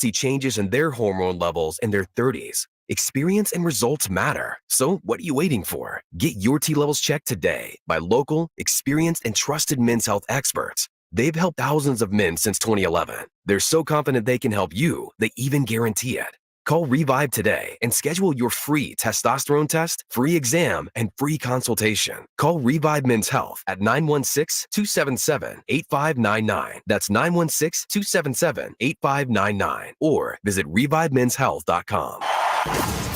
see changes in their hormone levels in their 30s. Experience and results matter. So what are you waiting for? Get your T levels checked today by local, experienced, and trusted men's health experts. They've helped thousands of men since 2011. They're so confident they can help you, they even guarantee it. Call Revive today and schedule your free testosterone test, free exam, and free consultation. Call Revive Men's Health at 916-277-8599. That's 916-277-8599. Or visit ReviveMen'sHealth.com.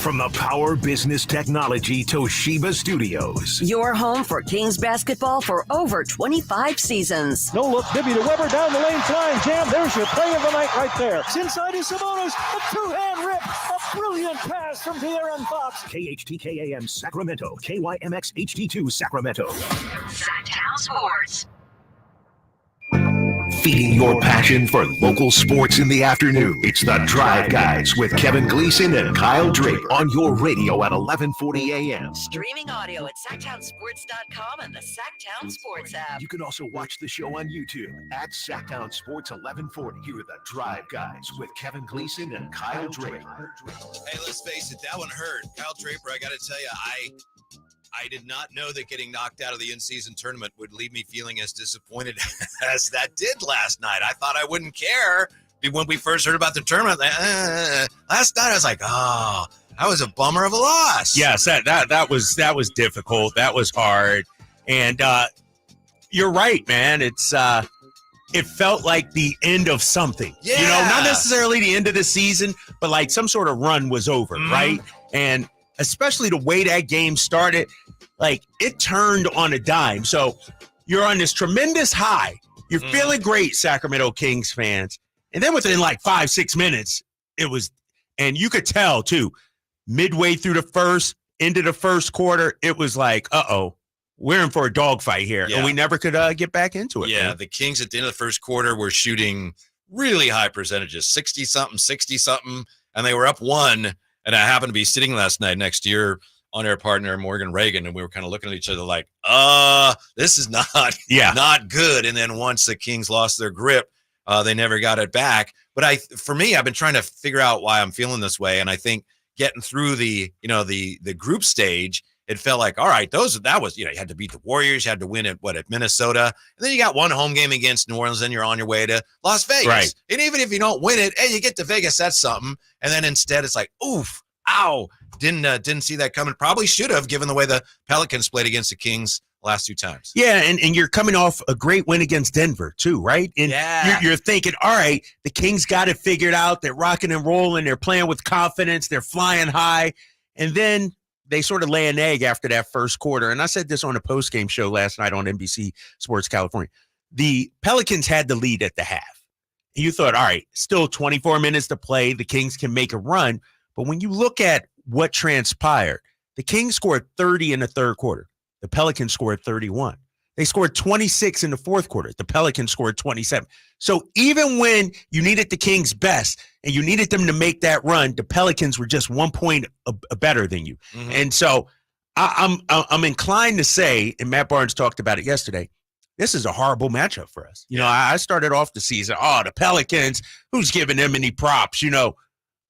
From the Power Business Technology Toshiba Studios. Your home for Kings basketball for over 25 seasons. No look, Bibby to Weber, down the lane, flying jam. There's your play of the night right there. It's inside is Sabonis, a two-hand rip, a brilliant pass from De'Aaron Fox. KHTKAM Sacramento, KYMX HD2 Sacramento. Sactown Sports. Feeding your passion for local sports in the afternoon. It's the Drive Guys with Kevin Gleason and Kyle Draper on your radio at 1140 a.m. Streaming audio at SactownSports.com and the Sactown Sports app. You can also watch the show on YouTube at Sactown Sports 1140. Here are the Drive Guys with Kevin Gleason and Kyle Draper. Hey, let's face it, that one hurt. Kyle Draper, I got to tell you, I did not know that getting knocked out of the in-season tournament would leave me feeling as disappointed as that did last night. I thought I wouldn't care when we first heard about the tournament. Last night I was like, oh, that was a bummer of a loss. Yes, that was difficult. That was hard. And you're right, man. It felt like the end of something. Yeah. You know, not necessarily the end of the season, but like some sort of run was over, right? And especially the way that game started, like it turned on a dime. So you're on this tremendous high. You're feeling great, Sacramento Kings fans. And then within like 5-6 minutes, it was, and you could tell too, midway through the first, into the first quarter, it was like, we're in for a dogfight here. Yeah. And we never could get back into it. Yeah, man. the Kings at the end of the first quarter were shooting really high percentages, 60-something, and they were up one. And I happened to be sitting last night next to your on-air partner, Morgan Reagan, and we were kind of looking at each other like, this is not good. And then once the Kings lost their grip, they never got it back. But for me, I've been trying to figure out why I'm feeling this way. And I think getting through the group stage, it felt like, all right, that was, you had to beat the Warriors, you had to win at Minnesota. And then you got one home game against New Orleans, and you're on your way to Las Vegas. Right. And even if you don't win it, hey, you get to Vegas, that's something. And then instead it's like, oof, ow, didn't see that coming. Probably should have, given the way the Pelicans played against the Kings last 2 times. Yeah, and you're coming off a great win against Denver too, right? And you're thinking, all right, the Kings got it figured out. They're rocking and rolling. They're playing with confidence. They're flying high. And then they sort of lay an egg after that first quarter. And I said this on a postgame show last night on NBC Sports California. The Pelicans had the lead at the half. And you thought, all right, still 24 minutes to play. The Kings can make a run. But when you look at what transpired, the Kings scored 30 in the third quarter. The Pelicans scored 31. They scored 26 in the fourth quarter. The Pelicans scored 27. So even when you needed the Kings best and you needed them to make that run, the Pelicans were just 1 point better than you. Mm-hmm. And so I'm inclined to say, and Matt Barnes talked about it yesterday, this is a horrible matchup for us. You know, I started off the season, the Pelicans, who's giving them any props?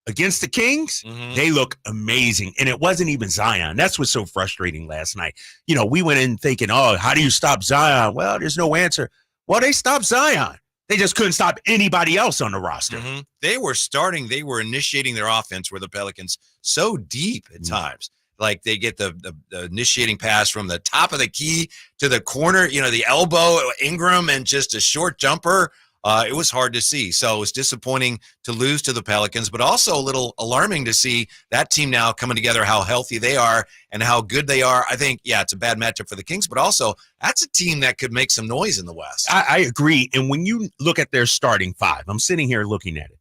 Against the Kings, they look amazing. And it wasn't even Zion. That's what's so frustrating last night. We went in thinking, how do you stop Zion? Well, there's no answer. Well, they stopped Zion. They just couldn't stop anybody else on the roster. Mm-hmm. They were initiating their offense where the Pelicans so deep at times. Like they get the initiating pass from the top of the key to the corner, the elbow, Ingram, and just a short jumper. It was hard to see. So it was disappointing to lose to the Pelicans, but also a little alarming to see that team now coming together, how healthy they are and how good they are. I think, it's a bad matchup for the Kings, but also that's a team that could make some noise in the West. I agree. And when you look at their starting five, I'm sitting here looking at it.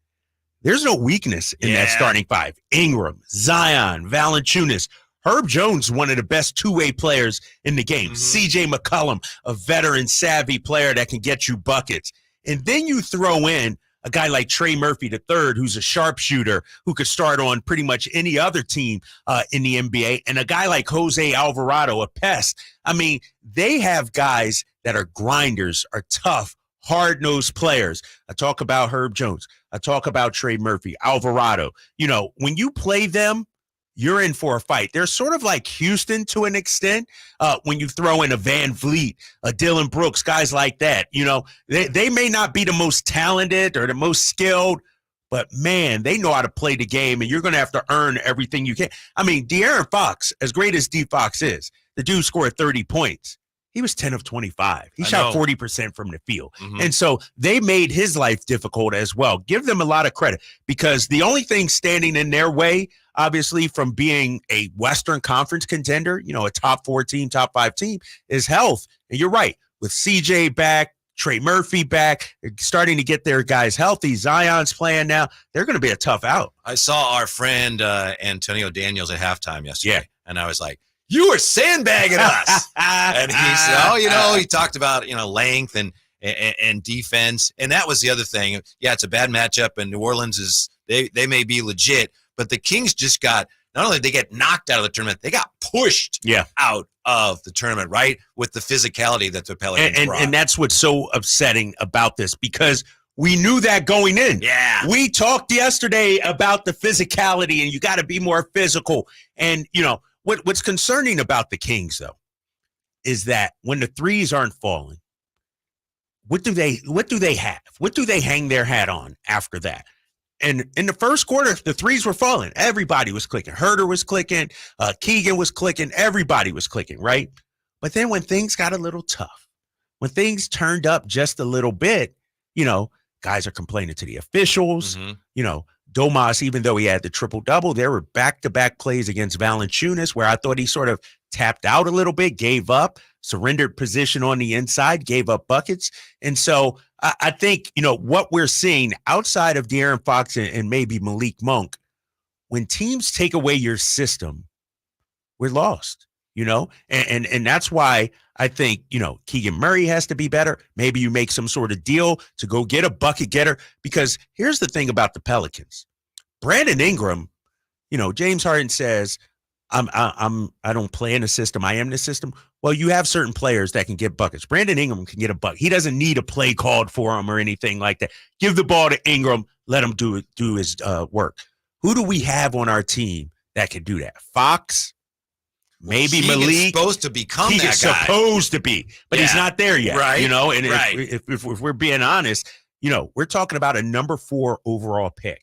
There's no weakness in that starting five. Ingram, Zion, Valanciunas, Herb Jones, one of the best two-way players in the game. CJ McCollum, a veteran, savvy player that can get you buckets. And then you throw in a guy like Trey Murphy III, who's a sharpshooter who could start on pretty much any other team in the NBA, and a guy like Jose Alvarado, a pest. I mean, they have guys that are grinders, are tough, hard-nosed players. I talk about Herb Jones. I talk about Trey Murphy, Alvarado. When you play them, you're in for a fight. They're sort of like Houston to an extent when you throw in a Van Vliet, a Dylan Brooks, guys like that. They may not be the most talented or the most skilled, but, man, they know how to play the game, and you're going to have to earn everything you can. I mean, De'Aaron Fox, as great as D. Fox is, the dude scored 30 points. He was 10 of 25. He shot 40% from the field. Mm-hmm. And so they made his life difficult as well. Give them a lot of credit because the only thing standing in their way, obviously, from being a Western Conference contender, a top 4 team, top 5 team, is health. And you're right. With CJ back, Trey Murphy back, starting to get their guys healthy. Zion's playing now. They're going to be a tough out. I saw our friend Antonio Daniels at halftime yesterday, and I was like, you were sandbagging us. And he said, he talked about, length and defense. And that was the other thing. Yeah, it's a bad matchup, and New Orleans they may be legit, but the Kings just got, not only did they get knocked out of the tournament, they got pushed out of the tournament, right? With the physicality that the Pelicans brought. And that's what's so upsetting about this because we knew that going in. Yeah. We talked yesterday about the physicality, and you got to be more physical. And, What's concerning about the Kings, though, is that when the threes aren't falling, what do they have? What do they hang their hat on after that? And in the first quarter, the threes were falling. Everybody was clicking. Herter was clicking. Keegan was clicking. Everybody was clicking, right? But then when things got a little tough, when things turned up just a little bit, guys are complaining to the officials, Domas, even though he had the triple-double, there were back-to-back plays against Valanciunas where I thought he sort of tapped out a little bit, gave up, surrendered position on the inside, gave up buckets. And so I think, what we're seeing outside of De'Aaron Fox and maybe Malik Monk, when teams take away your system, we're lost, and that's why I think, Keegan Murray has to be better. Maybe you make some sort of deal to go get a bucket getter because here's the thing about the Pelicans. Brandon Ingram, James Harden says, I don't play in the system. I am the system. Well, you have certain players that can get buckets. Brandon Ingram can get a bucket. He doesn't need a play called for him or anything like that. Give the ball to Ingram. Let him do his work. Who do we have on our team that can do that? Fox? Maybe Malik. Supposed to become that guy. He's supposed to be, but he's not there yet. Right. And right. If we're being honest, we're talking about a number 4 overall pick.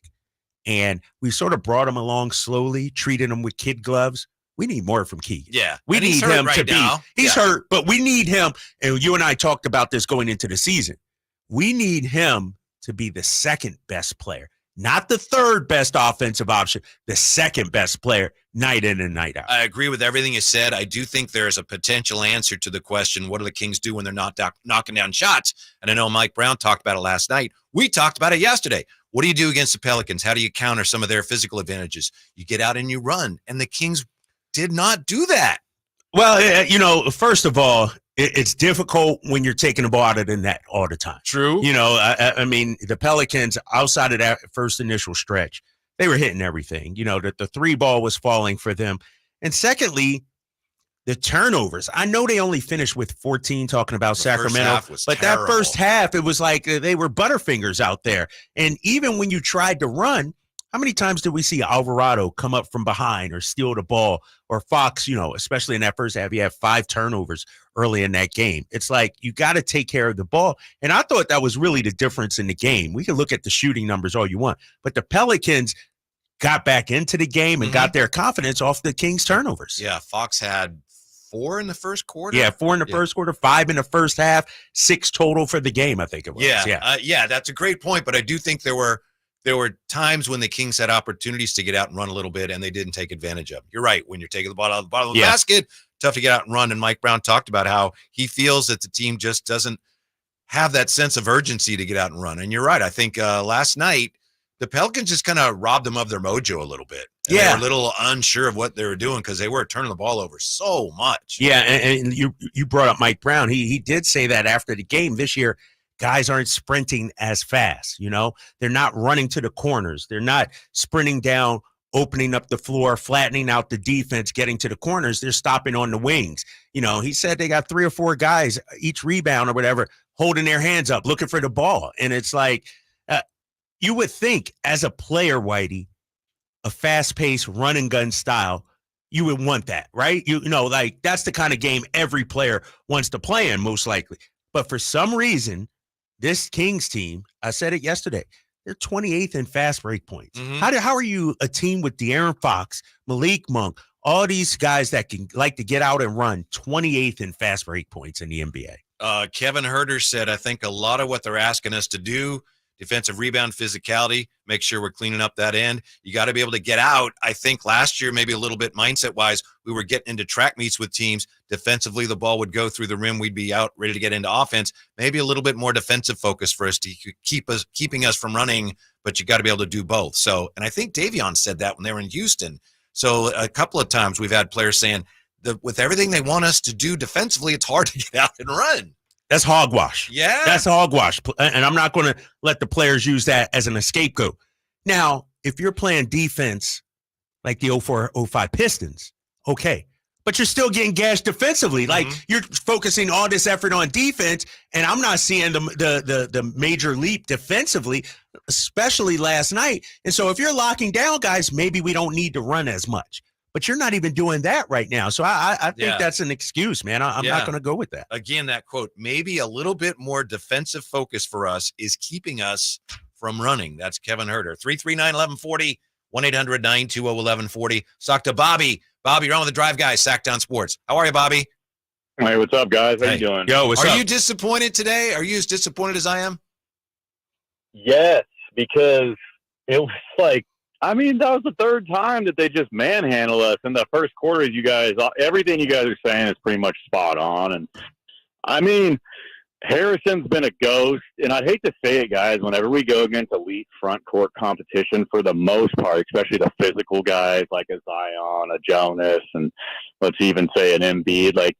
And we sort of brought him along slowly, treating him with kid gloves. We need more from Keegan. Yeah. We need him right to be. Now. He's hurt, but we need him. And you and I talked about this going into the season. We need him to be the second best player, not the third best offensive option, the second best player night in and night out. I agree with everything you said. I do think there's a potential answer to the question, what do the Kings do when they're not knocking down shots? And I know Mike Brown talked about it last night. We talked about it yesterday. What do you do against the Pelicans? How do you counter some of their physical advantages? You get out and you run. And the Kings did not do that. Well, first of all, it's difficult when you're taking the ball out of the net all the time. True. I mean, the Pelicans, outside of that first initial stretch, they were hitting everything. The 3-ball was falling for them. And secondly, the turnovers. I know they only finished with 14, talking about Sacramento, but terrible. That first half, it was like they were Butterfingers out there. And even when you tried to run, how many times did we see Alvarado come up from behind or steal the ball, or Fox, especially in that first half, he had 5 turnovers early in that game. It's like you got to take care of the ball. And I thought that was really the difference in the game. We can look at the shooting numbers all you want, but the Pelicans got back into the game and got their confidence off the Kings' turnovers. Yeah, Fox had 4 in the first quarter. Yeah, 4 in the first quarter, 5 in the first half, 6 total for the game, I think it was. Yeah, that's a great point, but I do think there were times when the Kings had opportunities to get out and run a little bit, and they didn't take advantage of it. You're right. When you're taking the ball out of the bottom of the basket, tough to get out and run. And Mike Brown talked about how he feels that the team just doesn't have that sense of urgency to get out and run. And you're right. I think last night, the Pelicans just kind of robbed them of their mojo a little bit. And they were a little unsure of what they were doing because they were turning the ball over so much. Yeah, and you brought up Mike Brown. He did say that after the game this year, guys aren't sprinting as fast. They're not running to the corners. They're not sprinting down, opening up the floor, flattening out the defense, getting to the corners. They're stopping on the wings. He said they got 3 or 4 guys each rebound or whatever holding their hands up, looking for the ball. And it's like, you would think as a player, Whitey, a fast-paced run-and-gun style, you would want that, right? You know, like that's the kind of game every player wants to play in, most likely. But for some reason, this Kings team, I said it yesterday, they're 28th in fast break points. How are you a team with De'Aaron Fox, Malik Monk, all these guys that can like to get out and run, 28th in fast break points in the NBA? Kevin Herter said, I think a lot of what they're asking us to do, defensive rebound, physicality, make sure we're cleaning up that end. You got to be able to get out. I think last year, maybe a little bit mindset-wise, we were getting into track meets with teams. Defensively, the ball would go through the rim. We'd be out ready to get into offense. Maybe a little bit more defensive focus for us to keeping us from running, but you got to be able to do both. So, and I think Davion said that when they were in Houston. So a couple of times we've had players saying that with everything they want us to do defensively, it's hard to get out and run. That's hogwash. Yeah. That's hogwash. And I'm not going to let the players use that as an scapegoat. Now, if you're playing defense like the 04-05 Pistons, okay. But you're still getting gashed defensively. Like you're focusing all this effort on defense, and I'm not seeing the major leap defensively, especially last night. And so if you're locking down guys, maybe we don't need to run as much. But you're not even doing that right now. So I think that's an excuse, man. I'm not going to go with that. Again, that quote, maybe a little bit more defensive focus for us is keeping us from running. That's Kevin Herter. 339-1140, 1-800-920-1140. Talk to Bobby. Bobby, you're on with the Drive Guys, Sactown Sports. How are you, Bobby? Hey, what's up, guys? How you doing? Yo, what's up? Are you disappointed today? Are you as disappointed as I am? Yes, because it was like, I mean, that was the third time that they just manhandle us. In the first quarter, you guys, everything you guys are saying is pretty much spot on. And I mean, Harrison's been a ghost. And I hate to say it, guys, whenever we go against elite front court competition, for the most part, especially the physical guys like a Zion, a Jonas, and let's even say an Embiid, like,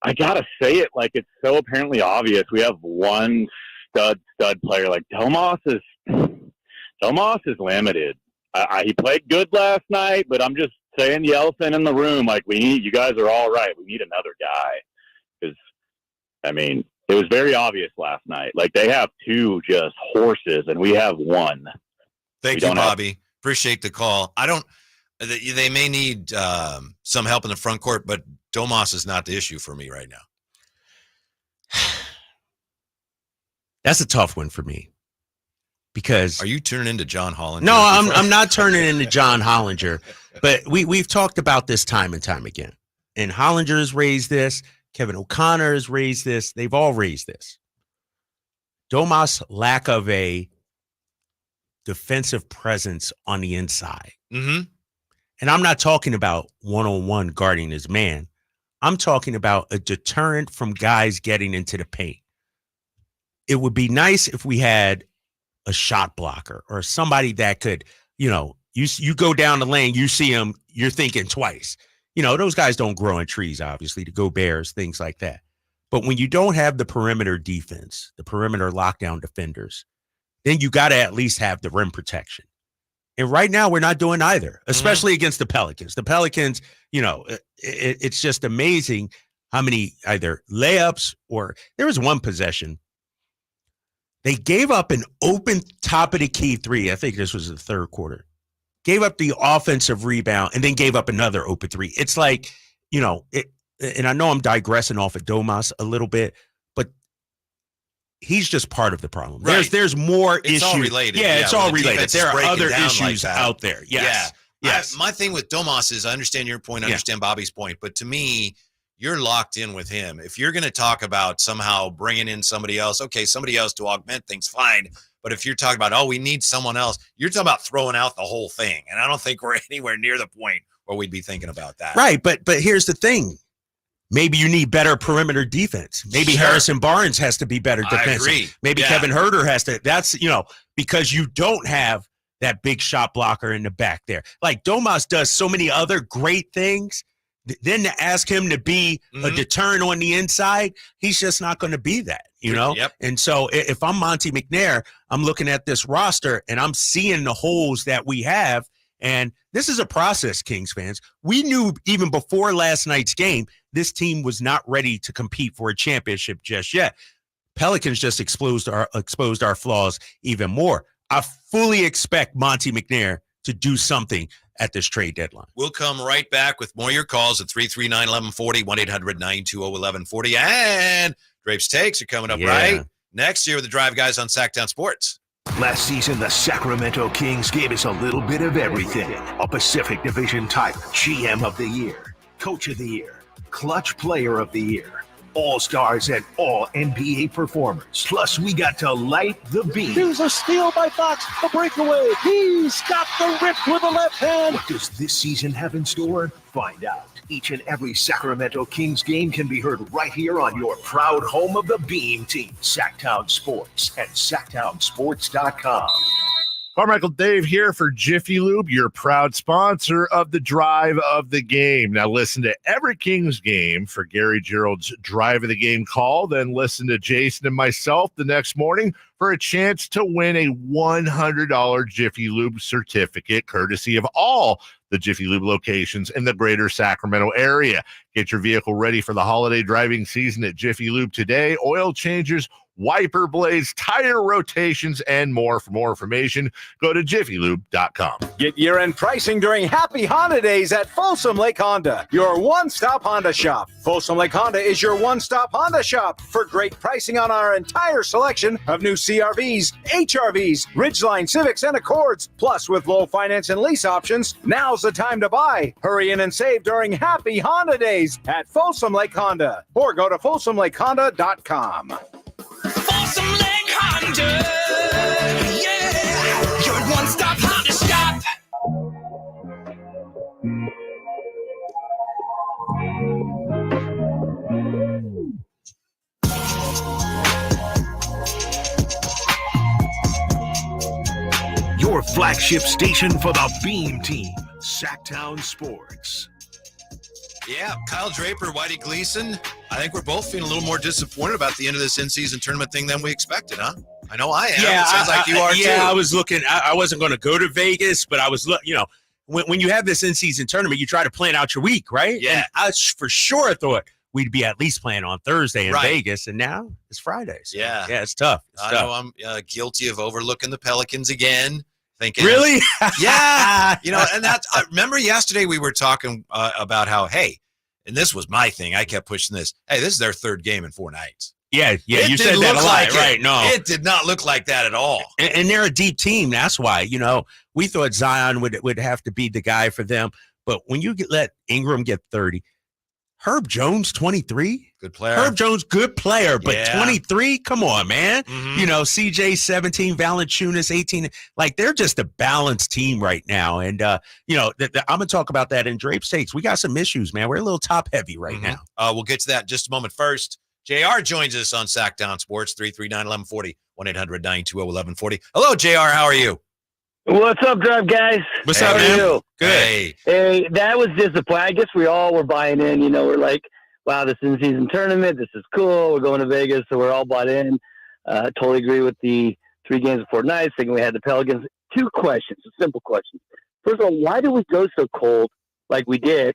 I got to say it like it's so apparently obvious. We have one stud player. Like, Domas is limited. He played good last night, but I'm just saying the elephant in the room. Like, you guys are all right. We need another guy. Because, I mean, it was very obvious last night. Like, they have two just horses, and we have one. Thank you, Bobby. Appreciate the call. They may need some help in the front court, but Domas is not the issue for me right now. That's a tough one for me. Because are you turning into John Hollinger? No, I'm not turning into John Hollinger. But we've talked about this time and time again. And Hollinger has raised this. Kevin O'Connor has raised this. They've all raised this. Domas' lack of a defensive presence on the inside. And I'm not talking about one-on-one guarding his man. I'm talking about a deterrent from guys getting into the paint. It would be nice if we had a shot blocker or somebody that could, you go down the lane, you see him, you're thinking twice. Those guys don't grow in trees, obviously, to go Bears, things like that. But when you don't have the perimeter defense, the perimeter lockdown defenders, then you got to at least have the rim protection. And right now we're not doing either, especially against the Pelicans. The Pelicans, it's just amazing how many either layups or there was one possession. They gave up an open top of the key three. I think this was the third quarter. Gave up the offensive rebound and then gave up another open three. It's like, and I know I'm digressing off of Domas a little bit, but he's just part of the problem. Right. There's more issues. It's all related. Yeah, it's all the related. There are other issues like out there. Yes. Yeah. Yes. My thing with Domas is I understand your point. I understand Bobby's point. But to me, you're locked in with him. If you're going to talk about somehow bringing in somebody else, okay, somebody else to augment things, fine. But if you're talking about, we need someone else, you're talking about throwing out the whole thing. And I don't think we're anywhere near the point where we'd be thinking about that. Right. But here's the thing. Maybe you need better perimeter defense. Maybe Harrison Barnes has to be better defensive. I agree. Maybe Kevin Herter has to. That's, because you don't have that big shot blocker in the back there. Like Domas does so many other great things. Then to ask him to be a deterrent on the inside, he's just not going to be that, Yep. And so if I'm Monty McNair, I'm looking at this roster and I'm seeing the holes that we have. And this is a process, Kings fans. We knew even before last night's game, this team was not ready to compete for a championship just yet. Pelicans just exposed our flaws even more. I fully expect Monty McNair to do something at this trade deadline. We'll come right back with more of your calls at 339-1140, 1-800-920-1140. And Drapes Takes are coming up right next year with the Drive Guys on Sactown Sports. Last season, the Sacramento Kings gave us a little bit of everything. A Pacific Division title, GM of the Year, Coach of the Year, Clutch Player of the Year, All-Stars and All-NBA performers. Plus, we got to light the beam. Here's a steal by Fox, a breakaway. He's got the rip with the left hand. What does this season have in store? Find out. Each and every Sacramento Kings game can be heard right here on your proud home of the Beam Team, Sactown Sports at SactownSports.com. Carmichael Dave here for Jiffy Lube, your proud sponsor of the Drive of the Game. Now listen to every Kings game for Gary Gerald's Drive of the Game call. Then listen to Jason and myself the next morning for a chance to win a $100 Jiffy Lube certificate, courtesy of all the Jiffy Lube locations in the greater Sacramento area. Get your vehicle ready for the holiday driving season at Jiffy Lube today. Oil changes, wiper blades, tire rotations, and more. For more information, go to jiffylube.com. Get year-end pricing during Happy Honda Days at Folsom Lake Honda, your one-stop Honda shop. Folsom Lake Honda is your one-stop Honda shop for great pricing on our entire selection of new CRVs, HRVs, Ridgeline Civics, and Accords. Plus, with low finance and lease options, now's the time to buy. Hurry in and save during Happy Honda Days at Folsom Lake Honda, or go to folsomlakehonda.com. Folsom Lake Honda, yeah, your one-stop Honda shop. Your flagship station for the Beam Team, Sactown Sports. Yeah, Kyle Draper, Whitey Gleason. I think we're both feeling a little more disappointed about the end of this in-season tournament thing than we expected, huh? I know I am. Yeah, it sounds like you are too. Yeah, I was looking. I wasn't going to go to Vegas, but I was, when you have this in-season tournament, you try to plan out your week, right? Yeah. And I for sure thought we'd be at least playing on Thursday in Vegas, and now it's Friday. So, yeah, it's tough. I know I'm guilty of overlooking the Pelicans again. Thinking, really? Yeah. And I remember yesterday we were talking about how, hey, and this was my thing. I kept pushing this. Hey, this is their third game in 4 nights. Yeah. You said that a lot, right? No, it did not look like that at all. And they're a deep team. That's why, we thought Zion would have to be the guy for them. But when you let Ingram get 30, Herb Jones, 23. Good player. Herb Jones, good player, but 23? Come on, man. Mm-hmm. CJ, 17, Valanciunas, 18. Like, they're just a balanced team right now. And, I'm going to talk about that in Drape Takes. We got some issues, man. We're a little top-heavy right now. We'll get to that in just a moment. First, JR joins us on Sactown Sports, 339-1140, 1-800-920-1140. Hello, JR. How are you? What's up, Drive guys? What's up, man? How are you? Good. Hey, that was disappointing. I guess we all were buying in. We're like, wow, this in-season tournament, this is cool. We're going to Vegas, so we're all bought in. Totally agree with the 3 games of 4 nights. Thinking we had the Pelicans. 2 questions, simple questions. First of all, why did we go so cold like we did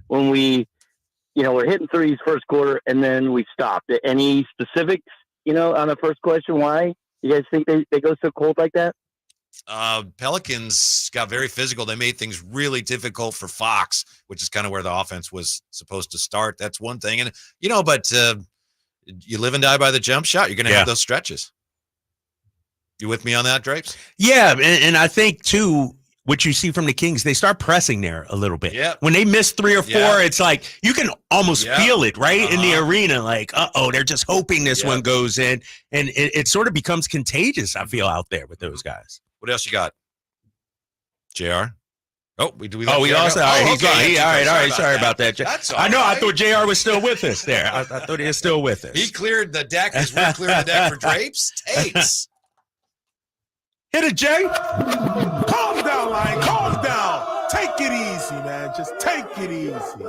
when we, we're hitting threes first quarter and then we stopped? Any specifics, on the first question? Why you guys think they go so cold like that? Pelicans got very physical. They made things really difficult for Fox, which is kind of where the offense was supposed to start. That's one thing. And, but you live and die by the jump shot. You're going to have those stretches. You with me on that, Drapes? Yeah, and I think, too, what you see from the Kings, they start pressing there a little bit. Yeah. When they miss 3 or 4, it's like you can almost feel it, right, in the arena. Like, they're just hoping this one goes in. And it sort of becomes contagious, I feel, out there with those guys. What else you got? JR? Oh, we also. All right, he's gone. All right. Sorry about that. That's all I know. right. I thought JR was still with us there. I thought he was still with us. He cleared the deck as we cleared the deck for Drapes Takes. Hit it, Jay. Calm down, Lion. Calm down. Take it easy, man. Just take it easy.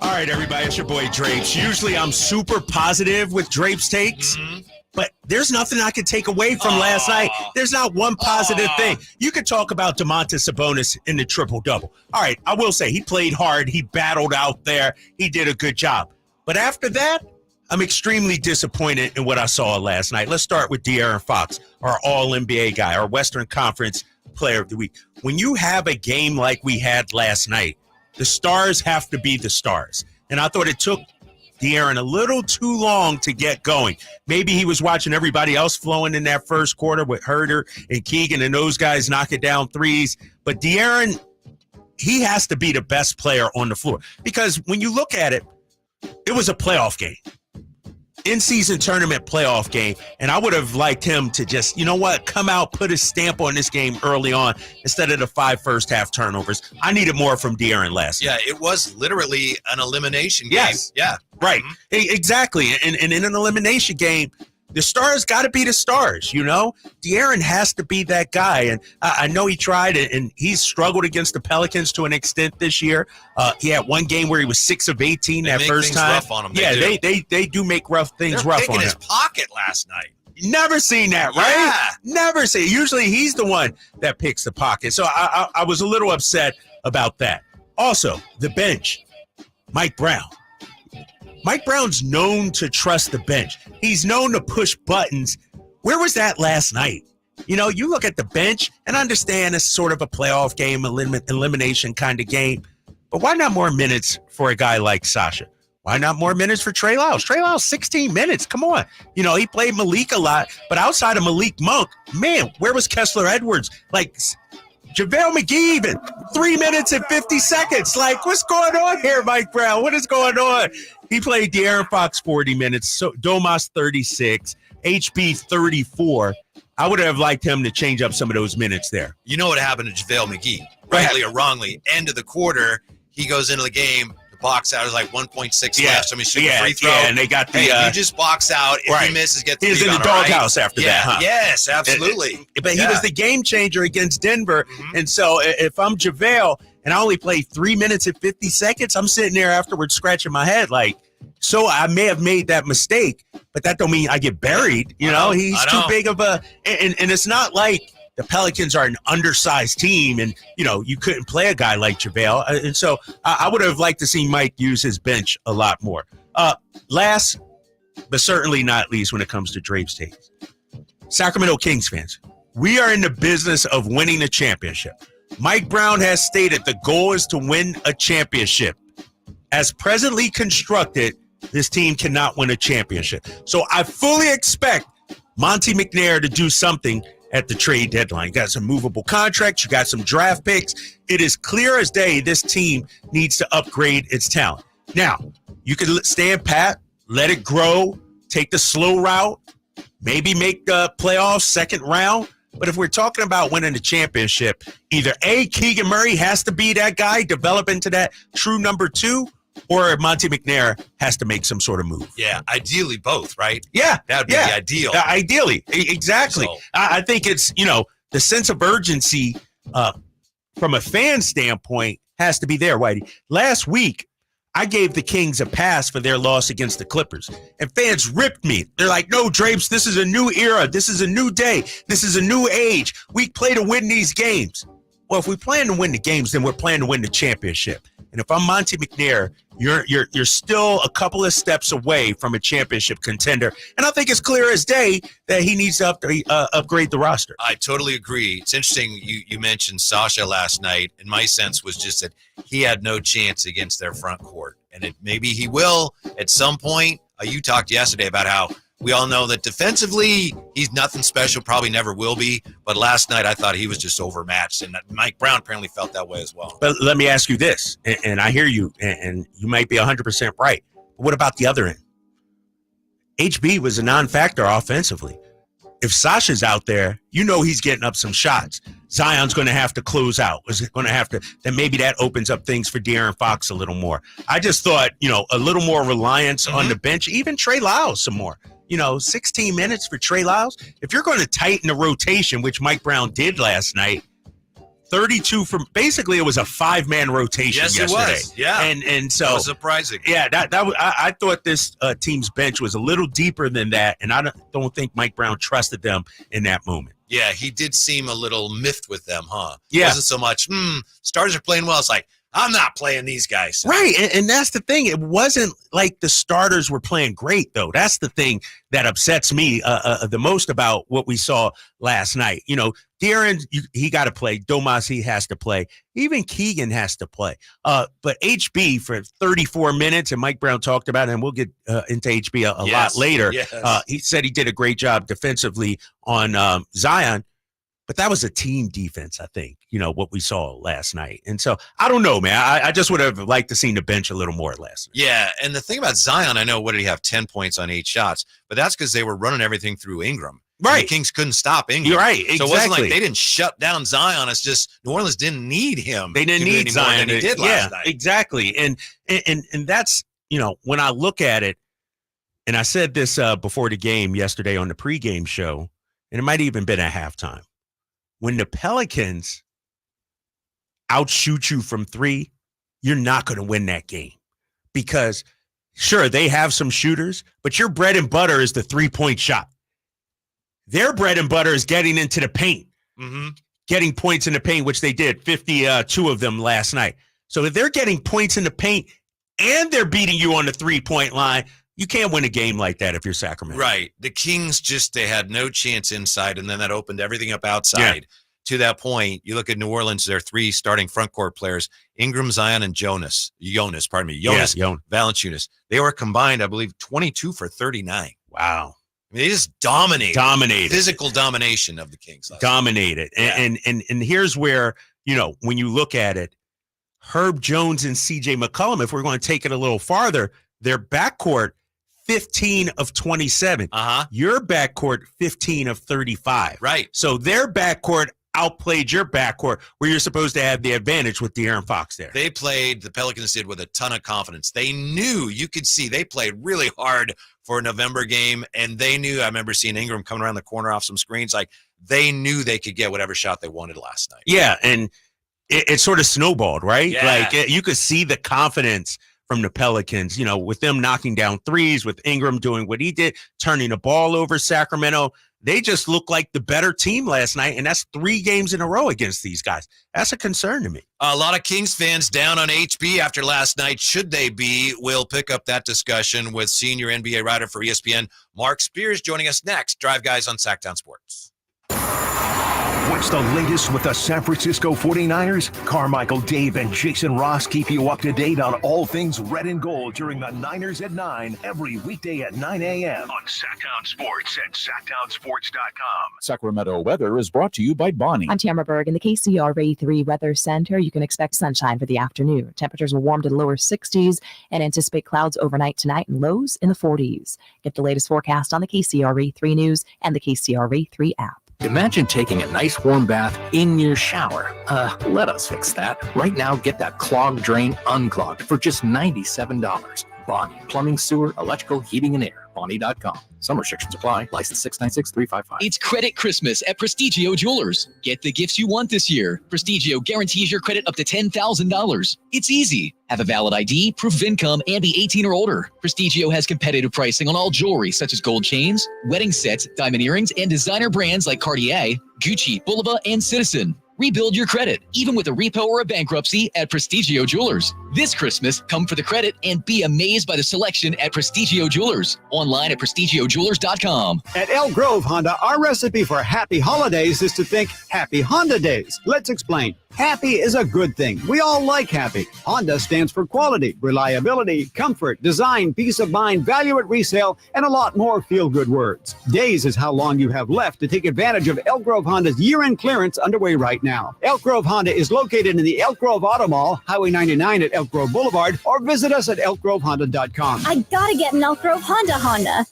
All right, everybody. It's your boy Drapes. Usually I'm super positive with Drapes Takes. Mm-hmm. But there's nothing I could take away from last night. There's not one positive thing. You could talk about Domantas Sabonis in the triple-double. All right, I will say he played hard. He battled out there. He did a good job. But after that, I'm extremely disappointed in what I saw last night. Let's start with De'Aaron Fox, our All-NBA guy, our Western Conference Player of the Week. When you have a game like we had last night, the stars have to be the stars. And I thought it took De'Aaron a little too long to get going. Maybe he was watching everybody else flowing in that first quarter with Herter and Keegan and those guys knocking down threes. But De'Aaron, he has to be the best player on the floor. Because when you look at it, it was a playoff game. In-season tournament playoff game, and I would have liked him to just, come out, put a stamp on this game early on instead of the 5 first-half turnovers. I needed more from De'Aaron last night. Yeah, it was literally an elimination game. Yes. Yeah. Right. Exactly. And in an elimination game, the stars got to be the stars, De'Aaron has to be that guy. And I know he tried it, and he's struggled against the Pelicans to an extent this year. He had one game where he was 6 of 18 that first time. Rough on him. They do make things rough on him. His pocket last night. Never seen that, right? Yeah. Never seen. Usually he's the one that picks the pocket. So I was a little upset about that. Also, the bench, Mike Brown. Mike Brown's known to trust the bench. He's known to push buttons. Where was that last night? You look at the bench and understand it's sort of a playoff game, elimination kind of game. But why not more minutes for a guy like Sasha? Why not more minutes for Trey Lyles? Trey Lyles, 16 minutes. Come on. He played Malik a lot. But outside of Malik Monk, man, where was Kessler Edwards? JaVale McGee even 3 minutes and 50 seconds. What's going on here, Mike Brown? What is going on? He played De'Aaron Fox 40 minutes, so Domas 36, HB 34. I would have liked him to change up some of those minutes there. You know what happened to JaVale McGee? Rightly or wrongly, end of the quarter, he goes into the game. The box out is 1.6 left. So he's shooting a free throw. Yeah, and they got the. You just box out. If he misses, get the rebound. He's in the doghouse after that, huh? Yes, absolutely. But he was the game changer against Denver. Mm-hmm. And so if I'm JaVale and I only played 3 minutes and 50 seconds, I'm sitting there afterwards scratching my head so I may have made that mistake, but that don't mean I get buried. He's too big of a and it's not like the Pelicans are an undersized team and, you couldn't play a guy like JaVale. And so I would have liked to see Mike use his bench a lot more. Last, but certainly not least when it comes to Drape's takes. Sacramento Kings fans, we are in the business of winning a championship. Mike Brown has stated the goal is to win a championship. As presently constructed, this team cannot win a championship. So I fully expect Monte McNair to do something at the trade deadline. You got some movable contracts. You got some draft picks. It is clear as day this team needs to upgrade its talent. Now, you can stand pat, let it grow, take the slow route, maybe make the playoffs second round. But if we're talking about winning the championship, either A, Keegan Murray has to be that guy, develop into that true number 2, or Monte McNair has to make some sort of move. Yeah, ideally both, right? Yeah. That would be the ideal. Ideally. Exactly. So, I think it's, the sense of urgency from a fan standpoint has to be there, Whitey. Last week, I gave the Kings a pass for their loss against the Clippers, and fans ripped me. They're like, no, Drapes, this is a new era. This is a new day. This is a new age. We play to win these games. Well, if we plan to win the games, then we're planning to win the championship. And if I'm Monte McNair, you're still a couple of steps away from a championship contender. And I think it's clear as day that he needs to upgrade the roster. I totally agree. It's interesting you mentioned Sasha last night, and my sense was just that he had no chance against their front court. And maybe he will at some point. You talked yesterday about how we all know that defensively he's nothing special, probably never will be. But last night I thought he was just overmatched, and Mike Brown apparently felt that way as well. But let me ask you this, and I hear you, and you might be 100% right. But what about the other end? HB was a non-factor offensively. If Sasha's out there, he's getting up some shots. Zion's going to have to close out. Then maybe that opens up things for De'Aaron Fox a little more. I just thought, a little more reliance on the bench, even Trey Lyles some more. 16 minutes for Trey Lyles. If you're going to tighten the rotation, which Mike Brown did last night, 32 from basically it was a 5-man rotation yesterday. Yes, it was. Yeah. And so that was surprising. Yeah, I thought this team's bench was a little deeper than that, and I don't think Mike Brown trusted them in that moment. Yeah, he did seem a little miffed with them, huh? Yeah. It wasn't so much, starters are playing well. It's like, I'm not playing these guys. Right. And that's the thing. It wasn't like the starters were playing great, though. That's the thing that upsets me the most about what we saw last night. You know, De'Aaron, he got to play. Domas, he has to play. Even Keegan has to play. But HB for 34 minutes, and Mike Brown talked about it, and we'll get into HB a lot later. Yes. He said he did a great job defensively on Zion. But that was a team defense, I think, you know, what we saw last night. And so, I don't know, man. I just would have liked to see the bench a little more last night. Yeah, and the thing about Zion, I know, what did he have, 10 points on 8 shots? But that's because they were running everything through Ingram. Right. The Kings couldn't stop Ingram. You're right, exactly. So it wasn't like they didn't shut down Zion. It's just New Orleans didn't need him. They didn't need Zion. Than he did last night. Exactly. And that's, you know, when I look at it, and I said this before the game yesterday on the pregame show, and it might even been at halftime. When the Pelicans outshoot you from 3, you're not going to win that game because, sure, they have some shooters, but your bread and butter is the 3-point shot. Their bread and butter is getting into the paint, getting points in the paint, which they did, 52 of them last night. So if they're getting points in the paint and they're beating you on the 3-point line, you can't win a game like that if you're Sacramento. Right. The Kings they had no chance inside, and then that opened everything up outside. Yeah. To that point, you look at New Orleans, their 3 starting front court players, Ingram, Zion, and Jonas, Valanciunas. They were combined, I believe, 22 for 39. Wow. I mean, they just dominated. Physical domination of the Kings. Dominated. Yeah. And here's where, you know, when you look at it, Herb Jones and CJ McCollum, if we're going to take it a little farther, their backcourt, 15 of 27. Your backcourt, 15 of 35. Right. So their backcourt outplayed your backcourt where you're supposed to have the advantage with De'Aaron Fox there. The Pelicans did with a ton of confidence. They knew, you could see, they played really hard for a November game, and they knew, I remember seeing Ingram coming around the corner off some screens, like they knew they could get whatever shot they wanted last night. Yeah, and it sort of snowballed, right? Yeah. Like you could see the confidence from the Pelicans, you know, with them knocking down threes, with Ingram doing what he did, turning the ball over Sacramento. They just looked like the better team last night, and that's 3 games in a row against these guys. That's a concern to me. A lot of Kings fans down on HB after last night. Should they be? We'll pick up that discussion with senior NBA writer for ESPN, Mark Spears, joining us next. Drive Guys on Sactown Sports. What's the latest with the San Francisco 49ers? Carmichael, Dave, and Jason Ross keep you up to date on all things red and gold during the Niners at 9 every weekday at 9 a.m. on Sactown Sports at SactownSports.com. Sacramento weather is brought to you by Bonnie. I'm Tamara Berg in the KCRA 3 Weather Center. You can expect sunshine for the afternoon. Temperatures will warm to the lower 60s and anticipate clouds overnight tonight and lows in the 40s. Get the latest forecast on the KCRA 3 News and the KCRA 3 app. Imagine taking a nice warm bath in your shower. Let us fix that. Right now, get that clogged drain unclogged for just $97. Bonnie, plumbing, sewer, electrical, heating, and air. Bonnie.com. Some restrictions apply. License 696-355. It's Credit Christmas at Prestigio Jewelers. Get the gifts you want this year. Prestigio guarantees your credit up to $10,000. It's easy. Have a valid ID, proof of income, and be 18 or older. Prestigio has competitive pricing on all jewelry, such as gold chains, wedding sets, diamond earrings, and designer brands like Cartier, Gucci, Bulova, and Citizen. Rebuild your credit, even with a repo or a bankruptcy at Prestigio Jewelers. This Christmas, come for the credit and be amazed by the selection at Prestigio Jewelers. Online at prestigiojewelers.com. At Elk Grove Honda, our recipe for happy holidays is to think Happy Honda Days. Let's explain. Happy is a good thing. We all like happy. Honda stands for quality, reliability, comfort, design, peace of mind, value at resale, and a lot more feel-good words. Days is how long you have left to take advantage of Elk Grove Honda's year-end clearance underway right now. Elk Grove Honda is located in the Elk Grove Auto Mall, Highway 99 at Elk Grove Boulevard, or visit us at elkgrovehonda.com. I gotta get an Elk Grove Honda.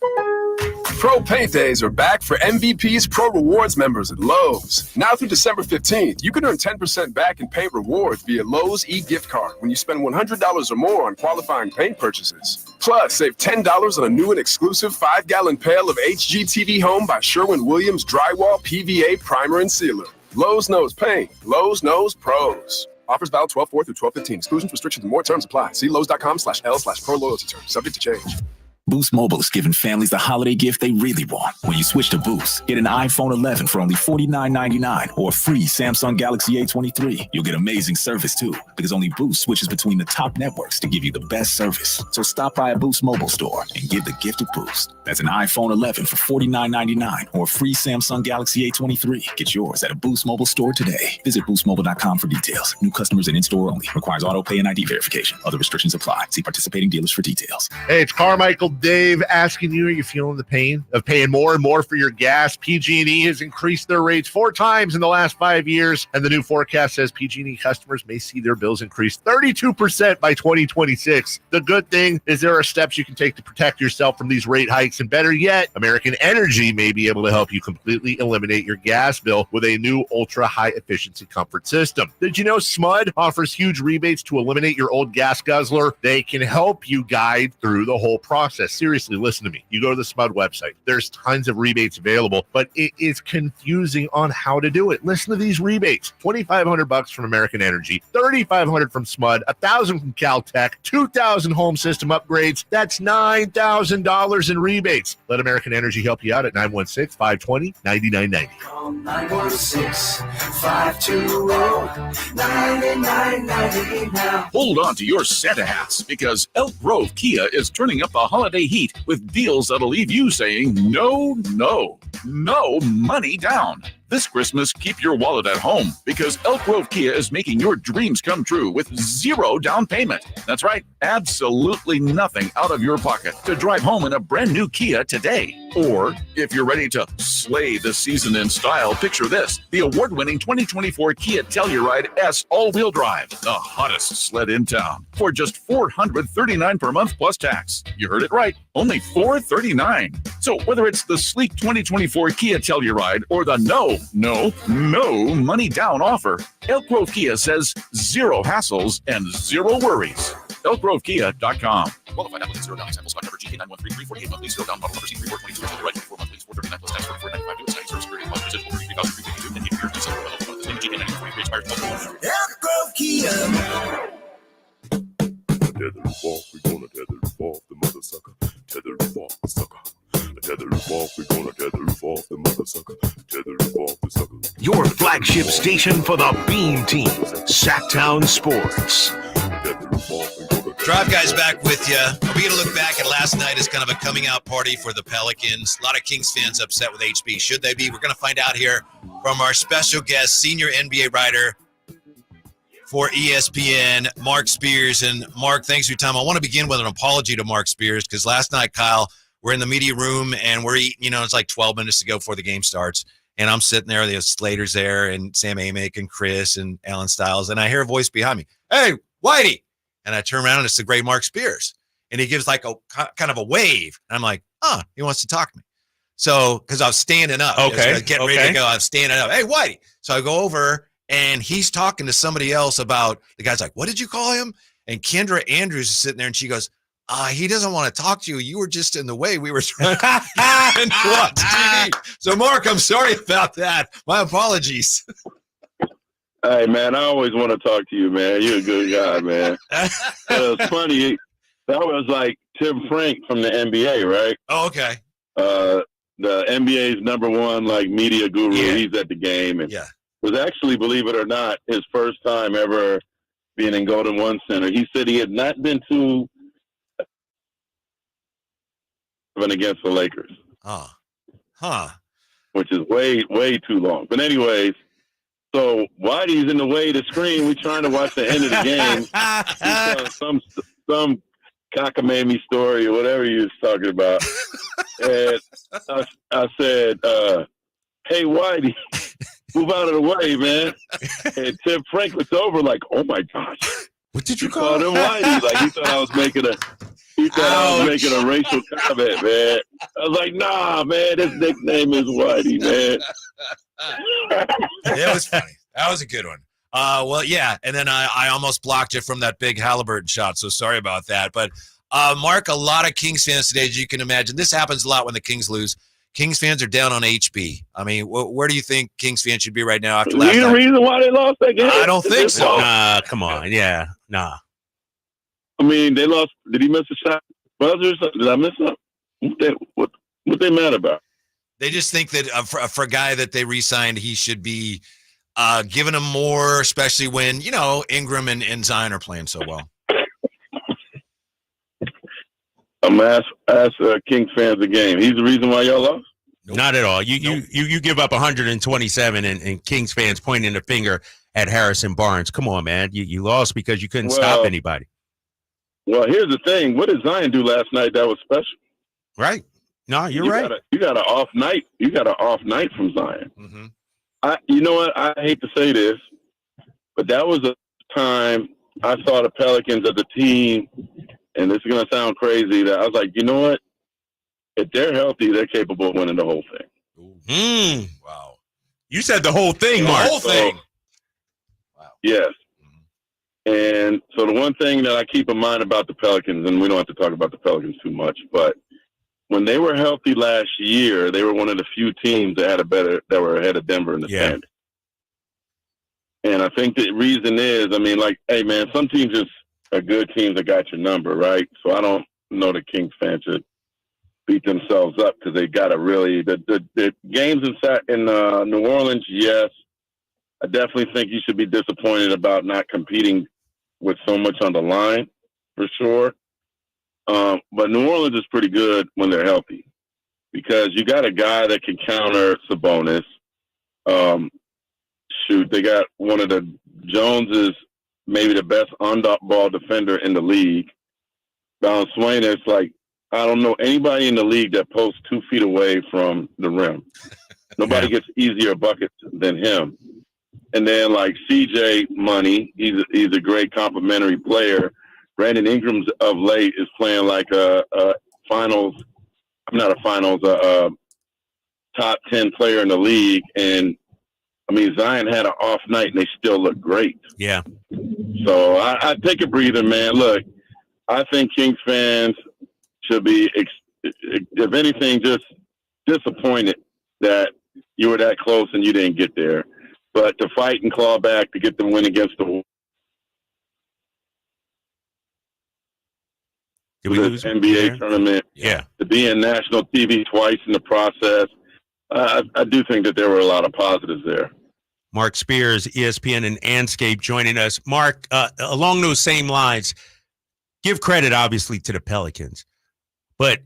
Pro Paint Days are back for MVP's Pro Rewards members at Lowe's. Now through December 15th, you can earn 10% back in paint rewards via Lowe's e-gift card when you spend $100 or more on qualifying paint purchases. Plus, save $10 on a new and exclusive 5-gallon pail of HGTV Home by Sherwin-Williams Drywall PVA Primer and Sealer. Lowe's knows paint. Lowe's knows pros. Offers valid 12/4 through 12/15. Exclusions, restrictions, and more terms apply. See Lowe's.com/L/pro loyalty terms. Subject to change. Boost Mobile is giving families the holiday gift they really want. When you switch to Boost, get an iPhone 11 for only $49.99 or a free Samsung Galaxy A23. You'll get amazing service too, because only Boost switches between the top networks to give you the best service. So stop by a Boost Mobile store and give the gift of Boost. That's an iPhone 11 for $49.99 or a free Samsung Galaxy A23. Get yours at a Boost Mobile store today. Visit boostmobile.com for details. New customers and in-store only. Requires auto pay and ID verification. Other restrictions apply. See participating dealers for details. Hey, it's Carmichael Dave asking you, are you feeling the pain of paying more and more for your gas? PG&E has increased their rates 4 times in the last 5 years, and the new forecast says PG&E customers may see their bills increase 32% by 2026. The good thing is there are steps you can take to protect yourself from these rate hikes, and better yet, American Energy may be able to help you completely eliminate your gas bill with a new ultra-high efficiency comfort system. Did you know SMUD offers huge rebates to eliminate your old gas guzzler? They can help you guide through the whole process. Seriously, listen to me. You go to the SMUD website. There's tons of rebates available, but it is confusing on how to do it. Listen to these rebates. $2,500 from American Energy, $3,500 from SMUD, $1,000 from Caltech, $2,000 home system upgrades. That's $9,000 in rebates. Let American Energy help you out at 916-520-9990. Call 916-520-9990 now. Hold on to your Santa hats, because Elk Grove Kia is turning up the holiday heat with deals that'll leave you saying no, no, no money down. This Christmas, keep your wallet at home, because Elk Grove Kia is making your dreams come true with 0 down payment. That's right, absolutely nothing out of your pocket to drive home in a brand new Kia today. Or, if you're ready to slay the season in style, picture this: the award-winning 2024 Kia Telluride S all-wheel drive, the hottest sled in town, for just $439 per month plus tax. You heard it right, only $439. So whether it's the sleek 2024 Kia Telluride or the no money down offer, Elk Grove Kia says 0 hassles and 0 worries. ElkGroveKia.com. Qualified applicants, 0 down. Example stock number GK9133, 48 month lease, 0 down. Model number C3422, Telluride, 24 month lease, 439 plus tax, 4495. US tax, service period, month visit, 43,352, and 8 years, December 11th. GK9143 expires 12. Elk Grove Kia. Tether off, we gonna tether off the mother sucker. Tether off the sucker. Tether off, we gonna tether off the mother sucker. Tether off the sucker. Your flagship station for the Beam Team, Sactown Sports. Drive Guys back with you. Are we going to look back at last night as kind of a coming out party for the Pelicans? A lot of Kings fans upset with HB. Should they be? We're going to find out here from our special guest, senior NBA writer for ESPN, Mark Spears. And Mark, thanks for your time. I want to begin with an apology to Mark Spears, because last night, Kyle, we're in the media room and we're eating, it's like 12 minutes to go before the game starts. And I'm sitting there, the Slater's there, and Sam Amick and Chris and Alan Stiles. And I hear a voice behind me, "Hey, Whitey." And I turn around and it's the great Mark Spears. And he gives like a kind of a wave. And I'm like, he wants to talk to me. So, because I was standing up. Okay. I was getting ready to go. I was standing up. "Hey, Whitey." So I go over and he's talking to somebody else about, the guy's like, "What did you call him?" And Kendra Andrews is sitting there and she goes, "He doesn't want to talk to you. You were just in the way. We were trying to watch TV." So, Mark, I'm sorry about that. My apologies. Hey, man, I always want to talk to you, man. You're a good guy, man. It's funny. That was like Tim Frank from the NBA, right? Oh, okay. The NBA's #1 like media guru. Yeah. He's at the game, and was actually, believe it or not, his first time ever being in Golden One Center. He said he had not been to against the Lakers. Which is way, way too long. But anyways, so Whitey's in the way of the screen. We're trying to watch the end of the game. Some cockamamie story or whatever he was talking about. And I said, "Hey, Whitey, move out of the way, man." And Tim Frank looked over like, "Oh my gosh. What did you call him Whitey?" Like he thought I was making a racial comment, man. I was like, "Nah, man, his nickname is Whitey, man." It was funny. That was a good one. Well, yeah, and then I almost blocked it from that big Halliburton shot, so sorry about that. But, Mark, a lot of Kings fans today, as you can imagine, this happens a lot when the Kings lose. Kings fans are down on HB. I mean, where do you think Kings fans should be right now after last night? The reason why they lost that game? I don't think so. Nah, come on. Yeah, nah. I mean, they lost. Did he miss a shot? Buzzer or something? Did I miss something? What they mad about? They just think that for a guy that they re-signed, he should be giving him more, especially when, Ingram and Zion are playing so well. I'm going to ask Kings fans the game. He's the reason why y'all lost? Nope. Not at all. You give up 127 and Kings fans pointing the finger at Harrison Barnes. Come on, man. You lost because you couldn't stop anybody. Well, here's the thing. What did Zion do last night that was special? Right. No, you're right. You got an off night. You got an off night from Zion. Mm-hmm. You know what? I hate to say this, but that was a time I saw the Pelicans as a team, and this is going to sound crazy, that I was like, you know what? If they're healthy, they're capable of winning the whole thing. Wow. You said the whole thing, Mark. The whole thing. Wow. Yes. And so the one thing that I keep in mind about the Pelicans, and we don't have to talk about the Pelicans too much, but when they were healthy last year, they were one of the few teams that were ahead of Denver in the standings. And I think the reason is, hey man, some teams just are good teams that got your number, right? So I don't know the Kings fans should beat themselves up because they got to really the games in New Orleans. Yes, I definitely think you should be disappointed about not competing with so much on the line, for sure. But New Orleans is pretty good when they're healthy because you got a guy that can counter Sabonis. They got one of the Joneses, maybe the best on-ball defender in the league. Bounce Swain is like, I don't know anybody in the league that posts 2 feet away from the rim. Nobody gets easier buckets than him. And then like CJ Money, he's a great complimentary player. Brandon Ingram's of late is playing like a top 10 player in the league. And Zion had an off night and they still look great. Yeah. So I take a breather, man. Look, I think Kings fans should be, if anything, just disappointed that you were that close and you didn't get there. But to fight and claw back to get the win against the NBA tournament, to be in national TV twice in the process, I do think that there were a lot of positives there. Mark Spears, ESPN and Anscape joining us. Mark, along those same lines, give credit, obviously, to the Pelicans. But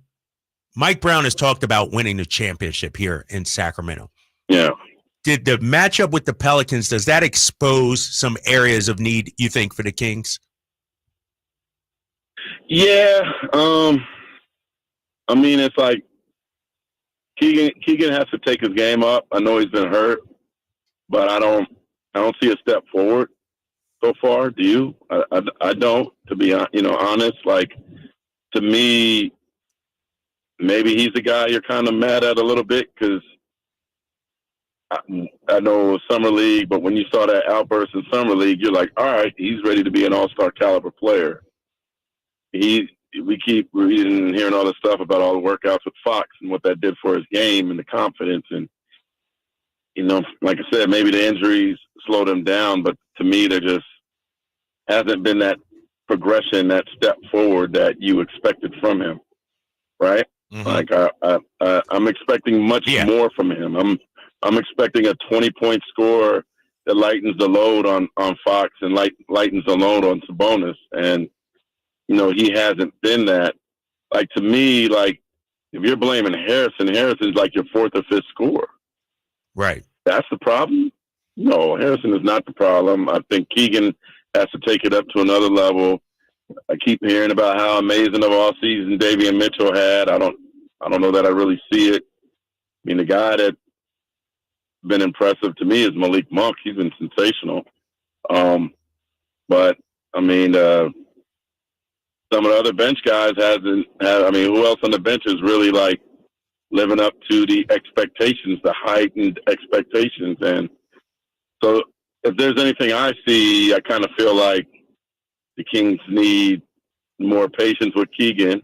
Mike Brown has talked about winning the championship here in Sacramento. Yeah. Did the matchup with the Pelicans, does that expose some areas of need, you think, for the Kings? Yeah. It's like Keegan has to take his game up. I know he's been hurt, but I don't see a step forward so far. Do you? I don't, to be honest. Like, to me, maybe he's the guy you're kind of mad at a little bit because I know it was Summer League, but when you saw that outburst in Summer League, you're like, all right, he's ready to be an all-star caliber player. We keep reading and hearing all this stuff about all the workouts with Fox and what that did for his game and the confidence. And, like I said, maybe the injuries slowed him down, but to me, there just hasn't been that progression, that step forward that you expected from him. Right? Mm-hmm. Like I'm expecting much more from him. I'm expecting a 20-point score that lightens the load on Fox and lightens the load on Sabonis. And, he hasn't been that. Like, to me, like, if you're blaming Harrison's like your fourth or fifth scorer. Right. That's the problem? No, Harrison is not the problem. I think Keegan has to take it up to another level. I keep hearing about how amazing of all season Davion Mitchell had. I don't know that I really see it. The guy that's been impressive to me is Malik Monk. He's been sensational. But some of the other bench guys hasn't had. Who else on the bench is really like living up to the expectations, the heightened expectations? And so, if there's anything I see, I kind of feel like the Kings need more patience with Keegan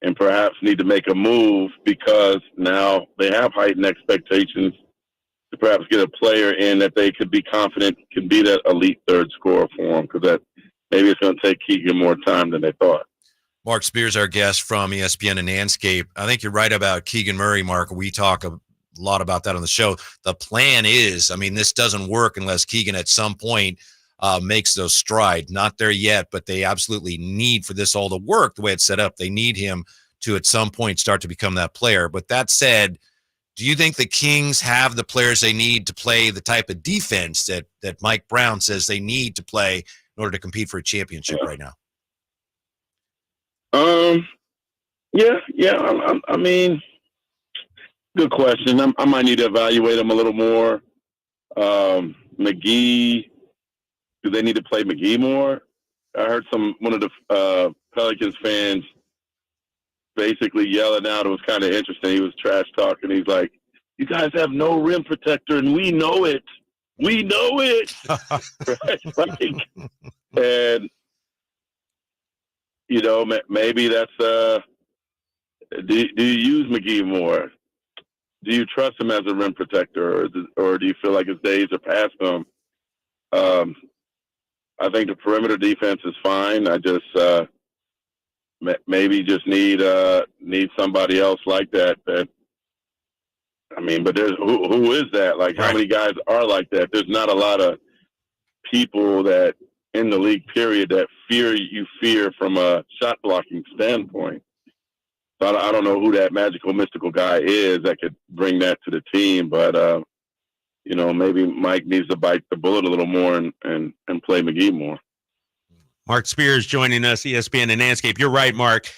and perhaps need to make a move because now they have heightened expectations to perhaps get a player in that they could be confident can be that elite third scorer for them, because that maybe it's going to take Keegan more time than they thought. Mark Spears, our guest from ESPN and Manscaped. I think you're right about Keegan Murray, Mark. We talk a lot about that on the show. The plan is, I mean, this doesn't work unless Keegan at some point makes those strides. Not there yet, but they absolutely need for this all to work the way it's set up. They need him to at some point start to become that player. But that said, do you think the Kings have the players they need to play the type of defense that Mike Brown says they need to play in order to compete for a championship right now? I mean, good question. I might need to evaluate them a little more. McGee, do they need to play McGee more? I heard one of the Pelicans fans basically yelling out. It was kind of interesting. He was trash talking. He's like, "You guys have no rim protector, and we know it. We know it." Right? And maybe that's do you use McGee more? Do you trust him as a rim protector, or do you feel like his days are past him? I think the perimeter defense is fine. I just maybe just need somebody else like that. But there's who is that? Like, how many guys are like that? There's not a lot of people that in the league, period, that fear from a shot blocking standpoint. So I don't know who that magical, mystical guy is that could bring that to the team, but maybe Mike needs to bite the bullet a little more and play McGee more. Mark Spears joining us, ESPN and Manscaped. You're right, Mark.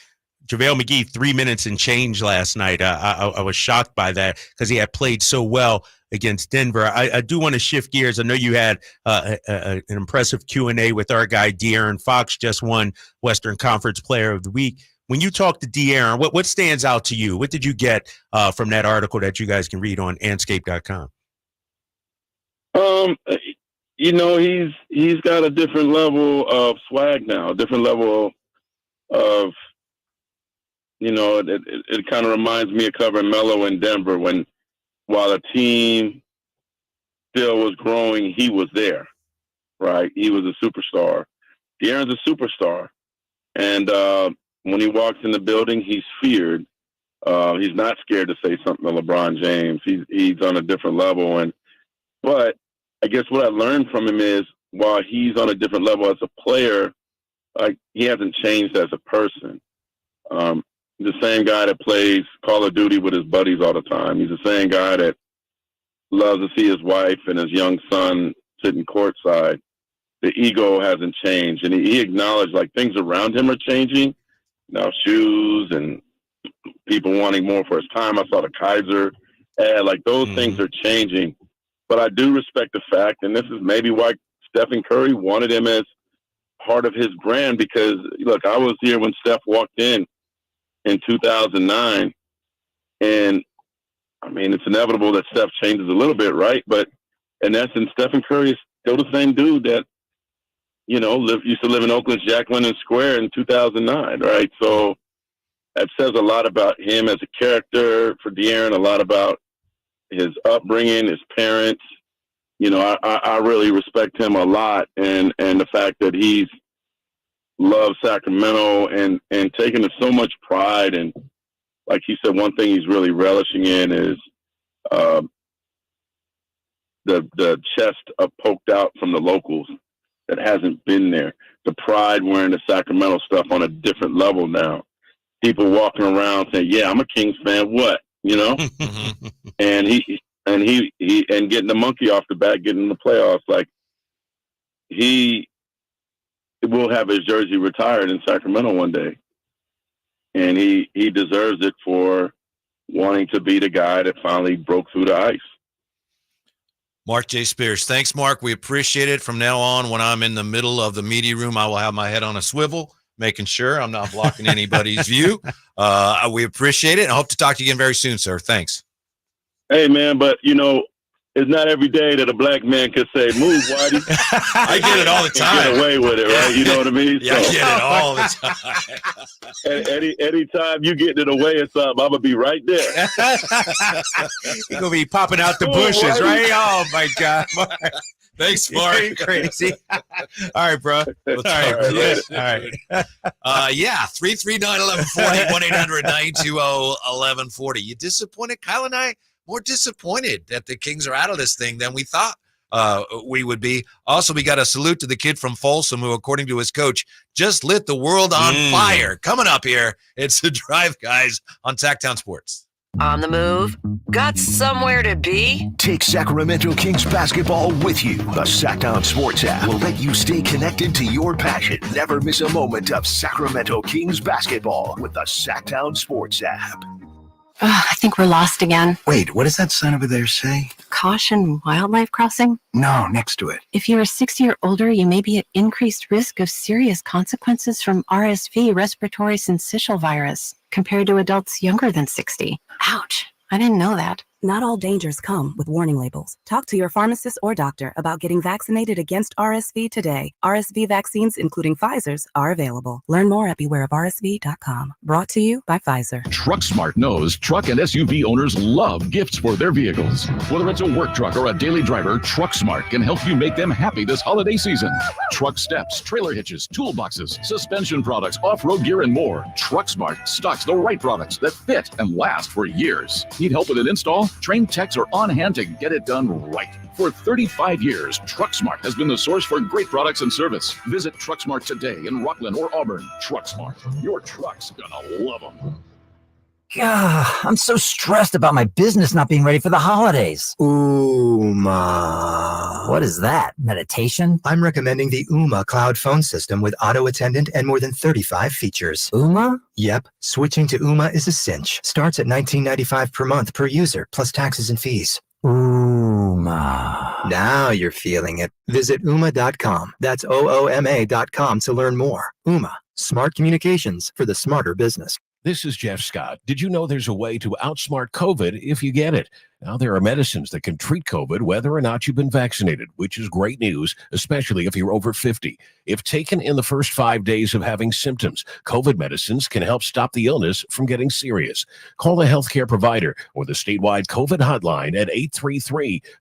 JaVale McGee, 3 minutes and change last night. I was shocked by that because he had played so well against Denver. I do want to shift gears. I know you had an impressive Q&A with our guy, De'Aaron Fox, just won Western Conference Player of the Week. When you talk to De'Aaron, what stands out to you? What did you get from that article that you guys can read on Manscaped.com? He's got a different level of swag now, a different level of, it kind of reminds me of covering Melo in Denver while the team still was growing, he was there, right? He was a superstar. De'Aaron's a superstar. And when he walks in the building, he's feared. He's not scared to say something to LeBron James. He's on a different level. But I guess what I learned from him is while he's on a different level as a player, like, he hasn't changed as a person. The same guy that plays Call of Duty with his buddies all the time. He's the same guy that loves to see his wife and his young son sitting courtside. The ego hasn't changed. And he acknowledged, like, things around him are changing. Now, shoes and people wanting more for his time. I saw the Kaiser ad. Like, those things are changing. But I do respect the fact, and this is maybe why Stephen Curry wanted him as part of his brand, because, look, I was here when Steph walked in 2009, and, it's inevitable that Steph changes a little bit, right? But in essence, Stephen Curry is still the same dude that, used to live in Oakland's Jack London Square in 2009, right? So that says a lot about him as a character for De'Aaron, a lot about his upbringing, his parents. I really respect him a lot, and the fact that he's loved Sacramento and taken so much pride. And like he said, one thing he's really relishing in is the chest poked out from the locals that hasn't been there. The pride wearing the Sacramento stuff on a different level now. People walking around saying, "Yeah, I'm a Kings fan." What? And he getting the monkey off the back, getting in the playoffs. Like, he will have his jersey retired in Sacramento one day, and he deserves it for wanting to be the guy that finally broke through the ice. Mark J. Spears. Thanks, Mark. We appreciate it. From now on, when I'm in the middle of the media room, I will have my head on a swivel, making sure I'm not blocking anybody's view. We appreciate it. I hope to talk to you again very soon, sir. Thanks. Hey, man, but, it's not every day that a black man could say, "Move, Whitey." I get it all the time. Get away with it, right? You know what I mean? Yeah, I get it all the time. Anytime you get in the way of something, I'm going to be right there. You're going to be popping out the bushes, right? Oh, my God. Thanks, Mark. Crazy. All right, bro. All right. All right. Yeah, 339-1140, 1-800-920-1140. You disappointed? Kyle and I more disappointed that the Kings are out of this thing than we thought we would be. Also, we got a salute to the kid from Folsom who, according to his coach, just lit the world on fire. Coming up here, it's the Drive Guys on Sactown Sports. On the move? Got somewhere to be? Take Sacramento Kings basketball with you. The Sactown Sports app will let you stay connected to your passion. Never miss a moment of Sacramento Kings basketball with the Sactown Sports app. I think we're lost again. Wait, what does that sign over there say? Caution, wildlife crossing? No, next to it. If you are 60 or older, you may be at increased risk of serious consequences from RSV, respiratory syncytial virus, compared to adults younger than 60. Ouch, I didn't know that. Not all dangers come with warning labels. Talk to your pharmacist or doctor about getting vaccinated against RSV today. RSV vaccines, including Pfizer's, are available. Learn more at bewareofrsv.com. Brought to you by Pfizer. TruckSmart knows truck and SUV owners love gifts for their vehicles. Whether it's a work truck or a daily driver, TruckSmart can help you make them happy this holiday season. Truck steps, trailer hitches, toolboxes, suspension products, off-road gear, and more. TruckSmart stocks the right products that fit and last for years. Need help with an install? Trained techs are on hand to get it done right. For 35 years, TruckSmart has been the source for great products and service. Visit TruckSmart today in Rockland or Auburn. TruckSmart, your truck's gonna love them. I'm so stressed about my business not being ready for the holidays. Ooma. What is that? Meditation? I'm recommending the Ooma cloud phone system with auto attendant and more than 35 features. Ooma? Yep. Switching to Ooma is a cinch. Starts at $19.95 per month per user, plus taxes and fees. Ooma. Now you're feeling it. Visit Ooma.com. That's OOMA.com to learn more. Ooma. Smart communications for the smarter business. This is Jeff Scott. Did you know there's a way to outsmart COVID if you get it? Now, there are medicines that can treat COVID whether or not you've been vaccinated, which is great news, especially if you're over 50. If taken in the first 5 days of having symptoms, COVID medicines can help stop the illness from getting serious. Call a healthcare provider or the statewide COVID hotline at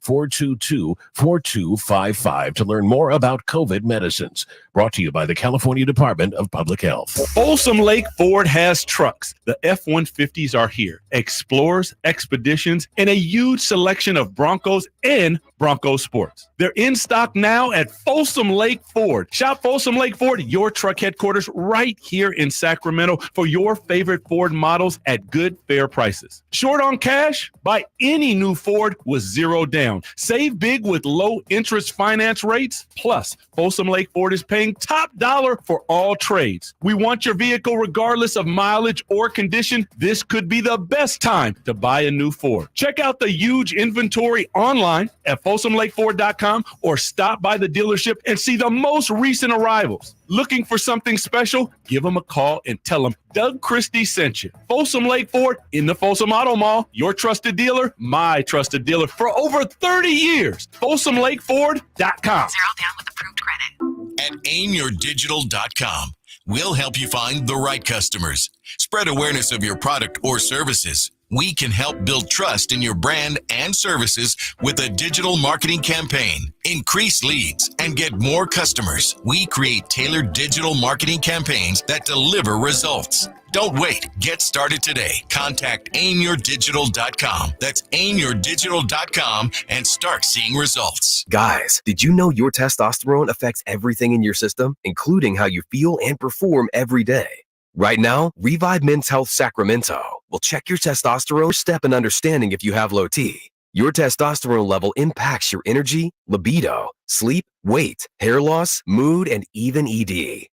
833-422-4255 to learn more about COVID medicines. Brought to you by the California Department of Public Health. Folsom Lake Ford has trucks. The F-150s are here. Explorers, Expeditions, and a huge selection of Broncos and Bronco Sports. They're in stock now at Folsom Lake Ford. Shop Folsom Lake Ford, your truck headquarters, right here in Sacramento for your favorite Ford models at good, fair prices. Short on cash? Buy any new Ford with zero down. Save big with low interest finance rates. Plus, Folsom Lake Ford is paying top dollar for all trades. We want your vehicle regardless of mileage or condition. This could be the best time to buy a new Ford. Check out the huge inventory online at FolsomLakeFord.com or stop by the dealership and see the most recent arrivals. Looking for something special? Give them a call and tell them Doug Christie sent you. Folsom Lake Ford in the Folsom Auto Mall, your trusted dealer, my trusted dealer for over 30 years. FolsomLakeFord.com. Zero down with approved credit. At aimyourdigital.com, we'll help you find the right customers. Spread awareness of your product or services. We can help build trust in your brand and services with a digital marketing campaign. Increase leads and get more customers. We create tailored digital marketing campaigns that deliver results. Don't wait. Get started today. Contact aimyourdigital.com. That's aimyourdigital.com and start seeing results. Guys, did you know your testosterone affects everything in your system, including how you feel and perform every day? Right now, Revive Men's Health Sacramento will check your testosterone step in understanding if you have low T. Your testosterone level impacts your energy, libido, sleep, weight, hair loss, mood, and even ED.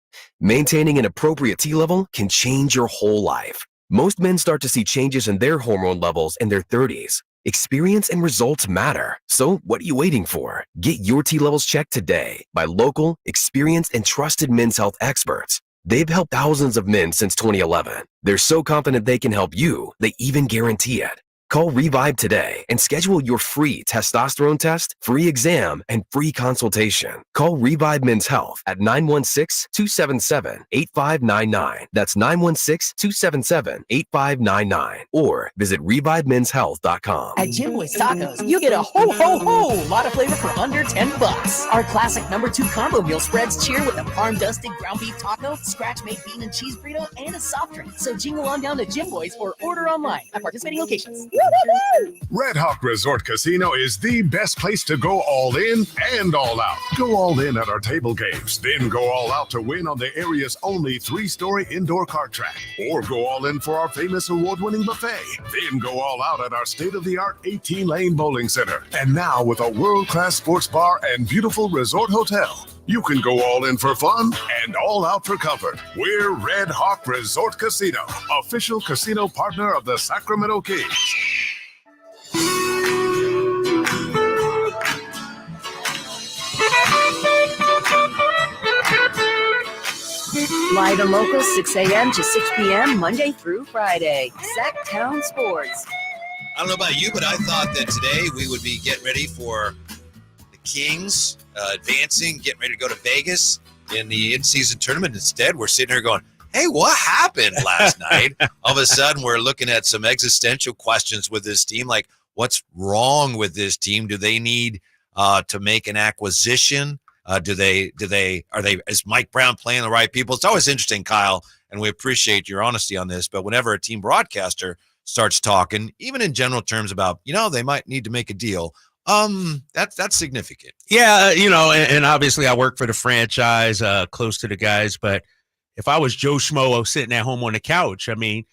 Maintaining an appropriate T level can change your whole life. Most men start to see changes in their hormone levels in their 30s. Experience and results matter. So what are you waiting for? Get your T levels checked today by local, experienced, and trusted men's health experts. They've helped thousands of men since 2011. They're so confident they can help you, they even guarantee it. Call Revive today and schedule your free testosterone test, free exam, and free consultation. Call Revive Men's Health at 916-277-8599. That's 916-277-8599. Or visit ReviveMen'sHealth.com. At Jim Boy's Tacos, you get a ho lot of flavor for under $10. Our classic #2 combo meal spreads cheer with a parm-dusted ground beef taco, scratch-made bean and cheese burrito, and a soft drink. So jingle on down to Jim Boy's or order online at participating locations. Red Hawk Resort Casino is the best place to go all in and all out. Go all in at our table games, then go all out to win on the area's only 3-story indoor kart track. Or go all in for our famous award-winning buffet. Then go all out at our state-of-the-art 18-lane bowling center. And now with a world-class sports bar and beautiful resort hotel, you can go all in for fun and all out for comfort. We're Red Hawk Resort Casino, official casino partner of the Sacramento Kings. Live and local, 6 a.m. to 6 p.m., Monday through Friday. Sactown Sports. I don't know about you, but I thought that today we would be getting ready for the Kings advancing, getting ready to go to Vegas in the in-season tournament. Instead, we're sitting here going, hey, what happened last night? All of a sudden, we're looking at some existential questions with this team, like what's wrong with this team? Do they need to make an acquisition? Is Mike Brown playing the right people? It's always interesting, Kyle, and we appreciate your honesty on this, but whenever a team broadcaster starts talking, even in general terms about, they might need to make a deal, that's significant. Yeah, and obviously I work for the franchise, close to the guys, but if I was Joe Schmo sitting at home on the couch, the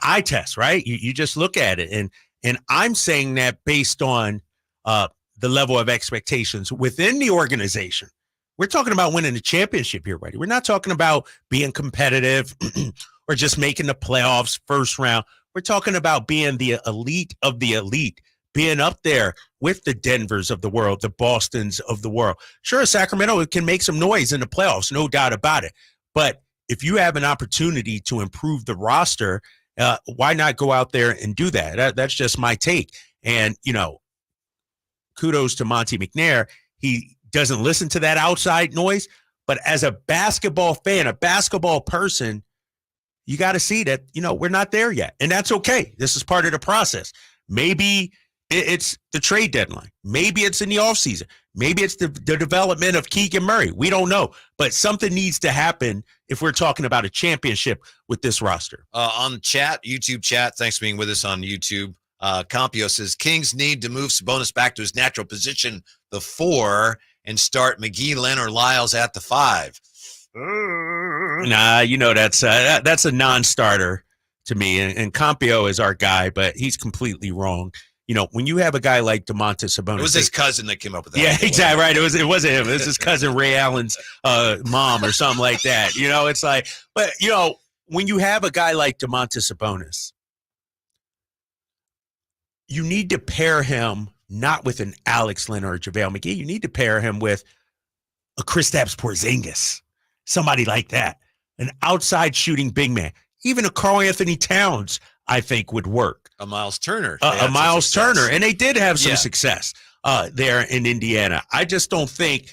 eye test, right? You just look at it, and I'm saying that based on the level of expectations within the organization. We're talking about winning the championship here, right? We're not talking about being competitive or just making the playoffs first round. We're talking about being the elite of the elite, being up there with the Denvers of the world, the Bostons of the world. Sure, Sacramento can make some noise in the playoffs, no doubt about it. But if you have an opportunity to improve the roster, why not go out there and do that? That's just my take. And, kudos to Monty McNair. He doesn't listen to that outside noise, but as a basketball fan, a basketball person, you got to see that, we're not there yet. And that's okay. This is part of the process. Maybe it's the trade deadline. Maybe it's in the offseason. Maybe it's the development of Keegan Murray. We don't know. But something needs to happen if we're talking about a championship with this roster. On chat, YouTube chat, thanks for being with us on YouTube. Campio says, Kings need to move Sabonis back to his natural position, the 4, and start McGee, Leonard, Lyles at the 5. Nah, that's a non-starter to me. And Campio is our guy, but he's completely wrong. When you have a guy like Domantas Sabonis, it was his cousin that came up with that. Yeah, exactly right. It wasn't him. It was his cousin Ray Allen's mom or something like that. It's like, but when you have a guy like Domantas Sabonis, you need to pair him not with an Alex Len or JaVale McGee. You need to pair him with a Kristaps Porzingis, somebody like that, an outside shooting big man. Even a Karl Anthony Towns, I think, would work. A Miles Turner. A Miles Turner. And they did have some success there in Indiana. I just don't think,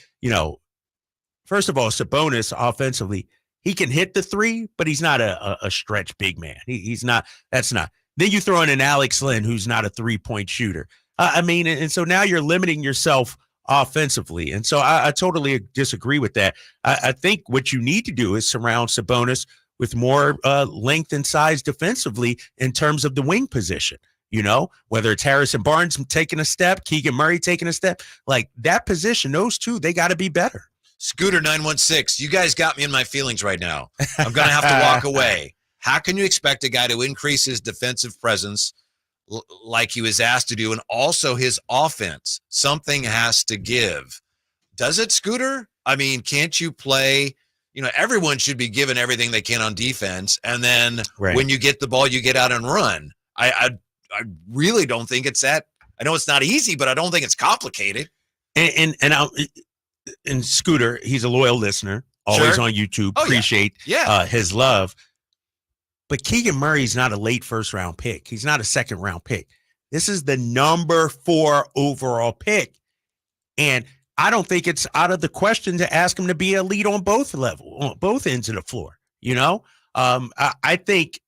first of all, Sabonis offensively, he can hit the 3, but he's not a stretch big man. He's not. That's not. Then you throw in an Alex Len who's not a 3-point shooter. And so now you're limiting yourself offensively. And so I totally disagree with that. I think what you need to do is surround Sabonis with more length and size defensively in terms of the wing position. Whether it's Harrison Barnes taking a step, Keegan Murray taking a step, like that position, those two, they got to be better. Scooter 916, you guys got me in my feelings right now. I'm going to have to walk away. How can you expect a guy to increase his defensive presence like he was asked to do, and also his offense? Something has to give. Does it, Scooter? Can't you play? Everyone should be given everything they can on defense, and then when you get the ball, you get out and run. I really don't think it's that. I know it's not easy, but I don't think it's complicated. And Scooter, he's a loyal listener, always on YouTube. Appreciate his love. But Keegan Murray's not a late first-round pick. He's not a second-round pick. This is the number 4 overall pick. And I don't think it's out of the question to ask him to be elite on both ends of the floor. I think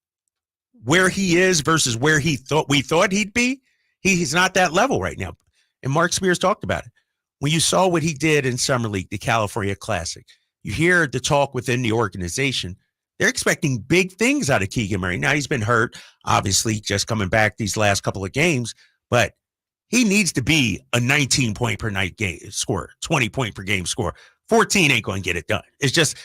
where he is versus where we thought he'd be, he's not that level right now. And Mark Spears talked about it. When you saw what he did in Summer League, the California Classic, you hear the talk within the organization. They're expecting big things out of Keegan Murray. Now, he's been hurt, obviously, just coming back these last couple of games, but he needs to be a 19-point per night game scorer, 20-point per game scorer. 14 ain't going to get it done. It's just,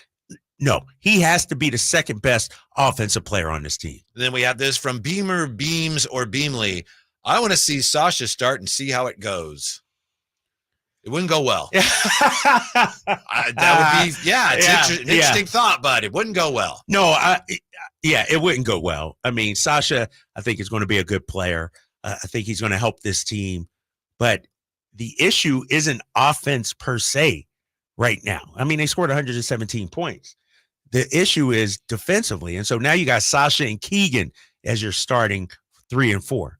no, he has to be the second best offensive player on this team. And then we have this from Beamer, Beams, or Beamley. I want to see Sasha start and see how it goes. It wouldn't go well. That would be, it's an interesting thought, but it wouldn't go well. No, it wouldn't go well. I mean, Sasha, I think, is going to be a good player. I think he's going to help this team. But the issue isn't offense per se right now. I mean, they scored 117 points. The issue is defensively. And so now you got Sasha and Keegan as your starting 3 and 4.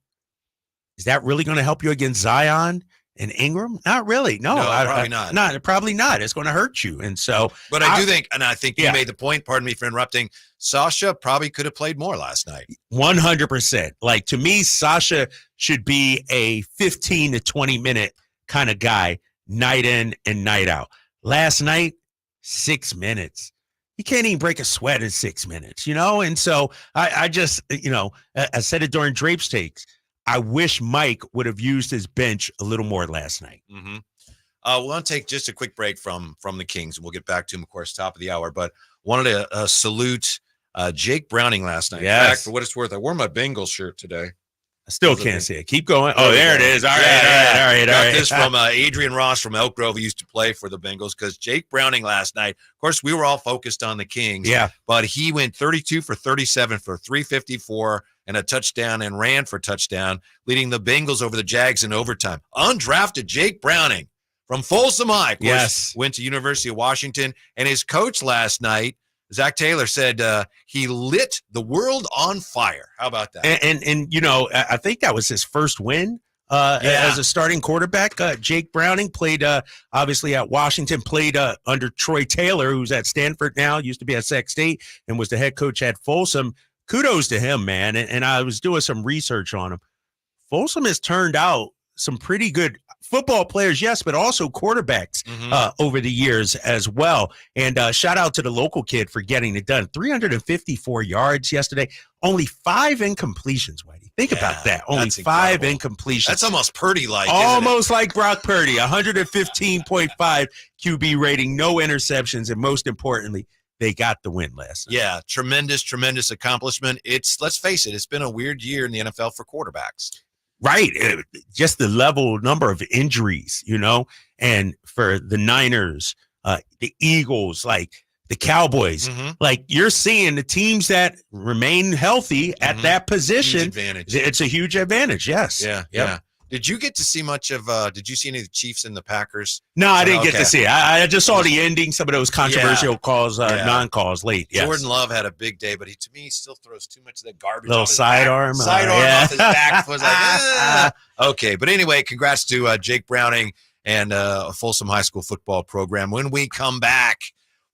Is that really going to help you against Zion and Ingram? Not really. No, probably not. Probably not. It's going to hurt you. And so, but I do think, and I think you made the point, pardon me for interrupting, Sasha probably could have played more last night. 100%. Like, to me, Sasha should be a 15 to 20 minute kind of guy, night in and night out. Last night, 6 minutes. You can't even break a sweat in 6 minutes, And so I just, I said it during Drape's Takes. I wish Mike would have used his bench a little more last night. Mm-hmm. We'll want to take just a quick break from the Kings, and we'll get back to him, of course, top of the hour. But wanted to salute Jake Browning last night. Yes. In fact, for what it's worth, I wore my Bengals shirt today. I still can't see it. Keep going. Oh, there it is. All right. Got this from Adrian Ross from Elk Grove, who used to play for the Bengals, because Jake Browning last night, of course, we were all focused on the Kings. Yeah. But he went 32 for 37 for 354 and a touchdown and ran for touchdown, leading the Bengals over the Jags in overtime. Undrafted Jake Browning from Folsom High, of course, went to University of Washington. And his coach last night, Zach Taylor, said he lit the world on fire. How about that? And I think that was his first win as a starting quarterback. Jake Browning played, obviously, at Washington, played under Troy Taylor, who's at Stanford now, used to be at Sac State, and was the head coach at Folsom. Kudos to him, man. And I was doing some research on him. Folsom has turned out some pretty good football players, yes, but also quarterbacks over the years as well. And shout out to the local kid for getting it done. 354 yards yesterday. Only 5 incompletions, Whitey. Think about that. Only 5 incompletions. That's almost Purdy-like, almost like Brock Purdy. 115.5 QB rating, no interceptions, and most importantly, they got the win last night. Yeah, tremendous accomplishment. Let's face it, it's been a weird year in the NFL for quarterbacks. Right. Just the number of injuries, and for the Niners, the Eagles, like the Cowboys, like you're seeing the teams that remain healthy at that position. Huge advantage. It's a huge advantage. Yes. Yeah. Did you get to see much of, did you see any of the Chiefs and the Packers? No, I didn't get to see it. I just saw the ending, some of those controversial calls, non-calls late. Yes. Jordan Love had a big day, but to me, he still throws too much of that garbage. Little sidearm. Off his back. Was like, Okay. But anyway, congrats to Jake Browning and a Folsom High School football program. When we come back,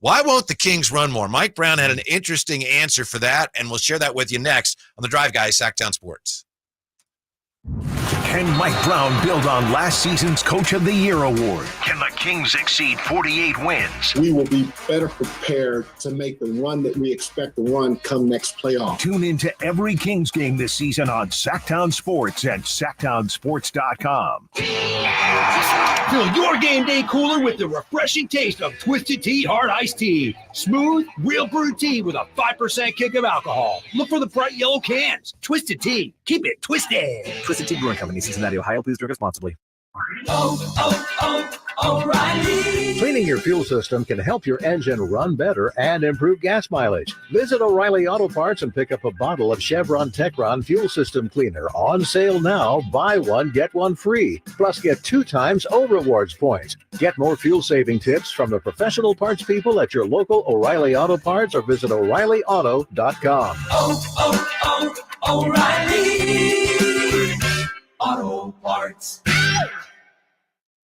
why won't the Kings run more? Mike Brown had an interesting answer for that, and we'll share that with you next on The Drive, guys, Sactown Sports. Can Mike Brown build on last season's Coach of the Year award? Can the Kings exceed 48 wins? We will be better prepared to make the run that we expect to run come next playoff. Tune into every Kings game this season on Sactown Sports at SactownSports.com. Fill your game day cooler with the refreshing taste of Twisted Tea Hard Iced Tea. Smooth, real brewed tea with a 5% kick of alcohol. Look for the bright yellow cans. Twisted Tea. Keep it twisted. Twisted Tea Brewing Company, Cincinnati, Ohio. Please drink responsibly. O'Reilly. Cleaning your fuel system can help your engine run better and improve gas mileage. Visit O'Reilly Auto Parts and pick up a bottle of Chevron Techron Fuel System Cleaner. On sale now. Buy one, get one free. Plus, get 2 times O-Rewards points. Get more fuel-saving tips from the professional parts people at your local O'Reilly Auto Parts or visit O'ReillyAuto.com. O'Reilly. Auto Parts.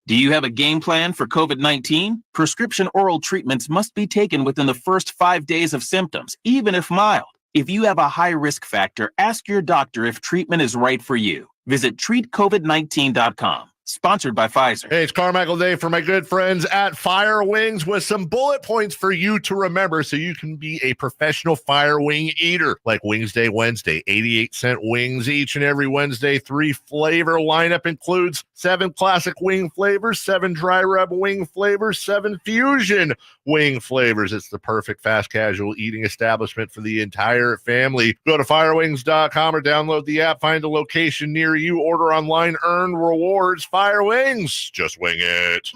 Do you have a game plan for COVID-19? Prescription oral treatments must be taken within the first 5 days of symptoms, even if mild. If you have a high risk factor, ask your doctor if treatment is right for you. Visit treatcovid19.com. Sponsored by Pfizer. Hey, it's Carmichael Day for my good friends at Fire Wings with some bullet points for you to remember so you can be a professional fire wing eater. Like Wings Day Wednesday, 88-cent wings each and every Wednesday. 3 flavor lineup includes 7 classic wing flavors, 7 dry rub wing flavors, 7 fusion wing flavors. It's the perfect fast casual eating establishment for the entire family. Go to firewings.com or download the app, find a location near you, order online, earn rewards. Fire Wings, just wing it.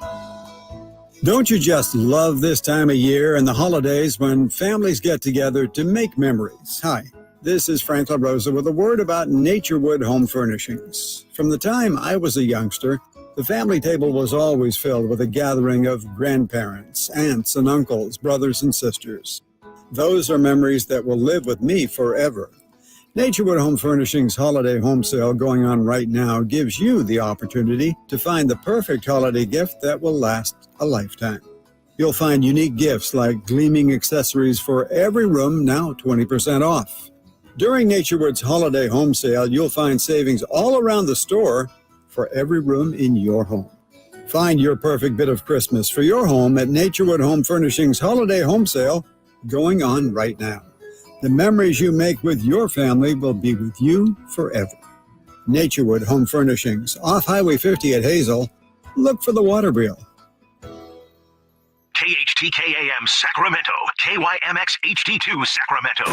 Don't you just love this time of year and the holidays when families get together to make memories? Hi, this is Frank LaRosa with a word about Naturewood Home Furnishings. From the time I was a youngster, the family table was always filled with a gathering of grandparents, aunts and uncles, brothers and sisters. Those are memories that will live with me forever. Naturewood Home Furnishings Holiday Home Sale going on right now gives you the opportunity to find the perfect holiday gift that will last a lifetime. You'll find unique gifts like gleaming accessories for every room, now 20% off. During Naturewood's Holiday Home Sale, you'll find savings all around the store for every room in your home. Find your perfect bit of Christmas for your home at Naturewood Home Furnishings Holiday Home Sale going on right now. The memories you make with your family will be with you forever. Naturewood Home Furnishings, off Highway 50 at Hazel. Look for the water wheel. KHTKAM Sacramento, KYMX HD2 Sacramento.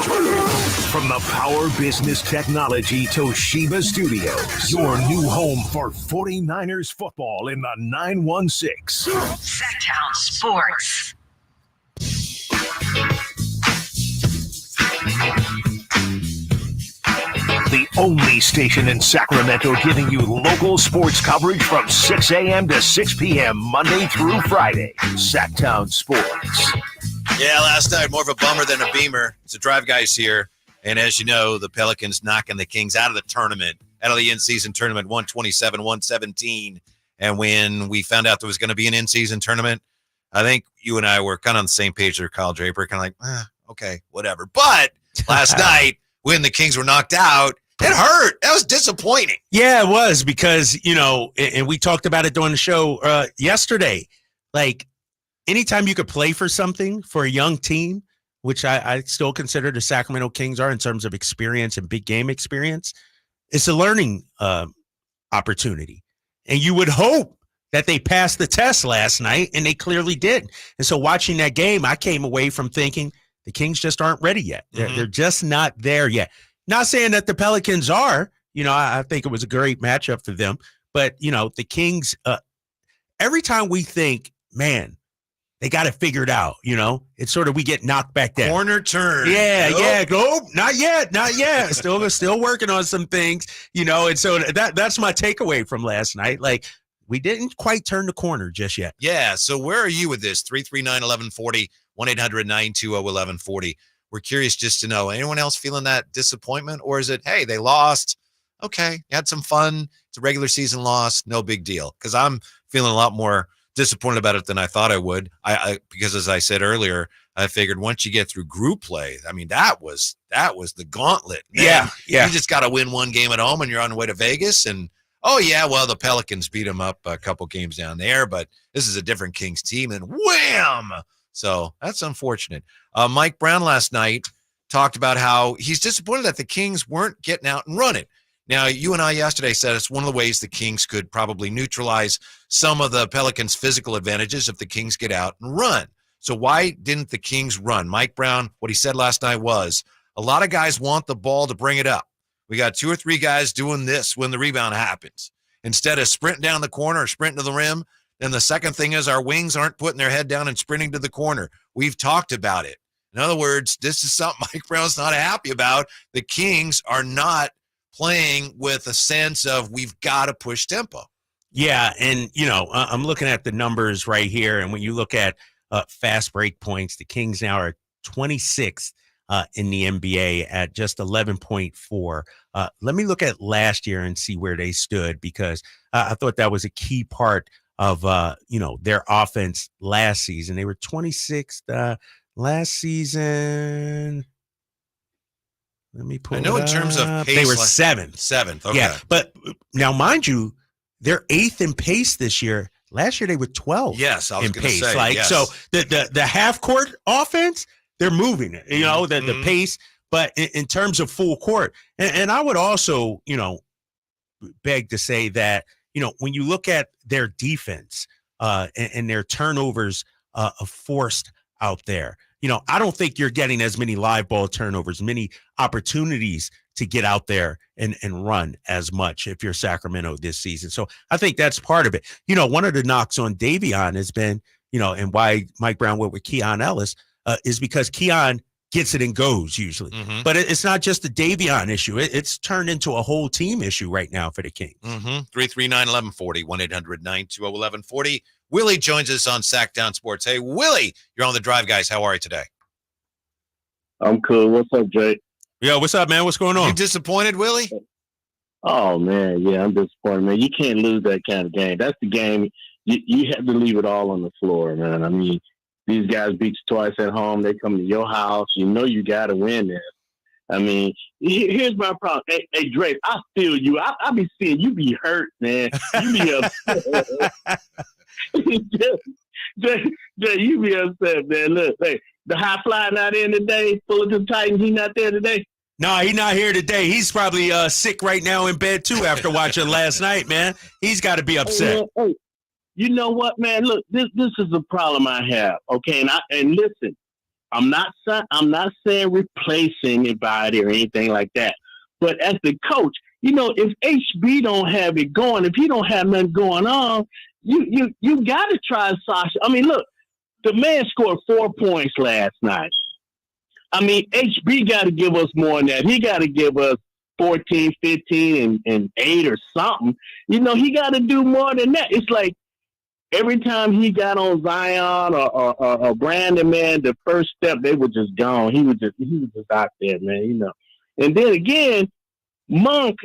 From the Power Business Technology Toshiba Studios, your new home for 49ers football in the 916. Sactown Sports. The only station in Sacramento giving you local sports coverage from 6 a.m. to 6 p.m. Monday through Friday. Sactown Sports. Yeah, last night, more of a bummer than a beamer. It's a Drive Guys here. And as you know, the Pelicans knocking the Kings out of the tournament, out of the in-season tournament, 127-117. And when we found out there was going to be an in-season tournament, I think you and I were kind of on the same page there, Kyle Draper, kind of like, okay, whatever. But last night, when the Kings were knocked out, it hurt. That was disappointing. Yeah, it was because, and we talked about it during the show yesterday. Like, anytime you could play for something for a young team, which I still consider the Sacramento Kings are in terms of experience and big game experience, it's a learning opportunity. And you would hope that they passed the test last night, and they clearly did. And so watching that game, I came away from thinking the Kings just aren't ready yet. They're just not there yet. Not saying that the Pelicans are. I think it was a great matchup for them. But, the Kings, every time we think, man, they got it figured out, it's sort of we get knocked back down. Corner turn. Yeah. Nope, not yet. Still working on some things, and so that's my takeaway from last night. Like, we didn't quite turn the corner just yet. Yeah, so where are you with this? 339-1140, 1-800-920-1140. We're curious just to know, anyone else feeling that disappointment? Or is it, hey, they lost. Okay, you had some fun. It's a regular season loss. No big deal. Because I'm feeling a lot more disappointed about it than I thought I would. Because as I said earlier, I figured once you get through group play, I mean, that was the gauntlet. Man, yeah. You just got to win one game at home and you're on the way to Vegas. And, the Pelicans beat them up a couple games down there. But this is a different Kings team. And wham! So that's unfortunate. Mike Brown last night talked about how he's disappointed that the Kings weren't getting out and running. Now, you and I yesterday said it's one of the ways the Kings could probably neutralize some of the Pelicans' physical advantages if the Kings get out and run. So why didn't the Kings run? Mike Brown, what he said last night was, a lot of guys want the ball to bring it up. We got 2 or 3 guys doing this when the rebound happens. Instead of sprinting down the corner or sprinting to the rim, then the second thing is our wings aren't putting their head down and sprinting to the corner. We've talked about it. In other words, this is something Mike Brown's not happy about. The Kings are not playing with a sense of we've got to push tempo. Yeah, and, I'm looking at the numbers right here, and when you look at fast break points, the Kings now are 26th in the NBA at just 11.4. Let me look at last year and see where they stood, because I thought that was a key part of their offense last season. They were 26th last season. Let me pull. I know it in terms of up. pace, They were like, seventh. Okay. Yeah, but now mind you, they're 8th in pace this year. Last year they were 12th. Yes, I was in going to pace. say. Like yes. so, the half court offense, they're moving it. The pace, but in terms of full court, and I would also beg to say that when you look at their defense and their turnovers forced out there, I don't think you're getting as many live ball turnovers, many opportunities to get out there and run as much if you're Sacramento this season. So I think that's part of it. One of the knocks on Davion has been, and why Mike Brown went with Keon Ellis is because Keon gets it and goes usually. Mm-hmm. But it's not just a Davion issue. It's turned into a whole team issue right now for the Kings. 339-1140, 1-800-920-1140. Willie joins us on Sactown Sports. Hey, Willie, you're on the drive, guys. How are you today? I'm cool. What's up, Jay? Yo, what's up, man? What's going on? You disappointed, Willie? Oh, man. Yeah, I'm disappointed, man. You can't lose that kind of game. That's the game. You have to leave it all on the floor, man. I mean, these guys beat you twice at home. They come to your house. You got to win this. I mean, here's my problem. Hey, Drake, I feel you. I be seeing you be hurt, man. You be upset. Jay, you be upset, man. Look, hey, the high fly not in today. Fullerton Titans, he not there today. No, he's not here today. He's probably sick right now in bed too after watching last night, man. He's got to be upset. Hey, you know what, man? Look, this is a problem I have. Okay, and listen, I'm not saying replace anybody or anything like that. But as the coach, if HB don't have it going, if he don't have nothing going on, you got to try Sasha. I mean, look, the man scored 4 points last night. I mean, HB got to give us more than that. He got to give us 14, 15, and 8 or something. He got to do more than that. It's like every time he got on Zion or Brandon, man, the first step, they were just gone. He was just out there, man, And then again, Monk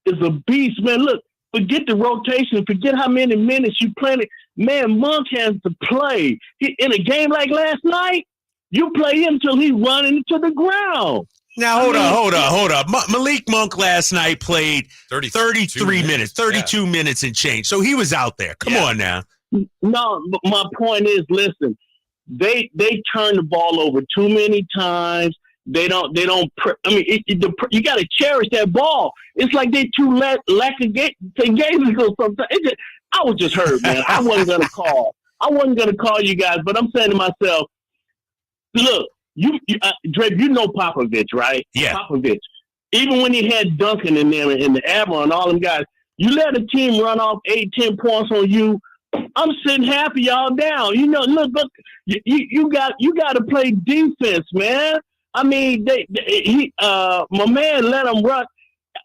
is a beast, man. Look, forget the rotation. Forget how many minutes you played. Man, Monk has to play. In a game like last night, you play him till he's running into the ground. Now, hold on. Malik Monk last night played 33 minutes, 32 minutes and change. So he was out there. Come on now. No, but my point is, listen, they turn the ball over too many times. They don't. I mean, you got to cherish that ball. It's like they too lackadaisical sometimes. I was just hurt, man. I wasn't gonna call. You guys, but I'm saying to myself, look, Drake, Popovich, right? Yeah. Popovich. Even when he had Duncan in there and the Admiral and all them guys, you let a team run off 8-10 points on you. I'm sitting half of y'all down. Look, you got to play defense, man. I mean, my man let them run.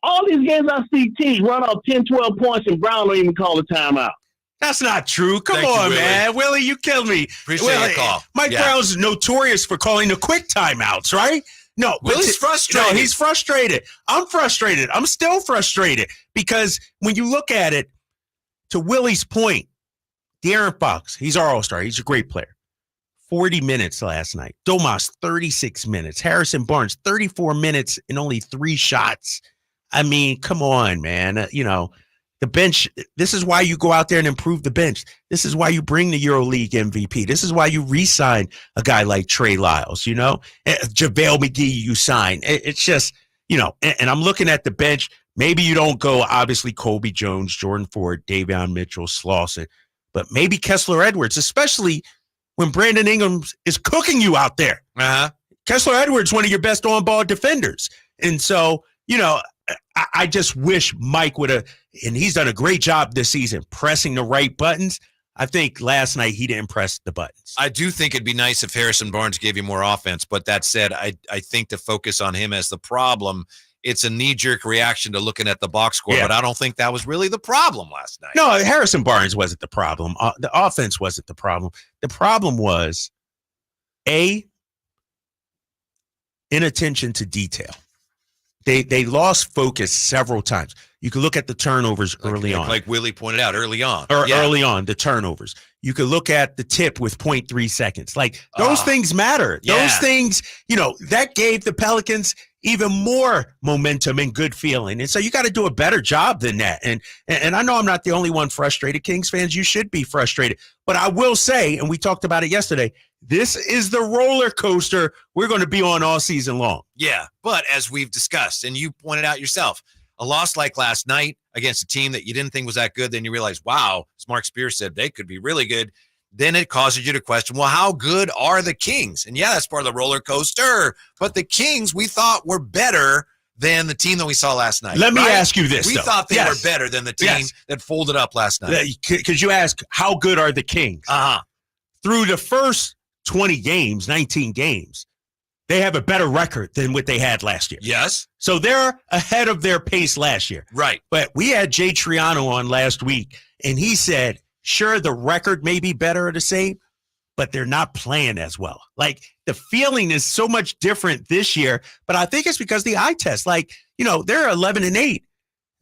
All these games I see teams run off 10, 12 points and Brown don't even call a timeout. That's not true. Come on, man. Willie, you killed me. Appreciate the call. Mike Brown's notorious for calling the quick timeouts, right? No, Willie's frustrated. No, he's frustrated. I'm frustrated. I'm still frustrated because when you look at it, to Willie's point, De'Aaron Fox, he's our all-star. He's a great player. 40 minutes last night. Domas, 36 minutes. Harrison Barnes, 34 minutes and only 3 shots. I mean, come on, man. The bench, this is why you go out there and improve the bench. This is why you bring the EuroLeague MVP. This is why you re-sign a guy like Trey Lyles, JaVale McGee you sign. It's just, and I'm looking at the bench. Maybe you don't go, obviously, Kobe Jones, Jordan Ford, Davion Mitchell, Slauson, but maybe Kessler Edwards, especially when Brandon Ingram is cooking you out there. Kessler Edwards, one of your best on-ball defenders. And so, I just wish Mike would have, and he's done a great job this season, pressing the right buttons. I think last night he didn't press the buttons. I do think it'd be nice if Harrison Barnes gave you more offense, but that said, I think to focus on him as the problem, it's a knee-jerk reaction to looking at the box score, but I don't think that was really the problem last night. No, Harrison Barnes wasn't the problem. The offense wasn't the problem. The problem was, inattention to detail. They lost focus several times. You can look at the turnovers early on. Like Willie pointed out, early on. Early on, the turnovers. You could look at the tip with 0.3 seconds. Like, those things matter. Yeah. Those things, that gave the Pelicans even more momentum and good feeling. And so you got to do a better job than that. And I know I'm not the only one frustrated. Kings fans, you should be frustrated. But I will say, and we talked about it yesterday, this is the roller coaster we're going to be on all season long. Yeah, but as we've discussed, and you pointed out yourself, a loss like last night against a team that you didn't think was that good, then you realize, wow, as Mark Spears said, they could be really good. Then it causes you to question, well, how good are the Kings? And yeah, that's part of the roller coaster. But the Kings, we thought, were better than the team that we saw last night. Let me ask you this, We though. thought they were better than the team that folded up last night. Because you ask, how good are the Kings? Through the first 20 games, 19 games, they have a better record than what they had last year. Yes. So they're ahead of their pace last year. Right. But we had Jay Triano on last week, and he said, sure, the record may be better or the same, but they're not playing as well. Like, the feeling is so much different this year, but I think it's because the eye test. Like, they're 11-8.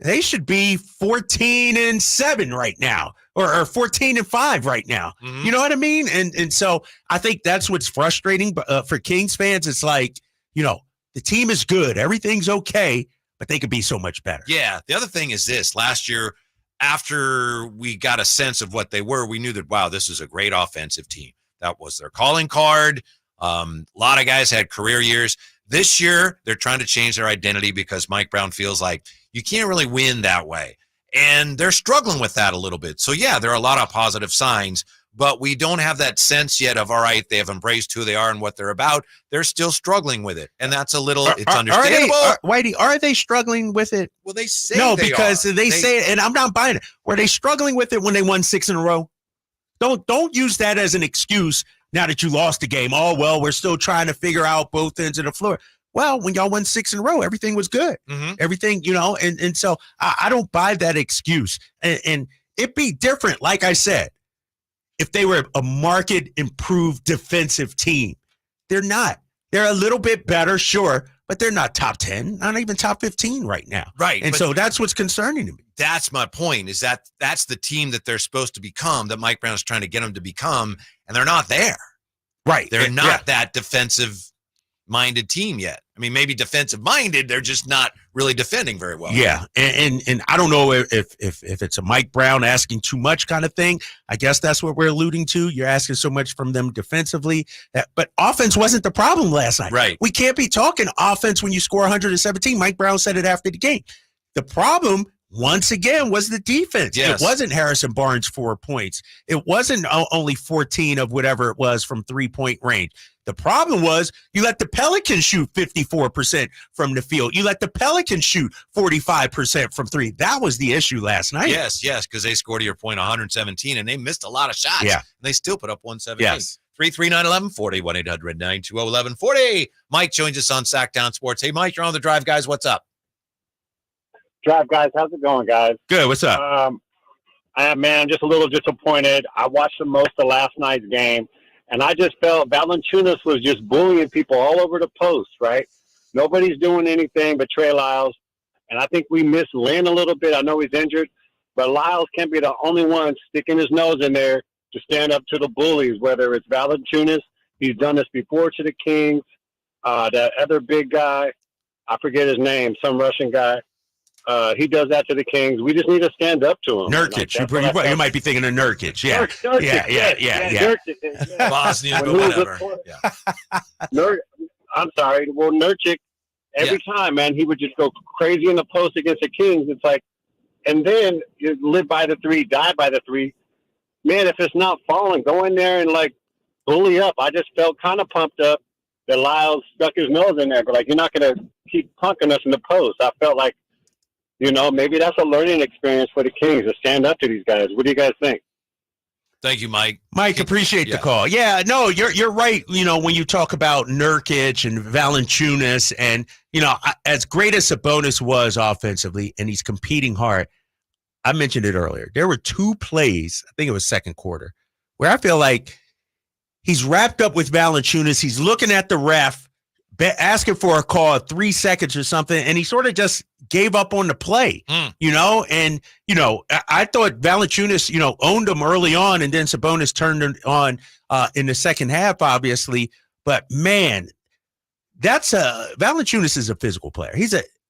They should be 14-7 right now, or 14-5 right now. Mm-hmm. You know what I mean? And so I think that's what's frustrating for Kings fans. It's like, the team is good, everything's okay, but they could be so much better. Yeah. The other thing is this: last year, after we got a sense of what they were, we knew that, wow, this is a great offensive team. That was their calling card. A lot of guys had career years. This year, they're trying to change their identity because Mike Brown feels like you can't really win that way. And they're struggling with that a little bit. So, yeah, there are a lot of positive signs, but we don't have that sense yet of, all right, they have embraced who they are and what they're about. They're still struggling with it. And that's a little, it's understandable. Whitey, are they struggling with it? Well, they say no, they because are. they say it, and I'm not buying it. Were they struggling with it when they won 6 in a row? Don't use that as an excuse now that you lost the game. Oh, well, we're still trying to figure out both ends of the floor. Well, when y'all won 6 in a row, everything was good. Mm-hmm. Everything, and so I don't buy that excuse. And it'd be different, like I said, if they were a market improved defensive team. They're not. They're a little bit better, sure, but they're not top 10, not even top 15 right now. Right. And so that's what's concerning to me. That's my point, is that's the team that they're supposed to become, that Mike Brown is trying to get them to become, and they're not there. Right. They're not that defensive-minded team yet. I mean, maybe defensive-minded, they're just not really defending very well. Yeah, and I don't know if it's a Mike Brown asking too much kind of thing. I guess that's what we're alluding to. You're asking so much from them defensively. But offense wasn't the problem last night. Right. We can't be talking offense when you score 117. Mike Brown said it after the game. The problem, once again, was the defense. Yes. It wasn't Harrison Barnes 4 points. It wasn't only 14 of whatever it was from 3-point range. The problem was you let the Pelicans shoot 54% from the field. You let the Pelicans shoot 45% from three. That was the issue last night. Yes, because they scored, to your point, 117, and they missed a lot of shots. Yeah. And they still put up 117. Yes. 339-1140, 1-800-920-1140. Mike joins us on Sactown Sports. Hey, Mike, you're on the drive, guys. What's up? Drive, guys. How's it going, guys? Good. What's up? I'm just a little disappointed. I watched most of last night's game, and I just felt Valanciunas was just bullying people all over the post, right? Nobody's doing anything but Trey Lyles, and I think we missed Lynn a little bit. I know he's injured, but Lyles can't be the only one sticking his nose in there to stand up to the bullies, whether it's Valanciunas. He's done this before to the Kings. That other big guy, I forget his name, some Russian guy. He does that to the Kings. We just need to stand up to him. Nurkic. You might be thinking of Nurkic. Yeah. Nurkic, Yeah. Nurkic, Bosnia, When but he was whatever. I'm sorry. Well, Nurkic, every time, man, he would just go crazy in the post against the Kings. It's like, and then you live by the three, die by the three. Man, if it's not falling, go in there and, bully up. I just felt kind of pumped up that Lyles stuck his nose in there. But, you're not going to keep punking us in the post. I felt like, maybe that's a learning experience for the Kings to stand up to these guys. What do you guys think? Thank you, Mike. Mike, appreciate the call. Yeah, no, you're right. When you talk about Nurkic and Valanciunas, and as great as Sabonis was offensively, and he's competing hard. I mentioned it earlier. There were 2 plays, I think it was second quarter, where I feel like he's wrapped up with Valanciunas. He's looking at the ref, asking for a call at 3 seconds or something, and he sort of just gave up on the play, you know? And, you know, I thought Valanciunas, you know, owned him early on, and then Sabonis turned it on in the second half, obviously. But, man, Valanciunas is a physical player.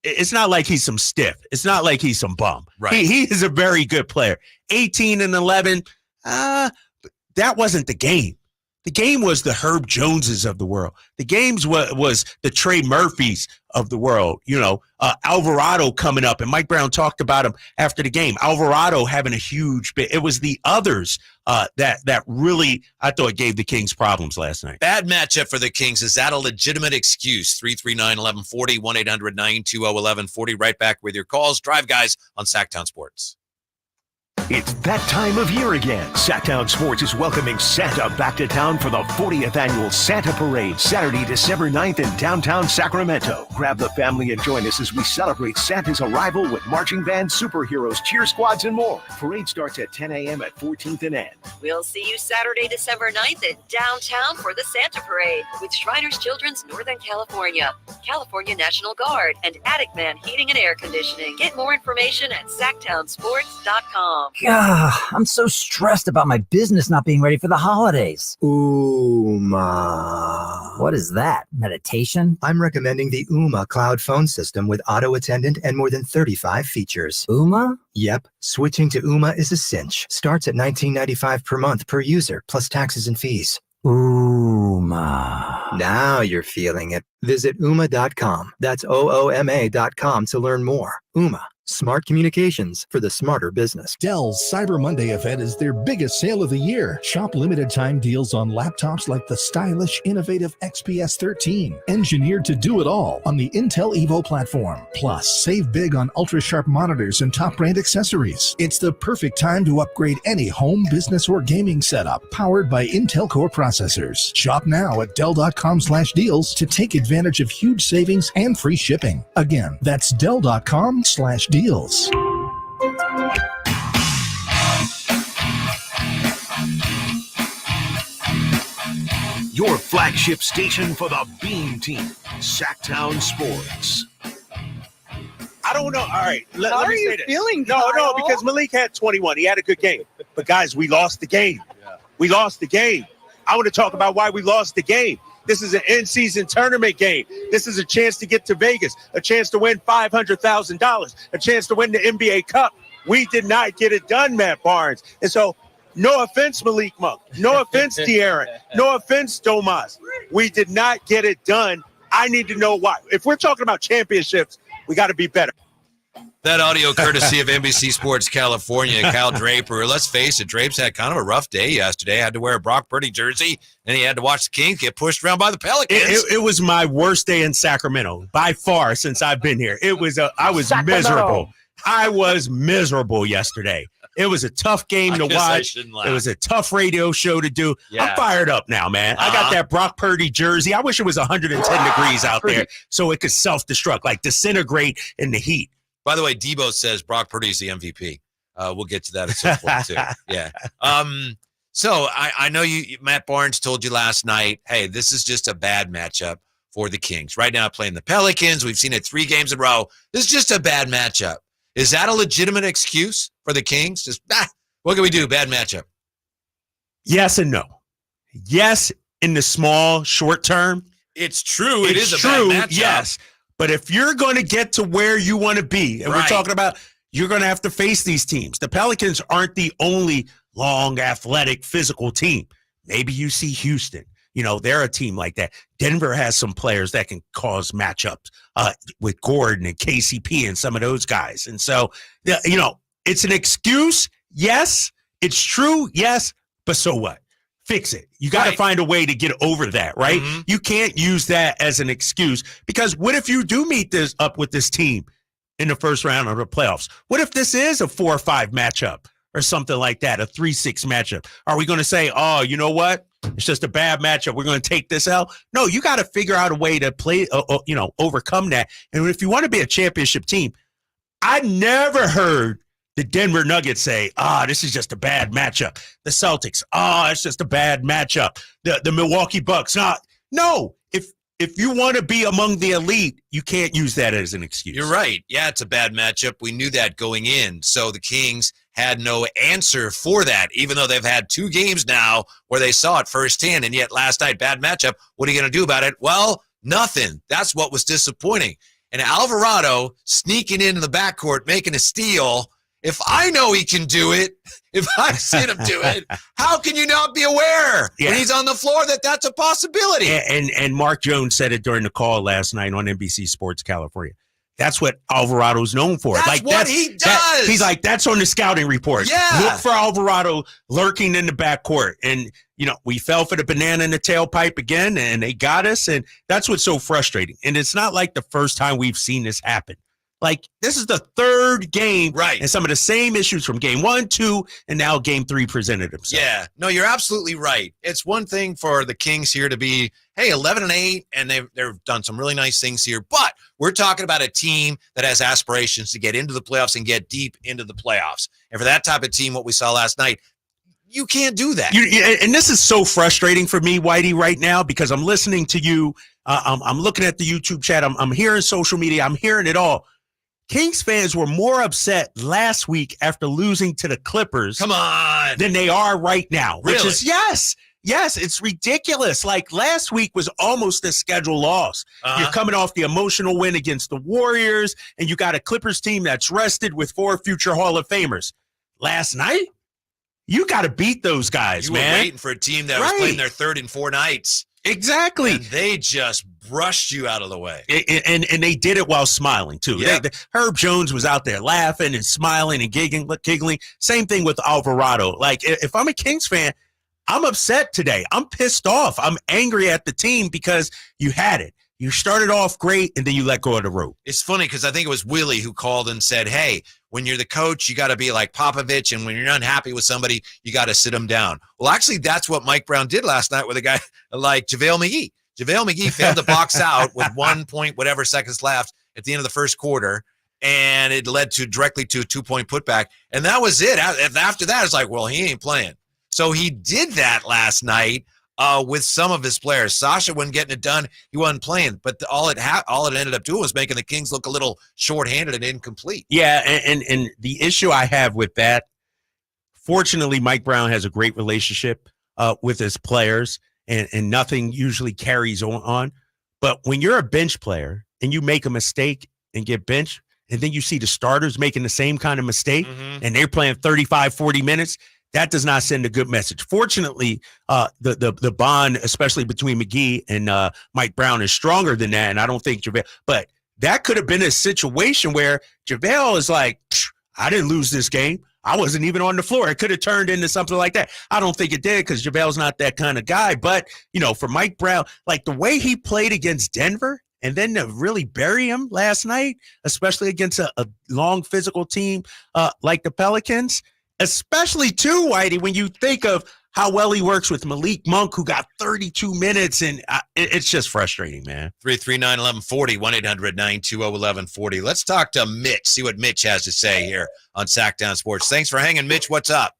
It's not like he's some stiff. It's not like he's some bum. Right. He is a very good player. 18 and 11, that wasn't the game. The game was the Herb Joneses of the world. The games was the Trey Murphys of the world. You know, Alvarado coming up, and Mike Brown talked about him after the game. Alvarado having a huge bit. It was the others that really, I thought, gave the Kings problems last night. Bad matchup for the Kings. Is that a legitimate excuse? 339-1140, 1-800-920-1140. Right back with your calls. Drive Guys on Sactown Sports. It's that time of year again. Sactown Sports is welcoming Santa back to town for the 40th annual Santa Parade, Saturday, December 9th in downtown Sacramento. Grab the family and join us as we celebrate Santa's arrival with marching bands, superheroes, cheer squads, and more. Parade starts at 10 a.m. at 14th and N. We'll see you Saturday, December 9th in downtown for the Santa Parade with Shriners Children's Northern California, California National Guard, and Attic Man Heating and Air Conditioning. Get more information at SactownSports.com. I'm so stressed about my business not being ready for the holidays. Uma. What is that? Meditation? I'm recommending the Uma cloud phone system with auto attendant and more than 35 features. Uma? Yep. Switching to Uma is a cinch. Starts at $19.95 per month per user, plus taxes and fees. Uma. Now you're feeling it. Visit Uma.com. That's OOMA.com to learn more. Uma. Smart communications for the smarter business. Dell's Cyber Monday event is their biggest sale of the year. Shop limited time deals on laptops like the stylish, innovative XPS 13, engineered to do it all on the Intel Evo platform. Plus, save big on ultra-sharp monitors and top brand accessories. It's the perfect time to upgrade any home, business, or gaming setup powered by Intel Core processors. Shop now at Dell.com/deals to take advantage of huge savings and free shipping. Again, that's Dell.com/deals. Your flagship station for the Beam Team, Sactown Sports. I don't know. All right, let How me are say you this. feeling, No, Kyle? because Malik had 21. He had a good game. But, guys, we lost the game. We lost the game. I want to talk about why we lost the game. This is an in-season tournament game. This is a chance to get to Vegas, a chance to win $500,000, a chance to win the NBA Cup. We did not get it done, Matt Barnes. And so, no offense, Malik Monk. No offense, De'Aaron. No offense, Domas. We did not get it done. I need to know why. If we're talking about championships, we got to be better. That audio courtesy of NBC Sports California, Kyle Draper. Let's face it, Drapes had kind of a rough day yesterday. Had to wear a Brock Purdy jersey, and he had to watch the Kings get pushed around by the Pelicans. It was my worst day in Sacramento by far since I've been here. I was Sacramento. miserable. I was miserable yesterday. It was a tough game to watch. It was a tough radio show to do. Yeah. I'm fired up now, man. I got that Brock Purdy jersey. I wish it was 110 degrees out there so it could self-destruct, like disintegrate in the heat. By the way, Debo says Brock Purdy's the MVP. We'll get to that at some point, too. Yeah. So I know Matt Barnes told you last night, hey, this is just a bad matchup for the Kings. Right now playing the Pelicans. We've seen it 3 games in a row. This is just a bad matchup. Is that a legitimate excuse for the Kings? Just, what can we do? Bad matchup. Yes and no. Yes, in the small, short term. It's true. It is a true, bad matchup. yes. But if you're going to get to where you want to be, and we're talking about you're going to have to face these teams. The Pelicans aren't the only long, athletic, physical team. Maybe you see Houston. You know, they're a team like that. Denver has some players that can cause matchups with Gordon and KCP and some of those guys. And so, you know, it's an excuse. Yes. It's true. Yes. But so what? Fix it. You got to find a way to get over that, right? Mm-hmm. You can't use that as an excuse because what if you do meet this up with this team in the first round of the playoffs? What if this is a 4 or 5 matchup or something like that, a 3-6 matchup? Are we going to say, oh, you know what? It's just a bad matchup. We're going to take this out. No, you got to figure out a way to play, overcome that. And if you want to be a championship team, I never heard the Denver Nuggets say, this is just a bad matchup. The Celtics, it's just a bad matchup. The Milwaukee Bucks, no. If if you want to be among the elite, you can't use that as an excuse. You're right. Yeah, it's a bad matchup. We knew that going in. So the Kings had no answer for that, even though they've had 2 games now where they saw it firsthand. And yet last night, bad matchup. What are you going to do about it? Well, nothing. That's what was disappointing. And Alvarado sneaking into the backcourt, making a steal. If I know he can do it, if I've seen him do it, how can you not be aware when he's on the floor that that's a possibility? And Mark Jones said it during the call last night on NBC Sports California. That's what Alvarado's known for. That's what he does. He's like, that's on the scouting report. Yeah. Look for Alvarado lurking in the backcourt. And, we fell for the banana in the tailpipe again, and they got us. And that's what's so frustrating. And it's not like the first time we've seen this happen. Like, this is the 3rd game. Right. And some of the same issues from game 1, 2, and now game 3 presented themselves. Yeah. No, you're absolutely right. It's one thing for the Kings here to be, 11-8, and they've done some really nice things here. But we're talking about a team that has aspirations to get into the playoffs and get deep into the playoffs. And for that type of team, what we saw last night, you can't do that. And this is so frustrating for me, Whitey, right now, because I'm listening to you. I'm looking at the YouTube chat. I'm hearing social media. I'm hearing it all. Kings fans were more upset last week after losing to the Clippers. Come on. Than they are right now. Really? Which is, yes, it's ridiculous. Like, last week was almost a scheduled loss. You're coming off the emotional win against the Warriors, and you got a Clippers team that's rested with 4 future Hall of Famers. Last night, you got to beat those guys, man. You were waiting for a team that was playing their 3rd and 4 nights. Exactly. And they just brushed you out of the way. And they did it while smiling, too. Yep. Herb Jones was out there laughing and smiling and giggling. Same thing with Alvarado. Like, if I'm a Kings fan, I'm upset today. I'm pissed off. I'm angry at the team because you had it. You started off great, and then you let go of the rope. It's funny because I think it was Willie who called and said, hey, when you're the coach, you got to be like Popovich, and when you're unhappy with somebody, you got to sit them down. Well, actually, that's what Mike Brown did last night with a guy like JaVale McGee. JaVale McGee failed to box out with 1 point, whatever seconds left at the end of the first quarter, and it led directly to a 2-point putback. And that was it. After that, it's like, well, he ain't playing. So he did that last night. With some of his players. Sasha wasn't getting it done. He wasn't playing. But all it ended up doing was making the Kings look a little shorthanded and incomplete. Yeah, and the issue I have with that, fortunately, Mike Brown has a great relationship with his players, and nothing usually carries on. But when you're a bench player and you make a mistake and get benched, and then you see the starters making the same kind of mistake, and they're playing 35, 40 minutes, that does not send a good message. Fortunately, the bond, especially between McGee and Mike Brown, is stronger than that, and I don't think JaVale. But that could have been a situation where JaVale is like, I didn't lose this game. I wasn't even on the floor. It could have turned into something like that. I don't think it did because JaVale's not that kind of guy. But, for Mike Brown, like the way he played against Denver and then to really bury him last night, especially against a long physical team like the Pelicans, especially too, Whitey, when you think of how well he works with Malik Monk, who got 32 minutes, and it's just frustrating, man. 339-1140, 1-800-920-1140. Let's talk to Mitch, see what Mitch has to say here on Sactown Sports. Thanks for hanging, Mitch. What's up?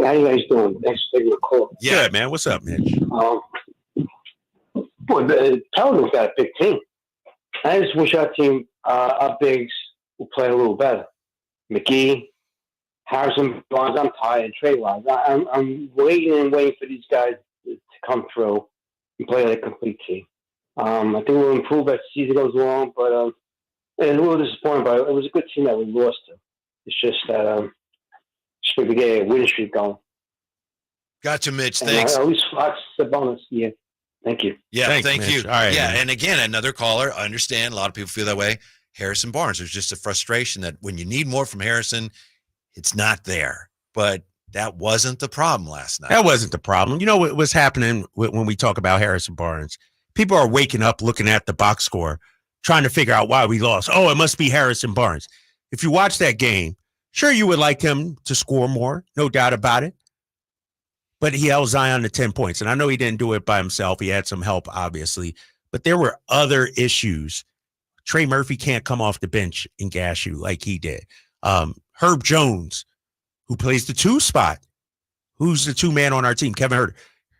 How you guys doing? Thanks for taking the call. Yeah, man. What's up, Mitch? Boy, the Pelicans got a big team. I just wish our team, our bigs, would play a little better. McGee, Harrison Barnes, I'm tired. Trade-wise, I'm waiting for these guys to come through and play like a complete team. I think we'll improve as the season goes along, but it's a little disappointing. But it was a good team that we lost to. It's just that we get a winning streak going. Gotcha, Mitch. Thanks. At least Fox is a bonus. Yeah. Thank you. Yeah, thank Mitch. you. All right, yeah, man. and again, another caller. I understand a lot of people feel that way. Harrison Barnes. There's just a frustration that when you need more from Harrison, it's not there. But that wasn't the problem last night. That wasn't the problem. You know what was happening when we talk about Harrison Barnes? People are waking up looking at the box score, trying to figure out why we lost. Oh, it must be Harrison Barnes. If you watch that game, sure, you would like him to score more, no doubt about it. But he held Zion to 10 points. And I know he didn't do it by himself. He had some help, obviously. But there were other issues. Trey Murphy can't come off the bench and gas you like he did. Herb Jones, who plays the 2 spot, who's the 2-man on our team, Kevin Huerter.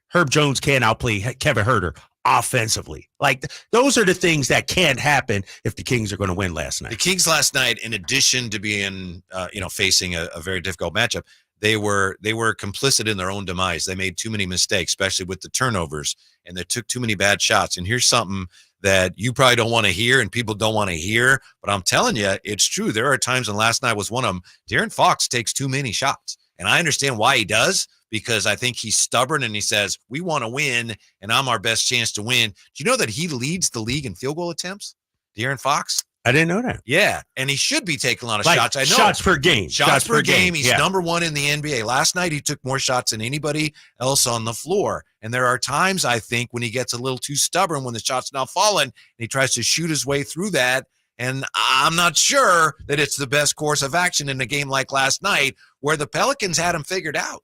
Herb Jones can't outplay Kevin Huerter offensively. Like those are the things that can't happen if the Kings are going to win last night. The Kings last night, in addition to being, facing a very difficult matchup, they were complicit in their own demise. They made too many mistakes, especially with the turnovers, and they took too many bad shots. And here's something that you probably don't want to hear and people don't want to hear, but I'm telling you, it's true. There are times, and last night was one of them, De'Aaron Fox takes too many shots. And I understand why he does, because I think he's stubborn and he says, we want to win, and I'm our best chance to win. Do you know that he leads the league in field goal attempts, De'Aaron Fox? I didn't know that. Yeah, and he should be taking a lot of like shots. I know. Shots per game. Shots per game. He's number one in the NBA. Last night, he took more shots than anybody else on the floor. And there are times, I think, when he gets a little too stubborn, when the shot's not falling, and he tries to shoot his way through that. And I'm not sure that it's the best course of action in a game like last night, where the Pelicans had him figured out.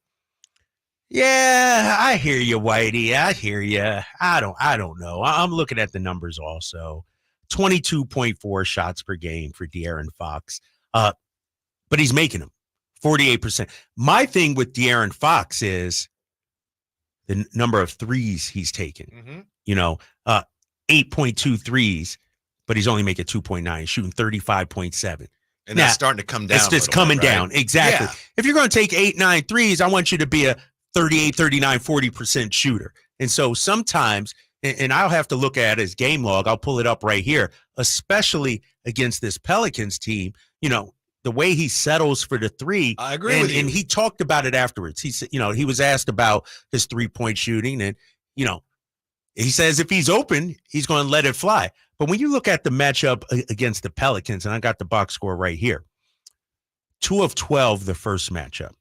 Yeah, I hear you, Whitey. I hear you. I don't know. I'm looking at the numbers also. 22.4 shots per game for De'Aaron Fox. But he's making them 48%. My thing with De'Aaron Fox is the number of threes he's taken. 8.2 threes, but he's only making 2.9, shooting 35.7. And that's starting to come down. It's coming down. Right? Exactly. Yeah. If you're going to take 8, 9 threes, I want you to be a 38, 39, 40% shooter. And so sometimes, and I'll have to look at his game log. I'll pull it up right here, especially against this Pelicans team. The way he settles for the three. I agree with you. And he talked about it afterwards. He said, he was asked about his 3-point shooting, and, he says if he's open, he's going to let it fly. But when you look at the matchup against the Pelicans, and I got the box score right here, 2 of 12 the first matchup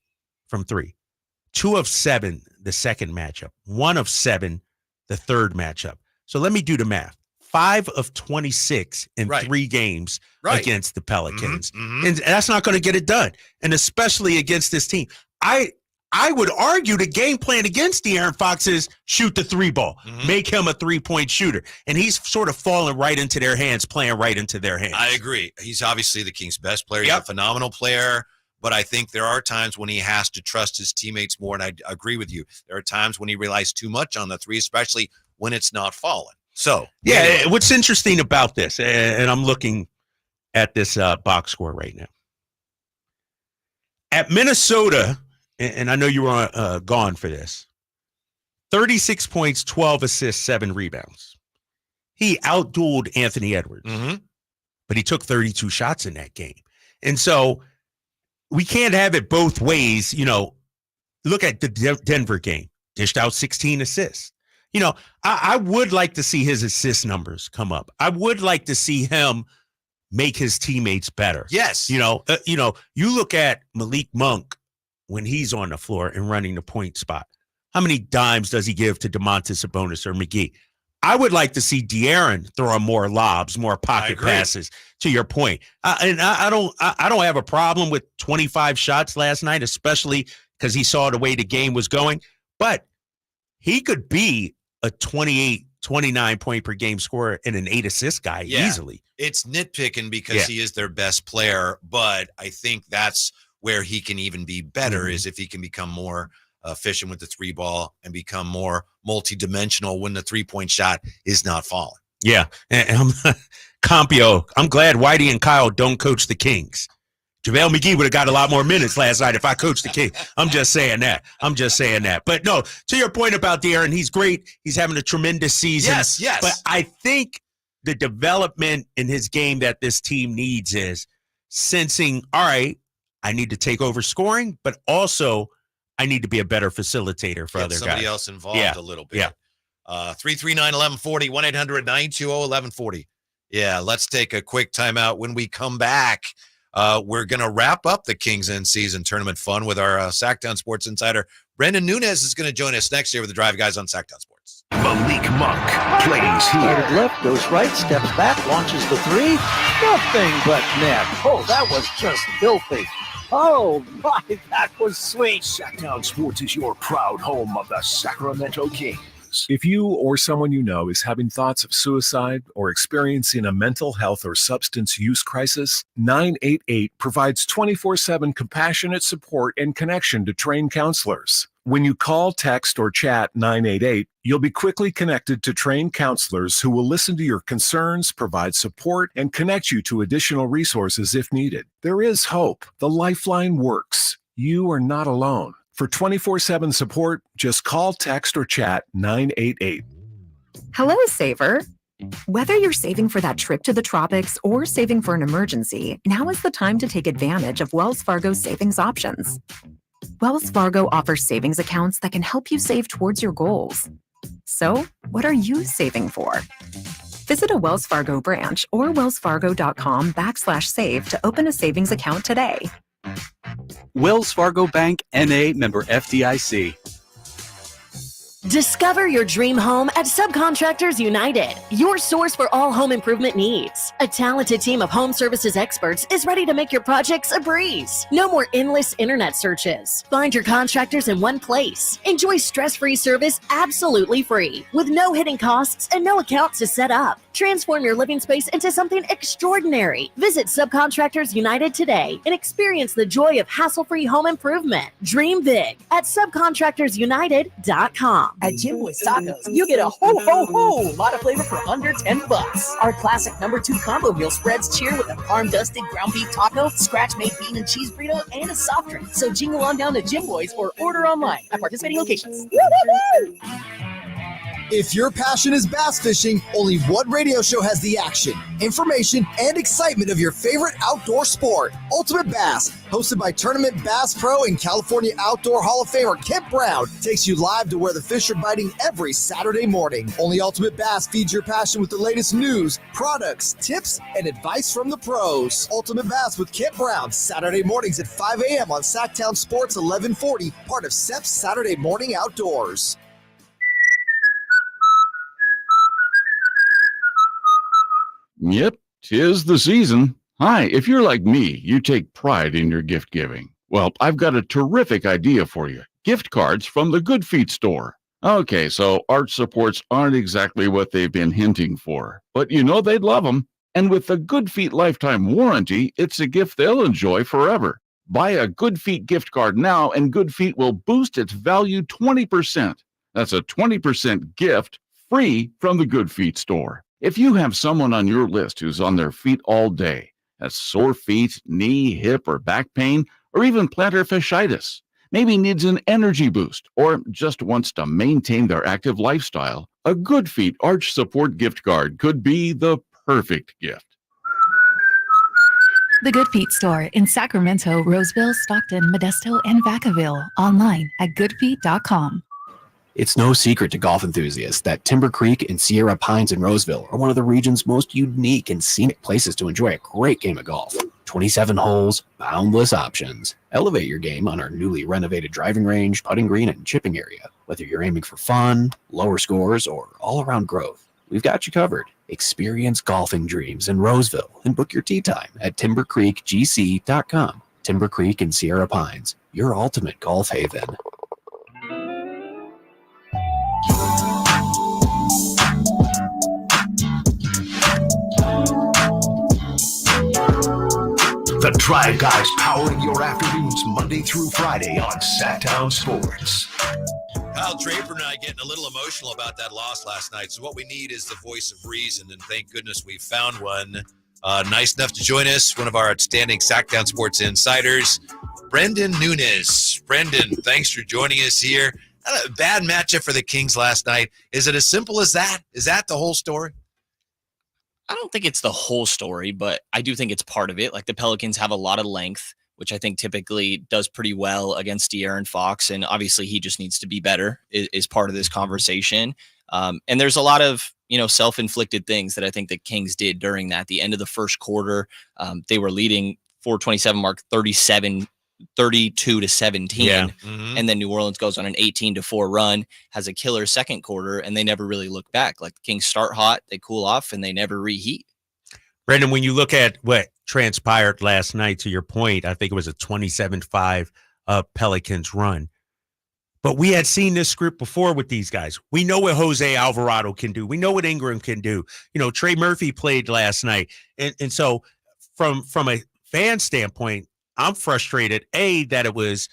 from 3, 2 of 7 the second matchup, 1 of 7 the third matchup. So let me do the math. 5 of 26 in 3 games against the Pelicans. And that's not going to get it done. And especially against this team. I would argue the game plan against De'Aaron Fox is shoot the 3 ball, make him a 3-point shooter. And he's sort of falling right into their hands, playing right into their hands. I agree. He's obviously the Kings' best player. He's a phenomenal player. But I think there are times when he has to trust his teammates more, and I agree with you. There are times when he relies too much on the 3, especially when it's not falling. So, yeah, what's interesting about this, and I'm looking at this box score right now. At Minnesota, and I know you were gone for this, 36 points, 12 assists, 7 rebounds. He outdueled Anthony Edwards, but he took 32 shots in that game. And so we can't have it both ways. Look at the Denver game, dished out 16 assists. I would like to see his assist numbers come up. I would like to see him make his teammates better. Yes. You look at Malik Monk when he's on the floor and running the point spot. How many dimes does he give to DeMontis Sabonis or McGee? I would like to see De'Aaron throw more lobs, more pocket passes, to your point. And I don't have a problem with 25 shots last night, especially because he saw the way the game was going. But he could be a 28, 29 point per game scorer and an 8 assist guy easily. It's nitpicking because he is their best player, but I think that's where he can even be better is if he can become more efficient with the 3 ball and become more multidimensional when the 3-point shot is not falling. Yeah. And Compio, I'm glad Whitey and Kyle don't coach the Kings. JaVale McGee would have got a lot more minutes last night if I coached the Kings. I'm just saying that. But no, to your point about De'Aaron, he's great. He's having a tremendous season. Yes. But I think the development in his game that this team needs is sensing, all right, I need to take over scoring, but also I need to be a better facilitator for other guys. Somebody else involved a little bit. 339-1140, 1-800-920-1140. Yeah, let's take a quick timeout. When we come back, we're going to wrap up the Kings End season tournament fun with our Sactown Sports Insider. Brendan Nunez is going to join us next year with the Drive Guys on Sactown Sports. Malik Monk plays here. Started left, goes right, steps back, launches the 3. Nothing but net. Oh, that was just filthy. Oh, my, that was sweet. Sactown Sports is your proud home of the Sacramento Kings. News. If you or someone you know is having thoughts of suicide or experiencing a mental health or substance use crisis, 988 provides 24/7 compassionate support and connection to trained counselors. When you call, text, or chat 988, you'll be quickly connected to trained counselors who will listen to your concerns, provide support, and connect you to additional resources if needed. There is hope. The Lifeline works. You are not alone. For 24/7 support, just call, text, or chat 988. Hello, saver. Whether you're saving for that trip to the tropics or saving for an emergency, now is the time to take advantage of Wells Fargo's savings options. Wells Fargo offers savings accounts that can help you save towards your goals. So, what are you saving for? Visit a Wells Fargo branch or wellsfargo.com/save to open a savings account today. Wells Fargo Bank, N.A., member FDIC. Discover your dream home at Subcontractors United, your source for all home improvement needs. A talented team of home services experts is ready to make your projects a breeze. No more endless internet searches. Find your contractors in one place. Enjoy stress-free service absolutely free, with no hidden costs and no accounts to set up. Transform your living space into something extraordinary. Visit Subcontractors United today and experience the joy of hassle-free home improvement. Dream big at subcontractorsunited.com. At Jim Boy's Tacos, you get a ho-ho-ho lot of flavor for under $10. Our classic #2 combo meal spreads cheer with a parm-dusted ground beef taco, scratch-made bean and cheese burrito, and a soft drink. So jingle on down to Jim Boy's or order online at participating locations. Woo-hoo-hoo! If your passion is bass fishing, only one radio show has the action, information, and excitement of your favorite outdoor sport. Ultimate Bass, hosted by Tournament Bass Pro and California Outdoor Hall of Famer Kent Brown, takes you live to where the fish are biting every Saturday morning. Only Ultimate Bass feeds your passion with the latest news, products, tips, and advice from the pros. Ultimate Bass with Kent Brown, Saturday mornings at 5 a.m. on Sactown Sports 1140, part of SEP's Saturday Morning Outdoors. Yep, 'tis the season. Hi, if you're like me, you take pride in your gift giving. Well, I've got a terrific idea for you. Gift cards from the Good Feet store. Okay, so arch supports aren't exactly what they've been hinting for, but you know they'd love them. And with the Good Feet lifetime warranty, it's a gift they'll enjoy forever. Buy a Good Feet gift card now, and Good Feet will boost its value 20%. That's a 20% gift free from the Good Feet store. If you have someone on your list who's on their feet all day, has sore feet, knee, hip, or back pain, or even plantar fasciitis, maybe needs an energy boost, or just wants to maintain their active lifestyle, a Good Feet Arch Support gift card could be the perfect gift. The Good Feet store in Sacramento, Roseville, Stockton, Modesto, and Vacaville. Online at goodfeet.com. It's no secret to golf enthusiasts that Timber Creek and Sierra Pines in Roseville are one of the region's most unique and scenic places to enjoy a great game of golf. 27 holes, boundless options. Elevate your game on our newly renovated driving range, putting green, and chipping area. Whether you're aiming for fun, lower scores, or all-around growth, we've got you covered. Experience golfing dreams in Roseville and book your tee time at timbercreekgc.com. Timber Creek and Sierra Pines, your ultimate golf haven. The Drive Guys powering your afternoons Monday through Friday on Sactown Sports. Kyle Draper and I getting a little emotional about that loss last night. So what we need is the voice of reason, and thank goodness we found one. Nice enough to join us, one of our outstanding Sactown Sports insiders, Brendan Nunes. Brendan, thanks for joining us here. A bad matchup for the Kings last night. Is it as simple as that? Is that the whole story? I don't think it's the whole story, but I do think it's part of it. Like, the Pelicans have a lot of length, which I think typically does pretty well against De'Aaron Fox. And obviously he just needs to be better is part of this conversation. And there's a lot of, self-inflicted things that I think the Kings did during that. The end of the first quarter, they were leading 427 mark 32-17. Yeah. And then New Orleans goes on an 18-4 run, has a killer second quarter, and they never really look back. Like, the Kings start hot, they cool off, and they never reheat. Brendan, when you look at what transpired last night, to your point, I think it was a 27-5 Pelicans run. But we had seen this script before with these guys. We know what Jose Alvarado can do. We know what Ingram can do. Trey Murphy played last night. And so from a fan standpoint, I'm frustrated, A, that it was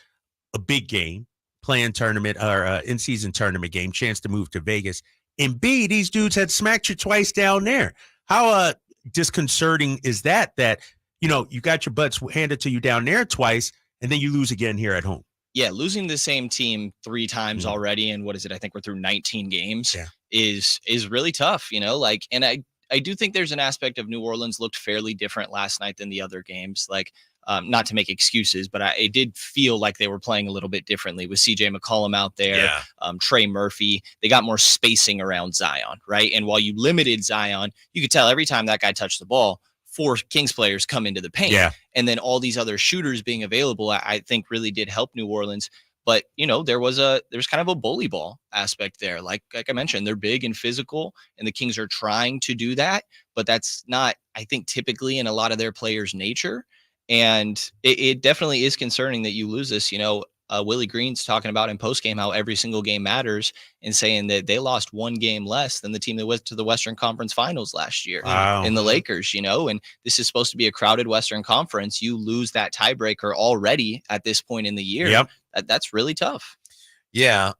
a big game, playing tournament or in-season tournament game, chance to move to Vegas. And B, these dudes had smacked you twice down there. How disconcerting is that you got your butts handed to you down there twice, and then you lose again here at home? Yeah, losing the same team 3 times already, and what is it? I think we're through 19 games. Is really tough, and I do think there's an aspect of New Orleans looked fairly different last night than the other games. Not to make excuses, but it did feel like they were playing a little bit differently with CJ McCollum out there, Trey Murphy. They got more spacing around Zion, right? And while you limited Zion, you could tell every time that guy touched the ball, 4 Kings players come into the paint. And then all these other shooters being available, I think really did help New Orleans. But, there's kind of a bully ball aspect there. Like I mentioned, they're big and physical, and the Kings are trying to do that. But that's not, I think, typically in a lot of their players' nature. And it definitely is concerning that you lose this. Willie Green's talking about in postgame how every single game matters, and saying that they lost 1 game less than the team that went to the Western Conference Finals last year in the Lakers, and this is supposed to be a crowded Western Conference. You lose that tiebreaker already at this point in the year. That's really tough. Yeah.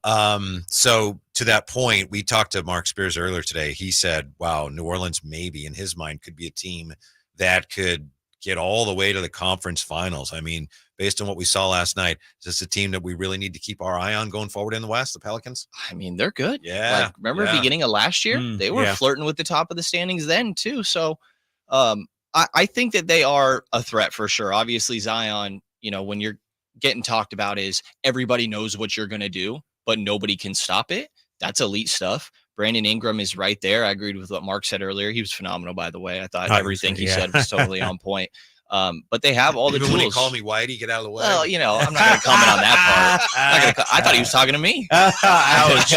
So to that point, we talked to Mark Spears earlier today. He said, wow, New Orleans maybe in his mind could be a team that could get all the way to the conference finals. I mean, based on what we saw last night, is this a team that we really need to keep our eye on going forward in the West, the Pelicans? I mean, they're good. Yeah. Remember the beginning of last year? They were flirting with the top of the standings then too. So I think that they are a threat for sure. Obviously, Zion, when you're getting talked about is everybody knows what you're going to do, but nobody can stop it. That's elite stuff. Brandon Ingram is right there. I agreed with what Mark said earlier. He was phenomenal, by the way. I thought everything he said was totally on point. But they have all the tools. When he called me Whitey, get out of the way. Well, I'm not going to comment on that part. I thought he was talking to me. Ouch.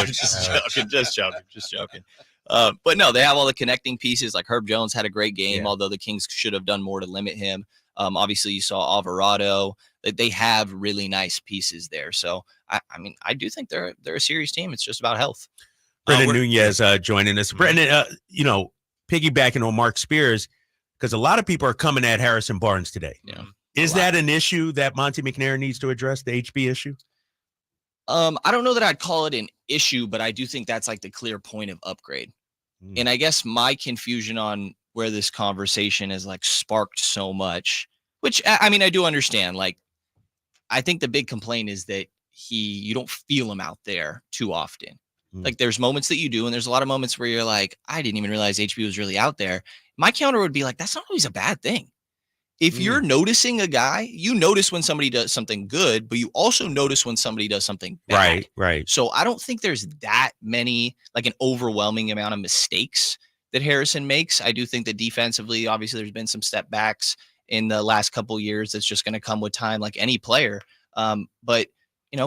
Just joking. But no, they have all the connecting pieces. Like Herb Jones had a great game, although the Kings should have done more to limit him. Obviously, you saw Alvarado. They have really nice pieces there. So, I do think they're a serious team. It's just about health. Brendan Nunez joining us. Brendan, piggybacking on Mark Spears, because a lot of people are coming at Harrison Barnes today. Yeah. Is that an issue that Monty McNair needs to address, the HB issue? I don't know that I'd call it an issue, but I do think that's like the clear point of upgrade. And I guess my confusion on where this conversation has sparked so much, which I do understand. I think the big complaint is that you don't feel him out there too often. There's moments that you do, and there's a lot of moments where you're like, I didn't even realize HB was really out there. My counter would be that's not always a bad thing. If you're noticing a guy, you notice when somebody does something good, but you also notice when somebody does something bad. Right. So I don't think there's that many, an overwhelming amount of mistakes that Harrison makes. I do think that defensively, obviously, there's been some step backs in the last couple of years. That's just going to come with time, like any player. But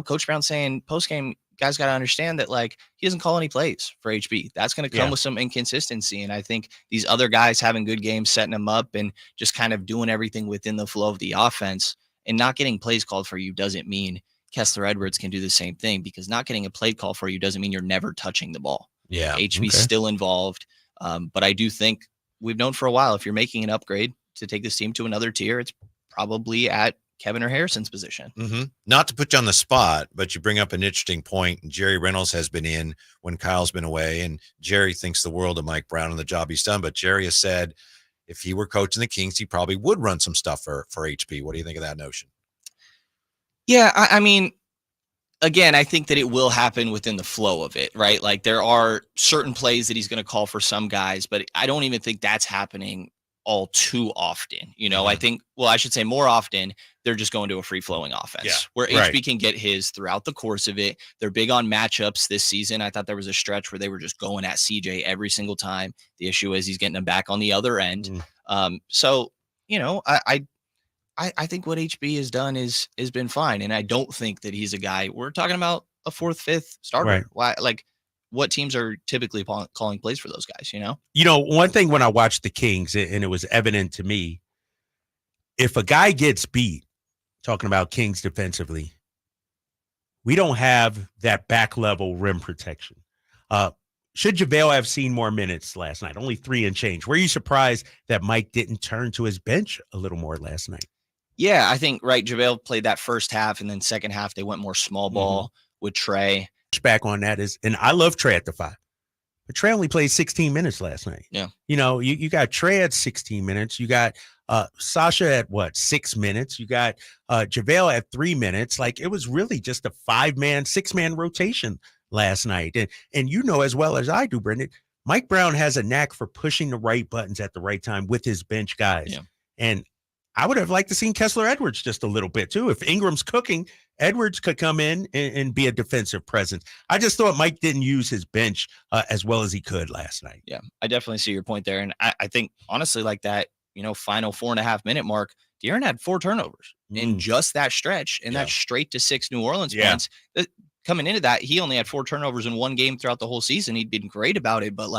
Coach Brown saying postgame, guys got to understand that he doesn't call any plays for HB. That's going to come with some inconsistency. And I think these other guys having good games, setting them up and just kind of doing everything within the flow of the offense and not getting plays called for you doesn't mean Kessler Edwards can do the same thing, because not getting a play call for you doesn't mean you're never touching the ball. Yeah. HB's still involved. But I do think we've known for a while, if you're making an upgrade to take this team to another tier, it's probably at Kevin or Harrison's position. Not to put you on the spot, but you bring up an interesting point. Jerry Reynolds has been in when Kyle's been away, and Jerry thinks the world of Mike Brown and the job he's done. But Jerry has said if he were coaching the Kings, he probably would run some stuff for HB. What do you think of that notion? Yeah, I mean, again, I think that it will happen within the flow of it, right? There are certain plays that he's going to call for some guys, but I don't even think that's happening all too often. I think, I should say more often, they're just going to a free-flowing offense where HB can get his throughout the course of it. They're big on matchups this season. I thought there was a stretch where they were just going at CJ every single time. The issue is he's getting them back on the other end. So, I think what HB has done has been fine. And I don't think that he's a guy, we're talking about a 4th, 5th starter. Right. Why, what teams are typically calling plays for those guys, One thing when I watched the Kings, and it was evident to me, if a guy gets beat, talking about Kings defensively, we don't have that back level rim protection. Should JaVale have seen more minutes last night? Only 3 and change. Were you surprised that Mike didn't turn to his bench a little more last night? Yeah, I think, right, JaVale played that first half, and then second half they went more small ball with Trey. Back on that is, and I love Trey at the 5. But Trey only played 16 minutes last night. Yeah. You know, you got Trey at 16 minutes. You got Sasha at 6 minutes. You got JaVale at 3 minutes. Like, it was really just a 5-man, 6-man rotation last night. And you know as well as I do, Brendan, Mike Brown has a knack for pushing the right buttons at the right time with his bench guys. Yeah. And I would have liked to seen Kessler Edwards just a little bit too. If Ingram's cooking, Edwards could come in and be a defensive presence. I just thought Mike didn't use his bench as well as he could last night. Yeah, I definitely see your point there. And I think, honestly, like that, final 4.5 minute mark, De'Aaron had 4 turnovers in just that stretch, and that's straight to 6 New Orleans points. Coming into that, he only had 4 turnovers in one game throughout the whole season. He'd been great about it, but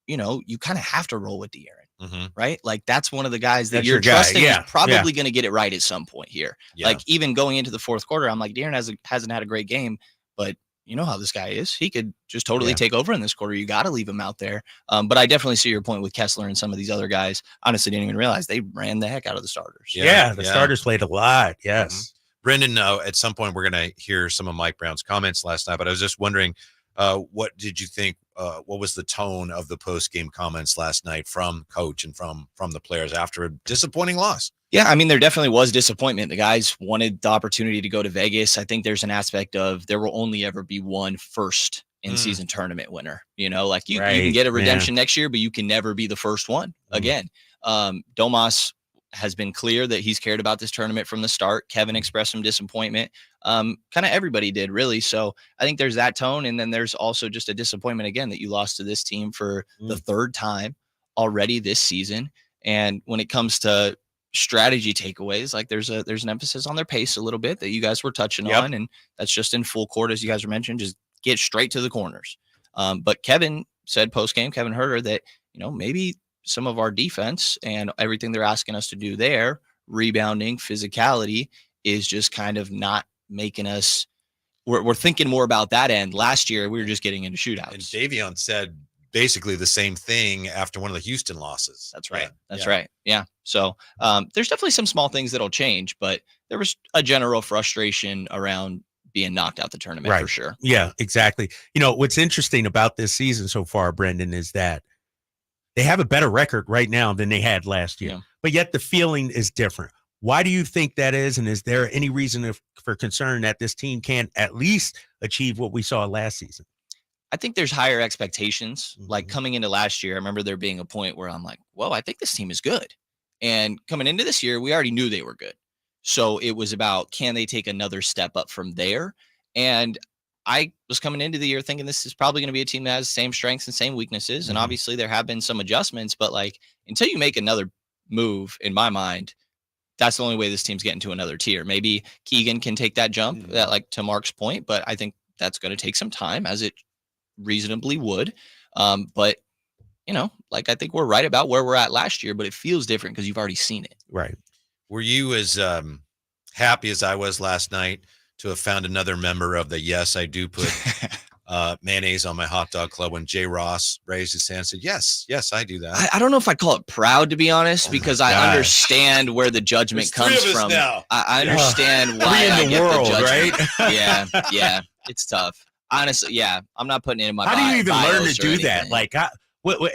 you kind of have to roll with De'Aaron, right? Like, that's one of the guys that you're trusting is probably going to get it right at some point here. Yeah. Like, even going into the fourth quarter, I'm like, De'Aaron hasn't had a great game, but you know how this guy is. He could just totally take over in this quarter. You got to leave him out there. But I definitely see your point with Kessler and some of these other guys. Honestly, didn't even realize they ran the heck out of the starters. Yeah, the starters played a lot. Yes. Brendan, at some point, we're going to hear some of Mike Brown's comments last night, but I was just wondering, what did you think? What was the tone of the post-game comments last night from coach and from the players after a disappointing loss? Yeah, I mean, there definitely was disappointment. The guys wanted the opportunity to go to Vegas. I think there's an aspect of there will only ever be one first in-season tournament winner. You can get a redemption next year, but you can never be the first one again. Domas has been clear that he's cared about this tournament from the start. Kevin expressed some disappointment. Kind of everybody did, really. So I think there's that tone. And then there's also just a disappointment again that you lost to this team for the 3rd time already this season. And when it comes to strategy takeaways, like there's an emphasis on their pace a little bit that you guys were touching on. And that's just in full court, as you guys were mentioned, just get straight to the corners. But Kevin said post-game, Kevin Huerter, that, maybe some of our defense and everything they're asking us to do there, rebounding, physicality, is just kind of not making us. We're thinking more about that end. Last year, we were just getting into shootouts. And Davion said basically the same thing after one of the Houston losses. That's right. That's right. Yeah. So there's definitely some small things that'll change, but there was a general frustration around being knocked out the tournament for sure. Yeah, exactly. What's interesting about this season so far, Brendan, is that they have a better record right now than they had last year, but yet the feeling is different. Why do you think that is? And is there any reason for concern that this team can't at least achieve what we saw last season? I think there's higher expectations. Like coming into last year, I remember there being a point where I'm like, well, I think this team is good. And coming into this year, we already knew they were good. So it was about, can they take another step up from there? And I was coming into the year thinking this is probably going to be a team that has the same strengths and same weaknesses. And obviously there have been some adjustments, but until you make another move, in my mind, that's the only way this team's getting to another tier. Maybe Keegan can take that jump, that to Mark's point, but I think that's going to take some time, as it reasonably would. But I think we're right about where we're at last year, but it feels different because you've already seen it. Right. Were you as happy as I was last night to have found another member of the Yes, I Do put mayonnaise on my hot dog club when Jay Ross raised his hand and said, yes, I do that. I don't know if I call it proud, to be honest, because I understand where the judgment comes from. Now. I understand why I get the judgment. Right? Yeah, it's tough. Honestly, I'm not putting it in my How do you even learn to do anything. that?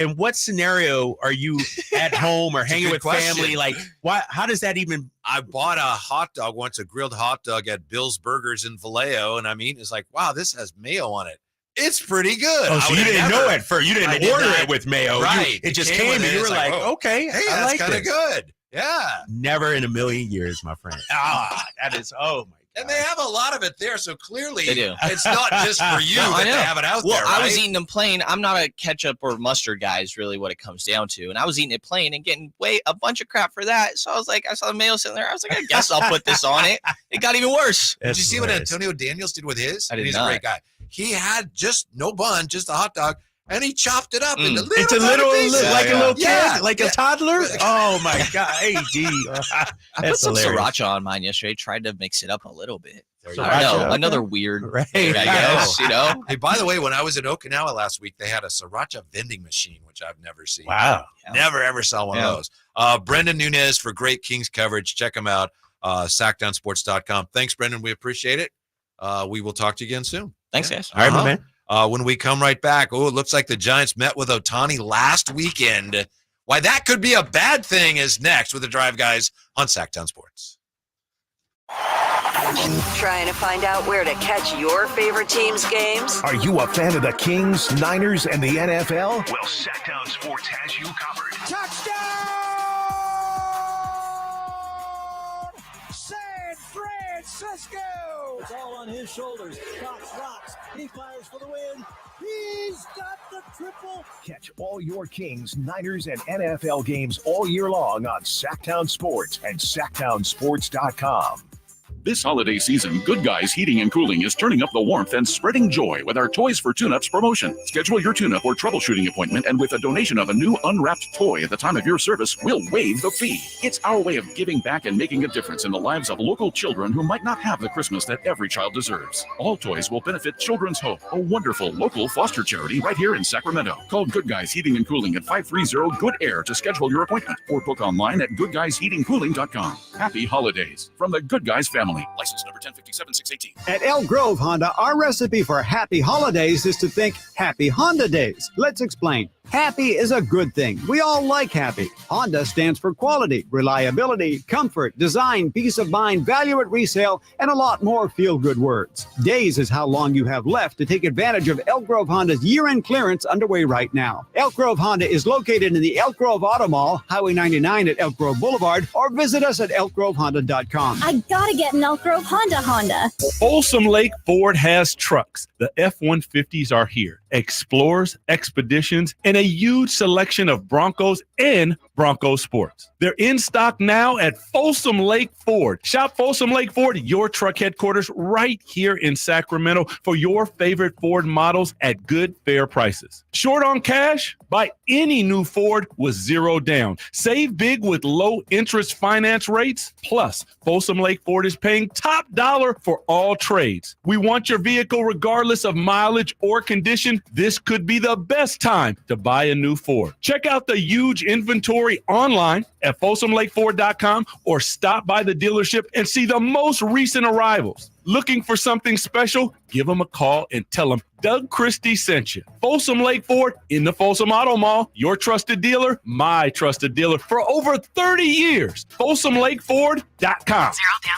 In what scenario are you at home or hanging with family? How does that even? I bought a hot dog once, a grilled hot dog at Bill's Burgers in Vallejo, and I'm eating. It's like, wow, this has mayo on it. It's pretty good. Oh, so you didn't know it first. You didn't order it with mayo. Right. It just came and you were like, okay, hey, I that's like kind of good. Yeah. Never in a million years, my friend. That is, oh my. And they have a lot of it there, so clearly they do. It's not just for you that they have it out there, right? I was eating them plain. I'm not a ketchup or mustard guy is really what it comes down to. And I was eating it plain and getting a bunch of crap for that. So I was like, I saw the mayo sitting there. I was like, I guess I'll put this on it. It got even worse. Did you see what Antonio Daniels did with his? I did He's not. a great guy. He had just no bun, just a hot dog, and he chopped it up into It's a little kid, like a toddler. Oh my God, AD. I put some sriracha on mine yesterday. Tried to mix it up a little bit. I don't know, another weird thing, I guess, Hey, by the way, when I was in Okinawa last week, they had a sriracha vending machine, which I've never seen. Wow. Never, ever saw one of those. Brendan Nunez for great Kings coverage. Check him out, Sactownsports.com. Thanks, Brendan. We appreciate it. We will talk to you again soon. Thanks, guys. All right, my man. When we come right back, it looks like the Giants met with Ohtani last weekend. Why that could be a bad thing is next with the Drive Guys on Sactown Sports. Trying to find out where to catch your favorite team's games? Are you a fan of the Kings, Niners, and the NFL? Well, Sactown Sports has you covered. San Francisco! It's all on his shoulders. Cox rocks. He fires for the win. He's got the triple. Catch all your Kings, Niners, and NFL games all year long on Sactown Sports and Sactownsports.com. This holiday season, Good Guys Heating and Cooling is turning up the warmth and spreading joy with our Toys for Tune-Ups promotion. Schedule your tune-up or troubleshooting appointment, and with a donation of a new unwrapped toy at the time of your service, we'll waive the fee. It's our way of giving back and making a difference in the lives of local children who might not have the Christmas that every child deserves. All toys will benefit Children's Hope, a wonderful local foster charity right here in Sacramento. Call Good Guys Heating and Cooling at 530-GOOD-AIR to schedule your appointment, or book online at goodguysheatingcooling.com. Happy holidays from the Good Guys family. License number 1057-618. At Elk Grove Honda, our recipe for happy holidays is to think Happy Honda Days. Let's explain. Happy is a good thing. We all like happy. Honda stands for quality, reliability, comfort, design, peace of mind, value at resale, and a lot more feel-good words. Days is how long you have left to take advantage of Elk Grove Honda's year-end clearance underway right now. Elk Grove Honda is located in the Elk Grove Auto Mall, Highway 99 at Elk Grove Boulevard, or visit us at elkgrovehonda.com. I gotta get an Elk Grove Honda. Folsom Lake Ford has trucks. The F-150s are here. Explorers, Expeditions, and a huge selection of Broncos and Bronco Sports. They're in stock now at Folsom Lake Ford. Shop Folsom Lake Ford, your truck headquarters right here in Sacramento for your favorite Ford models at good, fair prices. Short on cash? Buy any new Ford with zero down. Save big with low interest finance rates. Plus, Folsom Lake Ford is paying top dollar for all trades. We want your vehicle regardless of mileage or condition. This could be the best time to buy a new Ford. Check out the huge inventory online at FolsomLakeFord.com or stop by the dealership and see the most recent arrivals. Looking for something special? Give them a call and tell them Doug Christie sent you. Folsom Lake Ford in the Folsom Auto Mall, your trusted dealer, my trusted dealer for over 30 years. FolsomLakeFord.com. 0 down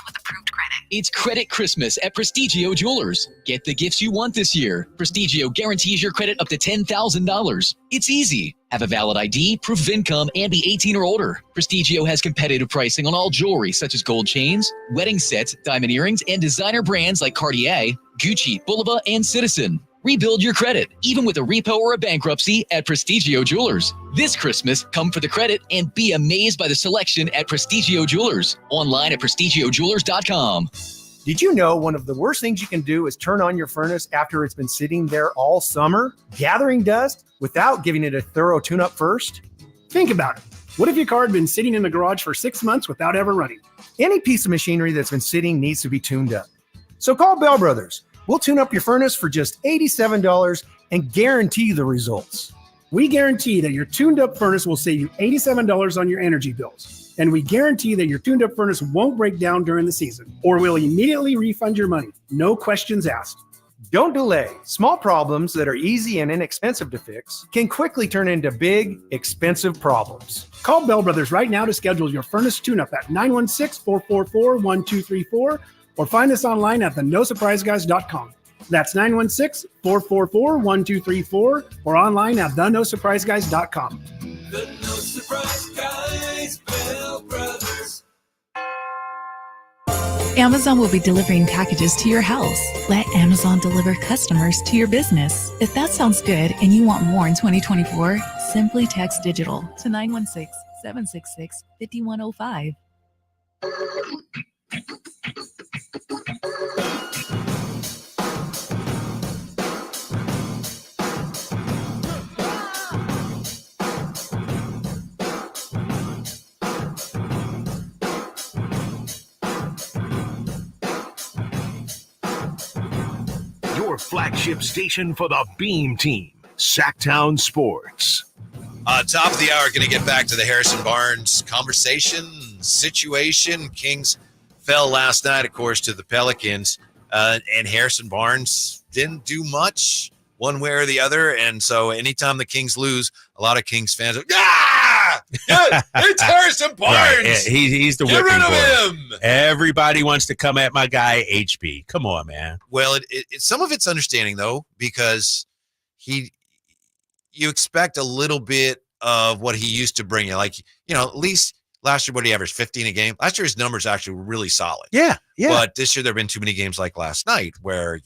with approved credit. It's Credit Christmas at Prestigio Jewelers. Get the gifts you want this year. Prestigio guarantees your credit up to $10,000. It's easy. Have a valid ID, proof of income, and be 18 or older. Prestigio has competitive pricing on all jewelry such as gold chains, wedding sets, diamond earrings, and designer brands like Cartier, Gucci, Bulova, and Citizen. Rebuild your credit, even with a repo or a bankruptcy at Prestigio Jewelers. This Christmas, come for the credit and be amazed by the selection at Prestigio Jewelers. Online at prestigiojewelers.com. Did you know one of the worst things you can do is turn on your furnace after it's been sitting there all summer, gathering dust, without giving it a thorough tune-up first? Think about it. What if your car had been sitting in the garage for 6 months without ever running? Any piece of machinery that's been sitting needs to be tuned up. So call Bell Brothers. We'll tune up your furnace for just $87 and guarantee the results. We guarantee that your tuned-up furnace will save you $87 on your energy bills. And we guarantee that your tuned-up furnace won't break down during the season, or we'll immediately refund your money. No questions asked. Don't delay. Small problems that are easy and inexpensive to fix can quickly turn into big, expensive problems. Call Bell Brothers right now to schedule your furnace tune-up at 916-444-1234 or find us online at thenosurpriseguys.com. That's 916-444-1234 or online at thenosurpriseguys.com. The No Surprise Guys, Bell Brothers. Amazon will be delivering packages to your house. Let Amazon deliver customers to your business. If that sounds good and you want more in 2024, simply text digital to 916-766-5105. your flagship station for the Beam Team, Sactown Sports. Top of the hour, going to get back to the Harrison Barnes conversation, situation. Kings fell last night, of course, to the Pelicans, and Harrison Barnes didn't do much one way or the other. And so anytime the Kings lose, a lot of Kings fans are, it's Harrison Barnes. Right. Yeah, he's the Get whipping rid of boy. him. Everybody wants to come at my guy, HB. Come on, man. Well, some of it's understanding, though, because you expect a little bit of what he used to bring you. Like, at least last year, what he averaged 15 a game. Last year, his numbers actually were really solid. Yeah. But this year, there have been too many games like last night where,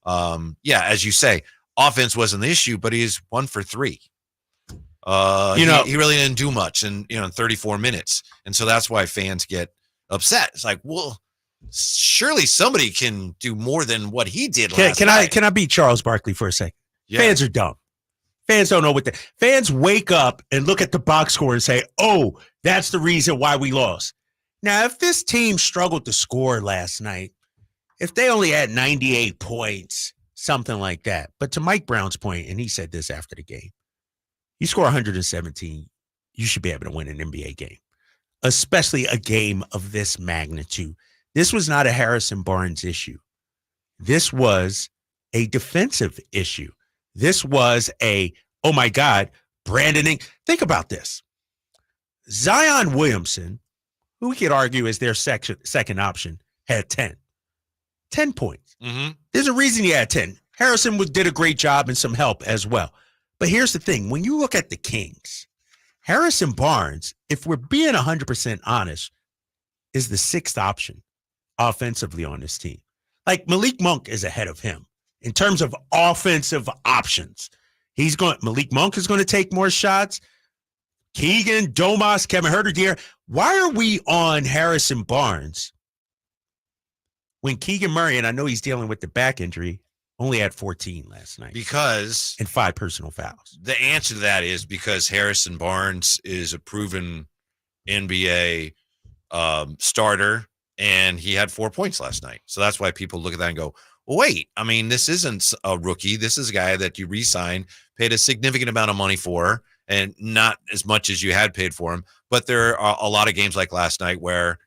as you say, offense wasn't the issue, but he's 1 for 3. He really didn't do much in 34 minutes. And so that's why fans get upset. It's like, well, surely somebody can do more than what he did last night. Can I beat Charles Barkley for a second? Yeah. Fans are dumb. Fans don't know fans wake up and look at the box score and say, oh, that's the reason why we lost. Now, if this team struggled to score last night, if they only had 98 points, something like that. But to Mike Brown's point, and he said this after the game, you score 117, you should be able to win an NBA game, especially a game of this magnitude. This was not a Harrison Barnes issue. This was a defensive issue. This was oh my God, Brandon. Think about this. Zion Williamson, who we could argue is their second option, had 10 points. Mm-hmm. There's a reason he had 10. Harrison did a great job and some help as well. But here's the thing. When you look at the Kings, Harrison Barnes, if we're being 100% honest, is the 6th option offensively on this team. Like Malik Monk is ahead of him in terms of offensive options. Malik Monk is going to take more shots. Keegan, Domas, Kevin Huerter. Why are we on Harrison Barnes when Keegan Murray, and I know he's dealing with the back injury, only had 14 last night? Because and 5 personal fouls. The answer to that is because Harrison Barnes is a proven NBA starter, and he had 4 points last night. So that's why people look at that and go, well, wait, I mean, this isn't a rookie. This is a guy that you re-signed, paid a significant amount of money for, and not as much as you had paid for him. But there are a lot of games like last night where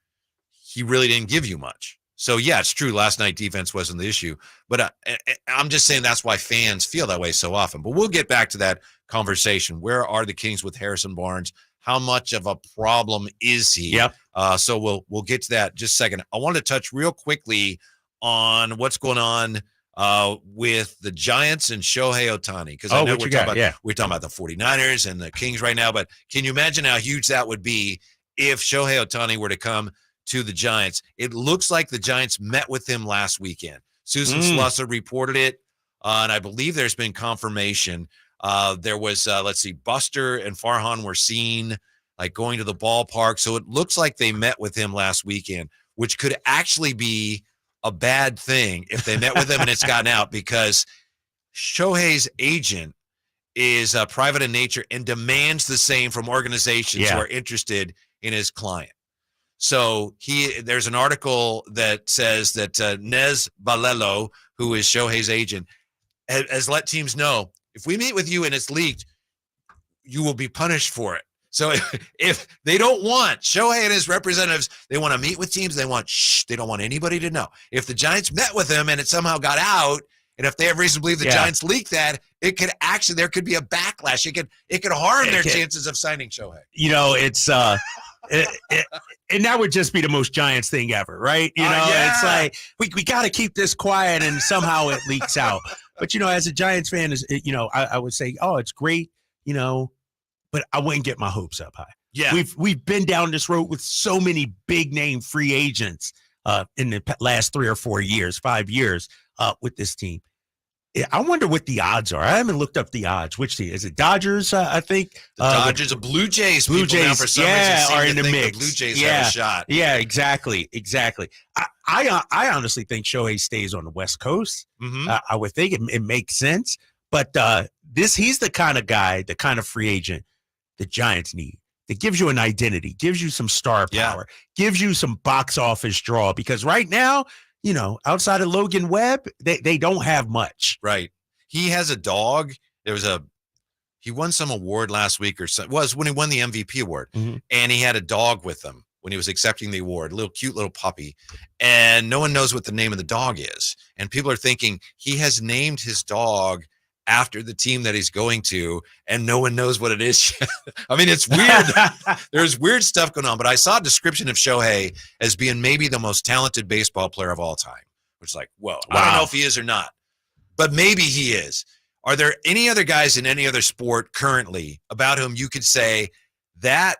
he really didn't give you much. So, yeah, it's true. Last night defense wasn't the issue. But I'm just saying that's why fans feel that way so often. But we'll get back to that conversation. Where are the Kings with Harrison Barnes? How much of a problem is he? Yep. So we'll get to that in just a second. I want to touch real quickly on what's going on with the Giants and Shohei Ohtani. Because I know we're talking about the 49ers and the Kings right now. But can you imagine how huge that would be if Shohei Ohtani were to come to the Giants? It looks like the Giants met with him last weekend. Susan Slusser reported it, and I believe there's been confirmation. There was, Buster and Farhan were seen like going to the ballpark. So it looks like they met with him last weekend, which could actually be a bad thing if they met with him and it's gotten out, because Shohei's agent is private in nature and demands the same from organizations who are interested in his client. So there's an article that says that Nez Balelo, who is Shohei's agent, has let teams know, if we meet with you and it's leaked, you will be punished for it. So if they don't want Shohei and his representatives, they want to meet with teams, they don't want anybody to know. If the Giants met with him and it somehow got out, and if they have reason to believe the Giants leaked that, there could be a backlash. It could harm their chances of signing Shohei. It's and that would just be the most Giants thing ever, right? It's like we got to keep this quiet, and somehow it leaks out. But as a Giants fan, I would say, oh, it's great, but I wouldn't get my hopes up high. Yeah, we've been down this road with so many big name free agents in the last 3 or 4 years, 5 years with this team. I wonder what the odds are. I haven't looked up the odds. Which team is it? Dodgers, I think. The Dodgers, the Blue Jays. Blue Jays, now for some reason are in the mix. The Blue Jays have a shot. Yeah, exactly. I honestly think Shohei stays on the West Coast. Mm-hmm. I would think it makes sense. But he's the kind of guy, the kind of free agent the Giants need. That gives you an identity, gives you some star power, gives you some box office draw. Because right now, outside of Logan Webb, they don't have much. Right. He has a dog. He won some award last week was when he won the MVP award. Mm-hmm. And he had a dog with him when he was accepting the award, cute little puppy. And no one knows what the name of the dog is. And people are thinking he has named his dog after the team that he's going to, and no one knows what it is. I mean, it's weird. There's weird stuff going on, but I saw a description of Shohei as being maybe the most talented baseball player of all time, which is like, whoa, wow. I don't know if he is or not, but maybe he is. Are there any other guys in any other sport currently about whom you could say that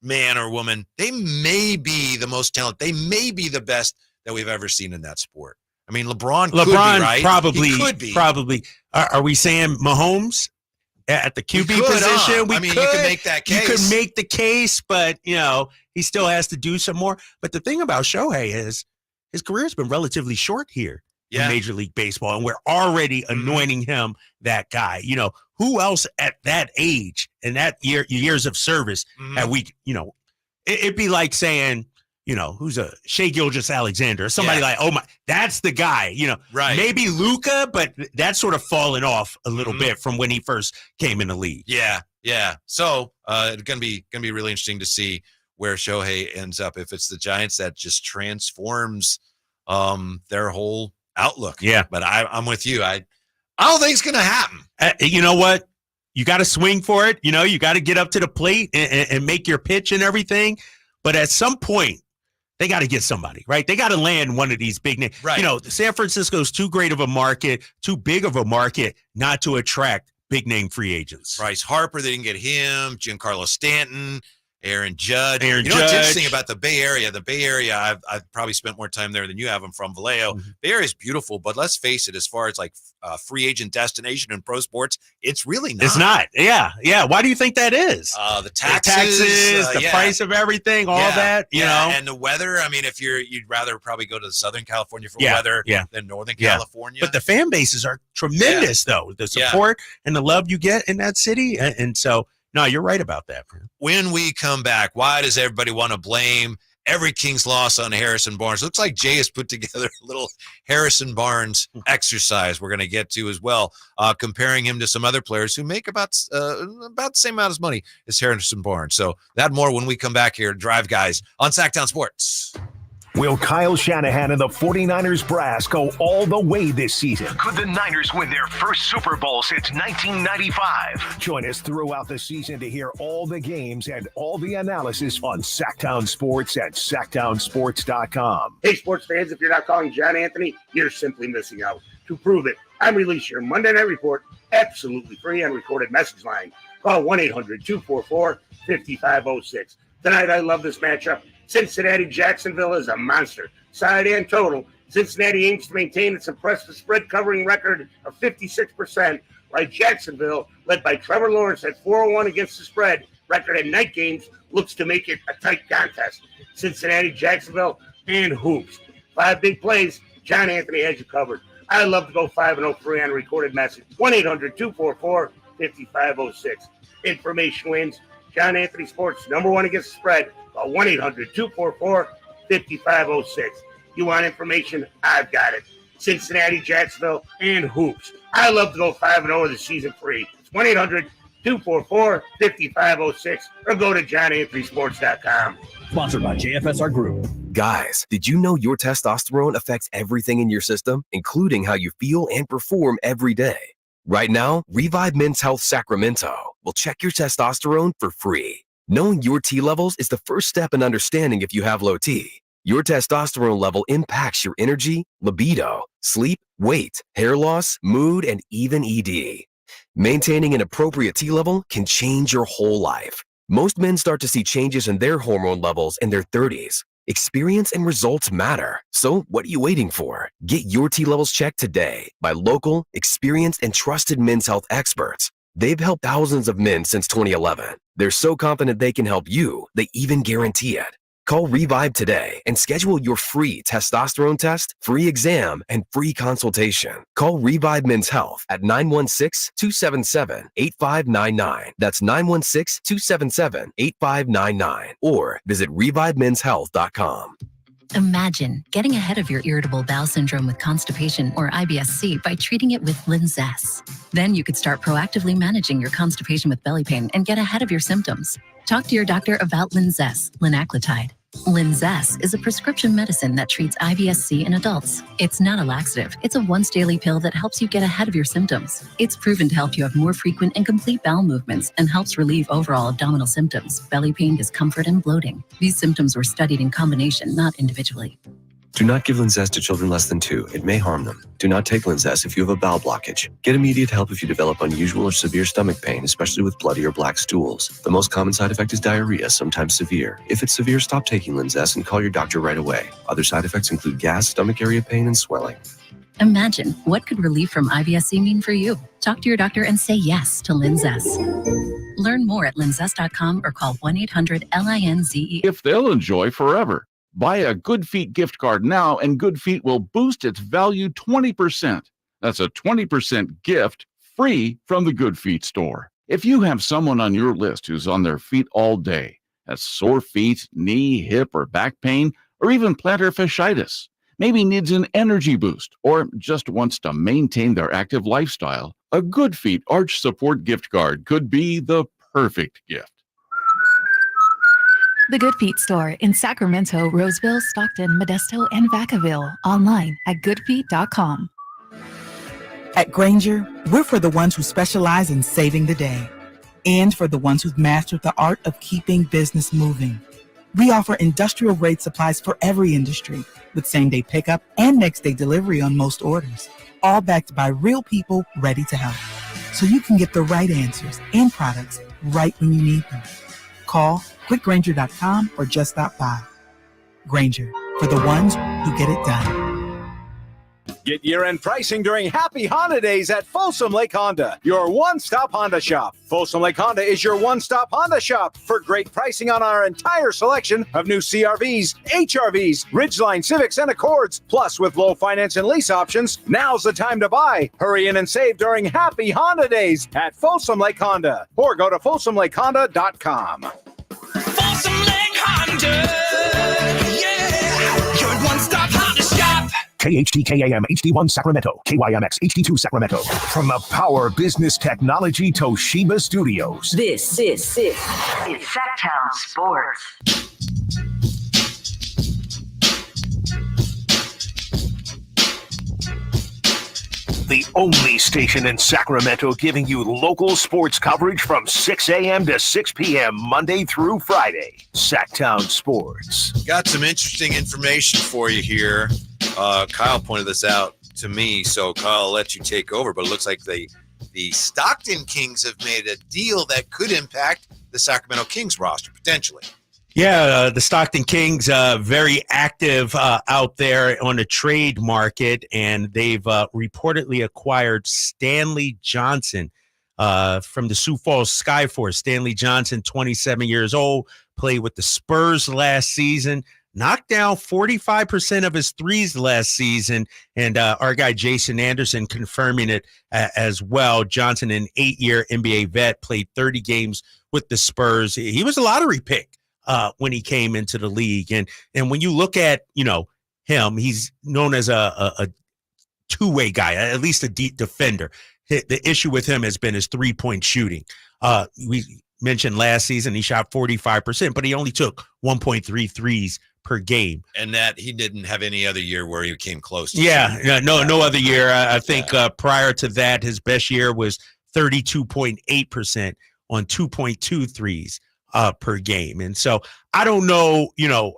man or woman, they may be the most talented, they may be the best that we've ever seen in that sport? I mean, LeBron could be, right? Probably, he could be. Probably. Are we saying Mahomes at the QB position? You can make that case. You could make the case, but, he still has to do some more. But the thing about Shohei is his career's been relatively short here in Major League Baseball, and we're already anointing him that guy. Who else at that age and that years of service have we, it'd be like saying, who's a Shea Gilgeous-Alexander, somebody like, oh my, that's the guy, right. Maybe Luka, but that's sort of fallen off a little bit from when he first came in the league. Yeah. So it's gonna be really interesting to see where Shohei ends up. If it's the Giants, that just transforms their whole outlook. Yeah. But I'm with you. I don't think it's gonna happen. You know what? You got to swing for it. You got to get up to the plate and make your pitch and everything. But at some point, they got to get somebody, right? They got to land one of these big names. Right. San Francisco's too great of a market, too big of a market not to attract big name free agents. Bryce Harper, they didn't get him. Giancarlo Stanton, Aaron Judge. What's Judge. Interesting about the Bay Area? The Bay Area, I've probably spent more time there than you have. I'm from Vallejo. Bay Area is beautiful, but let's face it, as far as like free agent destination in pro sports, it's really not. It's not. Yeah. Why do you think that is? The taxes, the price of everything, all that. You know, and the weather. I mean, you'd rather probably go to Southern California for weather than Northern California. But the fan bases are tremendous, though. The support and the love you get in that city, and so. No, you're right about that. When we come back, why does everybody want to blame every Kings loss on Harrison Barnes? Looks like Jay has put together a little Harrison Barnes exercise we're going to get to as well, comparing him to some other players who make about the same amount of money as Harrison Barnes. So that more when we come back here to Drive Guys on Sactown Sports. Will Kyle Shanahan and the 49ers brass go all the way this season? Could the Niners win their first Super Bowl since 1995? Join us throughout the season to hear all the games and all the analysis on Sactown Sports at SactownSports.com. Hey, sports fans, if you're not calling John Anthony, you're simply missing out. To prove it, I release your Monday Night Report absolutely free on recorded message line. Call 1-800-244-5506. Tonight, I love this matchup. Cincinnati-Jacksonville is a monster. Side and total, Cincinnati aims to maintain its impressive spread covering record of 56%, while Jacksonville, led by Trevor Lawrence at 4-1 against the spread record in night games, looks to make it a tight contest. Cincinnati-Jacksonville and hoops. 5 big plays, John Anthony has you covered. I love to go 5-0 free on recorded message. 1-800-244-5506. Information wins. John Anthony Sports, #1 against the spread. Call 1-800-244-5506. You want information? I've got it. Cincinnati, Jacksonville, and hoops. I love to go 5-0 the season free. It's 1-800-244-5506 or go to johnanthonysports.com. Sponsored by JFSR Group. Guys, did you know your testosterone affects everything in your system, including how you feel and perform every day? Right now, Revive Men's Health Sacramento will check your testosterone for free. Knowing your T levels is the first step in understanding if you have low T. Your testosterone level impacts your energy, libido, sleep, weight, hair loss, mood, and even ED. Maintaining an appropriate T level can change your whole life. Most men start to see changes in their hormone levels in their 30s. Experience and results matter. So what are you waiting for? Get your T levels checked today by local, experienced, and trusted men's health experts. They've helped thousands of men since 2011. They're so confident they can help you, they even guarantee it. Call Revive today and schedule your free testosterone test, free exam, and free consultation. Call Revive Men's Health at 916-277-8599. That's 916-277-8599. Or visit ReviveMen'sHealth.com. Imagine getting ahead of your irritable bowel syndrome with constipation or IBS-C by treating it with Linzess. Then you could start proactively managing your constipation with belly pain and get ahead of your symptoms. Talk to your doctor about Linzess, linaclotide. Linzess is a prescription medicine that treats IBS-C in adults. It's not a laxative. It's a once-daily pill that helps you get ahead of your symptoms. It's proven to help you have more frequent and complete bowel movements and helps relieve overall abdominal symptoms, belly pain, discomfort, and bloating. These symptoms were studied in combination, not individually. Do not give Linzess to children less than 2. It may harm them. Do not take Linzess if you have a bowel blockage. Get immediate help if you develop unusual or severe stomach pain, especially with bloody or black stools. The most common side effect is diarrhea, sometimes severe. If it's severe, stop taking Linzess and call your doctor right away. Other side effects include gas, stomach area pain, and swelling. Imagine, what could relief from IBS-C mean for you? Talk to your doctor and say yes to Linzess. Learn more at linzess.com or call 1-800-LINZE. If they'll enjoy forever. Buy a Good Feet gift card now, and Good Feet will boost its value 20%. That's a 20% gift free from the Good Feet store. If you have someone on your list who's on their feet all day, has sore feet, knee, hip, or back pain, or even plantar fasciitis, maybe needs an energy boost, or just wants to maintain their active lifestyle, a Good Feet Arch Support gift card could be the perfect gift. The Good Feet store in Sacramento, Roseville, Stockton, Modesto, and Vacaville. Online at goodfeet.com. At Grainger, we're for the ones who specialize in saving the day and for the ones who've mastered the art of keeping business moving. We offer industrial-grade supplies for every industry with same-day pickup and next-day delivery on most orders, all backed by real people ready to help. So you can get the right answers and products right when you need them. Call quickgrainger.com or just stop by. Grainger, for the ones who get it done. Get year-end pricing during Happy Honda Days at Folsom Lake Honda, your one-stop Honda shop. Folsom Lake Honda is your one-stop Honda shop for great pricing on our entire selection of new CRVs, HRVs, Ridgeline Civics, and Accords. Plus, with low finance and lease options, now's the time to buy. Hurry in and save during Happy Honda Days at Folsom Lake Honda, or go to folsomlakehonda.com. Folsom Lake Honda, yeah, your one-stop Honda shop. KHTKAM HD1 Sacramento, KYMX HD2 Sacramento. From the Power Business Technology Toshiba Studios. This is Sactown Sports. The only station in Sacramento giving you local sports coverage from 6 a.m. to 6 p.m. Monday through Friday. Sactown Sports. Got some interesting information for you here. Kyle pointed this out to me, so Kyle, I'll let you take over. But it looks like the Stockton Kings have made a deal that could impact the Sacramento Kings roster, potentially. Yeah, the Stockton Kings very active out there on the trade market, and they've reportedly acquired Stanley Johnson from the Sioux Falls Skyforce. Stanley Johnson, 27 years old, played with the Spurs last season, knocked down 45% of his threes last season, and our guy Jason Anderson confirming it as well. Johnson, an 8-year NBA vet, played 30 games with the Spurs. He was a lottery pick when he came into the league. And when you look at, him, he's known as a two-way guy, at least a deep defender. The issue with him has been his three-point shooting. We mentioned last season he shot 45%, but he only took 1.3 threes per game. And that he didn't have any other year where he came close to no other year. I think prior to that, his best year was 32.8% on 2.2 threes per game. And so I don't know,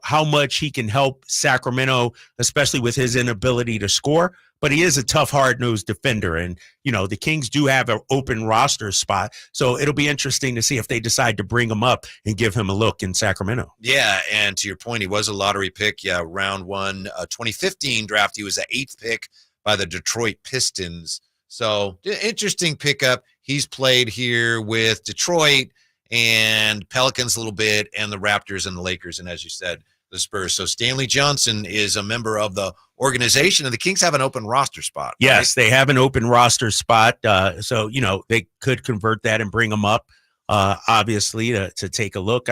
how much he can help Sacramento, especially with his inability to score, but he is a tough, hard-nosed defender. And, the Kings do have an open roster spot. So it'll be interesting to see if they decide to bring him up and give him a look in Sacramento. Yeah, and to your point, he was a lottery pick. Yeah, round one, 2015 draft. He was the 8th pick by the Detroit Pistons. So interesting pickup. He's played here with Detroit and Pelicans a little bit, and the Raptors and the Lakers, and as you said, the Spurs. So Stanley Johnson is a member of the organization, and the Kings have an open roster spot. Right? Yes, they have an open roster spot. So, they could convert that and bring him up, obviously, to take a look.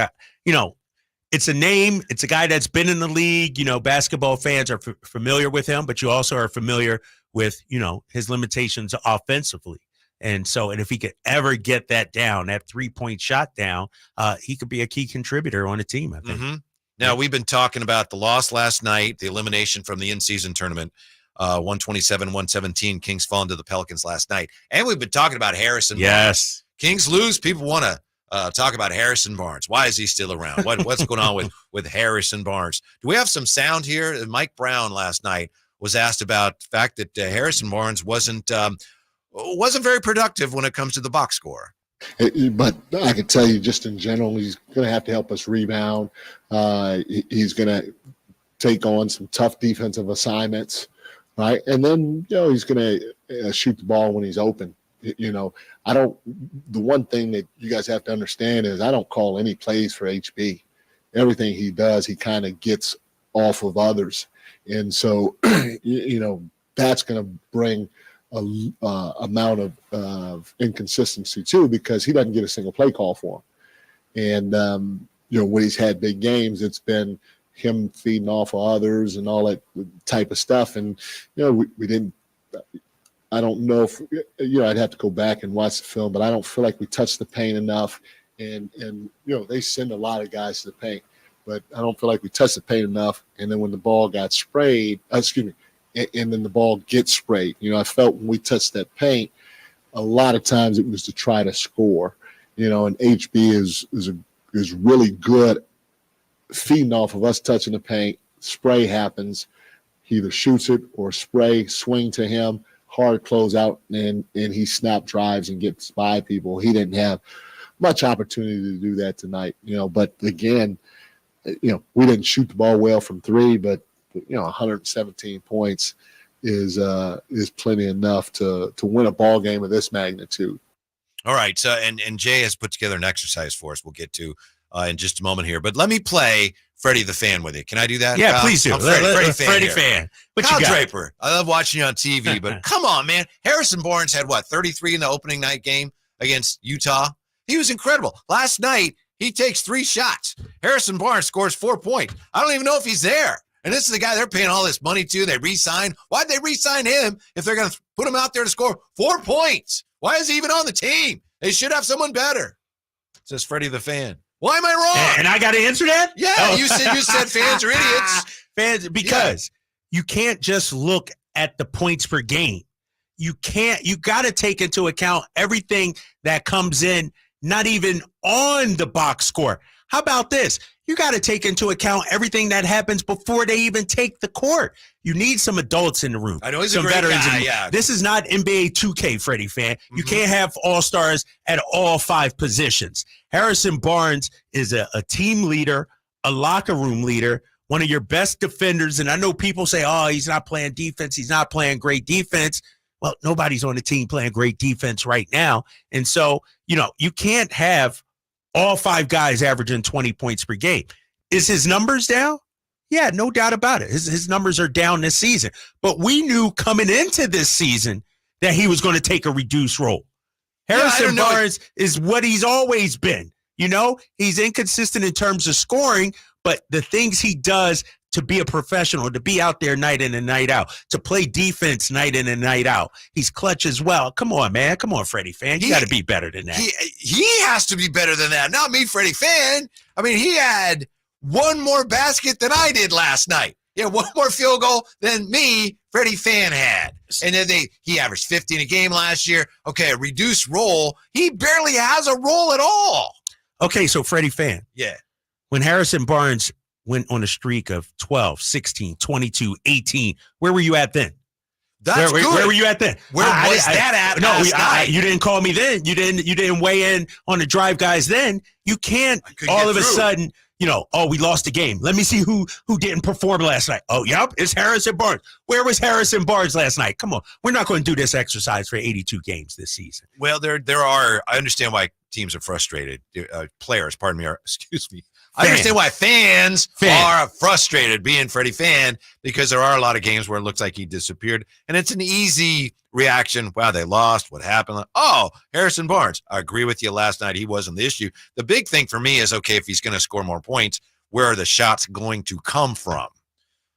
it's a name. It's a guy that's been in the league. Basketball fans are familiar with him, but you also are familiar with, his limitations offensively. And if he could ever get that down, that 3-point shot down, he could be a key contributor on a team, I think. Mm-hmm. Now, we've been talking about the loss last night, the elimination from the in-season tournament, 127-117. Kings falling to the Pelicans last night. And we've been talking about Harrison Barnes. Kings lose. People want to talk about Harrison Barnes. Why is he still around? What's going on with Harrison Barnes? Do we have some sound here? Mike Brown last night was asked about the fact that Harrison Barnes wasn't very productive when it comes to the box score. But I can tell you just in general, he's going to have to help us rebound. He's going to take on some tough defensive assignments, right? And then, he's going to shoot the ball when he's open. The one thing that you guys have to understand is I don't call any plays for HB. Everything he does, he kind of gets off of others. And so, that's going to bring amount of inconsistency too, because he doesn't get a single play call for him. And when he's had big games, it's been him feeding off of others and all that type of stuff. And we didn't. I don't know if I'd have to go back and watch the film, but I don't feel like we touched the paint enough. And they send a lot of guys to the paint, but I don't feel like we touched the paint enough. And then when the ball got sprayed, and then the ball gets sprayed. I felt when we touched that paint, a lot of times it was to try to score. And HB is really good feeding off of us touching the paint. Spray happens, he either shoots it or spray, swing to him, hard close out, and he snap drives and gets by people. He didn't have much opportunity to do that tonight. But again, we didn't shoot the ball well from three, but 117 points is plenty enough to win a ball game of this magnitude. All right. So, and Jay has put together an exercise for us. We'll get to in just a moment here, but let me play Freddie the Fan with you. Can I do that? Yeah, please do. Freddie Fan. Kyle Draper. I love watching you on TV, but come on, man. Harrison Barnes had 33 in the opening night game against Utah. He was incredible. Last night, he takes 3 shots. Harrison Barnes scores 4 points. I don't even know if he's there. And this is the guy they're paying all this money to. They re-sign. Why'd they re-sign him if they're going to put him out there to score 4 points? Why is he even on the team? They should have someone better. Says Freddie the Fan. Why am I wrong? And I got to answer that? Yeah, you said fans are idiots. Fans, because you can't just look at the points per game. You got to take into account everything that comes in, not even on the box score. How about this? You got to take into account everything that happens before they even take the court. You need some adults in the room. I know he's some a great veterans guy, in the room. yeah. This is not NBA 2K, Freddie Fan. You can't have all-stars at all 5 positions. Harrison Barnes is a team leader, a locker room leader, one of your best defenders. And I know people say, oh, he's not playing defense. He's not playing great defense. Well, nobody's on the team playing great defense right now. And so, you can't have all 5 guys averaging 20 points per game. Is his numbers down? Yeah, no doubt about it. His numbers are down this season. But we knew coming into this season that he was going to take a reduced role. Harrison Barnes is what he's always been. He's inconsistent in terms of scoring, but the things he does to be a professional, to be out there night in and night out, to play defense night in and night out. He's clutch as well. Come on, man. Come on, Freddie Fan. You got to be better than that. He has to be better than that. Not me, Freddie Fan. I mean, he had one more basket than I did last night. Yeah, one more field goal than me, Freddie Fan had. And then he averaged 50 in a game last year. Okay, a reduced role. He barely has a role at all. Okay, so Freddie Fan. Yeah. When Harrison Barnes went on a streak of 12, 16, 22, 18, where were you at then? That's good. Where were you at then? Where was that at? No, you didn't call me then. You didn't weigh in on the drive guys then. You can't all of a sudden, we lost the game. Let me see who didn't perform last night. Oh, yep, it's Harrison Barnes. Where was Harrison Barnes last night? Come on. We're not going to do this exercise for 82 games this season. Well, there are, I understand why teams are frustrated. Players, pardon me, excuse me. I understand why fans are frustrated being Freddie Fan, because there are a lot of games where it looks like he disappeared, and it's an easy reaction. Wow, they lost. What happened? Oh, Harrison Barnes. I agree with you. Last night he wasn't the issue. The big thing for me is, okay, if he's going to score more points, where are the shots going to come from?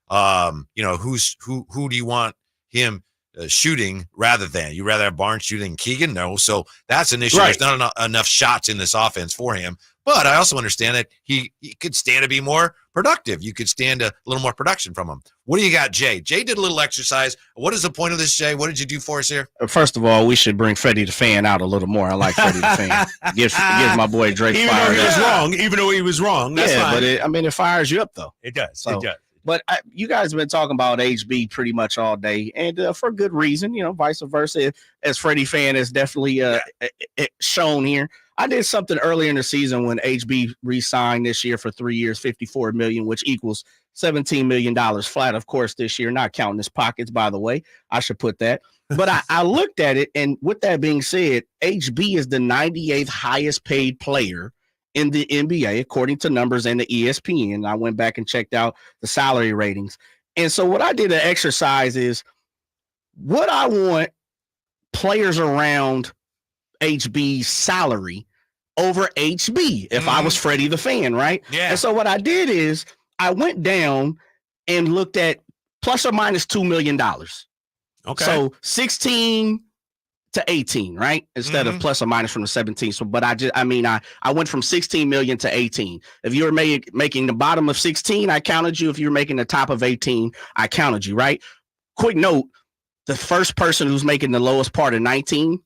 Who do you want him shooting rather than? You rather have Barnes shooting Keegan? No. So that's an issue. Right. There's not enough shots in this offense for him. But I also understand that he could stand to be more productive. You could stand a little more production from him. What do you got, Jay? Jay did a little exercise. What is the point of this, Jay? What did you do for us here? First of all, we should bring Freddie the Fan out a little more. I like Freddie the Fan. Give my boy Drake even fire. Even though he was wrong. That's yeah, fine. but it fires you up, though. It does. So, it does. But you guys have been talking about HB pretty much all day, and for good reason, vice versa. As Freddie Fan has definitely shown here. I did something earlier in the season when HB re-signed this year for 3 years, $54 million, which equals $17 million flat, of course, this year, not counting his pockets, by the way. I should put that. But I looked at it, and with that being said, HB is the 98th highest paid player in the NBA, according to numbers and the ESPN. I went back and checked out the salary ratings. And so what I did an exercise is what I want players around HB's salary over HB if I was Freddie the Fan, right? Yeah. And so what I did is I went down and looked at plus or minus $2 million. Okay. So 16 to 18, right? Instead of plus or minus from the 17. So, but I went from 16 million to 18. If you were making the bottom of 16, I counted you. If you were making the top of 18, I counted you, right? Quick note, the first person who's making the lowest part of 19,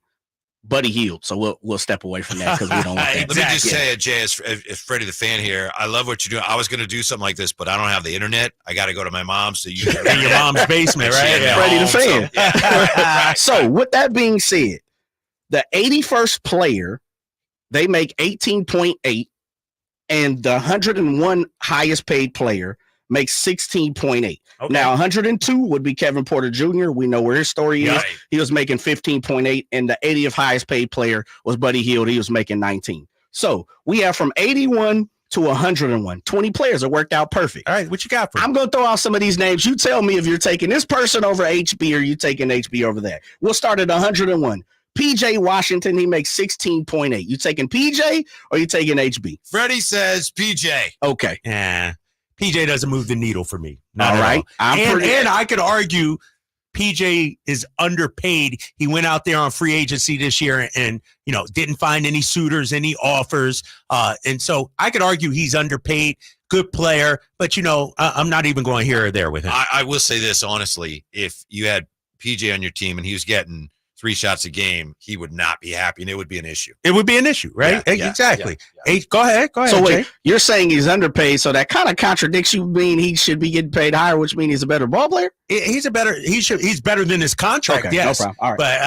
Buddy Hield. So we'll step away from that because we don't want that. Let me just say it, Jay, as Freddie the Fan here, I love what you're doing. I was going to do something like this, but I don't have the internet. I got to go to my mom's. So you in your mom's basement, right? Yeah. Freddie the Fan. So with that being said, the 81st player, they make 18.8, and the 101 highest paid player makes 16.8. Okay. Now, 102 would be Kevin Porter Jr. We know where his story is. Right. He was making 15.8, and the 80th highest paid player was Buddy Hield. He was making 19. So we have from 81 to 101. 20 players that worked out perfect. All right, what you got for me? I'm going to throw out some of these names. You tell me if you're taking this person over HB or you taking HB over that. We'll start at 101. PJ Washington, he makes 16.8. You taking PJ or you taking HB? Freddie says PJ. Okay. Yeah. PJ doesn't move the needle for me. All right. And I could argue PJ is underpaid. He went out there on free agency this year and didn't find any suitors, any offers. And so I could argue he's underpaid, good player, but I'm not even going here or there with him. I will say this honestly, if you had PJ on your team and he was getting 3 shots a game, he would not be happy, and it would be an issue. It would be an issue, right? Yeah, exactly. Yeah. Go ahead. So wait, Jay. You're saying he's underpaid, so that kind of contradicts you. Mean he should be getting paid higher, which means he's a better ball player. He's better than his contract. Okay, yes, no problem. All right. But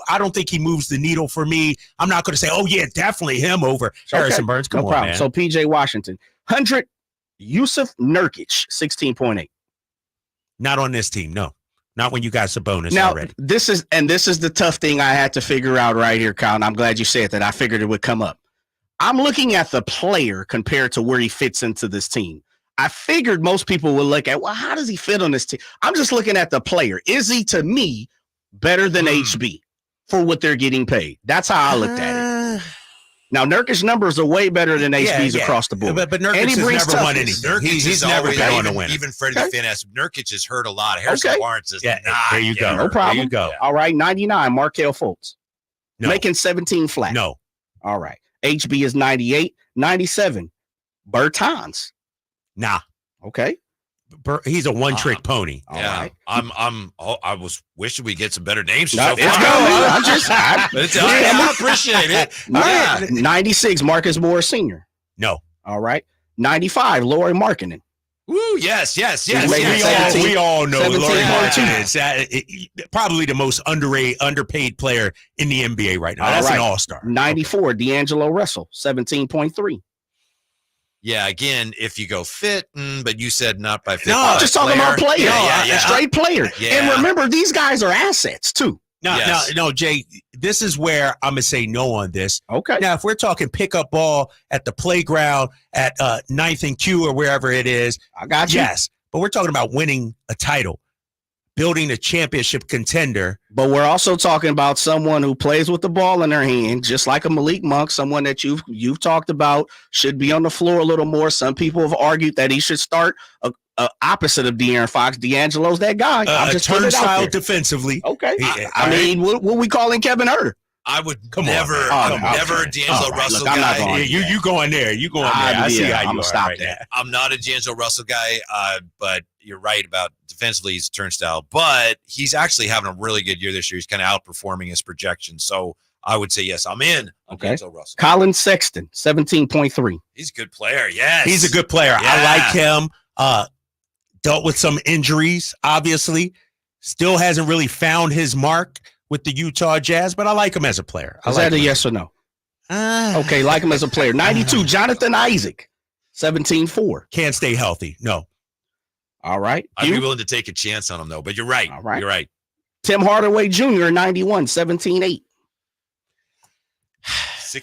I don't think he moves the needle for me. I'm not going to say, oh yeah, definitely him over Harrison Burns. Come on, man. So PJ Washington, 100, Yusuf Nurkic, 16.8. Not on this team, no. Not when you got Sabonis now, already. This is the tough thing I had to figure out right here, Kyle, and I'm glad you said that. I figured it would come up. I'm looking at the player compared to where he fits into this team. I figured most people would look at, well, how does he fit on this team? I'm just looking at the player. Is he, to me, better than HB for what they're getting paid? That's how I looked at it. Now, Nurkic's numbers are way better than HB's across the board. But Nurkic has never won anything. He's never been on a winner. Even Freddie the Fan has Nurkic has hurt a lot. Harrison Barnes is not. There you go. No problem. There you go. All right, 99, Markelle Fultz. No. Making 17 flat. No. All right. HB is 98, 97. Bertans. Nah. Okay. He's a one-trick pony. All right. I was wishing we get some better names. No, so far. I appreciate it. 96, Marcus Morris Sr. No. All right. 95, Lauri Markkanen. Woo, yes. We all know Lauri 17.2 is probably the most underpaid player in the NBA right now. That's an all-star. 94, D'Angelo Russell, 17.3. Yeah, again, if you go fit, but you said not by fit. No, I'm just talking about player. Yeah. Straight player. Yeah. And remember, these guys are assets, too. No, Jay, this is where I'm going to say no on this. Okay. Now, if we're talking pickup ball at the playground at 9th and Q or wherever it is, I got you. Yes, but we're talking about winning a title. building a championship contender. But we're also talking about someone who plays with the ball in their hand, just like a Malik Monk, someone that you've talked about should be on the floor a little more. Some people have argued that he should start opposite of De'Aaron Fox. D'Angelo's that guy. A turnstile defensively. Okay. I mean, what we calling Kevin Huerter? I would never D'Angelo Russell guy. You going there? You going there? I see how you are stop right that. now. I'm not a D'Angelo Russell guy, but you're right about defensively he's turnstile. But he's actually having a really good year this year. He's kind of outperforming his projections. So I would say yes, I'm in on D'Angelo Russell. Colin Sexton, 17.3. He's a good player. Yes, He's a good player. Yeah. I like him. Dealt with some injuries, obviously. Still hasn't really found his mark with the Utah Jazz, but I like him as a player. Is that a yes or no? Okay, like him as a player. 92, Jonathan Isaac, 17.4. Can't stay healthy. No. All right. I'd be willing to take a chance on him, though. But you're right. All right. You're right. Tim Hardaway Jr., 91, 17.8.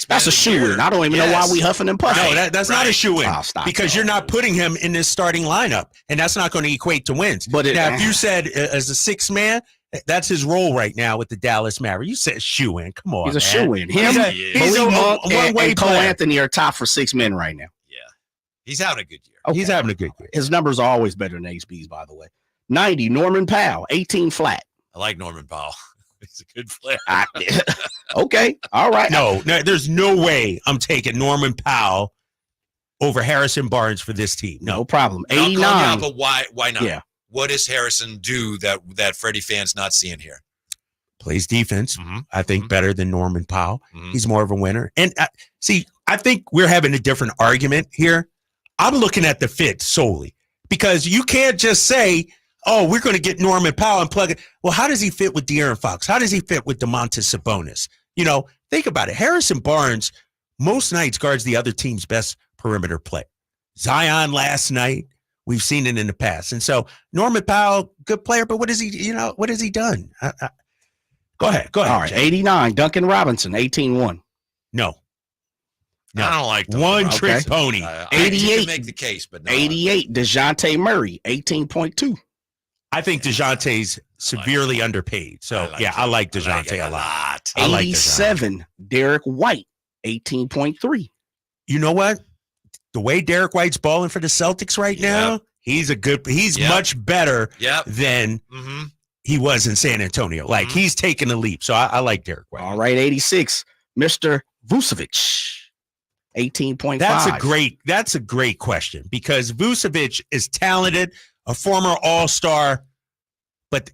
That's a shoe-in. I don't even know why we huffing and puffing. No, that's not a shoe-in because you're not putting putting him in this starting lineup, and that's not going to equate to wins. But now, if you said as a sixth man, that's his role right now with the Dallas Mavericks. You said shoe-in. Come on, He's a shoe-in. Him, he's a one-way and Cole player. Anthony are top for 6 men right now. He's having a good year. Okay. He's having a good year. His numbers are always better than HB's, by the way. 90, Norman Powell, 18 flat. I like Norman Powell. He's a good player. Okay. All right. No, there's no way I'm taking Norman Powell over Harrison Barnes for this team. No problem. I'll call you 89. out, but why not? Yeah. What does Harrison do that Freddie fan's not seeing here? Plays defense, Mm-hmm. I think, better than Norman Powell. He's more of a winner. And see, I think we're having a different argument here. I'm looking at the fit solely because you can't just say, oh, we're going to get Norman Powell and plug it. Well, how does he fit with De'Aaron Fox? How does he fit with DeMontis Sabonis? You know, think about it. Harrison Barnes most nights guards the other team's best perimeter play. Zion last night, we've seen it in the past. And so Norman Powell, good player, but what has he done? Go ahead. All right. Jay. 89, Duncan Robinson, 18-1. No. I don't like them. One trick pony. 88. You can make the case, but no. 88, DeJounte Murray, 18.2. I think DeJounte's severely underpaid. So, I like DeJounte a lot. I like 87, Derek White, 18.3. You know what? The way Derek White's balling for the Celtics right now, he's much better than he was in San Antonio. Like, he's taking a leap. So, I like Derek White. All right, 86, Mr. Vucevic, 18.5. That's a great question because Vucevic is talented, a former All-Star, but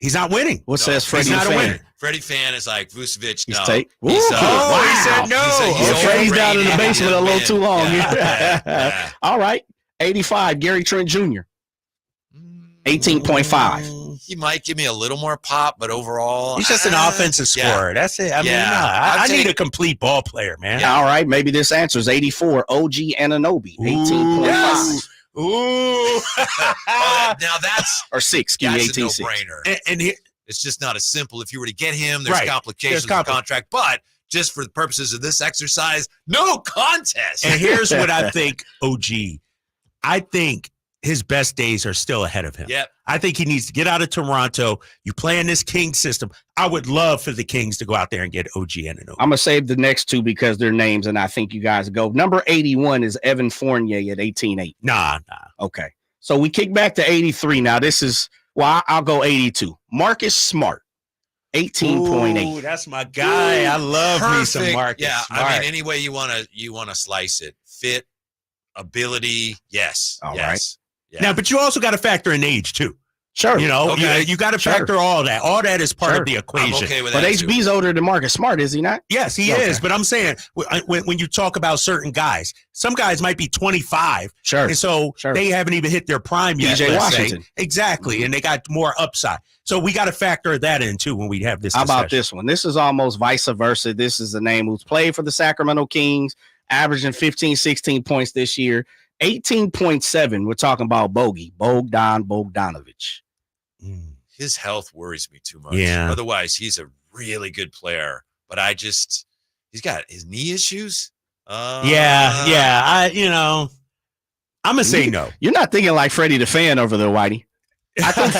he's not winning. What says Freddie He's not a winner. Fan? Freddie fan is like Vucevic. He's No, take. He's, he said no. Freddie's down in the overrated. basement a little too long. Yeah. All right, 85, Gary Trent Jr., 18.5. He might give me a little more pop, but overall, He's just an offensive scorer. That's it. I mean, I need a complete ball player, man. All right, maybe this answers 84, OG Anunoby, 18.5. Ooh. now that's or 6. Give me 18. a no-brainer. And it's just not as simple. If you were to get him, there's Right. complications with the contract. But just for the purposes of this exercise, no contest. And here's what I think, OG. I think his best days are still ahead of him. Yep. I think he needs to get out of Toronto. You play in this Kings system. I would love for the Kings to go out there and get OG Anunoby. I'm going to save the next two because they're names, and I think you guys go. Number 81 is Evan Fournier at 18.8. Nah. Okay. So we kick back to 83. Now, this is, I'll go 82. Marcus Smart, 18.8. Ooh, that's my guy. I love me some Perfect. Marcus Yeah, Smart. I mean, any way you want to slice it, fit, ability, yes. All yes. right. Yeah. Now, but you also got to factor in age too. Sure. You know, Okay. you got to factor all that. All that is part of the equation. I'm okay with But that. HB's older than Marcus Smart, is he not? Yes, he Okay. is. But I'm saying when you talk about certain guys, some guys might be 25. Sure. And so they haven't even hit their prime yet. PJ let's say. Washington. Exactly. And they got more upside. So we got to factor that in too when we have this How about discussion. this one? This is almost vice versa. This is a name who's played for the Sacramento Kings, averaging 15, 16 points this year. 18.7. We're talking about Bogdan Bogdanovic. His health worries me too much. Yeah. Otherwise, he's a really good player. But he's got his knee issues. I'm going to say no. You're not thinking like Freddie the Fan over there, Whitey. I think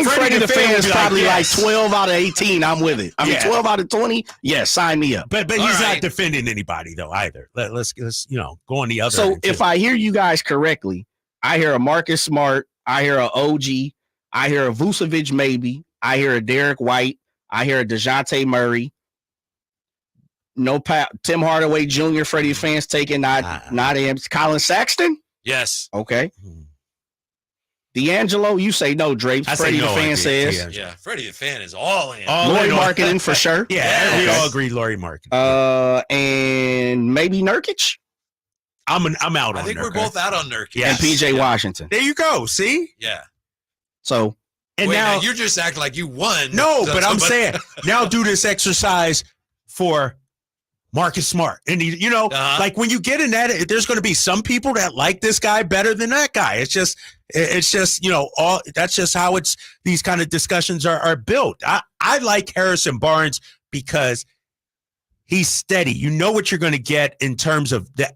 Freddie the fan is probably like 12 out of 18. I'm with it. I mean, 12 out of 20. Yeah, sign me up. But he's not defending anybody though either. Let's go on the other. So if I hear you guys correctly, I hear a Marcus Smart, I hear a OG, I hear a Vucevic maybe, I hear a Derek White, I hear a DeJounte Murray. No, Tim Hardaway Jr. Freddie fans taking not him. Colin Sexton. Yes. Okay. D'Angelo, you say no, Drapes. Freddie the fan says. Yeah, Freddie the fan is all in. Lori Marketing for sure. Yeah, we all agree Lori Marketing. And maybe Nurkic. I'm out on I think Nurkic. we're both out on Nurkic. And PJ Washington. There you go. See? Yeah. So. And now you're just acting like you won. No, but I'm saying now do this exercise for Marcus Smart. And, like when you get in that, there's going to be some people that like this guy better than that guy. It's just, that's just how these kind of discussions are built. I like Harrison Barnes because he's steady. You know what you're going to get in terms of the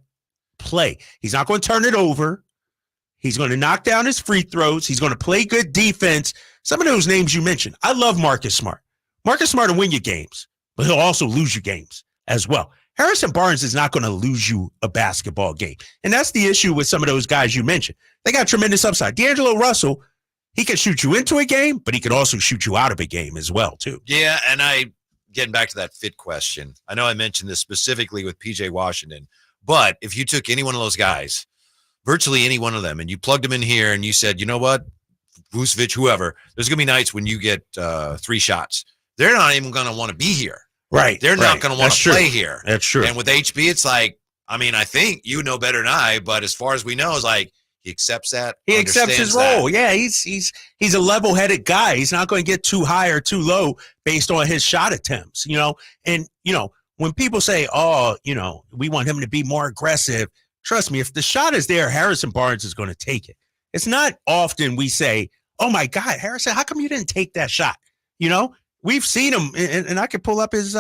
play. He's not going to turn it over. He's going to knock down his free throws. He's going to play good defense. Some of those names you mentioned. I love Marcus Smart. Marcus Smart will win you games, but he'll also lose you games as well. Harrison Barnes is not going to lose you a basketball game. And that's the issue with some of those guys you mentioned. They got tremendous upside. D'Angelo Russell, he can shoot you into a game, but he can also shoot you out of a game as well, too. Yeah, and getting back to that fit question, I know I mentioned this specifically with PJ Washington, but if you took any one of those guys, virtually any one of them, and you plugged them in here and you said, you know what, Vucevic, whoever, there's going to be nights when you get 3 shots. They're not even going to want to be here. Right. They're not going to want to play here. That's true. And with HB, it's like, I think you know better than I, but as far as we know, it's like he accepts that. He accepts his role. Yeah, he's a level-headed guy. He's not going to get too high or too low based on his shot attempts, And, when people say, we want him to be more aggressive, trust me, if the shot is there, Harrison Barnes is going to take it. It's not often we say, oh, my God, Harrison, how come you didn't take that shot? We've seen him, and I could pull up his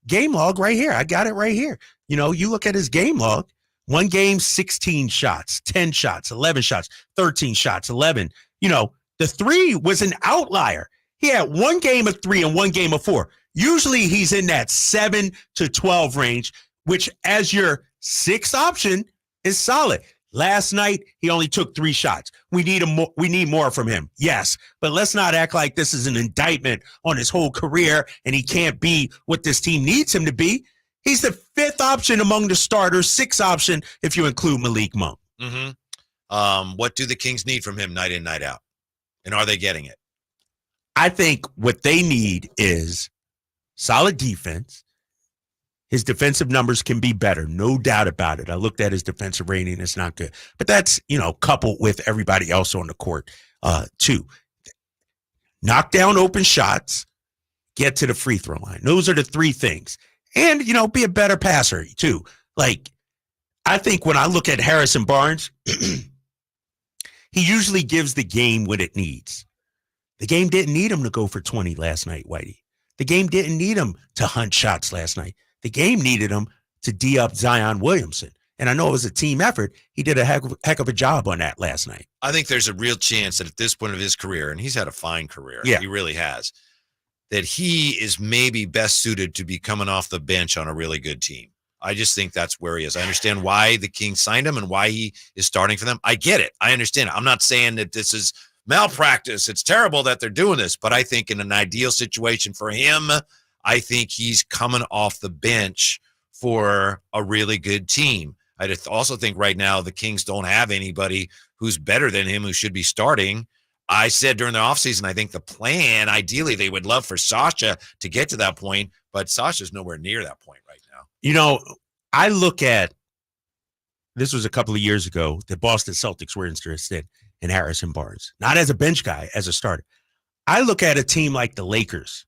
game log right here. I got it right here. You look at his game log, one game, 16 shots, 10 shots, 11 shots, 13 shots, 11. The 3 was an outlier. He had one game of 3 and one game of 4. Usually he's in that 7 to 12 range, which as your 6th option is solid. Last night, he only took 3 shots. We need more from him. Yes, but let's not act like this is an indictment on his whole career and he can't be what this team needs him to be. He's the 5th option among the starters, 6th option if you include Malik Monk. Mm-hmm. What do the Kings need from him night in, night out? And are they getting it? I think what they need is solid defense. His defensive numbers can be better, no doubt about it. I looked at his defensive rating. It's not good. But that's, coupled with everybody else on the court, too. Knock down open shots, get to the free throw line. Those are the 3 things. And, be a better passer, too. Like, I think when I look at Harrison Barnes, he usually gives the game what it needs. The game didn't need him to go for 20 last night, Whitey. The game didn't need him to hunt shots last night. The game needed him to D up Zion Williamson. And I know it was a team effort. He did a heck of a job on that last night. I think there's a real chance that at this point of his career, and he's had a fine career, yeah, he really has, that he is maybe best suited to be coming off the bench on a really good team. I just think that's where he is. I understand why the Kings signed him and why he is starting for them. I get it. I understand it. I'm not saying that this is malpractice. It's terrible that they're doing this, but I think in an ideal situation for him, I think he's coming off the bench for a really good team. I also think right now the Kings don't have anybody who's better than him who should be starting. I said during the offseason, I think the plan, ideally, they would love for Sasha to get to that point, but Sasha's nowhere near that point right now. I look at, this was a couple of years ago, the Boston Celtics were interested in Harrison Barnes, not as a bench guy, as a starter. I look at a team like the Lakers.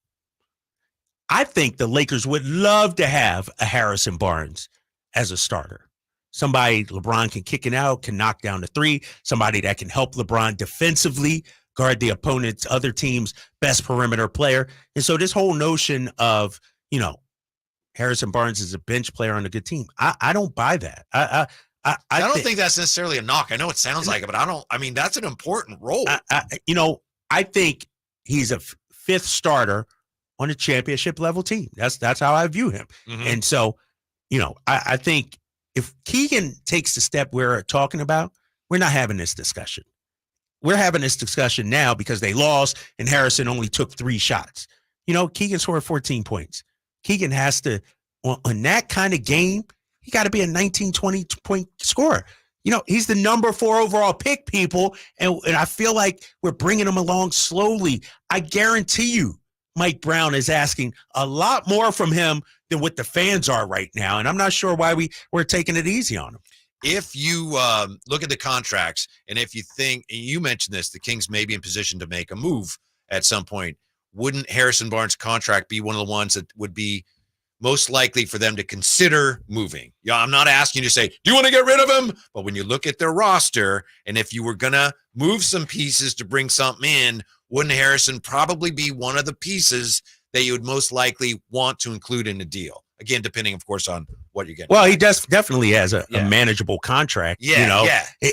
I think the Lakers would love to have a Harrison Barnes as a starter. Somebody LeBron can kick it out, can knock down the 3, somebody that can help LeBron defensively, guard the opponent's other team's best perimeter player. And so this whole notion of, Harrison Barnes is a bench player on a good team, I don't buy that. I don't think that's necessarily a knock. I know it sounds like it, but that's an important role. I think he's a fifth starter on a championship level team. That's how I view him. Mm-hmm. And so, I think if Keegan takes the step we're talking about, we're not having this discussion. We're having this discussion now because they lost and Harrison only took 3 shots. Keegan scored 14 points. Keegan has to, on that kind of game, he got to be a 19, 20 point scorer. He's the number 4 overall pick, people, and I feel like we're bringing him along slowly. I guarantee you Mike Brown is asking a lot more from him than what the fans are right now, and I'm not sure why we're taking it easy on him. If you look at the contracts, and if you think, and you mentioned this, the Kings may be in position to make a move at some point, wouldn't Harrison Barnes' contract be one of the ones that would be most likely for them to consider moving? I'm not asking you to say, do you want to get rid of him? But when you look at their roster, and if you were going to move some pieces to bring something in, wouldn't Harrison probably be one of the pieces that you would most likely want to include in the deal? Again, depending, of course, on what you're getting. Well, he definitely has a manageable contract.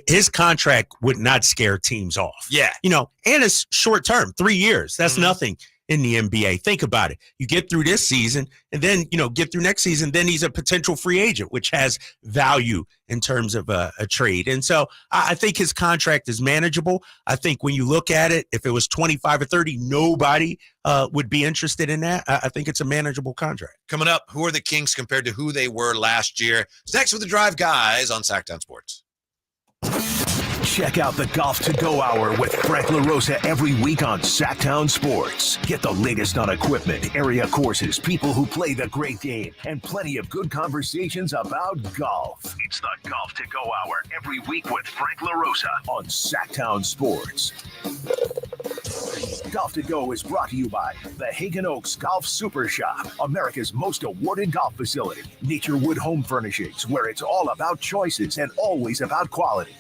His contract would not scare teams off. Yeah. And it's short term, 3 years. That's nothing in the NBA. Think about it. You get through this season and then, get through next season, then he's a potential free agent, which has value in terms of a trade. And so I think his contract is manageable. I think when you look at it, if it was 25 or 30, nobody would be interested in that. I think it's a manageable contract. Coming up, who are the Kings compared to who they were last year? It's next with the Drive Guys on Sactown Sports. Check out the Golf to Go Hour with Frank LaRosa every week on Sactown Sports. Get the latest on equipment, area courses, people who play the great game, and plenty of good conversations about golf. It's the Golf to Go Hour every week with Frank LaRosa on Sactown Sports. Golf to Go is brought to you by the Hagen Oaks Golf Super Shop, America's most awarded golf facility. Nature Wood Home Furnishings, where it's all about choices and always about quality.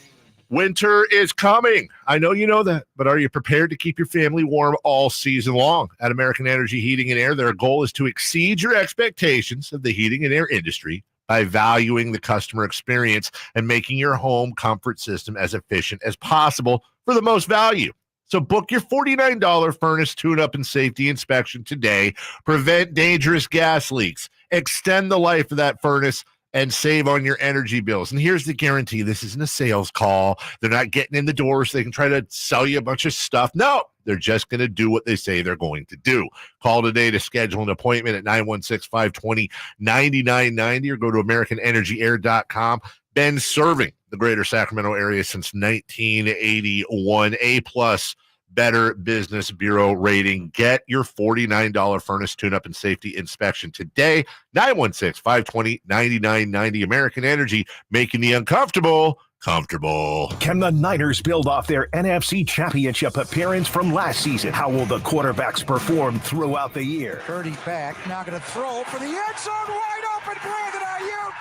Winter is coming. I know you know that, but are you prepared to keep your family warm all season long? At American Energy Heating and Air, their goal is to exceed your expectations of the heating and air industry by valuing the customer experience and making your home comfort system as efficient as possible for the most value. So book your $49 furnace tune-up and safety inspection today. Prevent dangerous gas leaks. Extend the life of that furnace and save on your energy bills. And here's the guarantee. This isn't a sales call. They're not getting in the door so they can try to sell you a bunch of stuff. No, they're just going to do what they say they're going to do. Call today to schedule an appointment at 916-520-9990 or go to AmericanEnergyAir.com. Been serving the greater Sacramento area since 1981. A-plus Better Business Bureau rating. Get your $49 furnace tune-up and safety inspection today. 916-520-9990. American Energy, making the uncomfortable comfortable. Can the Niners build off their NFC Championship appearance from last season? How will the quarterbacks perform throughout the year? Purdy back, now going to throw for the end zone, wide open, Brandon Ayuk.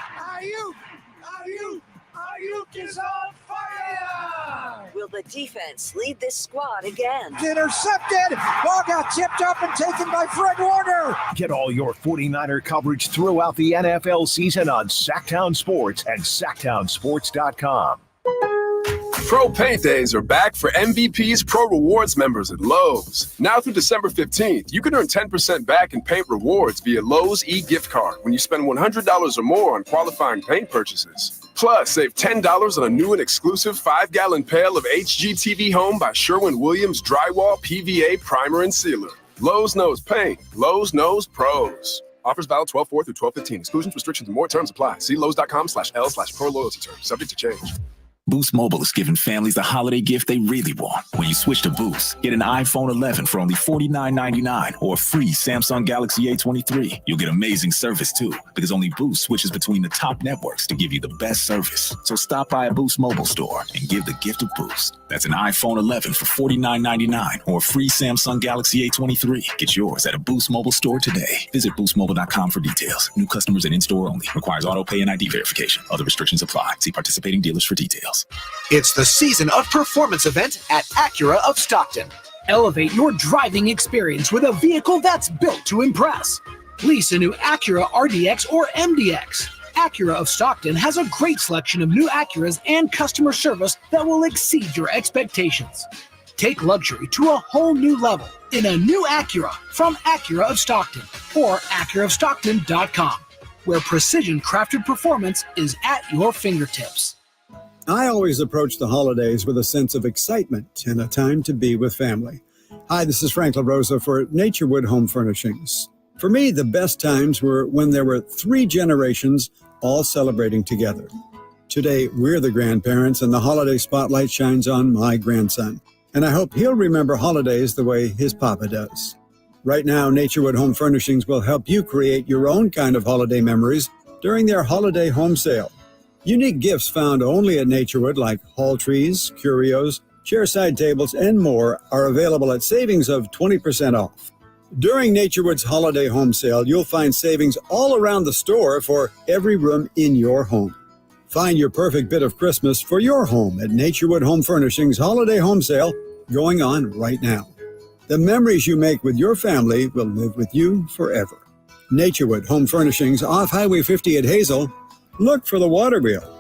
Ayuk is on fire! Will the defense lead this squad again? Intercepted! Ball got tipped up and taken by Fred Warner! Get all your 49er coverage throughout the NFL season on Sactown Sports and SactownSports.com. Pro Paint Days are back for MVP's Pro Rewards members at Lowe's. Now through December 15th, you can earn 10% back in paint rewards via Lowe's e-gift card when you spend $100 or more on qualifying paint purchases. Plus, save $10 on a new and exclusive 5-gallon pail of HGTV Home by Sherwin-Williams Drywall PVA Primer and Sealer. Lowe's knows paint. Lowe's knows pros. Offers valid 12/4 through 12/15. Exclusions, restrictions, and more terms apply. See Lowe's.com/L/pro loyalty terms. Subject to change. Boost Mobile is giving families the holiday gift they really want. When you switch to Boost, get an iPhone 11 for only $49.99 or a free Samsung Galaxy A23. You'll get amazing service too, because only Boost switches between the top networks to give you the best service. So stop by a Boost Mobile store and give the gift of Boost. That's an iPhone 11 for $49.99 or a free Samsung Galaxy A23. Get yours at a Boost Mobile store today. Visit boostmobile.com for details. New customers and in-store only. Requires auto pay and ID verification. Other restrictions apply. See participating dealers for details. It's the season of performance event at Acura of Stockton. Elevate your driving experience with a vehicle that's built to impress. Lease a new Acura RDX or MDX. Acura of Stockton has a great selection of new Acuras and customer service that will exceed your expectations. Take luxury to a whole new level in a new Acura from Acura of Stockton or AcuraofStockton.com, where precision-crafted performance is at your fingertips. I always approach the holidays with a sense of excitement and a time to be with family. Hi, this is Frank LaRosa for Naturewood Home Furnishings. For me, the best times were when there were 3 generations all celebrating together. Today, we're the grandparents, and the holiday spotlight shines on my grandson. And I hope he'll remember holidays the way his papa does. Right now, Naturewood Home Furnishings will help you create your own kind of holiday memories during their holiday home sale. Unique gifts found only at Naturewood, like hall trees, curios, chairside tables, and more, are available at savings of 20% off. During Naturewood's holiday home sale, you'll find savings all around the store for every room in your home. Find your perfect bit of Christmas for your home at Naturewood Home Furnishings Holiday Home Sale going on right now. The memories you make with your family will live with you forever. Naturewood Home Furnishings off Highway 50 at Hazel. Look for the water wheel.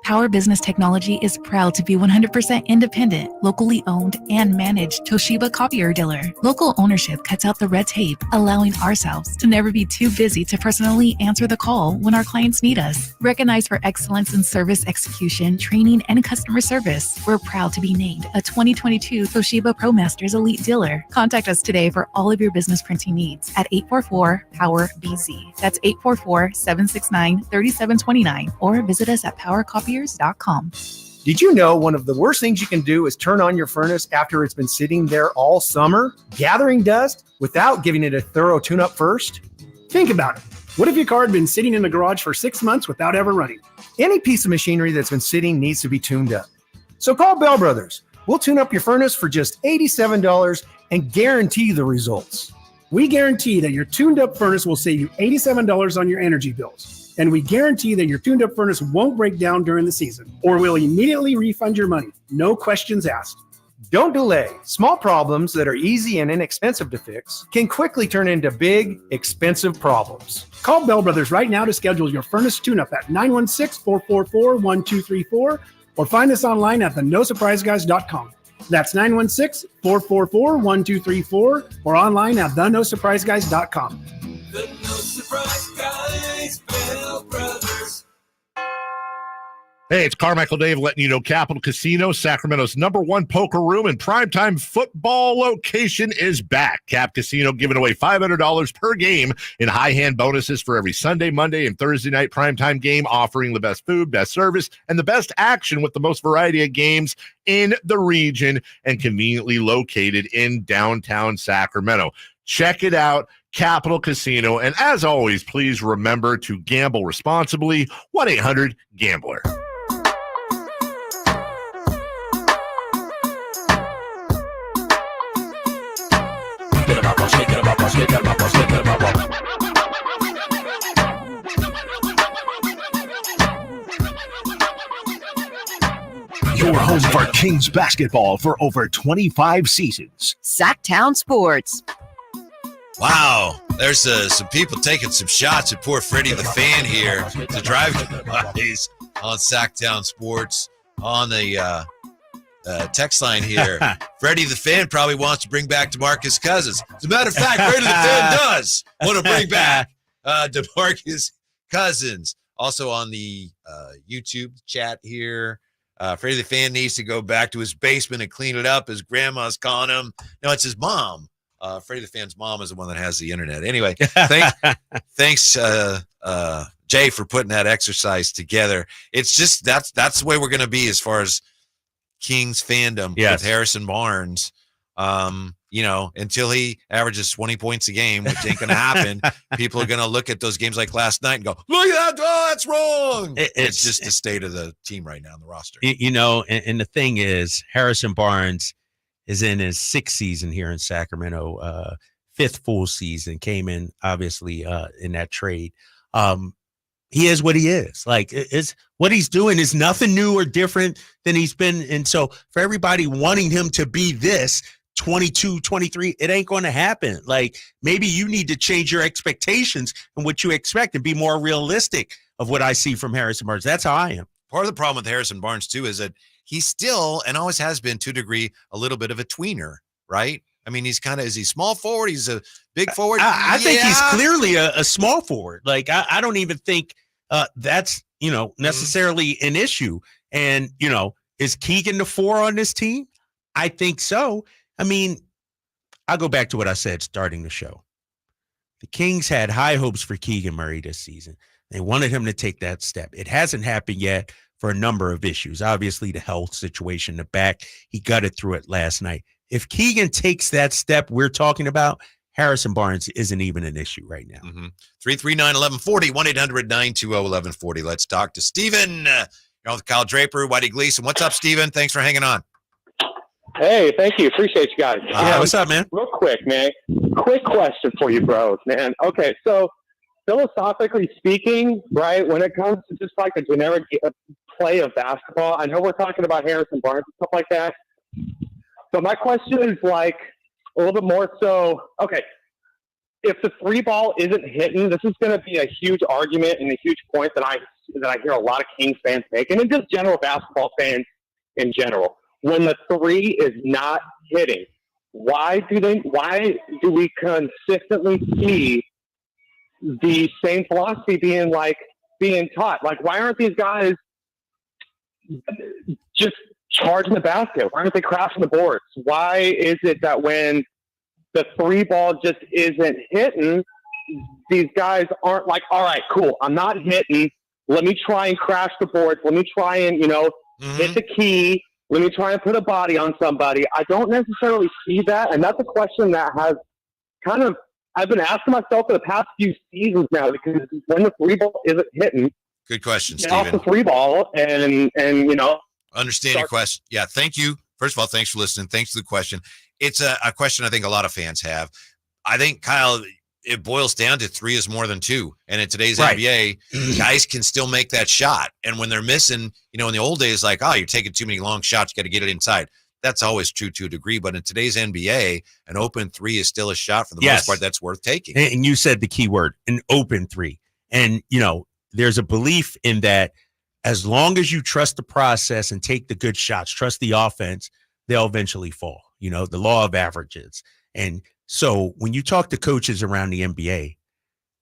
Power Business Technology is proud to be 100% independent, locally owned, and managed Toshiba copier dealer. Local ownership cuts out the red tape, allowing ourselves to never be too busy to personally answer the call when our clients need us. Recognized for excellence in service execution, training, and customer service, we're proud to be named a 2022 Toshiba ProMasters Elite Dealer. Contact us today for all of your business printing needs at 844-POWER-BZ. That's 844-769-3729, or visit us at PowerCopier.com. Did you know one of the worst things you can do is turn on your furnace after it's been sitting there all summer, gathering dust, without giving it a thorough tune-up first? Think about it. What if your car had been sitting in the garage for 6 months without ever running? Any piece of machinery that's been sitting needs to be tuned up. So call Bell Brothers. We'll tune up your furnace for just $87 and guarantee the results. We guarantee that your tuned-up furnace will save you $87 on your energy bills. And we guarantee that your tuned-up furnace won't break down during the season, or we'll immediately refund your money. No questions asked. Don't delay. Small problems that are easy and inexpensive to fix can quickly turn into big, expensive problems. Call Bell Brothers right now to schedule your furnace tune-up at 916-444-1234, or find us online at thenosurpriseguys.com. That's 916-444-1234, or online at thenosurpriseguys.com. The No Surprise Guys, Bell Brothers. Hey, it's Carmichael Dave letting you know Capital Casino, Sacramento's #1 poker room and primetime football location, is back. Cap Casino giving away $500 per game in high hand bonuses for every Sunday, Monday, and Thursday night primetime game, offering the best food, best service, and the best action with the most variety of games in the region, and conveniently located in downtown Sacramento. Check it out. Capital Casino. And as always, please remember to gamble responsibly. 1-800-GAMBLER. Your home for Kings basketball for over 25 seasons. Sactown Sports. Wow, there's some people taking some shots at poor Freddie the Fan here to drive guys on Sactown Sports on the text line here. Freddie the Fan probably wants to bring back DeMarcus Cousins. As a matter of fact, Freddie the Fan does want to bring back DeMarcus Cousins. Also on the YouTube chat here, Freddie the Fan needs to go back to his basement and clean it up. His grandma's calling him. No, it's his mom. Freddie the Fan's mom is the one that has the internet. Anyway, thanks, Jay, for putting that exercise together. It's just that's the way we're going to be as far as Kings fandom with Harrison Barnes. Until he averages 20 points a game, which ain't going to happen, people are going to look at those games like last night and go, look at that. Oh, that's wrong. It's just the state of the team right now in the roster. And the thing is, Harrison Barnes is in his 6th season here in Sacramento, 5th full season, came in obviously in that trade. He is what he is. Like, it's what he's doing is nothing new or different than he's been. And so for everybody wanting him to be this 22, 23, it ain't going to happen. Like, maybe you need to change your expectations and what you expect and be more realistic of what I see from Harrison Barnes. That's how I am. Part of the problem with Harrison Barnes, too, is that he's still, and always has been to a degree, a little bit of a tweener, right? I mean, he's kind of, is he small forward? He's a big forward? I think he's clearly a small forward. Like, I don't even think that's, necessarily an issue. And, is Keegan the 4 on this team? I think so. I mean, I'll go back to what I said starting the show. The Kings had high hopes for Keegan Murray this season. They wanted him to take that step. It hasn't happened yet for a number of issues. Obviously, the health situation, the back, he gutted through it last night. If Keegan takes that step we're talking about, Harrison Barnes isn't even an issue right now. 339-1140, 1-800-920-1140. Let's talk to Steven. You're on with Kyle Draper, Whitey Gleason. What's up, Steven? Thanks for hanging on. Hey, thank you. Appreciate you guys. What's up, man? Real quick, man. Quick question for you, bros, man. Okay, so philosophically speaking, right, when it comes to just like a generic play of basketball, I know we're talking about Harrison Barnes and stuff like that. So my question is like a little bit more so, okay, if the 3 ball isn't hitting, this is going to be a huge argument and a huge point that I hear a lot of Kings fans making, and just general basketball fans in general. When the 3 is not hitting, why do we consistently see the same philosophy being taught? Like, why aren't these guys just charging the basket? Why aren't they crashing the boards? Why is it that when the 3 ball just isn't hitting, these guys aren't like, all right, cool, I'm not hitting. Let me try and crash the boards. Let me try and, hit the key. Let me try and put a body on somebody. I don't necessarily see that. And that's a question that has I've been asking myself for the past few seasons now, because when the 3 ball isn't hitting, good question, get off Steven. the 3 ball and Understand your question. Yeah, thank you. First of all, thanks for listening. Thanks for the question. It's a question I think a lot of fans have. I think, Kyle, it boils down to 3 is more than 2. And in today's NBA, guys can still make that shot. And when they're missing, in the old days, like, oh, you're taking too many long shots, you got to get it inside. That's always true to a degree. But in today's NBA, an open 3 is still a shot for the most part that's worth taking. And you said the key word, an open 3. And, there's a belief in that as long as you trust the process and take the good shots, trust the offense, they'll eventually fall. The law of averages. And so when you talk to coaches around the NBA,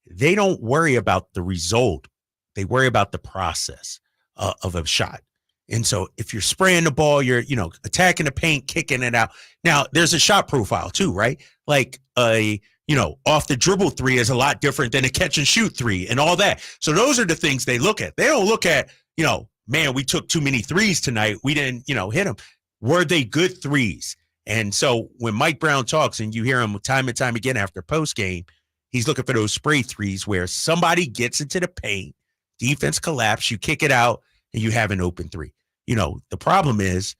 they don't worry about the result. They worry about the process of a shot. And so if you're spraying the ball, you're, attacking the paint, kicking it out. Now, there's a shot profile too, right? Like off the dribble 3 is a lot different than a catch and shoot 3 and all that. So those are the things they look at. They don't look at, man, we took too many 3s tonight. We didn't, hit them. Were they good 3s? And so when Mike Brown talks and you hear him time and time again after post game, he's looking for those spray 3s where somebody gets into the paint, defense collapse, you kick it out, and you have an open 3. The problem is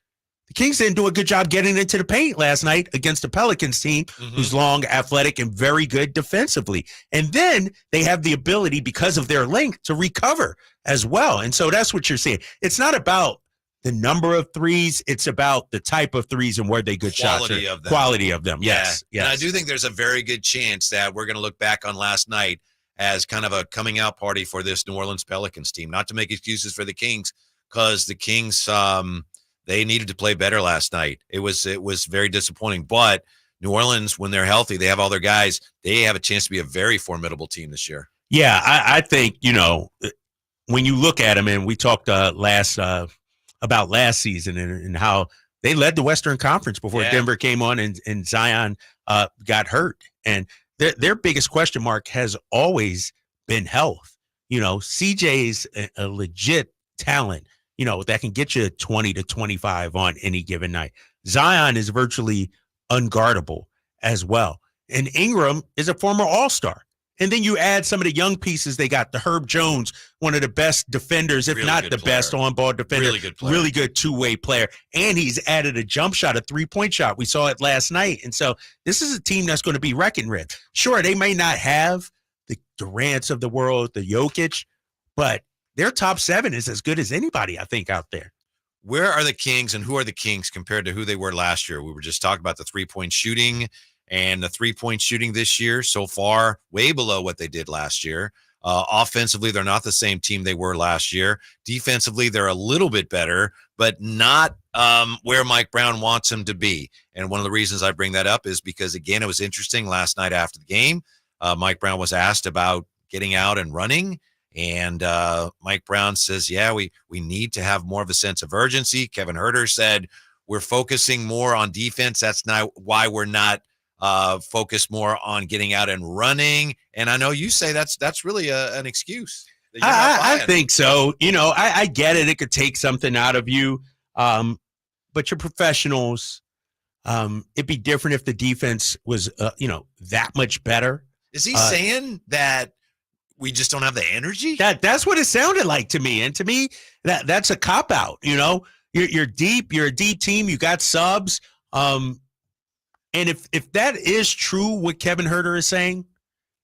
the Kings didn't do a good job getting into the paint last night against the Pelicans team, who's long, athletic, and very good defensively. And then they have the ability, because of their length, to recover as well. And so that's what you're seeing. It's not about the number of 3s, it's about the type of 3s and where they good shots are. Quality of them. Yes. And I do think there's a very good chance that we're going to look back on last night as kind of a coming out party for this New Orleans Pelicans team. Not to make excuses for the Kings, because the Kings, they needed to play better last night. It was very disappointing. But New Orleans, when they're healthy, they have all their guys. They have a chance to be a very formidable team this year. Yeah, I think, when you look at them, and we talked about last season and how they led the Western Conference before Denver came on and Zion got hurt. And their biggest question mark has always been health. CJ's a legit talent, that can get you 20 to 25 on any given night. Zion is virtually unguardable as well. And Ingram is a former All-Star. And then you add some of the young pieces they got. The Herb Jones, one of the best defenders, if not the best on-ball defender. Really good player. Really good two-way player. And he's added a jump shot, a three-point shot. We saw it last night. And so this is a team that's going to be reckoned with. Sure, they may not have the Durants of the world, the Jokic, but their top 7 is as good as anybody, I think, out there. Where are the Kings and who are the Kings compared to who they were last year? We were just talking about the three-point shooting. And the three-point shooting this year so far, way below what they did last year. Offensively, they're not the same team they were last year. Defensively, they're a little bit better, but not where Mike Brown wants them to be. And one of the reasons I bring that up is because, again, it was interesting last night after the game. Mike Brown was asked about getting out and running, and Mike Brown says, yeah, we need to have more of a sense of urgency. Kevin Huerter said, we're focusing more on defense. That's not why we're not focused more on getting out and running. And I know you say that's really an excuse. I think so. I get it. It could take something out of you. But you're professionals. It'd be different if the defense was, that much better. Is he saying that we just don't have the energy? That's what it sounded like to me. And to me, that's a cop-out, You're deep. You're a deep team. You got subs. And if that is true, what Kevin Huerter is saying,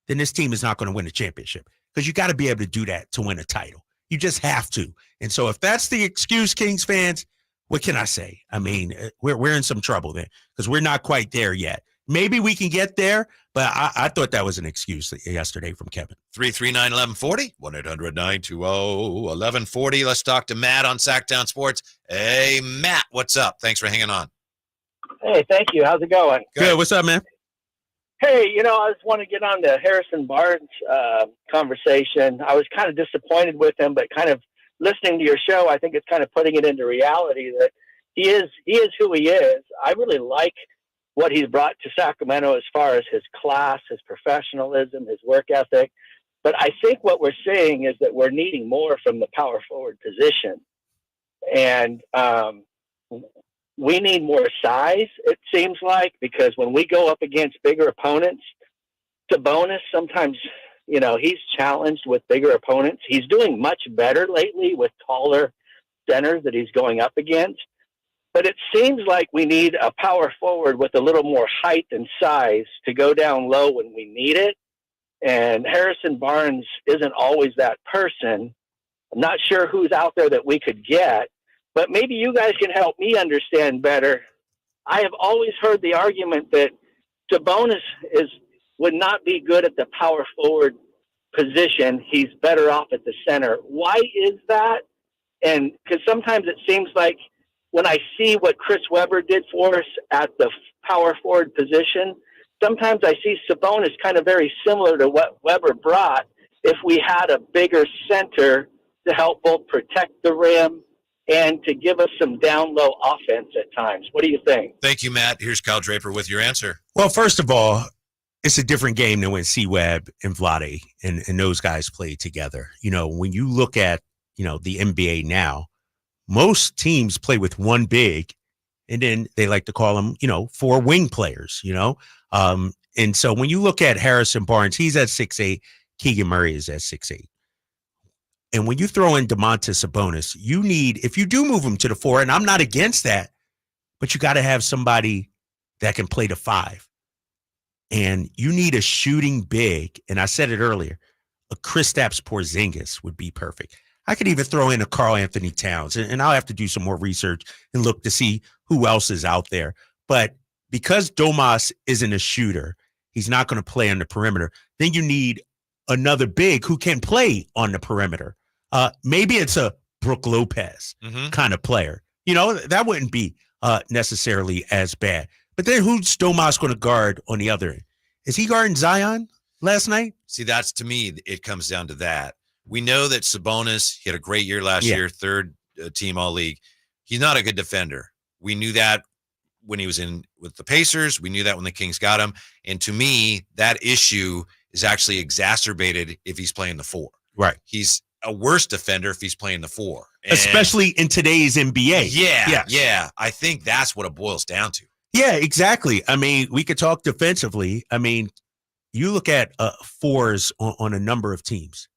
then this team is not going to win a championship, because you got to be able to do that to win a title. You just have to. And so if that's the excuse, Kings fans, what can I say? I mean, we're in some trouble there, because we're not quite there yet. Maybe we can get there, but I thought that was an excuse yesterday from Kevin. 339-1140, 1-800-920-1140. Let's talk to Matt on Sactown Sports. Hey, Matt, what's up? Thanks for hanging on. Hey, thank you. How's it going? Good. What's up, man? Hey, I just want to get on the Harrison Barnes conversation. I was kind of disappointed with him, but kind of listening to your show, I think it's kind of putting it into reality that he is who he is. I really like what he's brought to Sacramento as far as his class, his professionalism, his work ethic. But I think what we're seeing is that we're needing more from the power forward position. And we need more size, it seems like, because when we go up against bigger opponents, Sabonis sometimes, he's challenged with bigger opponents. He's doing much better lately with taller centers that he's going up against. But it seems like we need a power forward with a little more height and size to go down low when we need it. And Harrison Barnes isn't always that person. I'm not sure who's out there that we could get, but maybe you guys can help me understand better. I have always heard the argument that Sabonis would not be good at the power forward position. He's better off at the center. Why is that? And because sometimes it seems like when I see what Chris Webber did for us at the power forward position, sometimes I see Sabonis kind of very similar to what Webber brought if we had a bigger center to help both protect the rim and to give us some down low offense at times. What do you think? Thank you, Matt. Here's Kyle Draper with your answer. Well, first of all, it's a different game than when C-Web and Vlade and those guys played together. When you look at, the NBA now, most teams play with one big, and then they like to call them, 4 wing players, And so when you look at Harrison Barnes, he's at 6'8", Keegan Murray is at 6'8". And when you throw in Domantas Sabonis, you need, if you do move him to the 4, and I'm not against that, but you got to have somebody that can play the 5. And you need a shooting big. And I said it earlier, a Kristaps Porzingis would be perfect. I could even throw in a Karl Anthony Towns, and I'll have to do some more research and look to see who else is out there. But because Domas isn't a shooter, he's not going to play on the perimeter. Then you need another big who can play on the perimeter. Maybe it's a Brook Lopez kind of player. That wouldn't be necessarily as bad. But then who's Domas going to guard on the other end? Is he guarding Zion last night? See, that's, to me, it comes down to that. We know that Sabonis, he had a great year last year, third team all-league. He's not a good defender. We knew that when he was in with the Pacers. We knew that when the Kings got him. And to me, that issue is actually exacerbated if he's playing the 4. Right. He's a worse defender if he's playing the 4. And especially in today's NBA. Yeah. I think that's what it boils down to. Yeah, exactly. I mean, we could talk defensively. I mean, you look at 4s on a number of teams.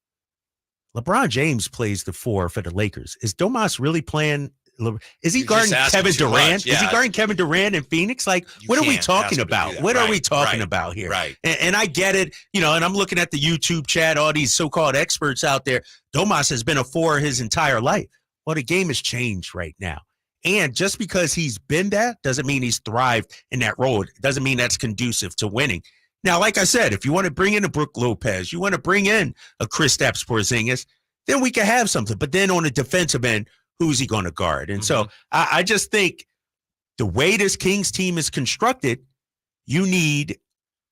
LeBron James plays the 4 for the Lakers. Is Domas really playing? Is he guarding Kevin Durant? Yeah. Is he guarding Kevin Durant in Phoenix? Like, what are we talking about? What are we talking about here? Right. And I get it, and I'm looking at the YouTube chat, all these so-called experts out there. Domas has been a 4 his entire life. Well, the game has changed right now. And just because he's been that doesn't mean he's thrived in that role. It doesn't mean that's conducive to winning. Now, like I said, if you want to bring in a Brook Lopez, you want to bring in a Kristaps Porzingis, then we can have something. But then on the defensive end, who's he going to guard? And so I just think the way this Kings team is constructed, you need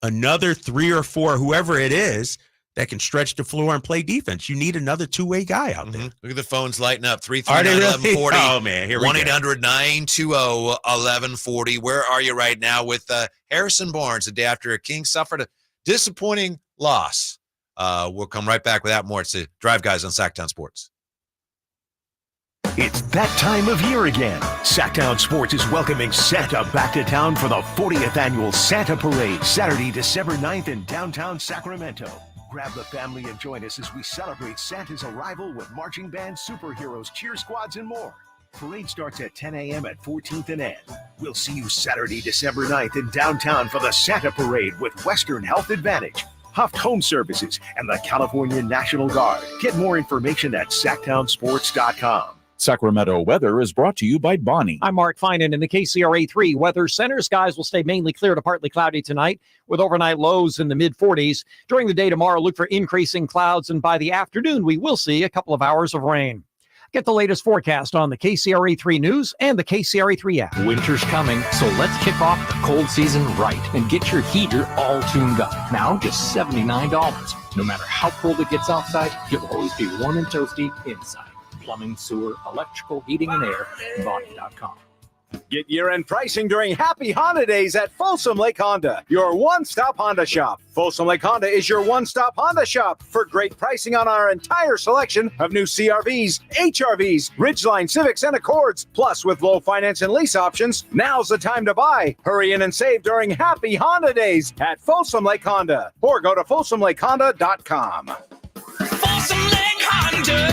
another 3 or 4, whoever it is, that can stretch the floor and play defense. You need another two-way guy out there. Look at the phones lighting up. 339-1140. Oh, man. Here we go. 1-800-920-1140. Where are you right now with Harrison Barnes the day after a Kings suffered a disappointing loss? We'll come right back with that more. It's the Drive Guys on Sactown Sports. It's that time of year again. Sactown Sports is welcoming Santa back to town for the 40th annual Santa Parade, Saturday, December 9th in downtown Sacramento. Grab the family and join us as we celebrate Santa's arrival with marching bands, superheroes, cheer squads, and more. Parade starts at 10 a.m. at 14th and N. We'll see you Saturday, December 9th in downtown for the Santa Parade with Western Health Advantage, Huff Home Services, and the California National Guard. Get more information at SactownSports.com. Sacramento weather is brought to you by Bonnie. I'm Mark Finan in the KCRA3 Weather Center. Skies will stay mainly clear to partly cloudy tonight with overnight lows in the mid-40s. During the day tomorrow, look for increasing clouds, and by the afternoon, we will see a couple of hours of rain. Get the latest forecast on the KCRA3 News and the KCRA3 app. Winter's coming, so let's kick off the cold season right and get your heater all tuned up. Now, just $79. No matter how cold it gets outside, you'll always be warm and toasty inside. Plumbing, sewer, electrical, heating, and air, Bonnie.com. Get year-end pricing during Happy Holidays at Folsom Lake Honda, your one-stop Honda shop. Folsom Lake Honda is your one-stop Honda shop for great pricing on our entire selection of new CRVs, HRVs, Ridgeline, Civics, and Accords. Plus, with low finance and lease options, now's the time to buy. Hurry in and save during Happy Honda Days at Folsom Lake Honda, or go to folsomlakehonda.com. Folsom Lake Honda,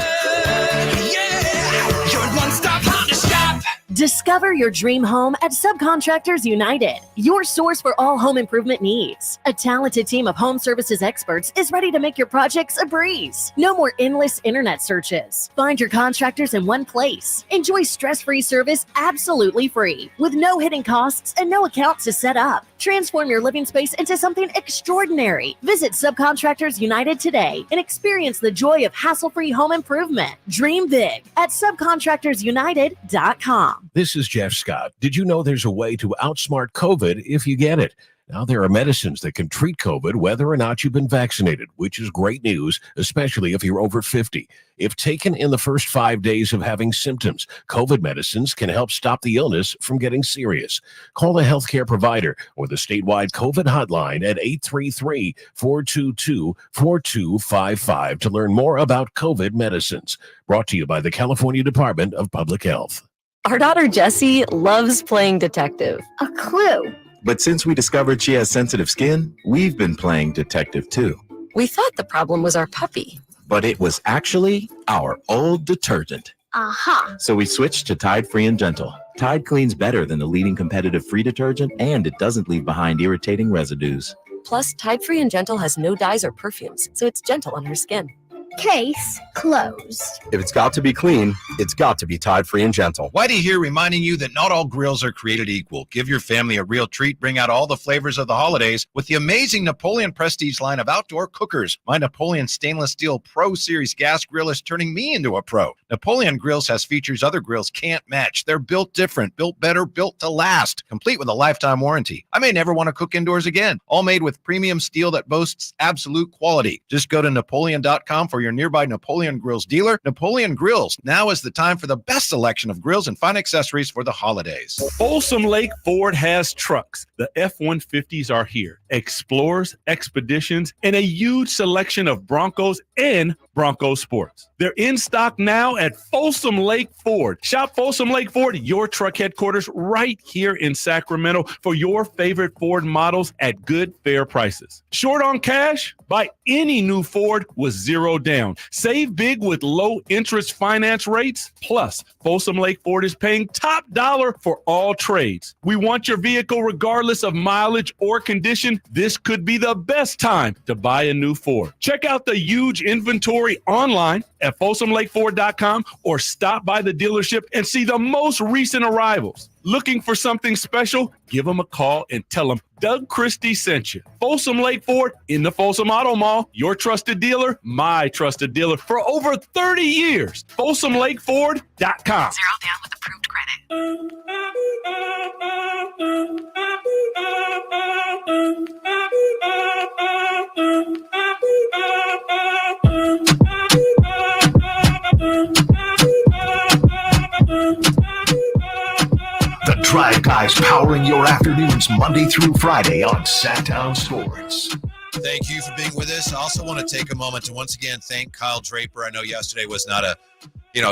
yeah, your one-stop Honda shop. Discover your dream home at Subcontractors United, your source for all home improvement needs. A talented team of home services experts is ready to make your projects a breeze. No more endless internet searches. Find your contractors in one place. Enjoy stress-free service absolutely free, with no hidden costs and no accounts to set up. Transform your living space into something extraordinary. Visit Subcontractors United today and experience the joy of hassle-free home improvement. Dream big at subcontractorsunited.com. This is Jeff Scott. Did you know there's a way to outsmart COVID if you get it? Now, there are medicines that can treat COVID whether or not you've been vaccinated, which is great news, especially if you're over 50. If taken in the first 5 days of having symptoms, COVID medicines can help stop the illness from getting serious. Call a healthcare provider or the statewide COVID hotline at 833-422-4255 to learn more about COVID medicines. Brought to you by the California Department of Public Health. Our daughter Jessie loves playing detective. A clue. But since we discovered she has sensitive skin, we've been playing detective too. We thought the problem was our puppy. But it was actually our old detergent. Aha. So we switched to Tide Free and Gentle. Tide cleans better than the leading competitive free detergent, and it doesn't leave behind irritating residues. Plus, Tide Free and Gentle has no dyes or perfumes, so it's gentle on her skin. Case closed. If it's got to be clean, it's got to be Tide Free and Gentle. Whitey here reminding you that not all grills are created equal. Give your family a real treat. Bring out all the flavors of the holidays with the amazing Napoleon Prestige line of outdoor cookers. My Napoleon Stainless Steel Pro Series gas grill is turning me into a pro. Napoleon Grills has features other grills can't match. They're built different, built better, built to last, complete with a lifetime warranty. I may never want to cook indoors again. All made with premium steel that boasts absolute quality. Just go to Napoleon.com for your nearby Napoleon Grills dealer. Napoleon Grills. Now is the time for the best selection of grills and fine accessories for the holidays. Folsom Lake Ford has trucks. The F-150s are here. Explorers, Expeditions, and a huge selection of Broncos and Bronco Sports. They're in stock now at Folsom Lake Ford. Shop Folsom Lake Ford, your truck headquarters right here in Sacramento for your favorite Ford models at good, fair prices. Short on cash? Buy any new Ford with zero down. Save big with low interest finance rates. Plus, Folsom Lake Ford is paying top dollar for all trades. We want your vehicle regardless of mileage or condition. This could be the best time to buy a new Ford. Check out the huge inventory inventory online at FolsomLake4.com or stop by the dealership and see the most recent arrivals. Looking for something special? Give them a call and tell them Doug Christie sent you. Folsom Lake Ford in the Folsom Auto Mall, your trusted dealer, my trusted dealer for over 30 years. FolsomLakeFord.com. Zero down with approved credit. The Drive Guys powering your afternoons Monday through Friday on Sactown Sports. Thank you for being with us. I also want to take a moment to once again thank Kyle Draper. I know yesterday was not a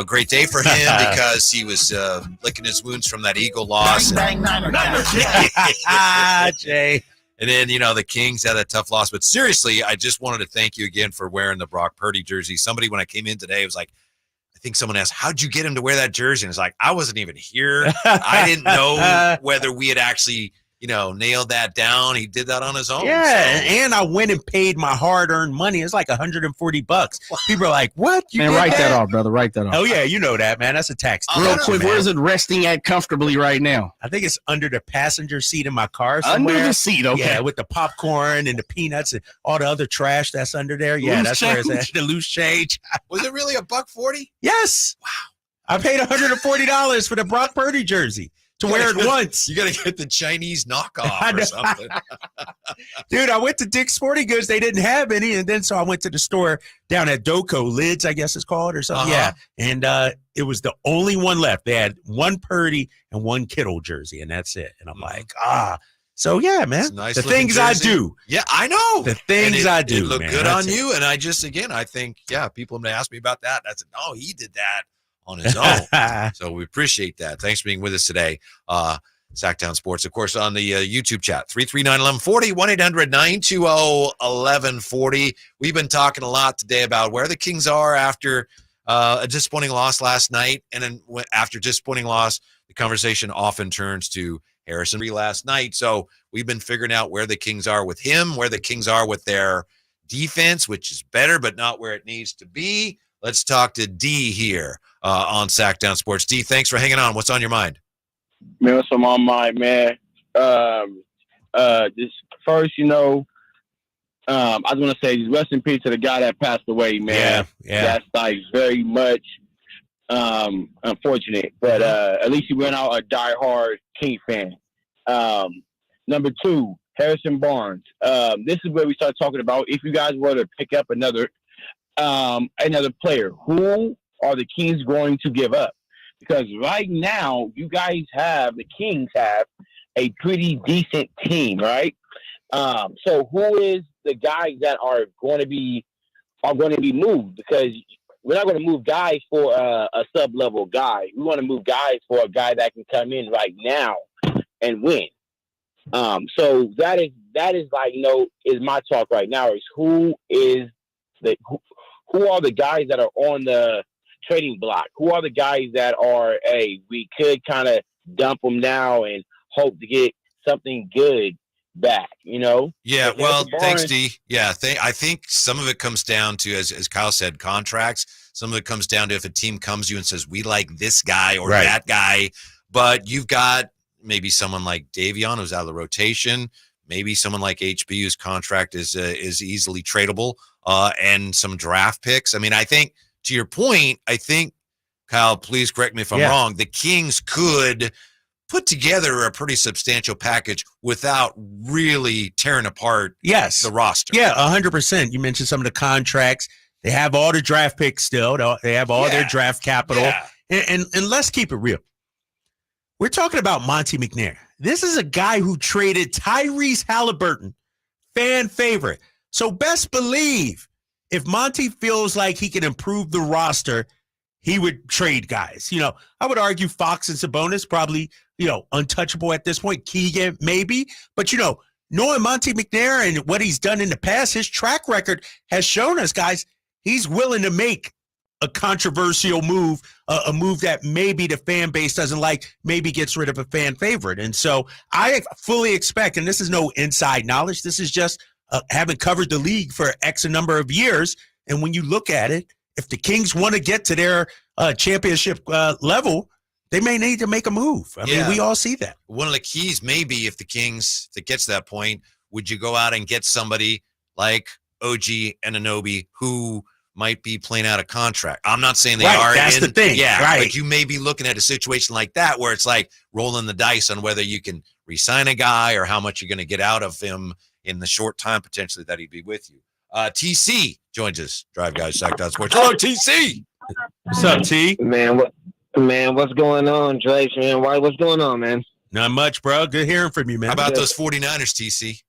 great day for him because he was licking his wounds from that Eagle loss. Bang, bang, Jay. And then, the Kings had a tough loss. But seriously, I just wanted to thank you again for wearing the Brock Purdy jersey. Somebody, when I came in today, was like, I think someone asked, how'd you get him to wear that jersey? And it's like, I wasn't even here. I didn't know whether we had actually, nailed that down. He did that on his own. Yeah, and I went and paid my hard-earned money. It's like $140. People are like, what? Man, write that off, brother. Write that off. Oh, yeah, you know that, man. That's a tax. Real quick, where's it resting at comfortably right now? I think it's under the passenger seat in my car somewhere. Under the seat, okay. Yeah, with the popcorn and the peanuts and all the other trash that's under there. Yeah, Loose that's change. where it's at. The loose change. Was it really $140? Yes. Wow. I paid $140 for the Brock Purdy jersey. To wear it once. You got to get the Chinese knockoff or something. Dude, I went to Dick's Sporting Goods. They didn't have any. And then so I went to the store down at Doco, Lids, I guess it's called, or something. Yeah. And it was the only one left. They had one Purdy and one Kittle jersey, and that's it. And I'm like, So, yeah, man. Nice the things jersey. I do. Yeah, I know. The things I do. It looked man. good That's on it. you. And I just, again, I think, people may ask me about that. I said, no, he did that on his own. So we appreciate that. Thanks for being with us today. Sactown Sports, of course, on the YouTube chat, 339-1140, 1-800-920-1140. We've been talking a lot today about where the Kings are after a disappointing loss last night. And then after disappointing loss, the conversation often turns to Harrison last night. So we've been figuring out where the Kings are with him, where the Kings are with their defense, which is better, but not where it needs to be. Let's talk to D here on Sactown Sports. D, thanks for hanging on. What's on your mind? Man, what's on my mind, man? Just first, I was going to say, just rest in peace to the guy that passed away, man. Yeah. That's like very much unfortunate, but at least he went out a diehard King fan. Number two, Harrison Barnes. This is where we start talking about if you guys were to pick up another player, who are the Kings going to give up? Because right now, the Kings have a pretty decent team, right? So who is the guys that are going to be moved? Because we're not going to move guys for a sub-level guy. We want to move guys for a guy that can come in right now and win. So that is like, is my talk right now, is who are the guys that are on the trading block? Who are the guys that are, we could kind of dump them now and hope to get something good back, Yeah, well, thanks, D. Yeah, I think some of it comes down to, as Kyle said, contracts. Some of it comes down to if a team comes to you and says, we like this guy or that guy, but you've got maybe someone like Davion who's out of the rotation, maybe someone like HB whose contract is easily tradable, and some draft picks. I mean, I think, to your point, Kyle, please correct me if I'm wrong, the Kings could put together a pretty substantial package without really tearing apart the roster. Yeah, 100%. You mentioned some of the contracts. They have all the draft picks still. They have all their draft capital. Yeah. And let's keep it real. We're talking about Monte McNair. This is a guy who traded Tyrese Halliburton, fan favorite. So best believe if Monty feels like he can improve the roster, he would trade guys. I would argue Fox and Sabonis probably, untouchable at this point. Keegan, maybe. But, knowing Monte McNair and what he's done in the past, his track record has shown us, guys, he's willing to make a controversial move, a move that maybe the fan base doesn't like, maybe gets rid of a fan favorite. And so I fully expect, and this is no inside knowledge, this is just having covered the league for X a number of years, And when you look at it, if the Kings want to get to their championship level, they may need to make a move. I mean, we all see that. One of the keys may be if it gets to that point, would you go out and get somebody like OG Anunoby who might be playing out of contract? I'm not saying they are. That's the thing. Yeah, right. But you may be looking at a situation like that where it's like rolling the dice on whether you can re-sign a guy or how much you're going to get out of him in the short time potentially that he'd be with you. TC joins us. Drive Guys, Sactown Sports. Hello, TC. What's up, T? Man, what's going on, Drake? Man, what's going on, man? Not much, bro. Good hearing from you, man. How about those 49ers, TC?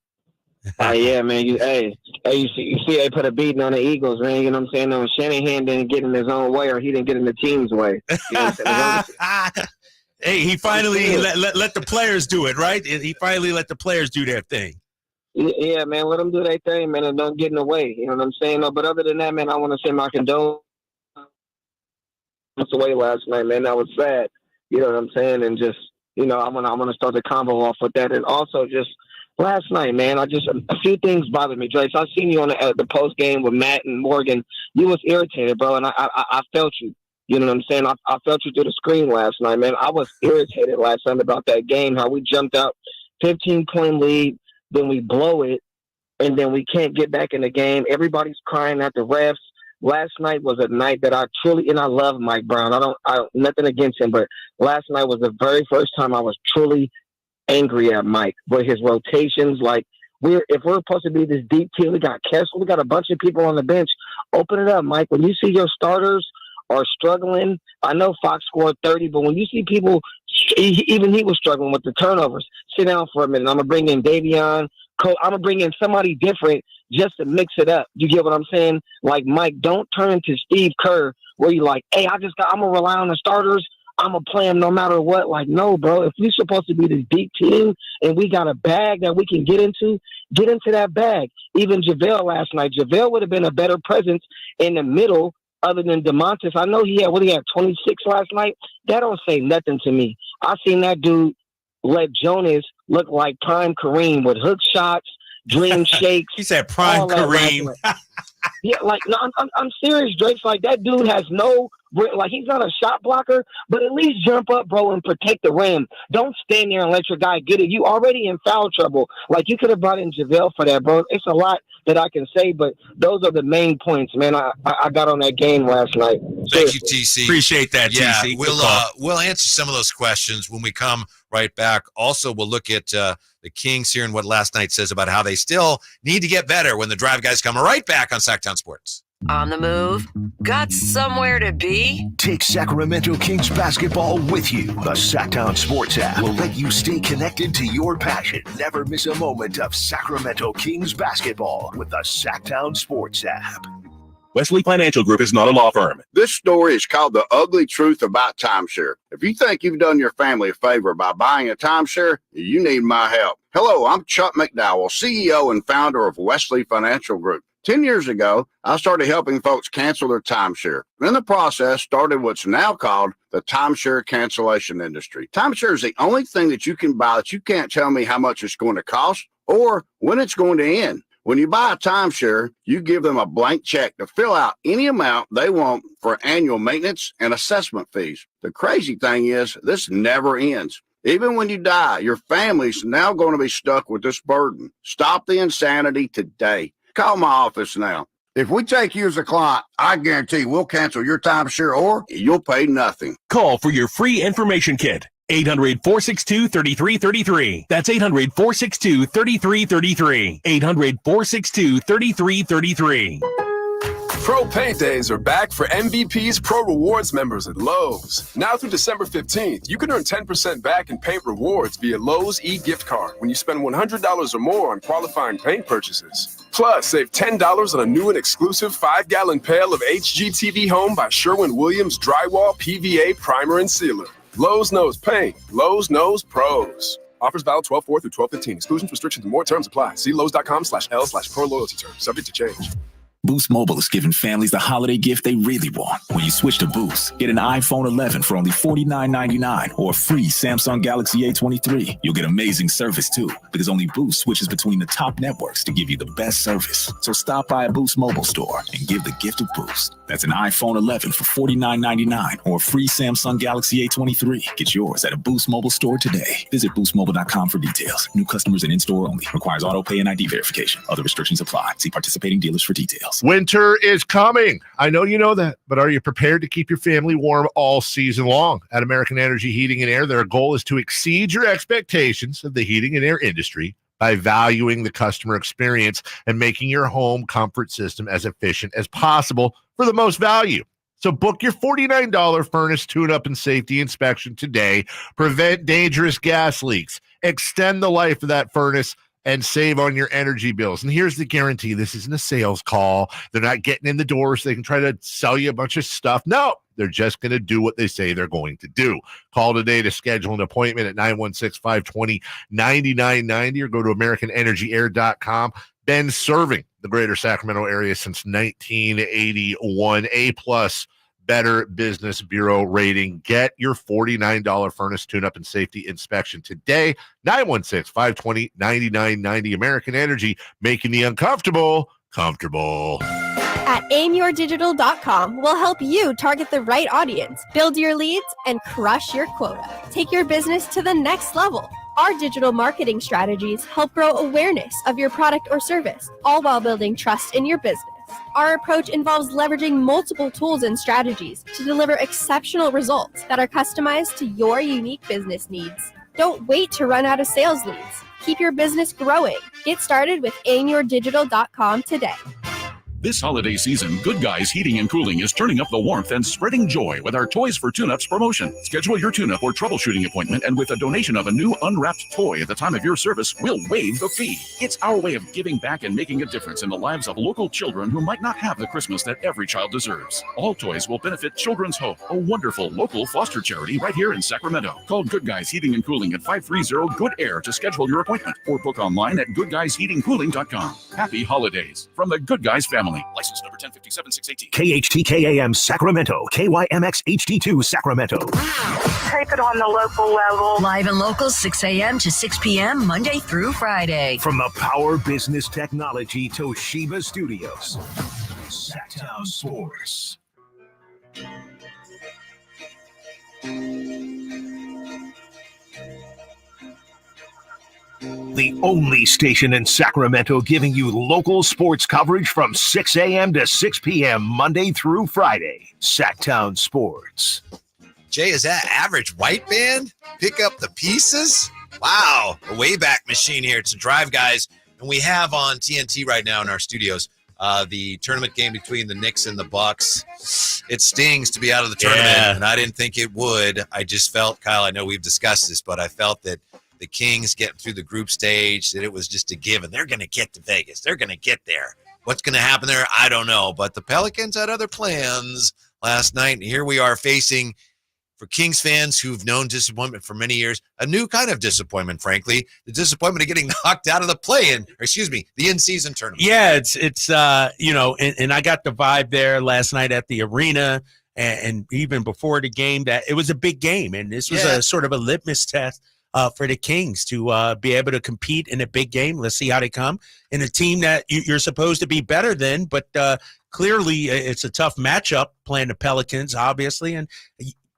Yeah, man. You see, they put a beating on the Eagles, man. You know what I'm saying? No, Shanahan didn't get in his own way, or he didn't get in the team's way. You know what I'm saying? Hey, he finally let the players do it, right? He finally let the players do their thing. Yeah, man. Let them do their thing, man, and don't get in the way. You know what I'm saying? No, but other than that, man, I want to say my condolences away last night, man. That was sad. You know what I'm saying? And just, you know, I'm gonna start the combo off with that, and also just. Last night, man, a few things bothered me, Drake. So I seen you on the post game with Matt and Morgan. You was irritated, bro, and I felt you. You know what I'm saying? I felt you through the screen last night, man. I was irritated last night about that game, how we jumped out 15-point lead, then we blow it, and then we can't get back in the game. Everybody's crying at the refs. Last night was a night that I truly, and I love Mike Brown. I don't nothing against him, but last night was the very first time I was truly angry at Mike with his rotations. Like, if we're supposed to be this deep team, we got Kessler, we got a bunch of people on the bench. Open it up, Mike. When you see your starters are struggling, I know Fox scored 30, but when you see people, even he was struggling with the turnovers. Sit down for a minute. I'm gonna bring in Davion. I'm gonna bring in somebody different just to mix it up. You get what I'm saying? Like, Mike, don't turn to Steve Kerr where you like, hey, I'm gonna rely on the starters. I'm going to play him no matter what. Like, no, bro. If we're supposed to be this deep team and we got a bag that we can get into that bag. Even JaVale last night. JaVale would have been a better presence in the middle other than DeMontis. I know he had 26 last night. That don't say nothing to me. I seen that dude let Jonas look like prime Kareem with hook shots, dream shakes. He said prime Kareem. Yeah, like, no, I'm serious, Drake. Like, that dude has no, like, he's not a shot blocker, but at least jump up, bro, and protect the rim. Don't stand there and let your guy get it. You already in foul trouble. Like, you could have brought in JaVale for that, bro. It's a lot that I can say, but those are the main points, man. I got on that game last night. Thank you, TC. Appreciate that, TC. We'll answer some of those questions when we come right back. Also, we'll look at the Kings here and what last night says about how they still need to get better when the Drive Guys come right back on Sactown Sports. On the move? Got somewhere to be? Take Sacramento Kings basketball with you. The Sactown Sports app will let you stay connected to your passion. Never miss a moment of Sacramento Kings basketball with the Sactown Sports app. Wesley Financial Group is not a law firm. This story is called The Ugly Truth About Timeshare. If you think you've done your family a favor by buying a timeshare, you need my help. Hello, I'm Chuck McDowell, CEO and founder of Wesley Financial Group. 10 years ago, I started helping folks cancel their timeshare. In the process, started what's now called the timeshare cancellation industry. Timeshare is the only thing that you can buy that you can't tell me how much it's going to cost or when it's going to end. When you buy a timeshare, you give them a blank check to fill out any amount they want for annual maintenance and assessment fees. The crazy thing is, this never ends. Even when you die, your family's now going to be stuck with this burden. Stop the insanity today. Call my office now. If we take you as a client, I guarantee we'll cancel your timeshare or you'll pay nothing. Call for your free information kit. 800-462-3333. That's 800-462-3333. 800-462-3333. Pro Paint Days are back for MVP's Pro Rewards members at Lowe's. Now through December 15th, you can earn 10% back in paint rewards via Lowe's e-gift card when you spend $100 or more on qualifying paint purchases. Plus, save $10 on a new and exclusive 5-gallon pail of HGTV Home by Sherwin-Williams Drywall PVA Primer and Sealer. Lowe's knows paint. Lowe's knows pros. Offers valid 12/4 through 12/15. Exclusions, restrictions, and more terms apply. See Lowe's.com/L/pro loyalty terms. Subject to change. Boost Mobile is giving families the holiday gift they really want. When you switch to Boost, get an iPhone 11 for only $49.99 or a free Samsung Galaxy A23. You'll get amazing service too, because only Boost switches between the top networks to give you the best service. So stop by a Boost Mobile store and give the gift of Boost. That's an iPhone 11 for $49.99 or a free Samsung Galaxy A23. Get yours at a Boost Mobile store today. Visit boostmobile.com for details. New customers and in-store only. Requires auto pay and ID verification. Other restrictions apply. See participating dealers for details. Winter is coming. I know you know that, but are you prepared to keep your family warm all season long? At American Energy Heating and Air, their goal is to exceed your expectations of the heating and air industry by valuing the customer experience and making your home comfort system as efficient as possible for the most value. So book your $49 furnace tune-up and safety inspection today. Prevent dangerous gas leaks. Extend the life of that furnace and save on your energy bills. And here's the guarantee. This isn't a sales call. They're not getting in the door so they can try to sell you a bunch of stuff. No, they're just going to do what they say they're going to do. Call today to schedule an appointment at 916-520-9990 or go to AmericanEnergyAir.com. Been serving the greater Sacramento area since 1981. A-plus Better Business Bureau rating. Get your $49 furnace tune-up and safety inspection today. 916-520-9990. American Energy, making the uncomfortable comfortable. At aimyourdigital.com, we'll help you target the right audience, build your leads, and crush your quota. Take your business to the next level. Our digital marketing strategies help grow awareness of your product or service, all while building trust in your business. Our approach involves leveraging multiple tools and strategies to deliver exceptional results that are customized to your unique business needs. Don't wait to run out of sales leads. Keep your business growing. Get started with aimyourdigital.com today. This holiday season, Good Guys Heating and Cooling is turning up the warmth and spreading joy with our Toys for Tune-Ups promotion. Schedule your tune-up or troubleshooting appointment, and with a donation of a new unwrapped toy at the time of your service, we'll waive the fee. It's our way of giving back and making a difference in the lives of local children who might not have the Christmas that every child deserves. All toys will benefit Children's Hope, a wonderful local foster charity right here in Sacramento. Call Good Guys Heating and Cooling at 530-GOOD-AIR to schedule your appointment, or book online at goodguysheatingcooling.com. Happy holidays from the Good Guys family. License number 1057618. KHTKAM Sacramento. KYMX HD2 Sacramento. Take it on the local level. Live and local, 6 a.m. to 6 p.m., Monday through Friday. From the Power Business Technology Toshiba Studios. Sactown Sports. The only station in Sacramento giving you local sports coverage from 6 a.m. to 6 p.m. Monday through Friday. Sactown Sports. Jay, is that Average White Band? Pick up the pieces? Wow, a Wayback Machine here. It's a drive, guys. And we have on TNT right now in our studios the tournament game between the Knicks and the Bucks. It stings to be out of the tournament, and I didn't think it would. I just felt, Kyle, I know we've discussed this, but I felt that the Kings getting through the group stage, that it was just a given. They're going to get to Vegas. They're going to get there. What's going to happen there? I don't know. But the Pelicans had other plans last night, and here we are facing, for Kings fans who've known disappointment for many years, a new kind of disappointment, frankly, the disappointment of getting knocked out of the the in-season tournament. Yeah, it's and I got the vibe there last night at the arena and even before the game that it was a big game, and this was a sort of a litmus test for the Kings to be able to compete in a big game. Let's see how they come in a team that you're supposed to be better than, but clearly it's a tough matchup playing the Pelicans, obviously, and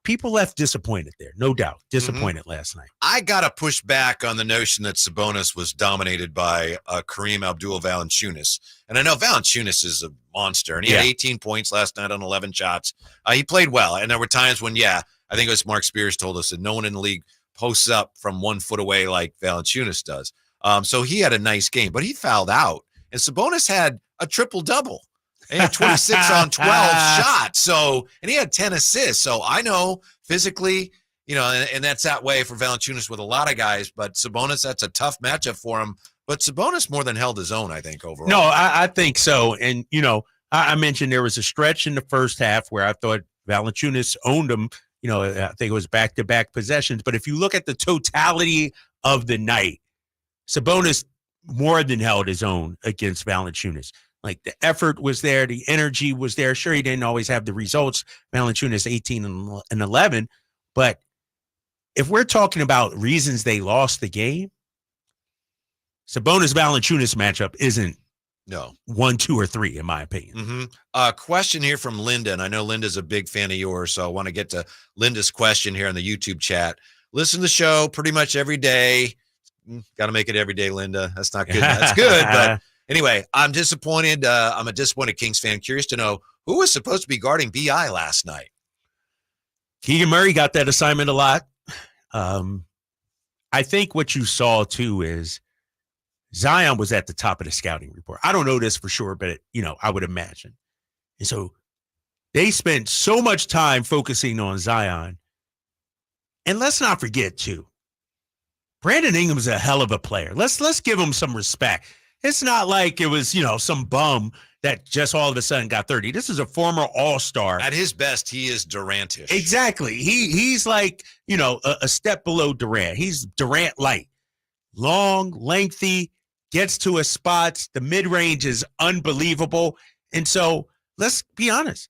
people left disappointed there, no doubt. Disappointed last night. I got to push back on the notion that Sabonis was dominated by Kareem Abdul-Valanciunas. And I know Valanciunas is a monster, and he had 18 points last night on 11 shots. He played well, and there were times when, I think it was Mark Spears told us that no one in the league posts up from 1 foot away like Valanciunas does. So he had a nice game, but he fouled out. And Sabonis had a triple-double. He had 26 on 12 shots. And he had 10 assists. So I know physically, and that's that way for Valanciunas with a lot of guys, but Sabonis, that's a tough matchup for him. But Sabonis more than held his own, I think, overall. No, I think so. And, I mentioned there was a stretch in the first half where I thought Valanciunas owned him. I think it was back-to-back possessions. But if you look at the totality of the night, Sabonis more than held his own against Valanciunas. Like the effort was there, the energy was there. Sure, he didn't always have the results. Valanciunas 18 and 11, but if we're talking about reasons they lost the game, Sabonis Valanciunas matchup isn't 1, 2, or 3 in my opinion. Question here from Linda, and I know Linda's a big fan of yours, so I want to get to Linda's question here on the YouTube chat. Listen to the show pretty much every day. Got to make it every day, Linda. That's not good. That's good, but anyway, I'm disappointed. I'm a disappointed Kings fan. Curious to know who was supposed to be guarding BI last night. Keegan Murray got that assignment a lot. I think what you saw too is Zion was at the top of the scouting report. I don't know this for sure, but I would imagine. And so they spent so much time focusing on Zion. And let's not forget too, Brandon Ingram's a hell of a player. Let's give him some respect. It's not like it was, some bum that just all of a sudden got 30. This is a former all-star. At his best, he is Durant-ish. Exactly. He's like, a step below Durant. He's Durant light. Long, lengthy, gets to his spots. The mid-range is unbelievable. And so let's be honest.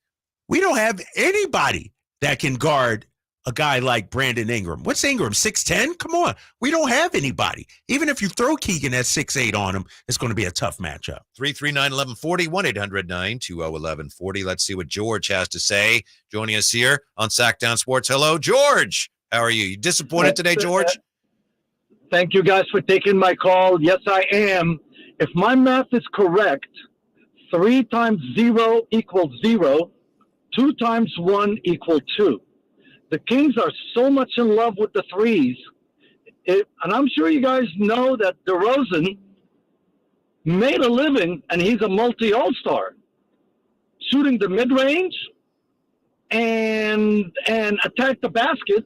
We don't have anybody that can guard a guy like Brandon Ingram. What's Ingram, 6'10"? Come on. We don't have anybody. Even if you throw Keegan at 6'8" on him, it's going to be a tough matchup. 339-1140, 1-800-920-1140. Let's see what George has to say. Joining us here on Sactown Sports. Hello, George. How are you? You disappointed today, George? Thank you guys for taking my call. Yes, I am. If my math is correct, 3 times 0 equals 0. 2 times 1 equals 2. The Kings are so much in love with the threes. And I'm sure you guys know that DeRozan made a living, and he's a multi-all-star, shooting the mid-range and attacked the basket,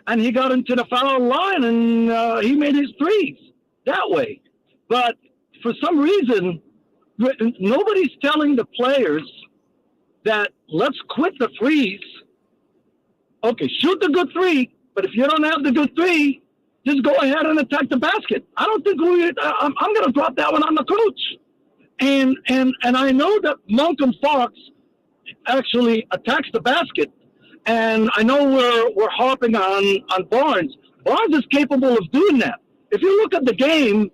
and he got into the foul line, and he made his threes that way. But for some reason, nobody's telling the players that let's quit the threes. Okay, shoot the good 3, but if you don't have the good 3, just go ahead and attack the basket. I don't think I'm going to drop that one on the coach. And I know that Malcolm Fox actually attacks the basket, and I know we're harping on Barnes. Barnes is capable of doing that. If you look at the game,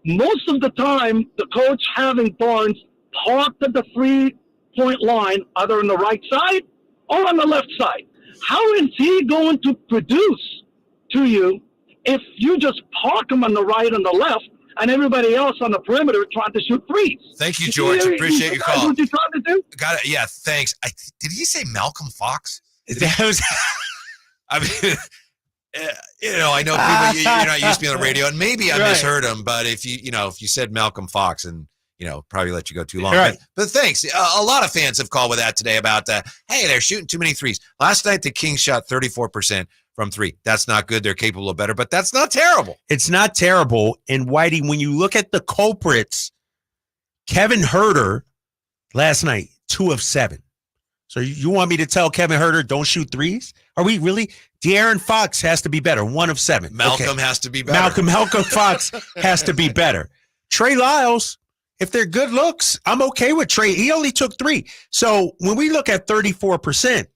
most of the time the coach having Barnes parked at the 3-point line, either on the right side or on the left side. How is he going to produce to you if you just park him on the right and the left and everybody else on the perimeter trying to shoot threes? Thank you, George. Appreciate your call. What you trying to do? Got it. Yeah, thanks. Did he say Malcolm Fox? That was. I mean, I know people. You're not used to being on the radio, and maybe I misheard him. But if you said Malcolm Fox, and probably let you go too long. Right. But thanks. A lot of fans have called with that today about hey, they're shooting too many threes. Last night, the Kings shot 34% from 3. That's not good. They're capable of better, but that's not terrible. It's not terrible. And Whitey, when you look at the culprits, Kevin Huerter last night, 2 of 7. So you want me to tell Kevin Huerter don't shoot threes? Are we really? De'Aaron Fox has to be better, 1 of 7. Malcolm has to be better. Malcolm Fox has to be better. Trey Lyles, if they're good looks, I'm okay with Trey. He only took 3. So when we look at 34%,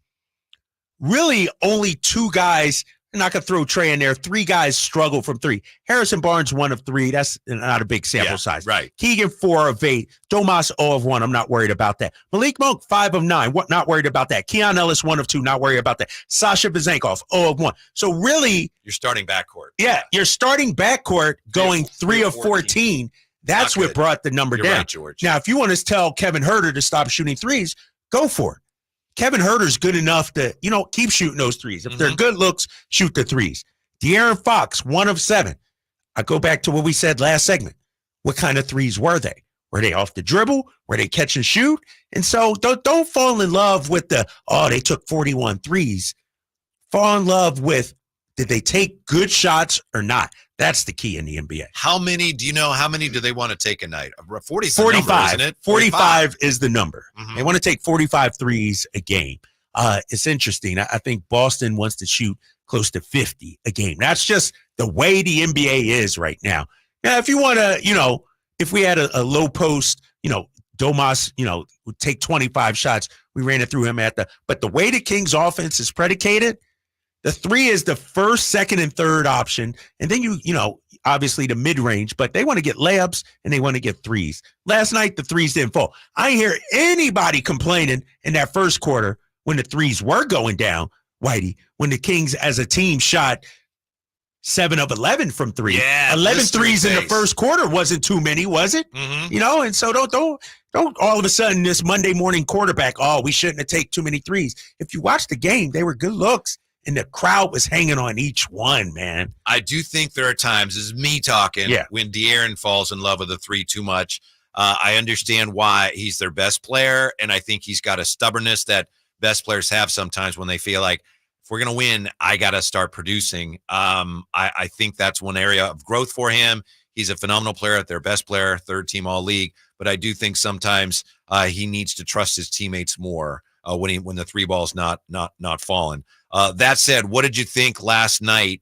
really only 2 guys, I'm not going to throw Trey in there, 3 guys struggle from 3. Harrison Barnes, 1 of 3. That's not a big sample size. Right. Keegan, 4 of 8. Domas, 0 of 1. I'm not worried about that. Malik Monk, 5 of 9. Not worried about that. Keon Ellis, 1 of 2. Not worried about that. Sasha Vezenkov, 0 of 1. So really, you're starting backcourt. Yeah, you're starting backcourt going 3 of 14. That's what brought the number down. Right, George. Now, if you want to tell Kevin Huerter to stop shooting threes, go for it. Kevin Huerter's good enough to, keep shooting those threes. If they're good looks, shoot the threes. De'Aaron Fox, 1 of 7. I go back to what we said last segment. What kind of threes were they? Were they off the dribble? Were they catch and shoot? And so don't fall in love with they took 41 threes. Fall in love with, did they take good shots or not? That's the key in the NBA. How many do they want to take a night? 40 is the 45, number, isn't it? 45 is the number. They want to take 45 threes a game. It's interesting. I think Boston wants to shoot close to 50 a game. That's just the way the NBA is right now. Now, if you want to, if we had a low post, Domas, would take 25 shots. We ran it through him but the way the Kings offense is predicated, the three is the first, second, and third option. And then obviously the mid-range, but they want to get layups and they want to get threes. Last night, the threes didn't fall. I didn't hear anybody complaining in that first quarter when the threes were going down, Whitey, when the Kings as a team shot 7 of 11 from three. Yeah, 11 threes in the first quarter wasn't too many, was it? Mm-hmm. And so don't all of a sudden this Monday morning quarterback, we shouldn't have taken too many threes. If you watch the game, they were good looks, and the crowd was hanging on each one, man. I do think there are times, this is me talking, when De'Aaron falls in love with the three too much. I understand why he's their best player, and I think he's got a stubbornness that best players have sometimes when they feel like, if we're going to win, I got to start producing. I think that's one area of growth for him. He's a phenomenal player, their best player, third team all league. But I do think sometimes he needs to trust his teammates more when the three ball's not falling. That said, what did you think last night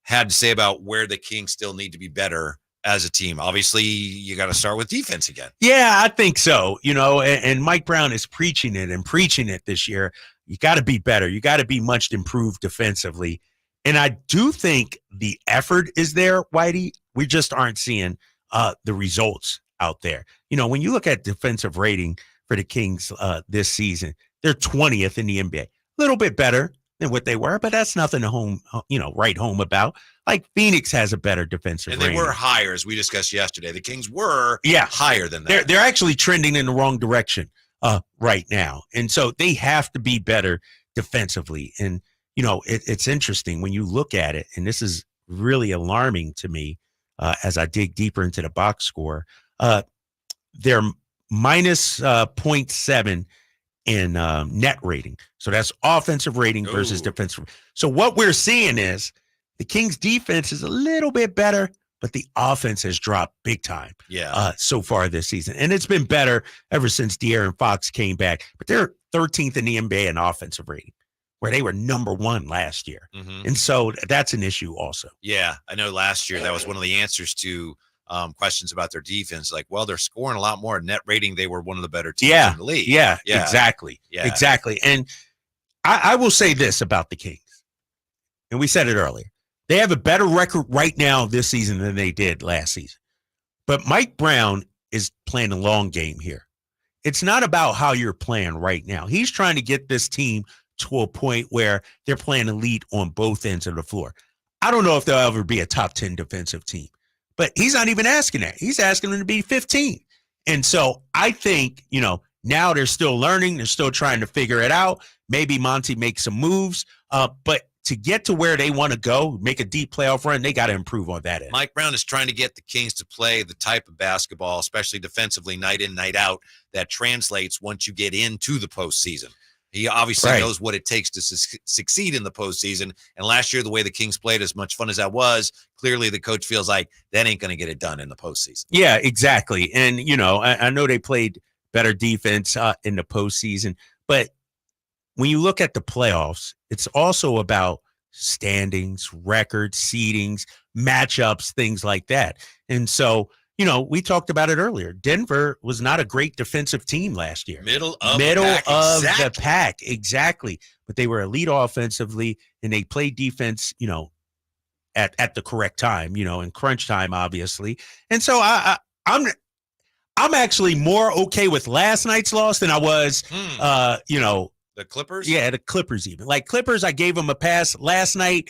had to say about where the Kings still need to be better as a team? Obviously, you got to start with defense again. Yeah, I think so. And Mike Brown is preaching it this year. You got to be better. You got to be much improved defensively. And I do think the effort is there, Whitey. We just aren't seeing the results out there. When you look at defensive rating for the Kings this season, they're 20th in the NBA. A little bit better than what they were, but that's nothing to write home about. Like Phoenix has a better defensive rating. And they were higher, as we discussed yesterday. The Kings were higher than that. They're actually trending in the wrong direction right now. And so they have to be better defensively. And, it's interesting when you look at it, and this is really alarming to me as I dig deeper into the box score. They're minus 0.7 in net rating. So that's offensive rating versus defensive. So what we're seeing is the Kings defense is a little bit better, but the offense has dropped big time so far this season. And it's been better ever since De'Aaron Fox came back. But they're 13th in the NBA in offensive rating, where they were number 1 last year. Mm-hmm. And so that's an issue also. Yeah, I know last year that was one of the answers to questions about their defense. Like, well, they're scoring a lot more net rating. They were one of the better teams in the league. Yeah, exactly. Yeah. Exactly. And I will say this about the Kings, and we said it earlier. They have a better record right now this season than they did last season. But Mike Brown is playing a long game here. It's not about how you're playing right now. He's trying to get this team to a point where they're playing elite on both ends of the floor. I don't know if they'll ever be a top 10 defensive team, but he's not even asking that. He's asking them to be 15. And so I think, now they're still learning. They're still trying to figure it out. Maybe Monty makes some moves, but to get to where they want to go, make a deep playoff run, they got to improve on that end. Mike Brown is trying to get the Kings to play the type of basketball, especially defensively, night in, night out, that translates once you get into the postseason. He obviously knows what it takes to succeed in the postseason. And last year, the way the Kings played, as much fun as that was, clearly the coach feels like that ain't going to get it done in the postseason. Yeah, exactly. And, I know they played better defense in the postseason, but when you look at the playoffs, it's also about standings, records, seedings, matchups, things like that. And so, we talked about it earlier. Denver was not a great defensive team last year. Middle of the pack. Exactly. But they were elite offensively, and they played defense, at the correct time, in crunch time, obviously. And so I'm actually more okay with last night's loss than I was, the Clippers? Yeah, the Clippers even. Like Clippers, I gave them a pass last night.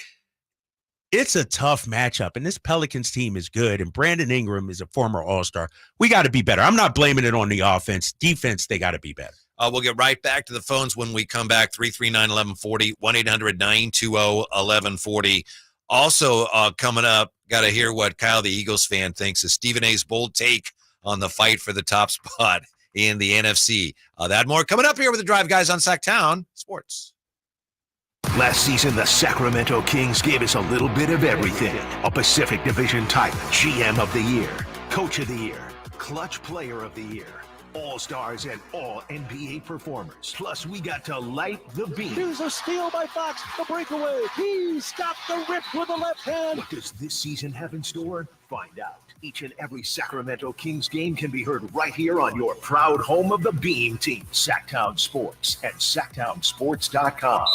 It's a tough matchup, and this Pelicans team is good, and Brandon Ingram is a former All-Star. We got to be better. I'm not blaming it on the offense. Defense, they got to be better. We'll get right back to the phones when we come back. 339-1140, 1-800-920-1140. Also coming up, got to hear what Kyle, the Eagles fan, thinks of Stephen A's bold take on the fight for the top spot in the NFC. That more coming up here with the Drive Guys on Sactown Sports. Last season, the Sacramento Kings gave us a little bit of everything. A Pacific Division type GM of the Year, Coach of the Year, Clutch Player of the Year, All-stars and all NBA performers. Plus, we got to light the beam. Here's a steal by Fox. The breakaway. He stopped the rip with the left hand. What does this season have in store? Find out. Each and every Sacramento Kings game can be heard right here on your proud home of the Beam team, Sactown Sports at SactownSports.com.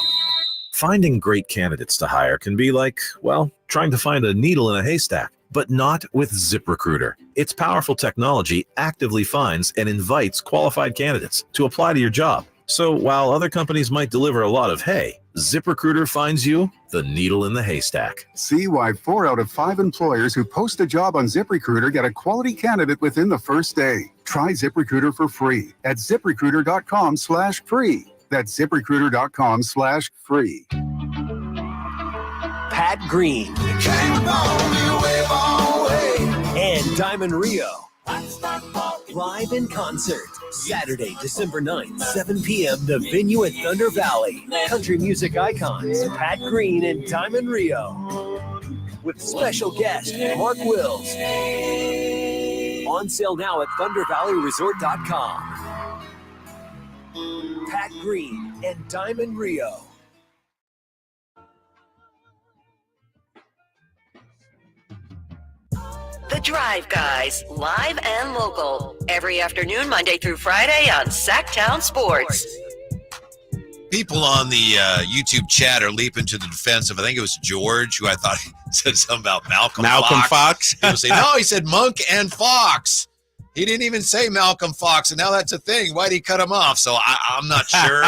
Finding great candidates to hire can be like, well, trying to find a needle in a haystack. But not with ZipRecruiter. Its powerful technology actively finds and invites qualified candidates to apply to your job. So while other companies might deliver a lot of hay, ZipRecruiter finds you the needle in the haystack. See why 4 out of 5 employers who post a job on ZipRecruiter get a quality candidate within the first day. Try ZipRecruiter for free at ZipRecruiter.com/free. That's ZipRecruiter.com/free. Pat Green and Diamond Rio live in concert Saturday, December 9th, 7 p.m. The venue at Thunder Valley. Country music icons Pat Green and Diamond Rio with special guest Mark Wills. On sale now at ThunderValleyResort.com. Pat Green and Diamond Rio. The Drive Guys, live and local, every afternoon, Monday through Friday on Sactown Sports. People on the YouTube chat are leaping to the defense of, I think it was George, who I thought said something about Malcolm Fox. People say, no, he said Monk and Fox. He didn't even say Malcolm Fox, and now that's a thing. Why'd he cut him off? So I'm not sure,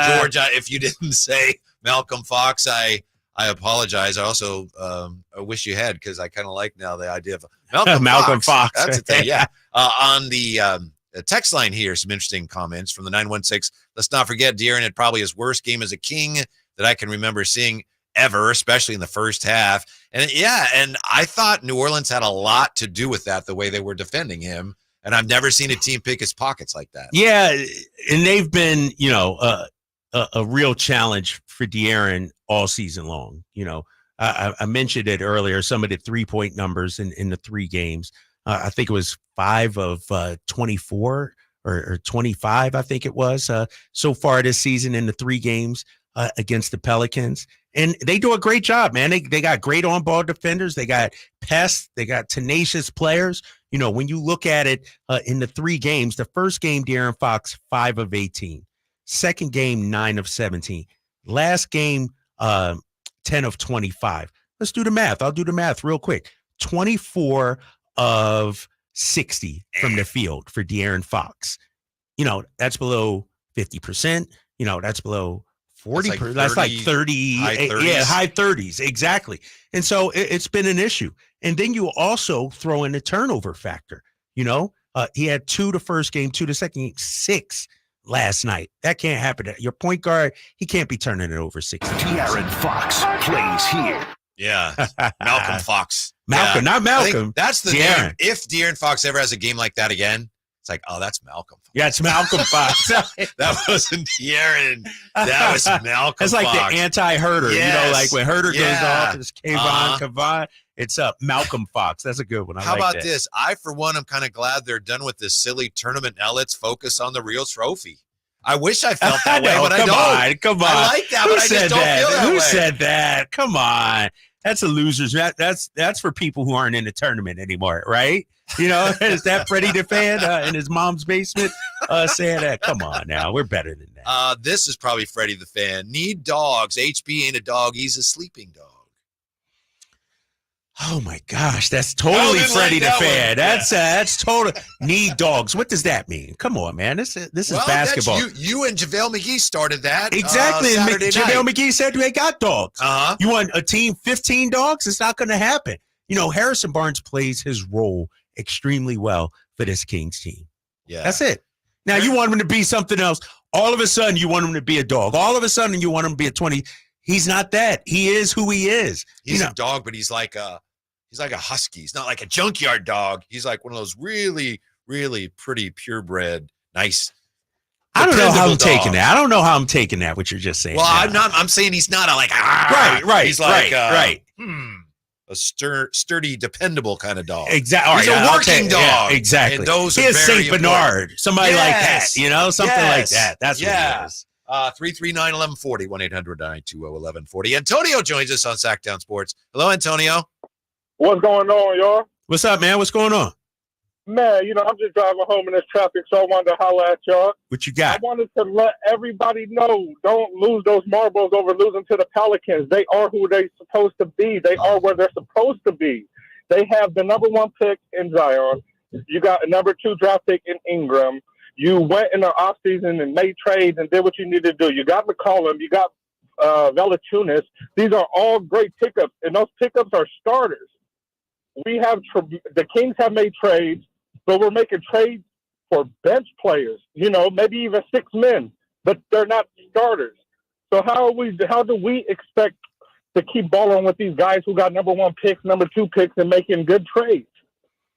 George, if you didn't say Malcolm Fox, I apologize. I also I wish you had, because I kind of like now the idea of Malcolm Fox. That's the thing, yeah. On the text line here, some interesting comments from the 916. Let's not forget, De'Aaron had probably his worst game as a King that I can remember seeing ever, especially in the first half. And and I thought New Orleans had a lot to do with that, the way they were defending him. And I've never seen a team pick his pockets like that. Yeah, and they've been, a real challenge for De'Aaron all season long. I mentioned it earlier, some of the 3-point numbers in the 3 games. I think it was 5 of 24 or 25, I think it was, so far this season in the 3 games against the Pelicans. And they do a great job, man. They got great on-ball defenders. They got pests. They got tenacious players. When you look at it in the 3 games, the first game, De'Aaron Fox, 5 of 18. Second game, 9 of 17. Last game, 10 of 25. Let's do the math. I'll do the math real quick. 24 of 60 from the field for De'Aaron Fox. That's below 50%. That's below 40%. That's like 30. High 30s. Yeah, high 30s. Exactly. And so it's been an issue. And then you also throw in the turnover factor. He had 2 the first game, 2 the second game, 6 last night. That can't happen. Your point guard, he can't be turning it over 6. De'Aaron Fox plays here. Yeah, Malcolm Fox. Not Malcolm. That's the name. If De'Aaron Fox ever has a game like that again, it's like, oh, that's Malcolm Fox. Yeah, it's Malcolm Fox. That wasn't De'Aaron. That was Malcolm Fox. It's like Fox. The anti-Herder. Yes. Like when Herder goes off, it's Kavon. It's Malcolm Fox. That's a good one. How about this? I, for one, am kind of glad they're done with this silly tournament. Now let's focus on the real trophy. I wish I felt that way, but I don't. Come on. I like that, but I just don't feel that way. Who said that? Come on. That's a loser's. That's for people who aren't in the tournament anymore, right? Is that Freddie the fan in his mom's basement saying that? Come on now. We're better than that. This is probably Freddie the fan. Need dogs. HB ain't a dog. He's a sleeping dog. Oh my gosh, that's totally Freddie the fan. That's total need dogs. What does that mean? Come on, man. This is basketball. You and JaVale McGee started that. Exactly. JaVale McGee said they got dogs. Uh-huh. You want a team 15 dogs? It's not going to happen. Harrison Barnes plays his role extremely well for this Kings team. Yeah, that's it. Now you want him to be something else. All of a sudden, you want him to be a dog. All of a sudden, you want him to be a 20. He's not that. He is who he is. He's a dog, but he's like a husky. He's not like a junkyard dog. He's like one of those really, really pretty, purebred, nice. I don't know how I'm taking that. I don't know how I'm taking that. What you're just saying. Well, I'm saying he's not a like. Right. He's like right. a sturdy, dependable kind of dog. Exactly. He's a working dog. Yeah, exactly. And those he are is very Saint Bernard, important. somebody like that, something like that. That's what it is. 339-1140, 1-800-920-1140. Antonio joins us on Sactown Sports. Hello, Antonio. What's going on, y'all? What's up, man? What's going on? Man, I'm just driving home in this traffic, so I wanted to holler at y'all. What you got? I wanted to let everybody know, don't lose those marbles over losing to the Pelicans. They are who they're supposed to be. They are where they're supposed to be. They have the number 1 pick in Zion. You got a number 2 draft pick in Ingram. You went in the offseason and made trades and did what you needed to do. You got McCollum. You got Valanciunas. These are all great pickups, and those pickups are starters. The Kings have made trades, but we're making trades for bench players, maybe even 6 men, but they're not starters. So how do we expect to keep balling with these guys who got number 1 picks, number 2 picks, and making good trades?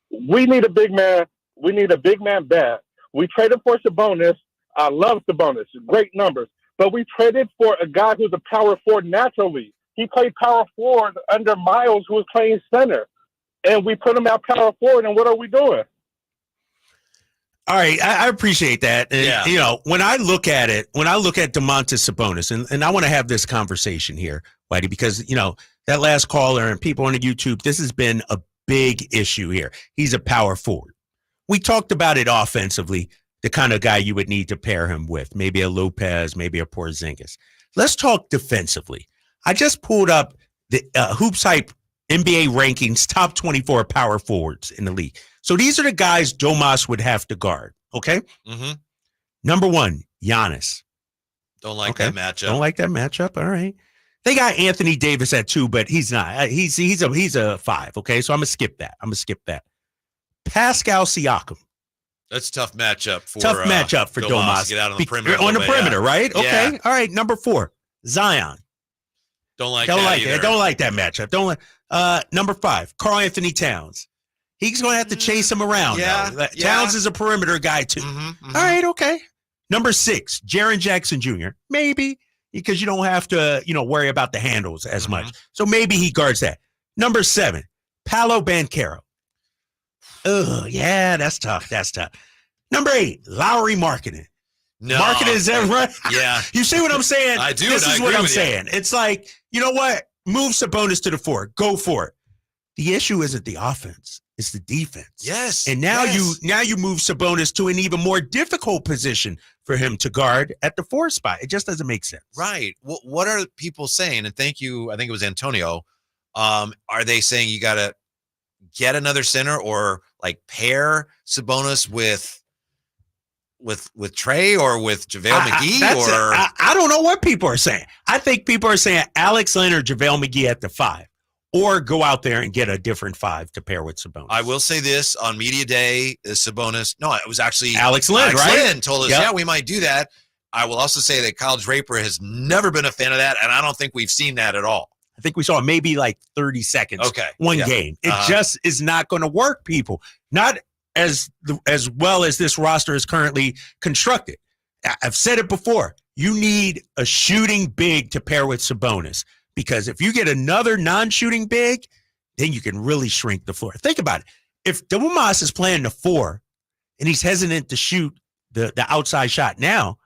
We need a big man. We need a big man bad. We traded for Sabonis. I love Sabonis. Great numbers. But we traded for a guy who's a power forward naturally. He played power forward under Miles, who was playing center. And we put him at power forward, and what are we doing? All right, I appreciate that. And, when I look at Domantas Sabonis, and I want to have this conversation here, Whitey, because, that last caller and people on the YouTube, this has been a big issue here. He's a power forward. We talked about it offensively, the kind of guy you would need to pair him with, maybe a Lopez, maybe a Porzingis. Let's talk defensively. I just pulled up the Hoops Hype NBA rankings, top 24 power forwards in the league. So these are the guys Domas would have to guard, okay? Mm-hmm. Number 1, Giannis. Don't like that matchup. Don't like that matchup. All right. They got Anthony Davis at 2, but he's not. He's a 5, okay? So I'm going to skip that. Pascal Siakam. That's a tough matchup for Domas. Get out on the perimeter. On the perimeter, right? Okay. Yeah. All right. Number 4, Zion. Don't like that. Don't like that matchup. Number 5, Karl Anthony Towns. He's going to have to chase him around. Towns is a perimeter guy too. All right, okay. Number 6, Jaren Jackson Jr. Maybe because you don't have to, worry about the handles as much. So maybe he guards that. Number 7, Paolo Banchero. Oh, yeah, that's tough. Number 8, Lowry Markkanen. No. Markkanen, is that right? Yeah. You see what I'm saying? I do. This is what I'm saying. It's like, you know what? Move Sabonis to the 4. Go for it. The issue isn't the offense. It's the defense. Yes. And now you move Sabonis to an even more difficult position for him to guard at the 4 spot. It just doesn't make sense. Right. What are people saying? And thank you. I think it was Antonio. Are they saying you got to get another center or like pair Sabonis with Trey or with JaVale McGee? I don't know what people are saying. I think people are saying Alex Len or JaVale McGee at the 5. Or go out there and get a different 5 to pair with Sabonis. I will say this on media day, Sabonis. No, it was actually Alex Len, right? Len told us, we might do that. I will also say that Kyle Draper has never been a fan of that, and I don't think we've seen that at all. I think we saw maybe like 30 seconds. Okay. One game. It just is not going to work, people. Not as well as this roster is currently constructed. I've said it before. You need a shooting big to pair with Sabonis. Because if you get another non-shooting big, then you can really shrink the floor. Think about it. If Domas is playing the 4 and he's hesitant to shoot the outside shot now,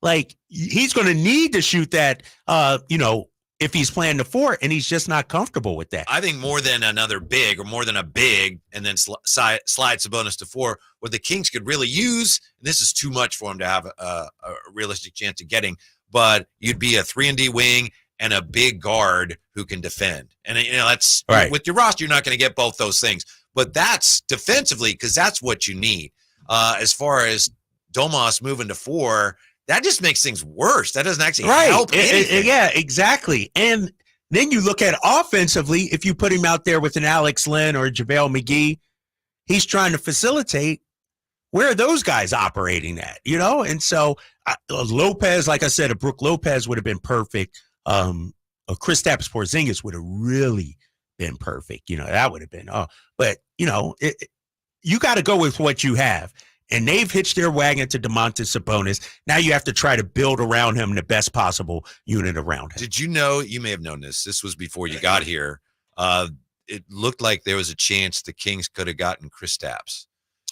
like he's going to need to shoot that, if he's playing the 4 and he's just not comfortable with that. I think more than another big or more than a big and then slide Sabonis to 4, what the Kings could really use, and this is too much for him to have a realistic chance of getting, but you'd be a 3-and-D wing and a big guard who can defend. And, that's right. With your roster, you're not going to get both those things. But that's defensively because that's what you need. As far as Domas moving to 4, that just makes things worse. That doesn't actually help anything. Yeah, exactly. And then you look at offensively, if you put him out there with an Alex Len or JaVale McGee, he's trying to facilitate. Where are those guys operating at? And so Lopez, like I said, a Brook Lopez would have been perfect. A Kristaps Porzingis would have really been perfect. That would have been. But you got to go with what you have, and they've hitched their wagon to Domantas Sabonis. Now you have to try to build around him the best possible unit around him. Did you know? You may have known this. This was before you got here. it looked like there was a chance the Kings could have gotten Kristaps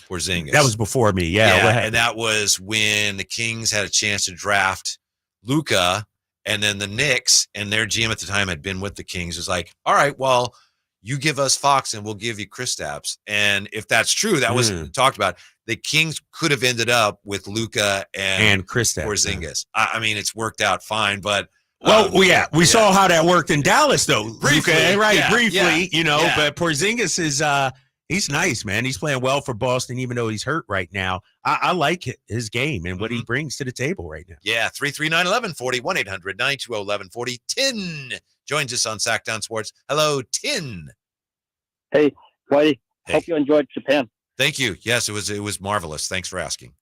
Porzingis. That was before me. Yeah. And that was when the Kings had a chance to draft Luka, and then the Knicks and their GM at the time had been with the Kings. Was like, all right, well, you give us Fox and we'll give you Kristaps. And if that's true, that was talked about. The Kings could have ended up with Luka and Kristaps Porzingis. I mean, it's worked out fine, but we saw how that worked in Dallas, though. Briefly, briefly, but Porzingis is he's nice, man. He's playing well for Boston, even though he's hurt right now. I like his game and what he brings to the table right now. Yeah, 339-1140, 1-800-920-1140. Tin joins us on Sactown Sports. Hello, Tin. Hey, Whitey. Hope you enjoyed Japan. Thank you. Yes, it was marvelous. Thanks for asking.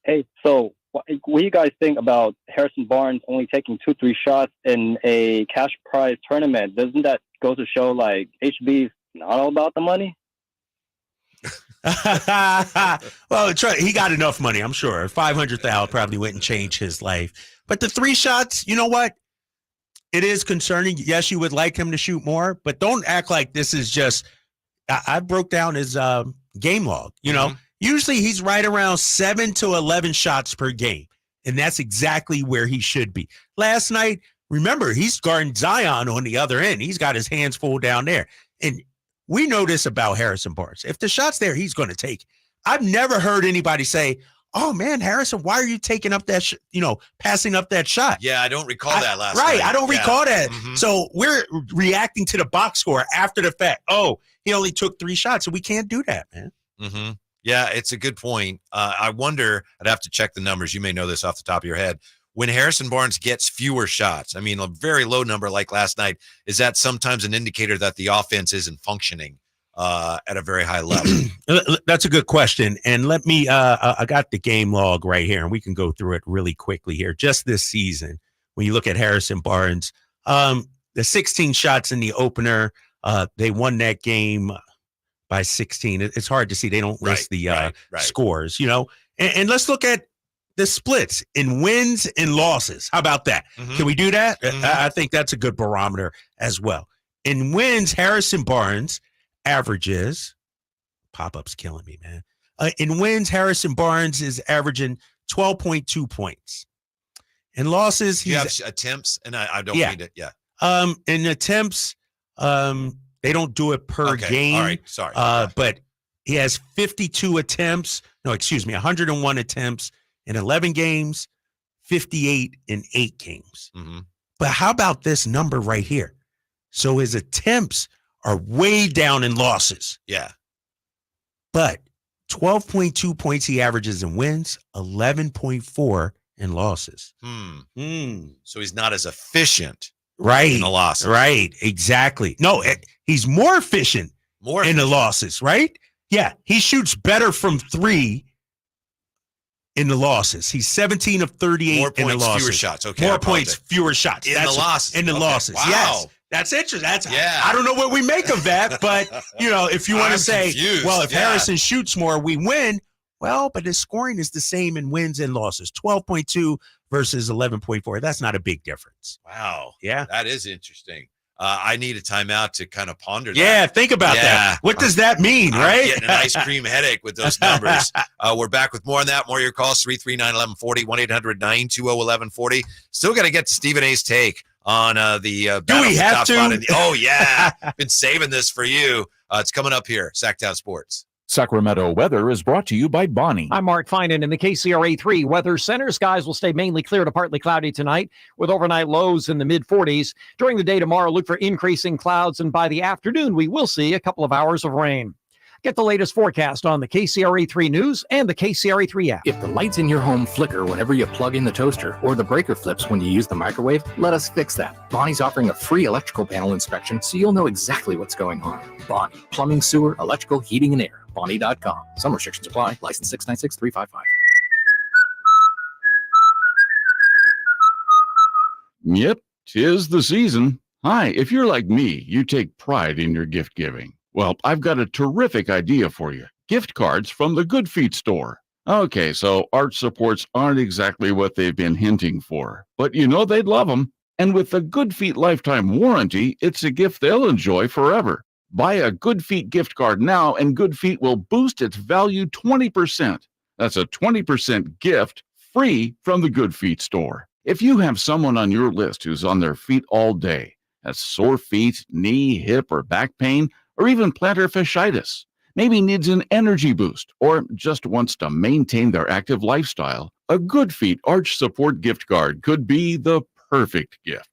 Hey, so what do you guys think about Harrison Barnes only taking 2-3 shots in a cash prize tournament? Doesn't that go to show like HB is not all about the money? Well, he got enough money, I'm sure. 500,000 probably wouldn't change his life. But the 3 shots, you know what? It is concerning. Yes, you would like him to shoot more, but don't act like this is just. I broke down his game log. Usually he's right around 7 to 11 shots per game, and that's exactly where he should be. Last night, remember, he's guarding Zion on the other end. He's got his hands full down there. And we know this about Harrison Barnes. If the shot's there, he's going to take it. I've never heard anybody say, oh, man, Harrison, why are you taking up that, passing up that shot? Yeah, I don't recall that last night. Right, I don't recall that. Mm-hmm. So we're reacting to the box score after the fact. Oh, he only took 3 shots, and we can't do that, man. Mm-hmm. Yeah, it's a good point. I wonder, I'd have to check the numbers. You may know this off the top of your head. When Harrison Barnes gets fewer shots, I mean, a very low number like last night, is that sometimes an indicator that the offense isn't functioning at a very high level? That's a good question. And let me, I got the game log right here, and we can go through it really quickly here. Just this season, when you look at Harrison Barnes, the 16 shots in the opener, they won that game by 16. It's hard to see. They don't list the scores, and let's look at the splits in wins and losses. How about that? Mm-hmm. Can we do that? Mm-hmm. I think that's a good barometer as well. In wins, Harrison Barnes averages, pop-up's killing me, man. In wins, Harrison Barnes is averaging 12.2 points. In losses, he's... You have attempts, and I don't mean it, in attempts, they don't do it per game. All right, sorry. But he has 52 attempts. No, excuse me, 101 attempts in 11 games, 58 in 8 games. Mm-hmm. But how about this number right here? So his attempts are way down in losses. Yeah. But 12.2 points he averages in wins, 11.4 in losses. So he's not as efficient. Right. In the losses. Right. Exactly. No, he's more efficient in the losses, right? Yeah. He shoots better from 3 in the losses. He's 17 of 38 more in the points, losses. fewer shots. Okay. More points, fewer shots. In the losses. In the losses. Wow. Yes. That's interesting. I don't know what we make of that, but if you want to say, confused. Well, if Harrison shoots more, we win. Well, but his scoring is the same in wins and losses. 12.2 versus 11.4. That's not a big difference. Wow. Yeah. That is interesting. I need a timeout to kind of ponder that. Yeah, think about that. What does that mean, right? I'm getting an ice cream headache with those numbers. We're back with more on that. More of your calls, 339-1140, 1-800-920-1140. Still got to get to Stephen A's take on the Do we have to? Oh, yeah. Been saving this for you. It's coming up here, Sactown Sports. Sacramento weather is brought to you by Bonnie. I'm Mark Finan in the KCRA 3 Weather Center. Skies will stay mainly clear to partly cloudy tonight with overnight lows in the mid-40s. During the day tomorrow, look for increasing clouds, and by the afternoon, we will see a couple of hours of rain. Get the latest forecast on the KCRA 3 News and the KCRA 3 app. If the lights in your home flicker whenever you plug in the toaster or the breaker flips when you use the microwave, let us fix that. Bonnie's offering a free electrical panel inspection so you'll know exactly what's going on. Bonnie, plumbing, sewer, electrical, heating, and air. Bonnie.com. Some restrictions apply. License 696-355. Yep, 'tis the season. Hi, if you're like me, you take pride in your gift giving. Well, I've got a terrific idea for you. Gift cards from the Good Feet store. Okay, so arch supports aren't exactly what they've been hinting for, but they'd love them. And with the Good Feet lifetime warranty, it's a gift they'll enjoy forever. Buy a Good Feet gift card now, and Good Feet will boost its value 20%. That's a 20% gift free from the Good Feet store. If you have someone on your list who's on their feet all day, has sore feet, knee, hip, or back pain, or even plantar fasciitis, maybe needs an energy boost, or just wants to maintain their active lifestyle, a Good Feet Arch Support gift card could be the perfect gift.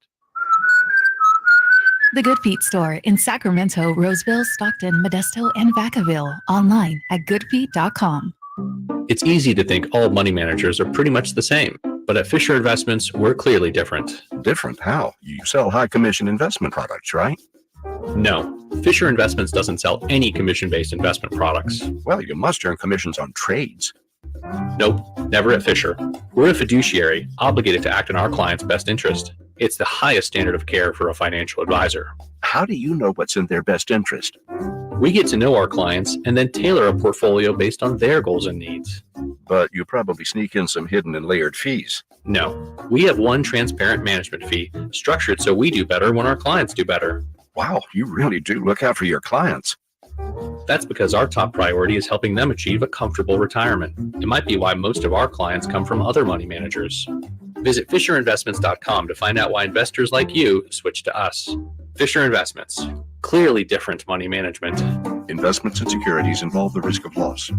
The Good Feet store in Sacramento, Roseville, Stockton, Modesto, and Vacaville. Online at goodfeet.com. It's easy to think all money managers are pretty much the same, but at Fisher Investments, we're clearly different. Different? How? You sell high commission investment products, right? No, Fisher Investments doesn't sell any commission-based investment products. Well, you must earn commissions on trades. Nope, never at Fisher. We're a fiduciary, obligated to act in our client's best interest. It's the highest standard of care for a financial advisor. How do you know what's in their best interest? We get to know our clients and then tailor a portfolio based on their goals and needs. But you probably sneak in some hidden and layered fees. No, we have one transparent management fee, structured so we do better when our clients do better. Wow, you really do look out for your clients. That's because our top priority is helping them achieve a comfortable retirement. It might be why most of our clients come from other money managers. Visit FisherInvestments.com to find out why investors like you switch to us. Fisher Investments. Clearly different money management. Investments and securities involve the risk of loss.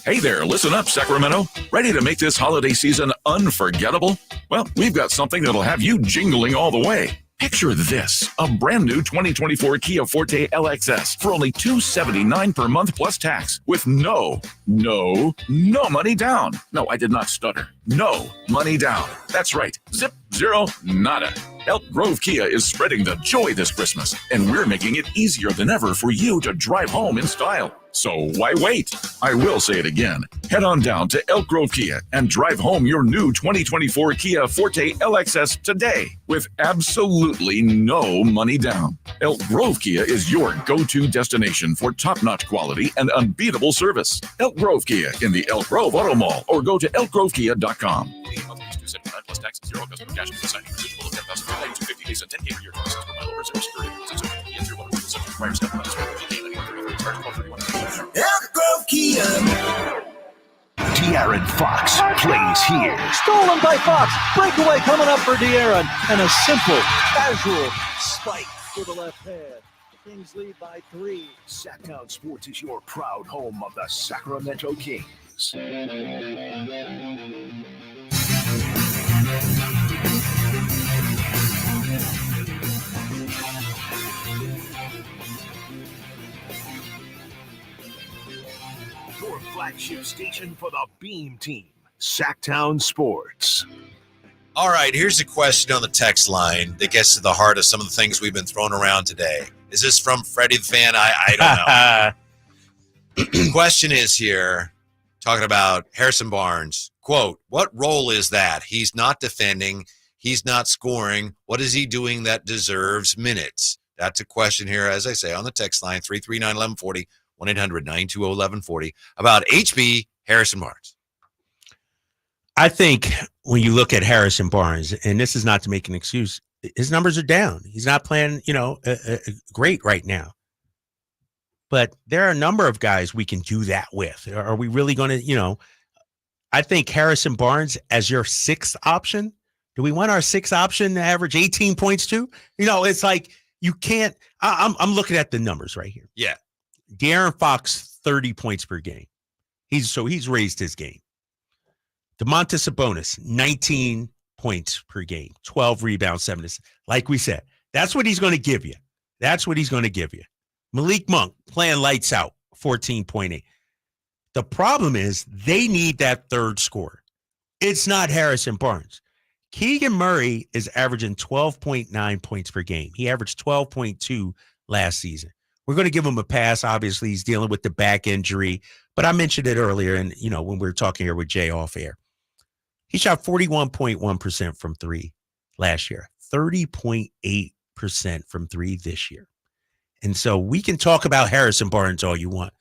Hey there, listen up, Sacramento. Ready to make this holiday season unforgettable? Well, we've got something that'll have you jingling all the way. Picture this, a brand new 2024 Kia Forte LXS for only $279 per month plus tax with no money down. No, I did not stutter. No money down. That's right. Zip, zero, nada. Elk Grove Kia is spreading the joy this Christmas, and we're making it easier than ever for you to drive home in style. So why wait? I will say it again. Head on down to Elk Grove Kia and drive home your new 2024 Kia Forte LXS today with absolutely no money down. Elk Grove Kia is your go-to destination for top-notch quality and unbeatable service. Elk Grove Kia in the Elk Grove Auto Mall, or go to elkgrovekia.com. Plus tax, 0 customer cash and signing. Residual of 10,000 per day, 250 days and 10K per year. 26 per mile over 0 security. 650 and 0 subject requires step limits. Elk Grove Kia. De'Aaron Fox plays here. Stolen by Fox. Breakaway coming up for De'Aaron. And a simple, casual spike to the left hand. The Kings lead by 3. Sactown Sports is your proud home of the Sacramento Kings. Your flagship station for the Beam Team, Sactown Sports. All right, here's a question on the text line that gets to the heart of some of the things we've been throwing around today. Is this from Freddie the Fan? I don't know. The question is here, talking about Harrison Barnes. Quote, what role is that? He's not defending. He's not scoring. What is he doing that deserves minutes? That's a question here, as I say, on the text line, 339-1140, 1-800-920-1140, about HB Harrison Barnes. I think when you look at Harrison Barnes, and this is not to make an excuse, his numbers are down. He's not playing, great right now. But there are a number of guys we can do that with. Are we really going to, I think Harrison Barnes as your 6th option. Do we want our 6th option to average 18 points too? It's like you can't. I'm looking at the numbers right here. Yeah. De'Aaron Fox, 30 points per game. He's raised his game. Domantas Sabonis, 19 points per game, 12 rebounds, 7 assists. Like we said, that's what he's going to give you. Malik Monk playing lights out, 14.8. The problem is they need that third scorer. It's not Harrison Barnes. Keegan Murray is averaging 12.9 points per game. He averaged 12.2 last season. We're going to give him a pass. Obviously, he's dealing with the back injury, but I mentioned it earlier, and when we were talking here with Jay off air, he shot 41.1% from 3 last year, 30.8% from 3 this year. And so we can talk about Harrison Barnes all you want,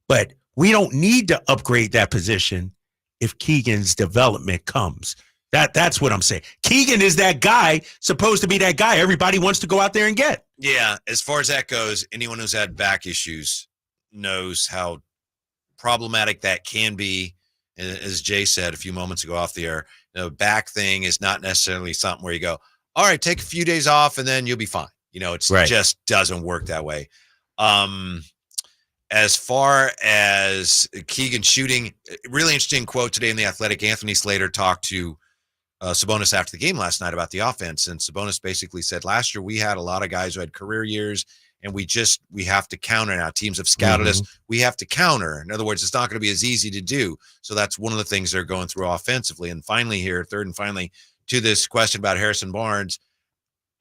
but we don't need to upgrade that position if Keegan's development comes. That's what I'm saying. Keegan is that guy, supposed to be that guy everybody wants to go out there and get. Yeah, as far as that goes, anyone who's had back issues knows how problematic that can be. As Jay said a few moments ago off the air, back thing is not necessarily something where you go, all right, take a few days off and then you'll be fine. It just doesn't work that way. As far as Keegan shooting, really interesting quote today in The Athletic. Anthony Slater talked to Sabonis after the game last night about the offense, and Sabonis basically said, last year we had a lot of guys who had career years, and we have to counter now. Teams have scouted us. We have to counter. In other words, it's not going to be as easy to do. So that's one of the things they're going through offensively. And finally here, third and finally, to this question about Harrison Barnes,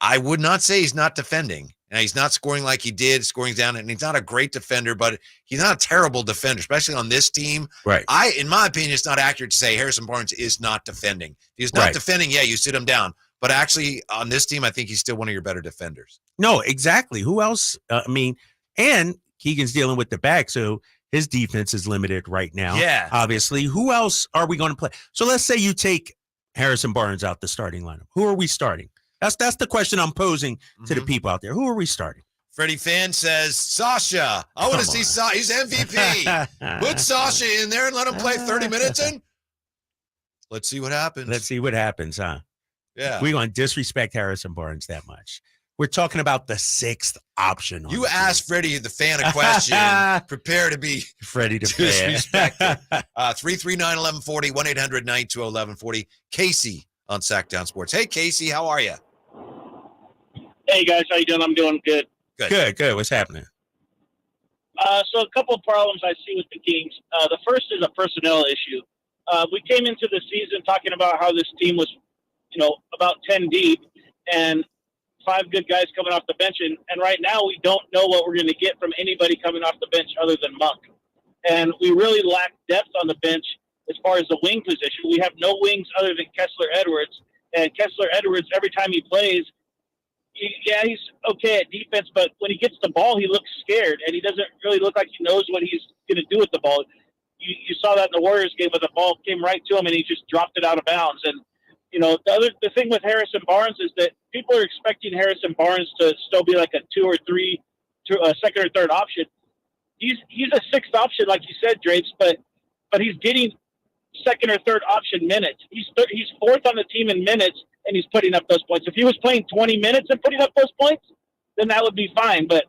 I would not say he's not defending. Now, he's not scoring like he did, scoring down, and he's not a great defender, but he's not a terrible defender, especially on this team. Right. In my opinion, it's not accurate to say Harrison Barnes is not defending. If he's not defending, you sit him down. But actually, on this team, I think he's still one of your better defenders. No, exactly. Who else? And Keegan's dealing with the back, so his defense is limited right now. Yeah. Obviously. Who else are we going to play? So let's say you take Harrison Barnes out the starting lineup. Who are we starting? That's the question I'm posing to the people out there. Who are we starting? Freddie Fan says, Sasha. I want to see Sasha. He's MVP. Put Sasha in there and let him play 30 minutes in. Let's see what happens. Let's see what happens, huh? Yeah. We're going to disrespect Harrison Barnes that much. We're talking about the sixth option. You asked Freddie the Fan a question. Prepare to be Freddie the disrespected. 339-1140, 1-800-920-1140. Casey on Sactown Sports. Hey, Casey, how are you? Hey, guys. How you doing? I'm doing good. Good. What's happening? So a couple of problems I see with the Kings. The first is a personnel issue. We came into the season talking about how this team was, about 10 deep and 5 good guys coming off the bench. And right now we don't know what we're going to get from anybody coming off the bench other than Monk. And we really lack depth on the bench as far as the wing position. We have no wings other than Kessler Edwards. And Kessler Edwards, every time he plays, he's okay at defense, but when he gets the ball, he looks scared, and he doesn't really look like he knows what he's going to do with the ball. You saw that in the Warriors game where the ball came right to him, and he just dropped it out of bounds. And, the thing with Harrison Barnes is that people are expecting Harrison Barnes to still be like a 2 or 3, a second or third option. He's a sixth option, like you said, Drapes, but he's getting second or third option minutes. He's fourth on the team in minutes, and he's putting up those points. If he was playing 20 minutes and putting up those points, then that would be fine. But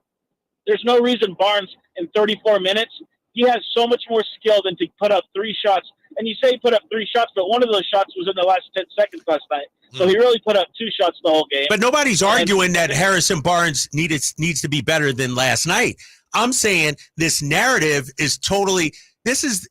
there's no reason Barnes in 34 minutes, he has so much more skill than to put up 3 shots. And you say he put up 3 shots, but one of those shots was in the last 10 seconds last night. So he really put up 2 shots the whole game. But nobody's arguing that Harrison Barnes needs to be better than last night. I'm saying this narrative is totally –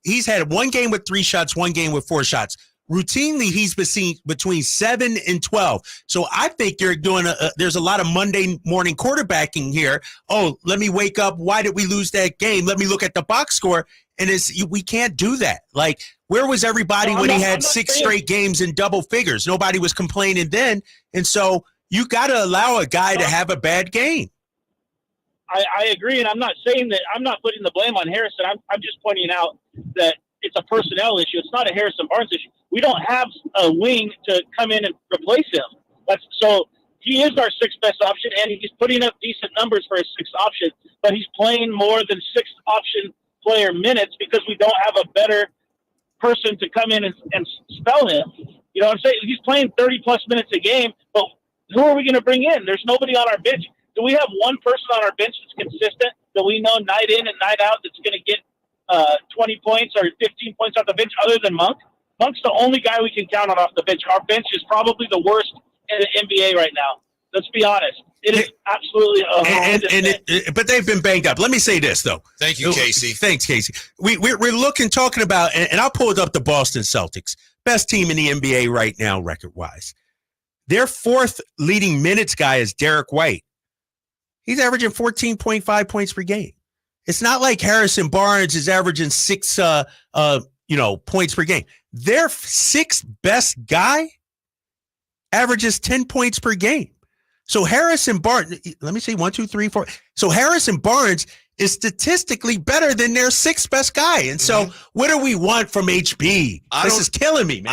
he's had 1 game with 3 shots, 1 game with 4 shots. Routinely, he's been seen between 7 and 12. So I think you're doing there's a lot of Monday morning quarterbacking here. Oh, let me wake up. Why did we lose that game? Let me look at the box score. And we can't do that. Like, where was everybody when he had 6 straight games in double figures? Nobody was complaining then. And so you got to allow a guy to have a bad game. I agree, and I'm not saying that I'm not putting the blame on Harrison. I'm just pointing out that it's a personnel issue. It's not a Harrison Barnes issue. We don't have a wing to come in and replace him. So he is our 6th best option, and he's putting up decent numbers for his 6th option, but he's playing more than 6th option player minutes because we don't have a better person to come in and spell him. You know what I'm saying? He's playing 30-plus minutes a game, but who are we going to bring in? There's nobody on our bench. Do we have one person on our bench that's consistent that we know night in and night out that's going to get 20 points or 15 points off the bench other than Monk? Monk's the only guy we can count on off the bench. Our bench is probably the worst in the NBA right now. Let's be honest. It is absolutely but they've been banged up. Let me say this, though. Thank you, Casey. Thanks, Casey. We're talking about, and I'll pull it up, the Boston Celtics. Best team in the NBA right now, record-wise. Their 4th leading minutes guy is Derek White. He's averaging 14.5 points per game. It's not like Harrison Barnes is averaging 6 points per game. Their 6th best guy averages 10 points per game. So Harrison Barnes, let me see, 1, 2, 3, 4. So Harrison Barnes is statistically better than their 6th best guy. And so what do we want from HB? This is killing me, man.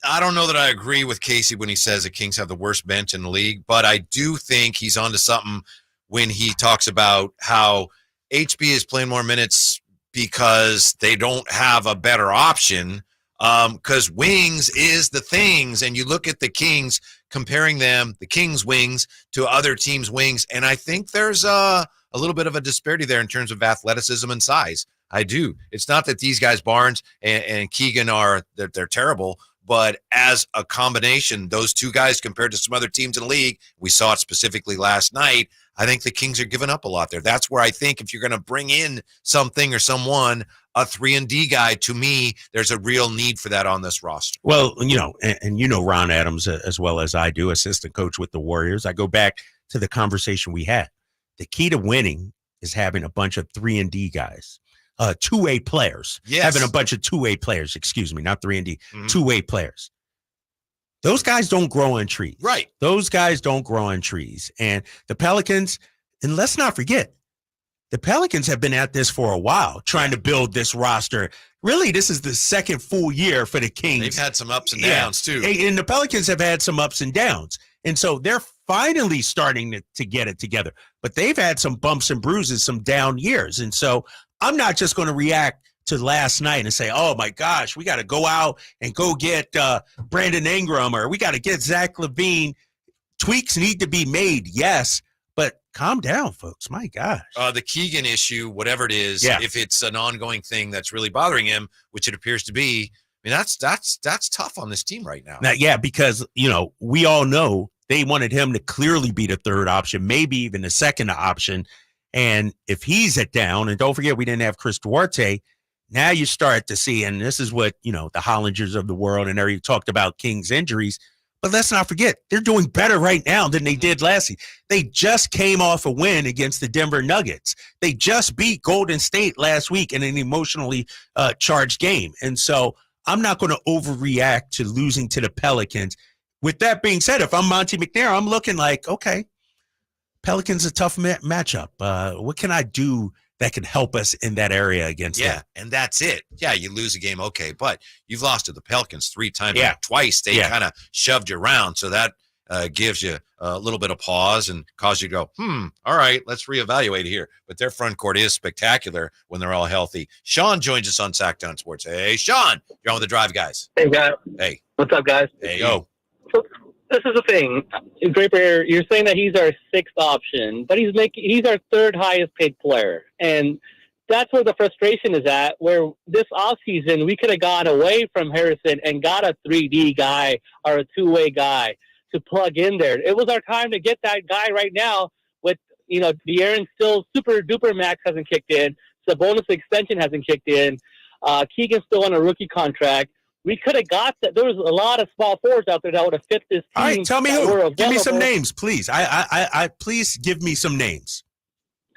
I don't know that I agree with Casey when he says the Kings have the worst bench in the league, but I do think he's onto something when he talks about how HB is playing more minutes because they don't have a better option. Because wings is the things, and you look at the Kings, comparing them, the Kings' wings, to other teams' wings, and I think there's a little bit of a disparity there in terms of athleticism and size. I do. It's not that these guys, Barnes and Keegan, they're terrible, but as a combination, those two guys compared to some other teams in the league, we saw it specifically last night, I think the Kings are giving up a lot there. That's where I think if you're going to bring in something or someone, a 3-and-D guy, to me, there's a real need for that on this roster. Well, and Ron Adams as well as I do, assistant coach with the Warriors. I go back to the conversation we had. The key to winning is having a bunch of 3-and-D guys, two-way players. Yes. Having a bunch of two-way players, not 3-and-D, two-way players. Those guys don't grow on trees. Right. Those guys don't grow on trees. And the Pelicans, and let's not forget, the Pelicans have been at this for a while, trying to build this roster. Really, this is the second full year for the Kings. They've had some ups and downs, too. And the Pelicans have had some ups and downs. And so they're finally starting to get it together. But they've had some bumps and bruises, some down years. And so I'm not just going to react to last night and say, oh, my gosh, we got to go out and go get Brandon Ingram, or we got to get Zach LaVine. Tweaks need to be made, yes. But calm down, folks. My gosh. The Keegan issue, whatever it is, if it's an ongoing thing that's really bothering him, which it appears to be, I mean, that's tough on this team right now. Because, we all know they wanted him to clearly be the third option, maybe even the second option. And if he's at down, and don't forget, we didn't have Chris Duarte, now you start to see, and this is what, the Hollingers of the world and everybody talked about Kings injuries. But let's not forget, they're doing better right now than they did last season. They just came off a win against the Denver Nuggets. They just beat Golden State last week in an emotionally charged game. And so I'm not going to overreact to losing to the Pelicans. With that being said, if I'm Monty McNair, I'm looking like, okay, Pelicans a tough matchup. What can I do that can help us in that area against them? And that's it. Yeah, you lose a game, okay, but you've lost to the Pelicans 3 times. Yeah. Twice they kind of shoved you around, so that gives you a little bit of pause and cause you to go, all right, let's reevaluate here. But their front court is spectacular when they're all healthy. Sean joins us on Sactown Sports. Hey, Sean, you're on with the Drive Guys. Hey, guys. Hey. What's up, guys? Hey, yo. So this is the thing. Draper, you're saying that he's our 6th option, but he's our 3rd highest paid player. And that's where the frustration is at, where this offseason we could have gone away from Harrison and got a 3D guy or a two-way guy to plug in there. It was our time to get that guy right now with, De'Aaron still super duper max hasn't kicked in. Sabonis extension hasn't kicked in. Keegan's still on a rookie contract. We could have got that. There was a lot of small forwards out there that would have fit this team. All right, tell me who. Give me some names, please. I please give me some names.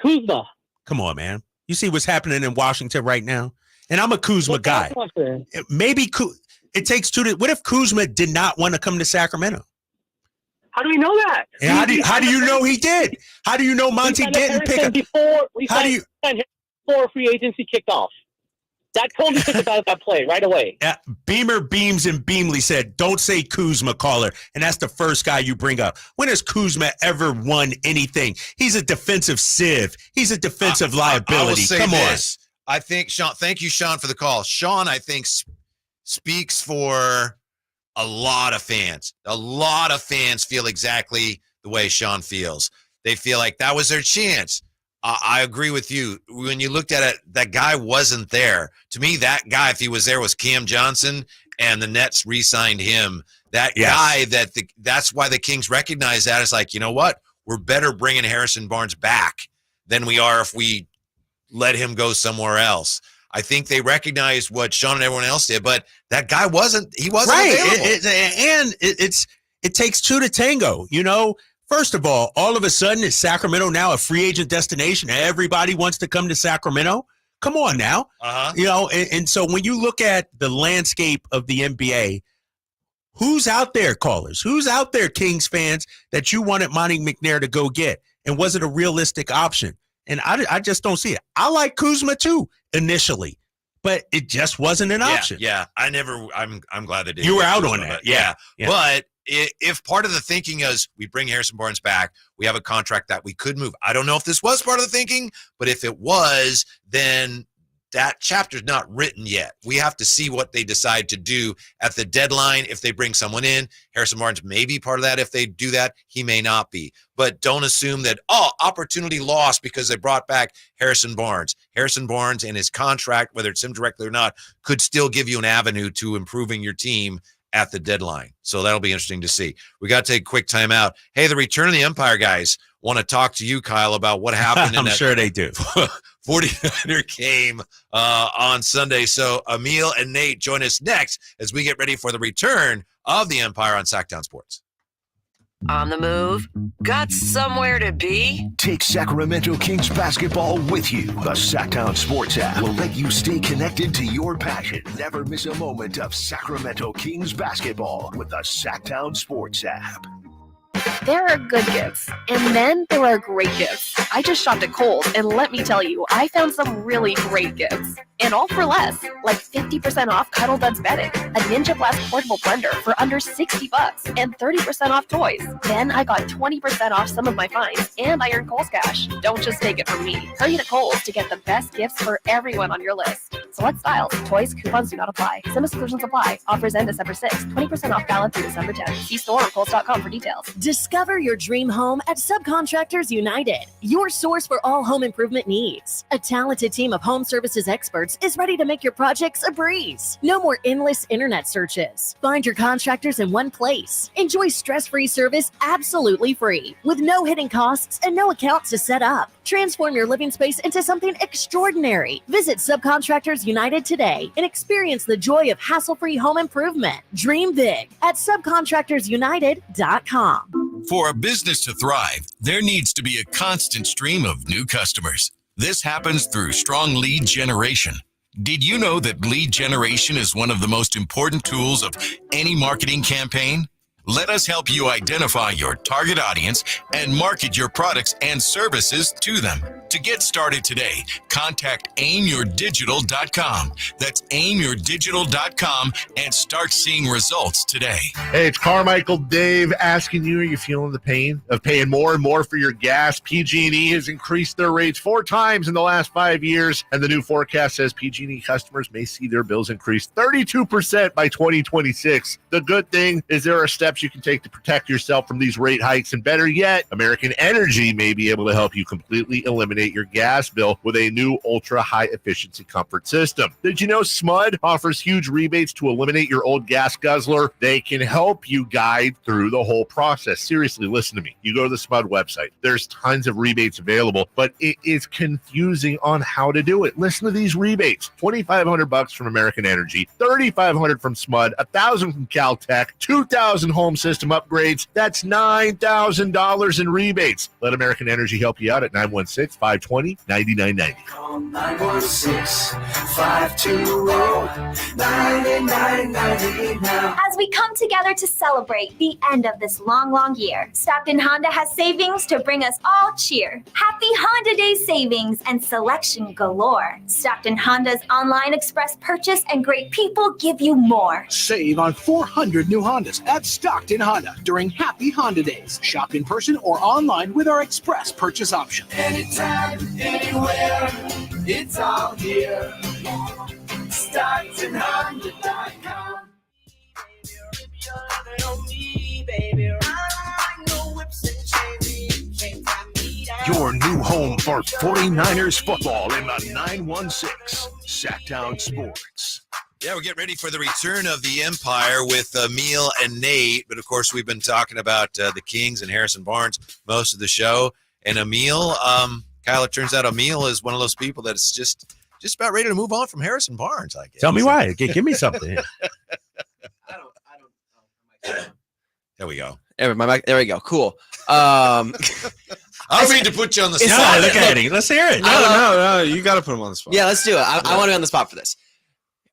Kuzma. Come on, man. You see what's happening in Washington right now? And I'm a Kuzma guy. Maybe it takes two to. What if Kuzma did not want to come to Sacramento? How do we know that? And how do you know he did? How do you know Monty didn't pick up? Before free agency kicked off. That totally took about that play right away. Beamer, Beams, and Beamley said, don't say Kuzma, caller. And that's the first guy you bring up. When has Kuzma ever won anything? He's a defensive sieve. He's a defensive liability. I will say Come this. I think, Sean, thank you, Sean, for the call. Sean, I think, speaks for a lot of fans. A lot of fans feel exactly the way Sean feels. They feel like that was their chance. I agree with you. When you looked at it, that guy wasn't there. To me, that guy, if he was there, was Cam Johnson, and the Nets re-signed him. That guy, that's why the Kings recognize that. It's like, you know what? We're better bringing Harrison Barnes back than we are if we let him go somewhere else. I think they recognized what Sean and everyone else did, but that guy wasn't available. It takes two to tango, First of all of a sudden, is Sacramento now a free agent destination? Everybody wants to come to Sacramento? Come on now. And so when you look at the landscape of the NBA, who's out there, callers? Who's out there, Kings fans, that you wanted Monty McNair to go get? And was it a realistic option? And I just don't see it. I like Kuzma too, initially, but it just wasn't an option. Yeah. I'm glad they did. You were out on that. Yeah. But if part of the thinking is we bring Harrison Barnes back, we have a contract that we could move. I don't know if this was part of the thinking, but if it was, then that chapter's not written yet. We have to see what they decide to do at the deadline. If they bring someone in, Harrison Barnes may be part of that. If they do that, he may not be. But don't assume that, opportunity lost because they brought back Harrison Barnes. Harrison Barnes and his contract, whether it's him directly or not, could still give you an avenue to improving your team at the deadline. So that'll be interesting to see. We got to take a quick time out. Hey, the Return of the Empire guys want to talk to you, Kyle, about what happened in I'm sure they do. 49er game on Sunday. So Emil and Nate join us next as we get ready for the return of the Empire on Sactown Sports. On the move? Got somewhere to be? Take Sacramento Kings basketball with you. The Sactown Sports app will let you stay connected to your passion. Never miss a moment of Sacramento Kings basketball with the Sactown Sports app. There are good gifts, and then there are great gifts. I just shopped at Kohl's, and let me tell you, I found some really great gifts. And all for less, like 50% off Cuddle Duds bedding, a Ninja Blast portable blender for under $60, and 30% off toys. Then I got 20% off some of my finds, and I earned Kohl's Cash. Don't just take it from me. Hurry to Kohl's to get the best gifts for everyone on your list. Select styles, toys, coupons do not apply. Some exclusions apply. Offers end December 6th. 20% off valid through December 10th. See store on Kohls.com for details. Discover your dream home at Subcontractors United, your source for all home improvement needs. A talented team of home services experts is ready to make your projects a breeze. No more endless internet searches. Find your contractors in one place. Enjoy stress-free service absolutely free, with no hidden costs and no accounts to set up. Transform your living space into something extraordinary. Visit Subcontractors United today and experience the joy of hassle-free home improvement. Dream big at subcontractorsunited.com. For a business to thrive, there needs to be a constant stream of new customers. This happens through strong lead generation. Did you know that lead generation is one of the most important tools of any marketing campaign? Let us help you identify your target audience and market your products and services to them. To get started today, contact aimyourdigital.com. That's aimyourdigital.com and start seeing results today. Hey, it's Carmichael Dave asking you, are you feeling the pain of paying more and more for your gas? PG&E has increased their rates 4 times in the last 5 years, and the new forecast says PG&E customers may see their bills increase 32% by 2026. The good thing is there are steps you can take to protect yourself from these rate hikes, and better yet, American Energy may be able to help you completely eliminate your gas bill with a new ultra high efficiency comfort system. Did you know SMUD offers huge rebates to eliminate your old gas guzzler? They can help you guide through the whole process. Seriously, listen to me. You go to the SMUD website. There's tons of rebates available, but it is confusing on how to do it. Listen to these rebates. $2,500 from American Energy, $3,500 from SMUD, $1,000 from Caltech, $2,000 home system upgrades. That's $9,000 in rebates. Let American Energy help you out at 916-520-9990. Call 916-520-9990 now. As we come together to celebrate the end of this long, long year, Stockton Honda has savings to bring us all cheer. Happy Honda Day savings and selection galore. Stockton Honda's online express purchase and great people give you more. Save on 400 new Hondas at Stockton Honda during Happy Honda Days. Shop in person or online with our express purchase option. Anytime, anywhere, it's all here. StocktonHonda.com. Your new home for 49ers football in the 916 Sactown Sports. Yeah, we're getting ready for the return of the Empire with Emil and Nate. But, of course, we've been talking about the Kings and Harrison Barnes most of the show. And Emil, Kyle, it turns out Emil is one of those people that's just about ready to move on from Harrison Barnes, I guess. Tell me why. Give me something. There we go. There we go. Cool. I don't mean to put you on the spot. No, look at it. Let's hear it. No. You got to put him on the spot. Yeah, let's do it. I want to be on the spot for this.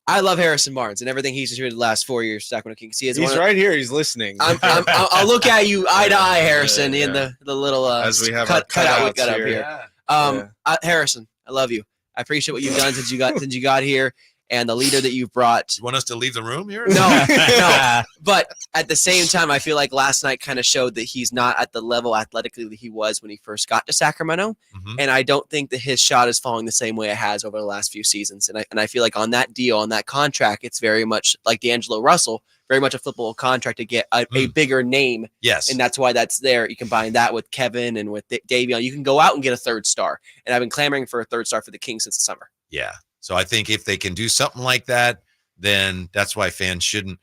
I love Harrison Barnes and everything he's contributed the last 4 years. Sacramento Kings. He's right here. He's listening. I'll look at you eye to eye, Harrison, in the little as we have cut out we got here. up here. Harrison, I love you. I appreciate what you've done since you got here. and the leader that you've brought. You want us to leave the room here? No. But at the same time, I feel like last night kind of showed that he's not at the level athletically that he was when he first got to Sacramento. And I don't think that his shot is falling the same way it has over the last few seasons. And I feel like on that deal, on that contract, it's very much like D'Angelo Russell, very much a football contract to get a bigger name. Yes. And that's why that's there. You combine that with Kevin and with Davion. You can go out and get a third star. And I've been clamoring for a third star for the Kings since the summer. Yeah. So I think if they can do something like that, then that's why fans shouldn't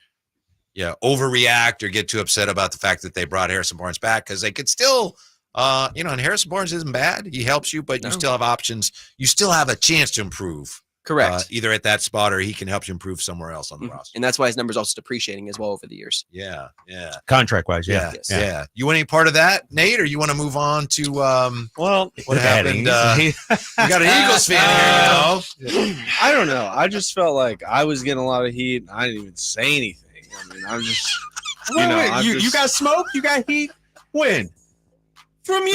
overreact or get too upset about the fact that they brought Harrison Barnes back, because they could still, and Harrison Barnes isn't bad. He helps you, but you still have options. You still have a chance to improve. Correct. Either at that spot or he can help you improve somewhere else on the roster. And that's why his numbers also depreciating as well over the years. Yeah. Contract-wise, yeah. You want any part of that, Nate, or you want to move on to what happened? We got an Eagles fan here, I don't know. I just felt like I was getting a lot of heat. I didn't even say anything. I mean, I'm just, you got smoke? You got heat? When? From you.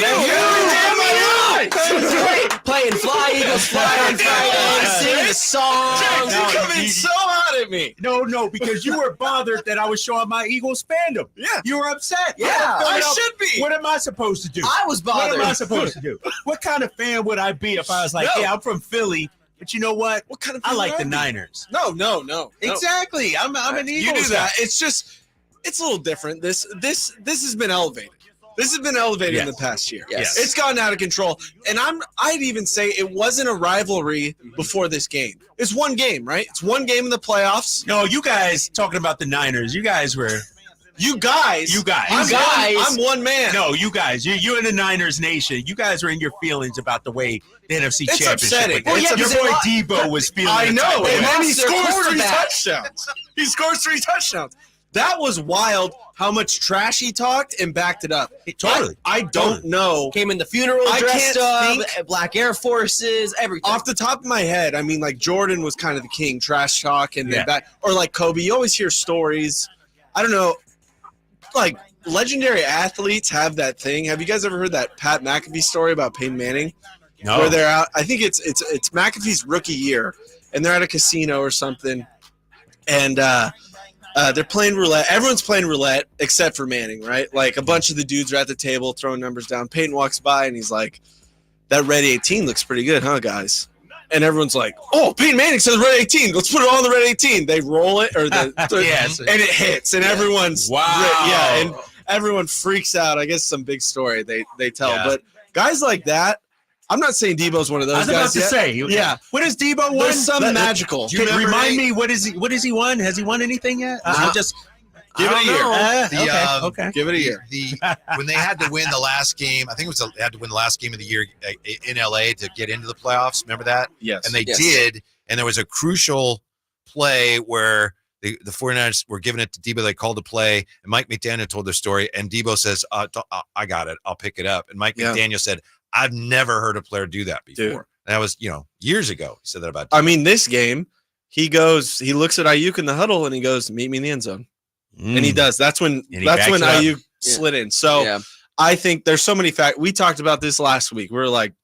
Playing Fly Eagles Fly on Friday, singing the song. You're coming so hot at me. No, because you were bothered that I was showing my Eagles fandom. Yeah. You were upset. Yeah, I should be. What am I supposed to do? I was bothered. What am I supposed to do? What kind of fan would I be if I was like, I'm from Philly, but you know what? What kind of I fan like would the I be? Niners. No. Exactly. I'm an Eagles You do guy. that. It's a little different. This has been elevated. This has been elevated in the past year. Yes. It's gotten out of control. And I'd even say it wasn't a rivalry before this game. It's one game, right? It's one game in the playoffs. No, you guys talking about the Niners. You guys were. You guys. I'm one man. No, you guys. You in the Niners nation. You guys were in your feelings about the way the NFC It's Championship. upsetting. Well, It's your boy Debo was feeling. I know. it. And then he lost their scores 3 quarterback. touchdowns. He scores 3 touchdowns. That was wild how much trash he talked and backed it up. Totally. I don't know. Came in the funeral I dressed can't up, think- Black Air Forces, everything. Off the top of my head, I mean, like Jordan was kind of the king, trash talk, and then back, or like Kobe. You always hear stories. I don't know, like legendary athletes have that thing. Have you guys ever heard that Pat McAfee story about Peyton Manning? No. Where they're out. I think it's McAfee's rookie year, and they're at a casino or something, and they're playing roulette. Everyone's playing roulette except for Manning, right? Like a bunch of the dudes are at the table throwing numbers down. Peyton walks by and he's like, "That red 18 looks pretty good, huh, guys?" And everyone's like, "Oh, Peyton Manning says red 18. Let's put it on the red 18." They roll it, or and it hits, and everyone's and everyone freaks out. I guess some big story they tell, but guys like that. I'm not saying Debo's one of those I was guys about to yet. say, what is Debo won? There's some magical. Can you remind me what is he won? Has he won anything yet? I'm just give it a year. Okay. Give it a year. When they had to win the last game, I think they had to win the last game of the year in LA to get into the playoffs. Remember that? Yes. And they did. And there was a crucial play where the 49ers were giving it to Debo. They called the play, and Mike McDaniel told their story. And Debo says, I got it. I'll pick it up. And Mike McDaniel said, I've never heard a player do that before. Dude. And that was, years ago. He said that about. I mean, this game, he looks at Ayuk in the huddle and he goes, "Meet me in the end zone," and he does. That's when Ayuk slid in. So I think there's so many facts. We talked about this last week. We're like,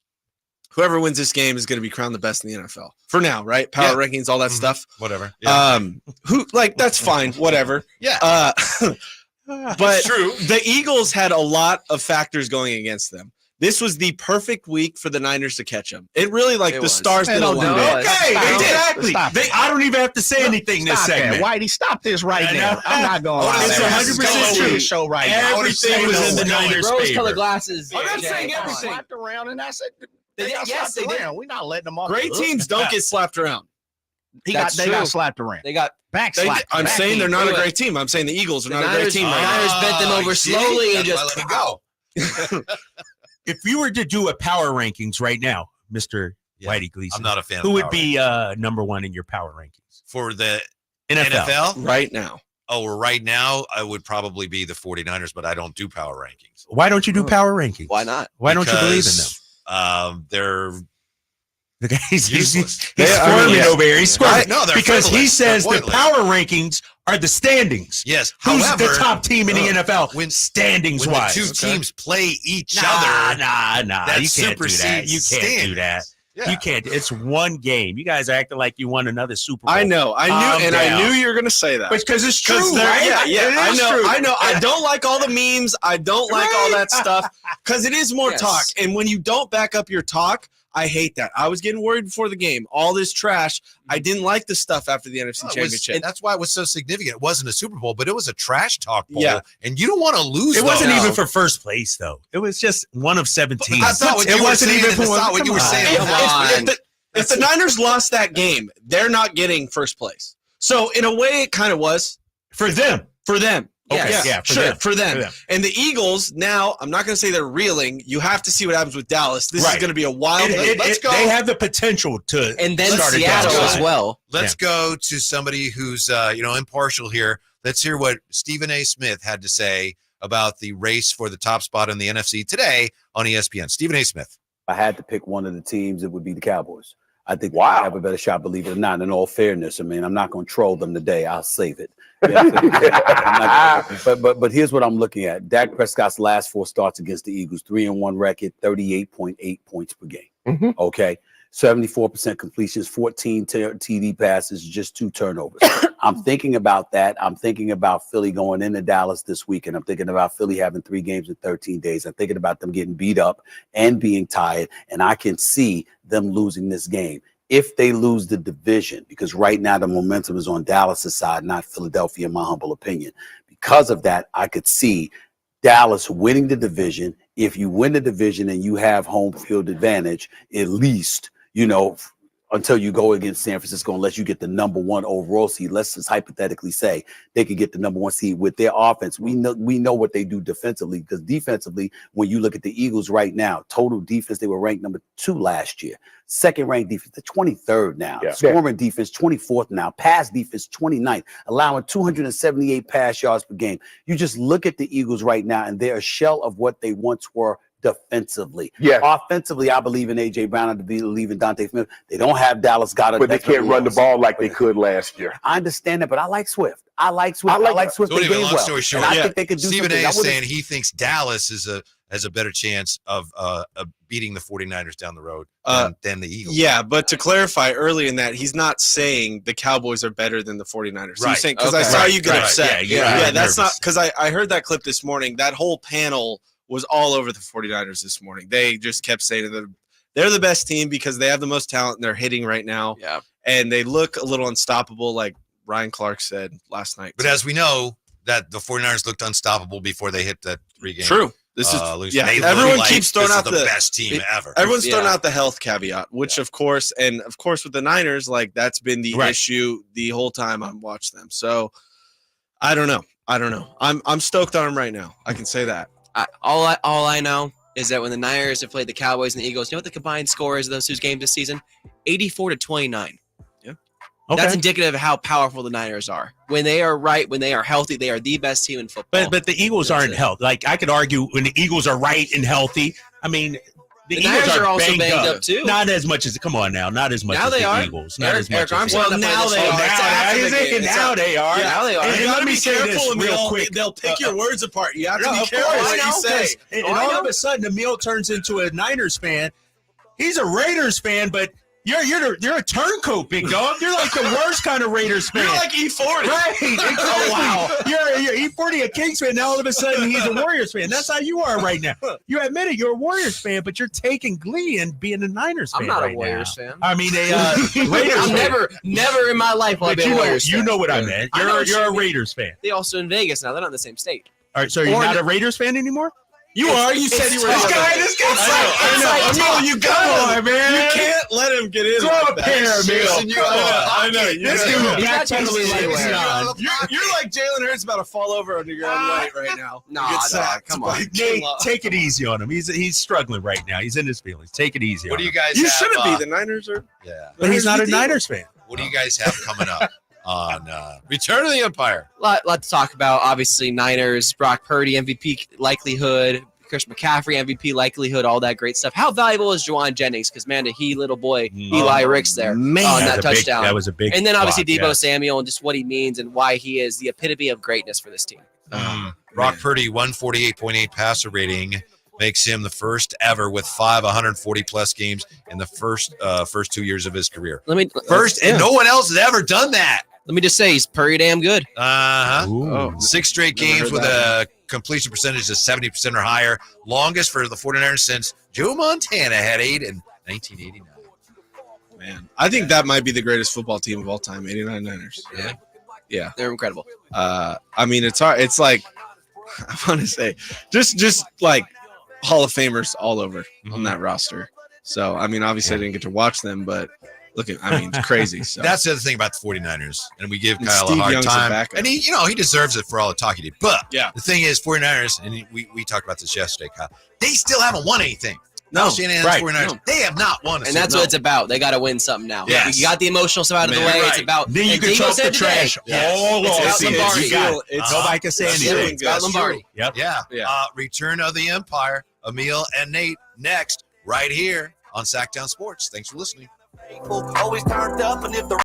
whoever wins this game is going to be crowned the best in the NFL for now, right? Power rankings, all that stuff. Whatever. That's fine. Whatever. Yeah. But the Eagles had a lot of factors going against them. This was the perfect week for the Niners to catch them. It really, the stars didn't align. Okay, exactly. I don't even have to say anything this segment. Whitey, stop this right now. I'm not going to lie. It's 100% true. Show right now. Everything was in the Niners' favor. Rose-colored glasses. I'm not saying everything. Slapped around, and I said, Yes, they did. We're not letting them off. Great teams don't get slapped around. They got slapped around. They got back slapped. I'm saying they're not a great team. I'm saying the Eagles are not a great team. The Niners bent them over slowly and just let it go. If you were to do a power rankings right now, Mr. Whitey Gleason, I'm not a fan. Who would be number one in your power rankings for the NFL right now? Oh, right now, I would probably be the 49ers, but I don't do power rankings. Why don't you do power rankings? Why not? Why don't you believe in them? They're he's useless. squirming over here. He's squirming. No, they're because he frivolous. says They're the pointless. power rankings are the standings. Yes. Who's However, the top team in the NFL when standings when wise? the two teams play each Nah. other, You can't do that. You can't do stands. that. Yeah. You can't. It's one game. You guys are acting like you won another Super Bowl. I know. I knew you were going to say that. Because it's true, right? Yeah. I know. True. I know. I don't like all the memes. I don't like all that stuff because it is more talk. And when you don't back up your talk, I hate that. I was getting worried before the game. All this trash. I didn't like the stuff after the NFC Championship. That's why it was so significant. It wasn't a Super Bowl, but it was a trash talk bowl. Yeah. And you don't want to lose. It wasn't even for first place, though. It was just one of 17. That's not what it you were wasn't saying. even That's not what you were saying. Come on. If the Niners lost that game, they're not getting first place. So in a way, it kind of was for them. For them. Okay. Yeah, for them. And the Eagles, now, I'm not going to say they're reeling. You have to see what happens with Dallas. This is going to be a wild Let's go. They have the potential to and then start Seattle as well. Let's go to somebody who's impartial here. Let's hear what Stephen A. Smith had to say about the race for the top spot in the NFC today on ESPN. Stephen A. Smith. If I had to pick one of the teams, it would be the Cowboys. I think they have a better shot, believe it or not. In all fairness, I mean, I'm not going to troll them today. I'll save it. But here's what I'm looking at. Dak Prescott's last 4 starts against the Eagles, 3-1 record, 38.8 points per game. Mm-hmm. Okay. 74% completions, 14 TD passes, just 2 turnovers. I'm thinking about that. I'm thinking about Philly going into Dallas this weekend. I'm thinking about Philly having 3 games in 13 days. I'm thinking about them getting beat up and being tired, and I can see them losing this game. If they lose the division, because right now the momentum is on Dallas' side, not Philadelphia, in my humble opinion. Because of that, I could see Dallas winning the division. If you win the division and you have home field advantage, at least, until you go against San Francisco, unless you get the number 1 overall seed. Let's just hypothetically say they could get the number 1 seed with their offense. We know what they do defensively, because defensively, when you look at the Eagles right now, total defense, they were ranked number 2 last year. Second ranked defense, the 23rd now. Yeah. Scoring defense, 24th now. Pass defense, 29th, allowing 278 pass yards per game. You just look at the Eagles right now, and they're a shell of what they once were defensively. Yeah. Offensively, I believe in A.J. Brown. I believe in Dante Smith. They don't have Dallas Goedert. But they can't run the ball like they could last year. I understand that, but I like Swift. I like Swift. So They anyway, game long well. story short, And I think they could do Stephen something. A. is saying he thinks Dallas has a better chance of beating the 49ers down the road than the Eagles. Yeah, but to clarify early in that, he's not saying the Cowboys are better than the 49ers. Right. He's saying, because I saw you get upset. Yeah, that's not, because I heard that clip this morning. That whole panel was all over the 49ers this morning. They just kept saying that they're the best team because they have the most talent and they're hitting right now. Yeah. And they look a little unstoppable, like Ryan Clark said last night. But as we know, that the 49ers looked unstoppable before they hit that 3-game. True. This is everyone keeps throwing out the best team ever. Everyone's throwing out the health caveat, which of course with the Niners, like that's been the issue the whole time I've watched them. So I don't know. I'm stoked on them right now. I can say that. All I know is that when the Niners have played the Cowboys and the Eagles, you know what the combined score is of those 2 games this season? 84-29. Yeah. Okay. That's indicative of how powerful the Niners are. When they are when they are healthy, they are the best team in football. But the Eagles aren't healthy. Like, I could argue when the Eagles are right and healthy. I mean, the Eagles Niners are also banged up too. Not as much as, come on now, not as much now as they the are. Eagles. Not as much as well, now they are. Now they are. Now they are. And let me say this real quick. They'll pick your words apart. You have to be of careful course. what you say. And all of a sudden, Emil turns into a Niners fan. He's a Raiders fan, but you're a turncoat, big dog. You're like the worst kind of Raiders fan. You're like E40. Right. Oh, wow. You're E40, a Kings fan. Now all of a sudden he's a Warriors fan. That's how you are right now. You admit it. You're a Warriors fan, but you're taking glee in being a Niners fan. I'm not right a Warriors now. fan. I mean, Raiders I'm fan. never in my life will I be a Warriors fan. You know what I meant. You're a Raiders fan. They also in Vegas now. They're not in the same state. All right, so you're not a Raiders fan anymore? You are. You said you were. This guy's I know. You got him, man. You can't let him get in. Throw a pair, Emil. I know. This dude You're You're like Jalen Hurts about to fall over under your own weight right now. Nah, come on. Nate, take it easy on him. He's struggling right now. He's in his feelings. Take it easy. What do you guys? You have, shouldn't be. The Niners are. Yeah, but he's not a Niners fan. What do you guys have coming up on Return of the Empire? Lot to talk about. Obviously, Niners, Brock Purdy MVP likelihood, Chris McCaffrey MVP likelihood, all that great stuff. How valuable is Juwan Jennings? Because man, he little boy Eli Ricks there on that touchdown. That was a big. And then obviously block, Deebo Samuel and just what he means and why he is the epitome of greatness for this team. Brock Purdy 148.8 passer rating. makes him the first ever with 140-plus games in the first 2 years of his career. And no one else has ever done that. Let me just say, he's pretty damn good. Uh-huh. 6 straight games with a completion percentage of 70% or higher. Longest for the 49ers since Joe Montana had 8 in 1989. Man, I think that might be the greatest football team of all time, 89 Niners. Yeah. They're incredible. I mean, it's hard. It's like, I want to say, just like Hall of Famers all over on that roster. So, I mean, obviously I didn't get to watch them, but look at, I mean, it's crazy. So That's the other thing about the 49ers. And we give And Kyle Steve a hard Young's a time. backup. And he deserves it for all the talk he did. But yeah, the thing is, 49ers, and we talked about this yesterday, Kyle, they still haven't won anything. No, Shanahan's right. 49ers, No. they have not won a And that's what it's about. They got to win something now. Yes. You got the emotional stuff out of the way. It's about. Then you and can Dino talk said the today, trash all it's off about season. Lombardi. You got it. Nobody can say anything. It's about Lombardi. Yep. Yeah. Return of the Empire, Emil and Nate, next, right here on Sactown Sports. Thanks for listening. Always turned up, and if the